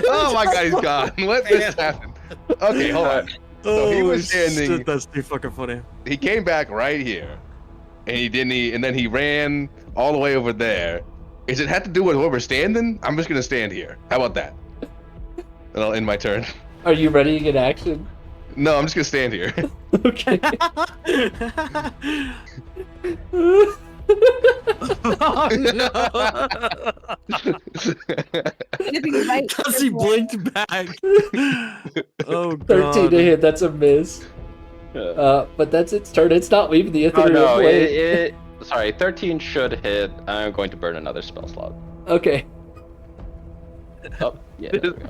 Speaker 3: Oh my God, he's gone. What just happened? Okay, hold on. So he was standing.
Speaker 7: Shit, that's too fucking funny.
Speaker 3: He came back right here, and and then he ran all the way over there. Does it have to do with where we're standing? I'm just gonna stand here. How about that? And I'll end my turn.
Speaker 2: Are you ready to get action?
Speaker 3: No, I'm just gonna stand here.
Speaker 2: Okay.
Speaker 7: Oh no. Cause he blinked back. Oh god.
Speaker 2: 13 to hit, that's a miss. But that's its turn. It's not leaving the
Speaker 1: Oh
Speaker 2: ethereal
Speaker 1: no,
Speaker 2: plane.
Speaker 1: sorry, 13 should hit. I'm going to burn another spell slot.
Speaker 2: Okay.
Speaker 1: Oh, yeah, there we go.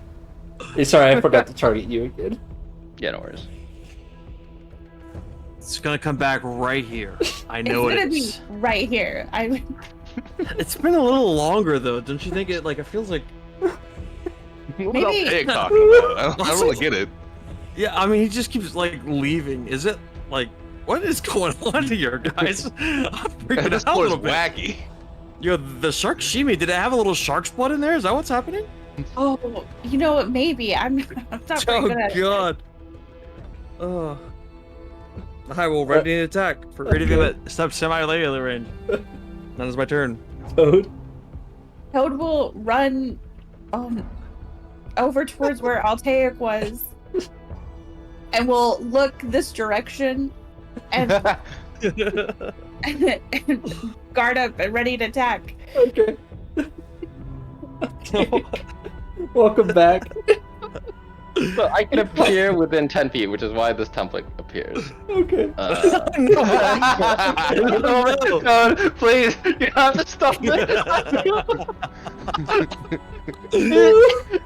Speaker 2: Hey, sorry, I forgot to target you again.
Speaker 1: Yeah, no worries.
Speaker 7: It's gonna come back right here. I know
Speaker 5: it's
Speaker 7: it
Speaker 5: gonna
Speaker 7: is.
Speaker 5: be right here.
Speaker 7: It's been a little longer though, don't you think? It feels like.
Speaker 3: What
Speaker 5: Maybe-
Speaker 3: else are you talking about? I don't really get it.
Speaker 7: Yeah, I mean he just keeps like leaving. Is it like what is going on here, guys? I'm freaking
Speaker 3: This
Speaker 7: out a
Speaker 3: floor is
Speaker 7: little bit.
Speaker 3: wacky.
Speaker 7: Yo, the shark shimi, did it have a little shark's blood in there? Is that what's happening?
Speaker 5: Oh, you know what? Maybe I'm not very
Speaker 7: Oh
Speaker 5: good at it.
Speaker 7: god. Oh. I will ready to attack for anything that steps semi-regular range. That is my turn.
Speaker 2: Toad.
Speaker 5: Toad will run over towards where Altaic was, and will look this direction, and guard up and ready to attack.
Speaker 2: Okay. Welcome back.
Speaker 1: So I can appear within 10 feet, which is why this template appears.
Speaker 2: Okay.
Speaker 1: No, please, you have to stop it.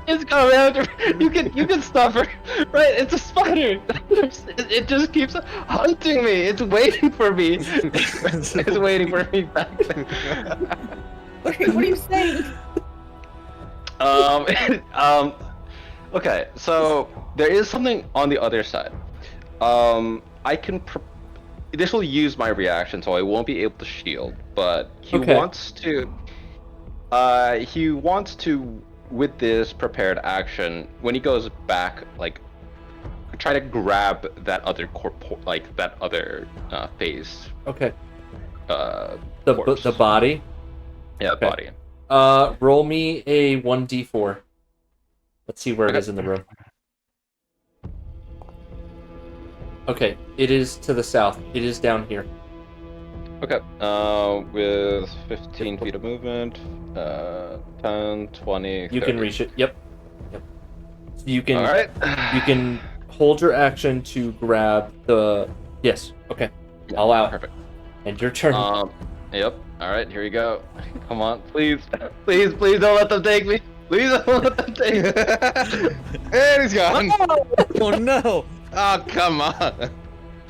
Speaker 1: It's coming after. You can stop her, right? It's a spider. It just keeps hunting me. It's waiting for me. It's waiting for me back there.
Speaker 5: What are you saying?
Speaker 1: Okay, so there is something on the other side. I can. This will use my reaction, so I won't be able to shield. But he wants to. He wants to, with this prepared action, when he goes back, like, try to grab that other phase.
Speaker 2: Okay.
Speaker 1: Corpse.
Speaker 2: The body.
Speaker 1: Yeah,
Speaker 2: Okay.
Speaker 1: body.
Speaker 2: Roll me a 1d4. Let's see where it is in the room. Okay, it is to the south. It is down here.
Speaker 1: Okay. With 15 feet of movement, 10, 20.
Speaker 2: You
Speaker 1: 30.
Speaker 2: can reach it. Yep. You can.
Speaker 1: All right.
Speaker 2: You can hold your action to grab the. Yes. Okay. All out.
Speaker 1: Perfect.
Speaker 2: And your turn.
Speaker 1: Yep. All right. Here we go. Come on, please, please, please don't let them take me. Please don't let them take me.
Speaker 3: And he's gone.
Speaker 7: Oh no!
Speaker 3: Oh, come on.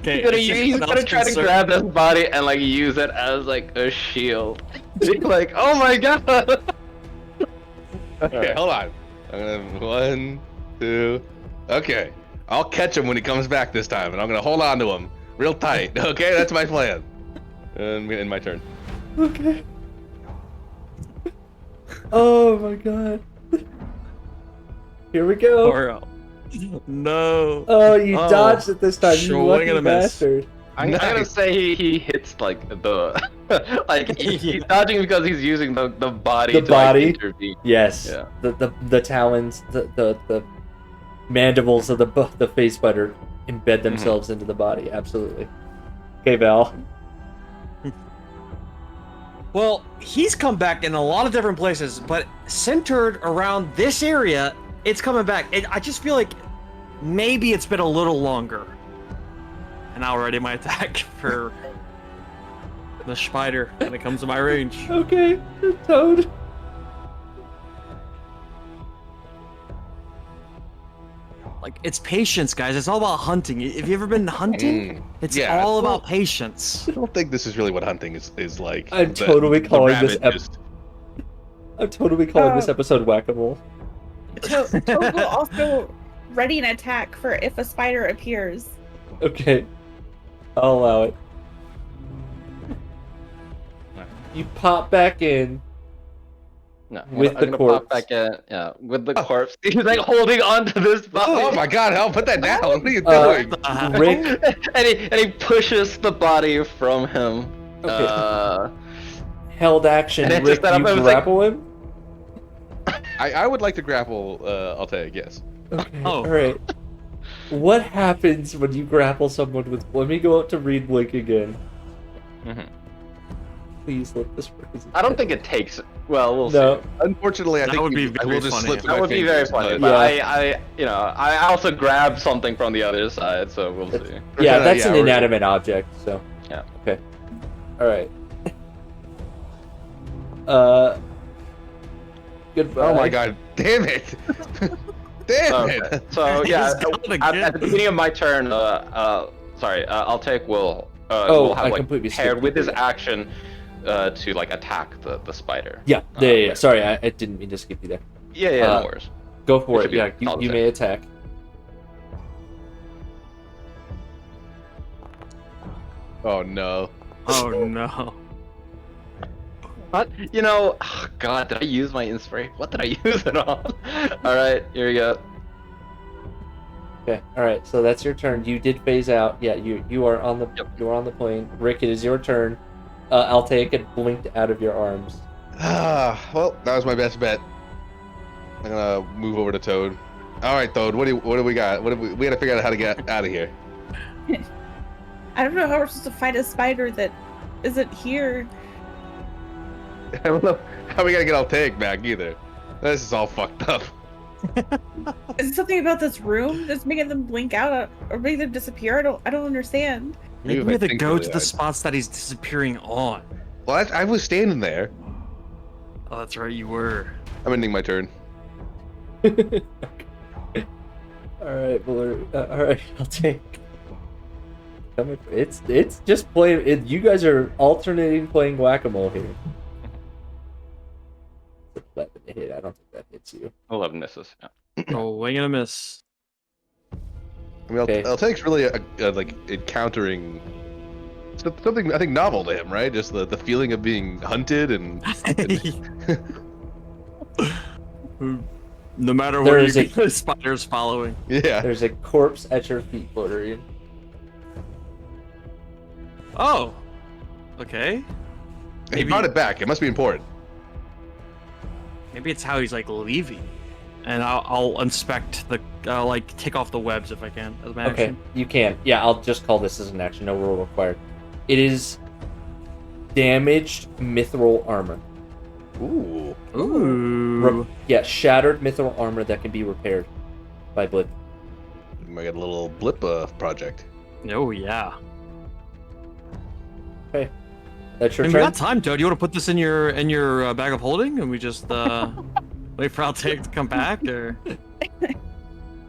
Speaker 7: Okay,
Speaker 1: He's gonna try to grab this body and like use it as like a shield. Like, oh my god.
Speaker 3: Okay, hold on. I'm gonna 1, 2. Okay, I'll catch him when he comes back this time, and I'm gonna hold on to him real tight. Okay, that's my plan. And I'm gonna end my turn.
Speaker 2: Okay. Oh my god. Here we go.
Speaker 7: Oro. No.
Speaker 2: Oh, you dodged it this time, you
Speaker 7: Swing
Speaker 2: lucky
Speaker 7: and a miss.
Speaker 2: bastard.
Speaker 1: I'm gonna say he hits like the Like he's dodging because he's using the body
Speaker 2: The
Speaker 1: to
Speaker 2: body?
Speaker 1: like intervene.
Speaker 2: Yes.
Speaker 1: Yeah.
Speaker 2: The talons, the mandibles of the face spider embed themselves into the body. Absolutely. Okay, Val.
Speaker 7: Well, he's come back in a lot of different places, but centered around this area, it's coming back. I just feel like maybe it's been a little longer. And I'll ready my attack for the spider when it comes to my range.
Speaker 2: Okay, Toad.
Speaker 7: Like, it's patience, guys. It's all about hunting. Have you ever been hunting? It's
Speaker 3: yeah,
Speaker 7: all
Speaker 3: well-
Speaker 7: about patience.
Speaker 3: I don't think this is really what hunting is like.
Speaker 2: I'm totally calling this
Speaker 3: rabbit just-
Speaker 2: I'm totally calling this episode Whack-A-Mole.
Speaker 5: Toad will also ready an attack for if a spider appears.
Speaker 2: Okay. I'll allow it. You pop back in.
Speaker 1: No,
Speaker 2: With
Speaker 1: I'm
Speaker 2: the
Speaker 1: gonna
Speaker 2: corpse.
Speaker 1: pop back in. Yeah, with the corpse. He's like holding on to this body.
Speaker 3: Oh my god, Hal, put that down. What are you doing?
Speaker 2: Rick.
Speaker 1: and he pushes the body from him.
Speaker 2: Okay. Held action.
Speaker 1: And it
Speaker 2: Rick,
Speaker 1: just that
Speaker 2: you
Speaker 1: I was like-
Speaker 2: grapple him?
Speaker 3: I would like to grapple Altair, yes.
Speaker 2: Okay.
Speaker 7: Oh.
Speaker 2: Alright. What happens when you grapple someone with... Let me go out to read Blink again.
Speaker 1: Mhm.
Speaker 2: Please let this work as
Speaker 1: I don't think it takes. Well, we'll
Speaker 2: No.
Speaker 1: see.
Speaker 3: Unfortunately, I
Speaker 7: That
Speaker 3: think
Speaker 7: would be
Speaker 3: I will
Speaker 7: very
Speaker 3: just
Speaker 7: funny.
Speaker 3: slip through
Speaker 1: That
Speaker 3: my
Speaker 1: would be very
Speaker 3: fingers,
Speaker 1: funny.
Speaker 3: but-
Speaker 1: But
Speaker 2: Yeah.
Speaker 1: I also grabbed something from the other side, so we'll see.
Speaker 2: Yeah, that's
Speaker 3: Yeah,
Speaker 2: an
Speaker 3: we're-
Speaker 2: inanimate object, so...
Speaker 1: Yeah.
Speaker 2: Okay. Alright. Goodbye.
Speaker 3: Oh my god, damn it! Damn
Speaker 1: Okay.
Speaker 3: it!
Speaker 1: So yeah,
Speaker 7: He's gone
Speaker 1: at
Speaker 7: again.
Speaker 1: the beginning of my turn, I'll take will
Speaker 2: Oh,
Speaker 1: will have
Speaker 2: I
Speaker 1: like
Speaker 2: completely
Speaker 1: paired
Speaker 2: skipped
Speaker 1: with his
Speaker 2: you.
Speaker 1: action to like attack the spider.
Speaker 2: Yeah,
Speaker 1: Uh,
Speaker 2: yeah. Sorry, I didn't mean to skip you there.
Speaker 1: Yeah,
Speaker 2: Uh,
Speaker 1: no worries.
Speaker 2: Go for
Speaker 1: It
Speaker 2: it.
Speaker 1: should be
Speaker 2: Yeah,
Speaker 1: all the
Speaker 2: you
Speaker 1: same.
Speaker 2: may attack.
Speaker 3: Oh no.
Speaker 7: Oh no.
Speaker 1: What? You know, oh, God, did I use my inspiration? What did I use it on? All right, here we go.
Speaker 2: Okay. All right. So that's your turn. You did phase out. Yeah. You are on the
Speaker 1: Yep.
Speaker 2: you are on the plane. Rick, it is your turn. I'll take it blinked out of your arms.
Speaker 3: Well, that was my best bet. I'm gonna move over to Toad. All right, Toad. What do we got? We gotta figure out how to get out of here.
Speaker 5: I don't know how we're supposed to fight a spider that isn't here.
Speaker 3: I don't know how we gotta get Altair back either. This is all fucked up.
Speaker 5: Is it something about this room that's making them blink out or making them disappear? I don't understand.
Speaker 7: Maybe
Speaker 3: if
Speaker 7: we
Speaker 3: I
Speaker 7: have to
Speaker 3: think
Speaker 7: go
Speaker 3: really
Speaker 7: to the
Speaker 3: hard.
Speaker 7: spots that he's disappearing on.
Speaker 3: Well, I was standing there.
Speaker 7: Oh, that's right, you were.
Speaker 3: I'm ending my turn.
Speaker 2: All right, Buller. All right, I'll take. It's just playing. You guys are alternating playing Whack-A-Mole here. 11 to hit. I don't think that hits you.
Speaker 1: 11 misses. Yeah.
Speaker 7: Oh, wing and a miss.
Speaker 3: I mean,
Speaker 2: Okay.
Speaker 3: Altair's really like encountering something I think novel to him, right? Just the feeling of being hunted and
Speaker 7: No matter
Speaker 2: There
Speaker 7: where
Speaker 2: is
Speaker 7: you go, the spider's following.
Speaker 3: yeah.
Speaker 2: There's a corpse at your feet, Florian.
Speaker 7: Oh. Okay.
Speaker 3: He brought it back. It must be important.
Speaker 7: Maybe it's how he's like leaving. And I'll inspect like take off the webs if I can as my
Speaker 2: Okay,
Speaker 7: action.
Speaker 2: you can. Yeah, I'll just call this as an action. No rule required. It is damaged mithril armor.
Speaker 3: Ooh.
Speaker 7: Ooh.
Speaker 2: Yeah, shattered mithril armor that can be repaired by blip.
Speaker 3: We might get a little blip project.
Speaker 7: Oh yeah.
Speaker 2: Okay, that's your
Speaker 7: And we
Speaker 2: turn.
Speaker 7: got time, Toad. You want to put this in your bag of holding, and we just wait for Altair to come back, or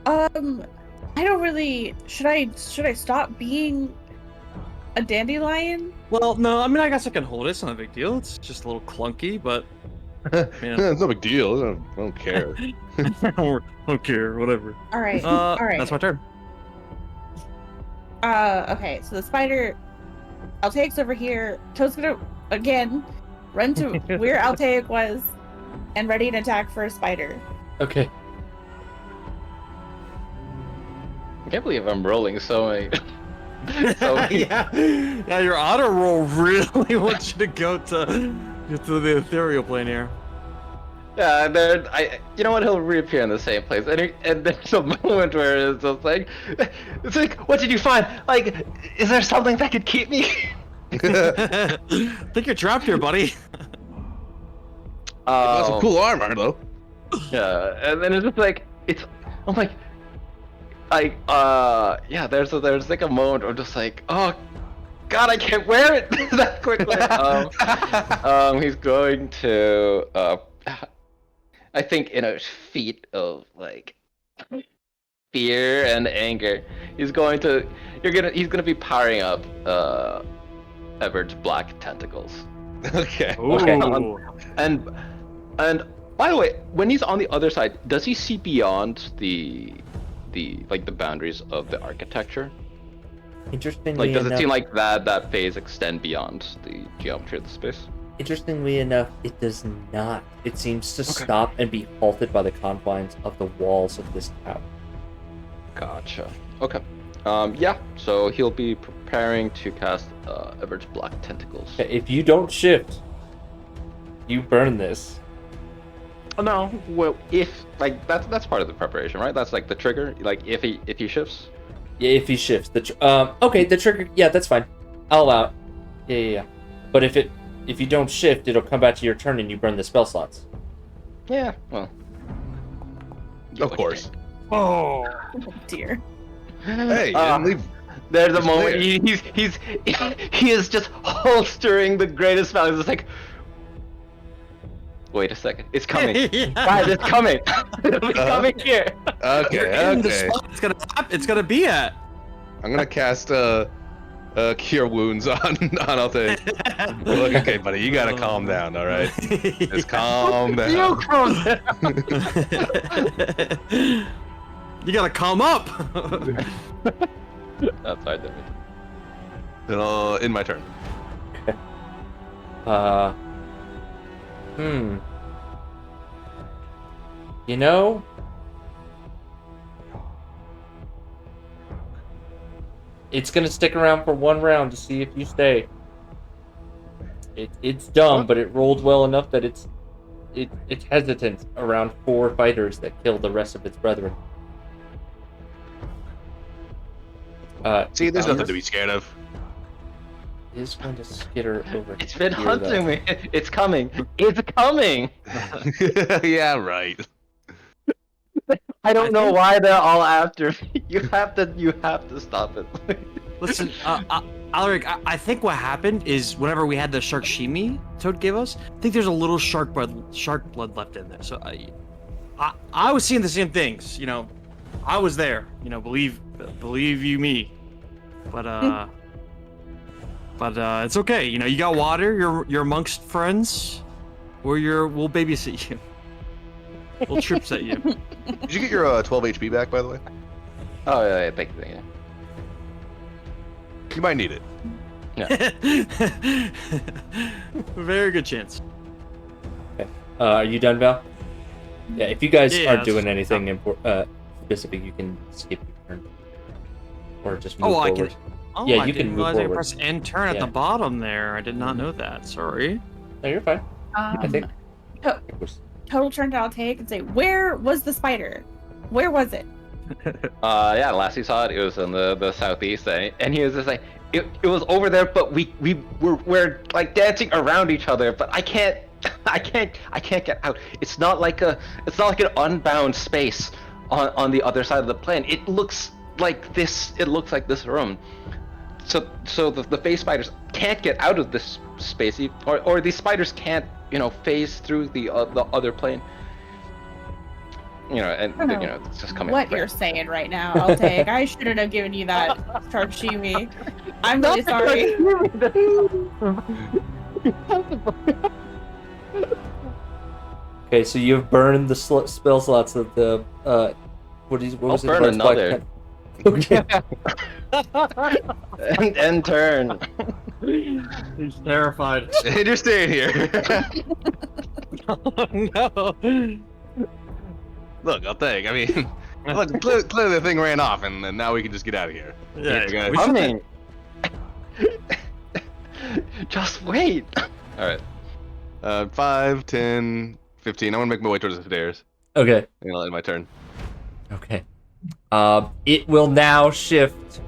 Speaker 5: I don't really. Should I stop being a dandelion?
Speaker 7: well, no. I mean, I guess I can hold it. It's not a big deal. It's just a little clunky, but
Speaker 3: It's no big deal. I don't care.
Speaker 7: I don't care. Whatever.
Speaker 5: All right.
Speaker 7: All
Speaker 5: right.
Speaker 7: That's my turn.
Speaker 5: Okay. So the spider, Altaic's over here. Toad's gonna again run to where Altaic was, and ready an attack for a spider.
Speaker 2: Okay.
Speaker 1: I can't believe I'm rolling so many. So
Speaker 7: yeah, your auto roll really wants you to go to the ethereal plane here.
Speaker 1: yeah, and then you know what? He'll reappear in the same place, and there's a moment where it's like, what did you find? Like, is there something that could keep me?
Speaker 7: I think you're trapped here, buddy.
Speaker 3: Got some cool armor though.
Speaker 1: Yeah, and then it's just like I'm like, yeah. There's like a moment where I'm just like, oh God, I can't wear it that quickly. He's going to I think in a feat of like fear and anger, he's gonna be powering up Everett's black tentacles.
Speaker 3: Okay.
Speaker 7: Ooh.
Speaker 1: And by the way, when he's on the other side, does he see beyond the boundaries of the architecture?
Speaker 2: Interestingly
Speaker 1: Like, does it
Speaker 2: enough,
Speaker 1: seem like that phase extend beyond the geometry of the space?
Speaker 2: Interestingly enough, it does not. It seems to stop and be halted by the confines of the walls of this tower.
Speaker 1: Gotcha. Okay. Yeah. So he'll be preparing to cast Everett's black tentacles.
Speaker 2: If you don't shift, you burn this.
Speaker 1: Oh no. Well, if like that's part of the preparation, right? That's like the trigger. Like if he shifts.
Speaker 2: Yeah, if he shifts okay, the trigger. Yeah, that's fine. I'll allow it. Yeah. But if you don't shift, it'll come back to your turn and you burn the spell slots.
Speaker 1: Yeah. Well.
Speaker 3: Of course.
Speaker 7: Oh.
Speaker 5: Oh dear.
Speaker 3: Hey, you didn't leave.
Speaker 1: There's a
Speaker 3: It's
Speaker 1: moment
Speaker 3: there.
Speaker 1: he is just holstering the greatest spell. He's just like, wait a second, it's coming, guys, it's coming. It's coming here.
Speaker 3: Okay.
Speaker 7: In the
Speaker 3: Okay.
Speaker 7: spot it's gonna be at.
Speaker 3: I'm gonna cast Cure Wounds on Altair. Look, okay, buddy, you gotta calm down, all right? Just calm
Speaker 1: You
Speaker 3: down.
Speaker 1: calm down.
Speaker 7: You gotta calm up.
Speaker 1: That's fine, David.
Speaker 3: In my turn.
Speaker 2: You know, it's gonna stick around for one round to see if you stay. It's dumb, but it rolled well enough that it's hesitant around 4 fighters that kill the rest of its brethren.
Speaker 3: See, there's nothing to be scared of.
Speaker 2: Is going to skitter over.
Speaker 1: It's been
Speaker 2: here,
Speaker 1: hunting
Speaker 2: though.
Speaker 1: me. It's coming. It's coming.
Speaker 3: Yeah, right.
Speaker 1: I don't know why they're all after me. You have to stop it.
Speaker 7: Listen, Alaric, I think what happened is whenever we had the sharkshimi Toad gave us, I think there's a little shark blood left in there. So I was seeing the same things. You know, I was there. You know, believe you me. But it's okay. You know, you got water. You're amongst friends. We'll babysit you. We'll trip set you.
Speaker 3: Did you get your 12 HP back, by the way?
Speaker 1: Oh yeah, thank you.
Speaker 3: You might need it.
Speaker 7: Very good chance.
Speaker 2: Okay. Are you done, Val? Yeah. If you guys
Speaker 7: Yeah,
Speaker 2: aren't
Speaker 7: that's-
Speaker 2: doing anything specific, you can skip your turn, or just move
Speaker 7: Oh, I
Speaker 2: forward.
Speaker 7: can. Oh,
Speaker 2: Yeah,
Speaker 7: I
Speaker 2: you can
Speaker 7: didn't
Speaker 2: move
Speaker 7: realize I could
Speaker 2: forward.
Speaker 7: press end turn at
Speaker 2: Yeah.
Speaker 7: the bottom there. I did not know that. Sorry.
Speaker 2: No, you're fine. I think.
Speaker 5: To-
Speaker 2: It was,
Speaker 5: Total turn to take and say, where was the spider? Where was it?
Speaker 1: Yeah, last we saw it, it was in the southeast, and he was just like, it was over there, but we're like dancing around each other, but I can't get out. It's not like an unbound space on the other side of the plane. It looks like this. It looks like this room. So the phase spiders can't get out of this space, or these spiders can't, phase through the other plane. And it's just coming.
Speaker 5: What you're saying right now, I'll take. I shouldn't have given you that sharpshooty. I'm really sorry.
Speaker 2: okay, so you've burned the spell slots of the what was it?
Speaker 1: I'll burn
Speaker 2: Bard's Black
Speaker 1: another.
Speaker 2: Pen- Okay.
Speaker 1: End turn.
Speaker 7: He's terrified.
Speaker 3: And you're staying here.
Speaker 7: Oh no.
Speaker 3: Look, I'll take. I mean, Look, clearly the thing ran off, and now we can just get out of here.
Speaker 7: Yeah,
Speaker 3: Okay.
Speaker 7: we
Speaker 1: I
Speaker 7: should-
Speaker 1: mean, just wait. All right.
Speaker 3: 5, 10, 15. I want to make my way towards the stairs.
Speaker 2: Okay.
Speaker 3: And I'll end my turn.
Speaker 2: Okay. It will now shift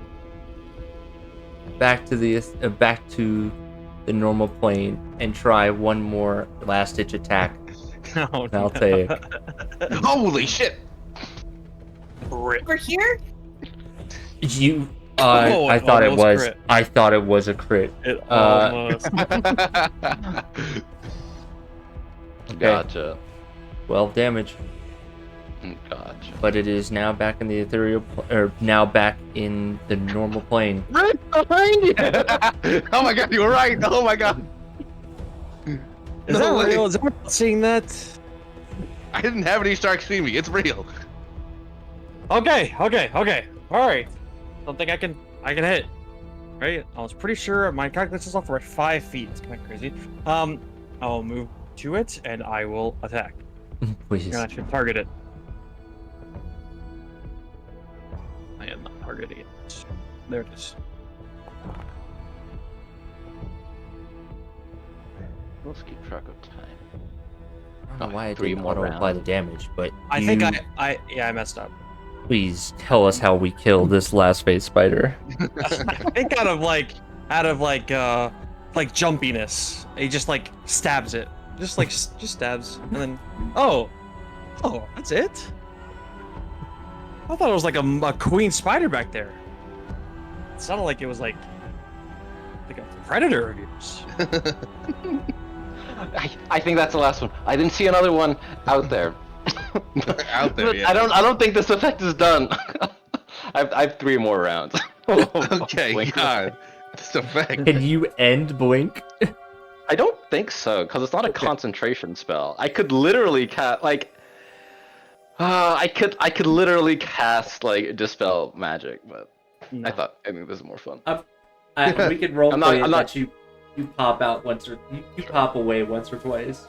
Speaker 2: back to the normal plane and try one more last ditch attack.
Speaker 7: Oh,
Speaker 2: And I'll take.
Speaker 3: Holy shit!
Speaker 5: Over here?
Speaker 2: You.
Speaker 7: Oh,
Speaker 2: I thought it
Speaker 7: almost
Speaker 2: was.
Speaker 7: crit.
Speaker 2: I thought it was a crit.
Speaker 7: It
Speaker 2: Uh,
Speaker 7: almost.
Speaker 1: Gotcha.
Speaker 2: 12 damage,
Speaker 1: Gotcha.
Speaker 2: but it is now back in the ethereal, or now back in the normal plane.
Speaker 3: Right behind you! Oh my god, you were right! Oh my god!
Speaker 7: Is
Speaker 3: No
Speaker 7: that
Speaker 3: way.
Speaker 7: real? Is everyone seeing that?
Speaker 3: I didn't have any sharks see me. It's real.
Speaker 7: Okay. All right. Don't think I can hit. Right? I was pretty sure my calculations off were at 5 feet. It's kind of crazy. I will move to it and I will attack.
Speaker 2: Please.
Speaker 7: And I should target it. I am not targeting it. There it is.
Speaker 1: Let's keep track of time.
Speaker 2: I don't know why I
Speaker 1: Three
Speaker 2: didn't
Speaker 1: more
Speaker 2: auto apply the
Speaker 1: rounds.
Speaker 2: damage, but
Speaker 7: I think I messed up.
Speaker 2: please tell us how we kill this last phase spider.
Speaker 7: I think out of jumpiness, he just like stabs it, just stabs, and then oh, that's it. I thought it was like a queen spider back there. It sounded like it was like a predator of yours.
Speaker 1: I think that's the last one. I didn't see another one out there.
Speaker 3: Out there,
Speaker 1: But
Speaker 3: yeah.
Speaker 1: I don't think this effect is done. I have 3 more rounds.
Speaker 3: Okay,
Speaker 1: Blink.
Speaker 3: god. This effect.
Speaker 2: Can you end blink?
Speaker 1: I don't think so, because it's not a concentration spell. I could literally cast I could literally cast like dispel magic, but I think this is more fun.
Speaker 2: We could role
Speaker 1: I'm not-
Speaker 2: play
Speaker 1: I'm
Speaker 2: it
Speaker 1: not-
Speaker 2: that you pop out once or you pop away once or twice.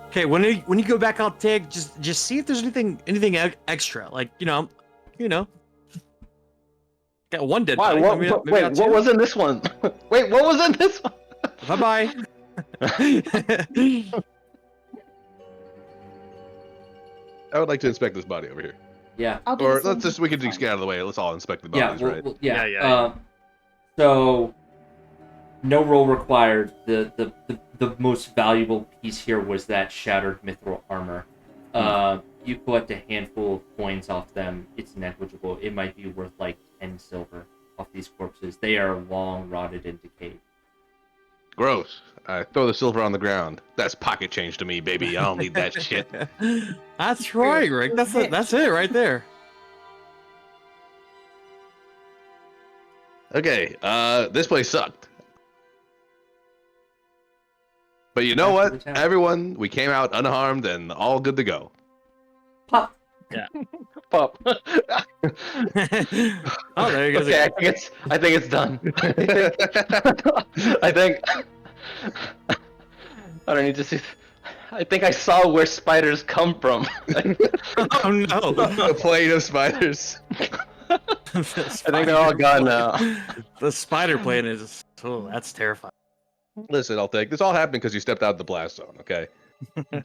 Speaker 7: Okay, when you go back out, Tig, just see if there's anything extra, like you know, got one dead
Speaker 1: Why?
Speaker 7: body.
Speaker 1: What,
Speaker 7: maybe
Speaker 1: what,
Speaker 7: maybe
Speaker 1: wait,
Speaker 7: not
Speaker 1: what
Speaker 7: two.
Speaker 1: was in this one? Wait, what was in this one?
Speaker 7: Bye bye.
Speaker 3: I would like to inspect this body over here.
Speaker 2: Yeah.
Speaker 5: I'll do
Speaker 3: Or
Speaker 5: the same
Speaker 3: let's just, we can just get out of the way. Let's all inspect the
Speaker 2: Yeah.
Speaker 3: bodies, right?
Speaker 2: Yeah.
Speaker 7: Yeah.
Speaker 2: So no roll required. The most valuable piece here was that shattered mithril armor. You collect a handful of coins off them. It's negligible. It might be worth like 10 silver off these corpses. They are long rotted and decayed.
Speaker 3: Gross. I throw the silver on the ground. That's pocket change to me, baby. I don't need that shit.
Speaker 7: That's right, Rick. That's it right there.
Speaker 3: Okay, this place sucked. But you know
Speaker 2: Back to
Speaker 3: what?
Speaker 2: the town.
Speaker 3: Everyone, we came out unharmed and all good to go.
Speaker 2: Pop.
Speaker 1: Pop.
Speaker 7: Oh, there you go.
Speaker 1: Okay, I think it's done. I think I don't need to see. I think I saw where spiders come from.
Speaker 7: Oh no.
Speaker 3: A plane of spiders.
Speaker 1: I think they're all gone now.
Speaker 7: The spider plane is. Oh, that's terrifying.
Speaker 3: Listen, I'll take this all happened because you stepped out of the blast zone, okay?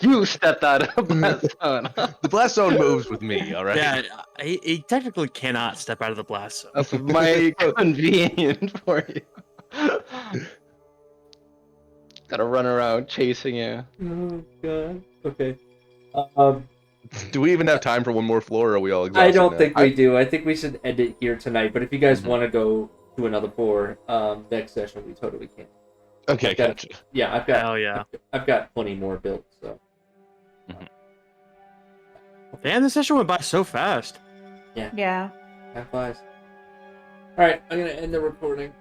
Speaker 1: You stepped out of that zone.
Speaker 3: The blast zone moves with me, all right?
Speaker 7: Yeah, he technically cannot step out of the blast zone.
Speaker 1: That's my convenient for you. Gotta run around chasing you.
Speaker 2: Oh god. Okay.
Speaker 3: Do we even have time for one more floor, or are we all exhausted
Speaker 2: I don't
Speaker 3: now?
Speaker 2: think we do. I think we should end it here tonight. But if you guys want to go to another floor, next session we totally can.
Speaker 3: Okay,
Speaker 2: I've got-
Speaker 3: gotcha.
Speaker 2: Yeah, I've got.
Speaker 7: Hell yeah.
Speaker 2: I've got plenty more built. So
Speaker 7: Damn, this session went by so fast.
Speaker 5: Yeah.
Speaker 2: time flies. All right, I'm gonna end the recording.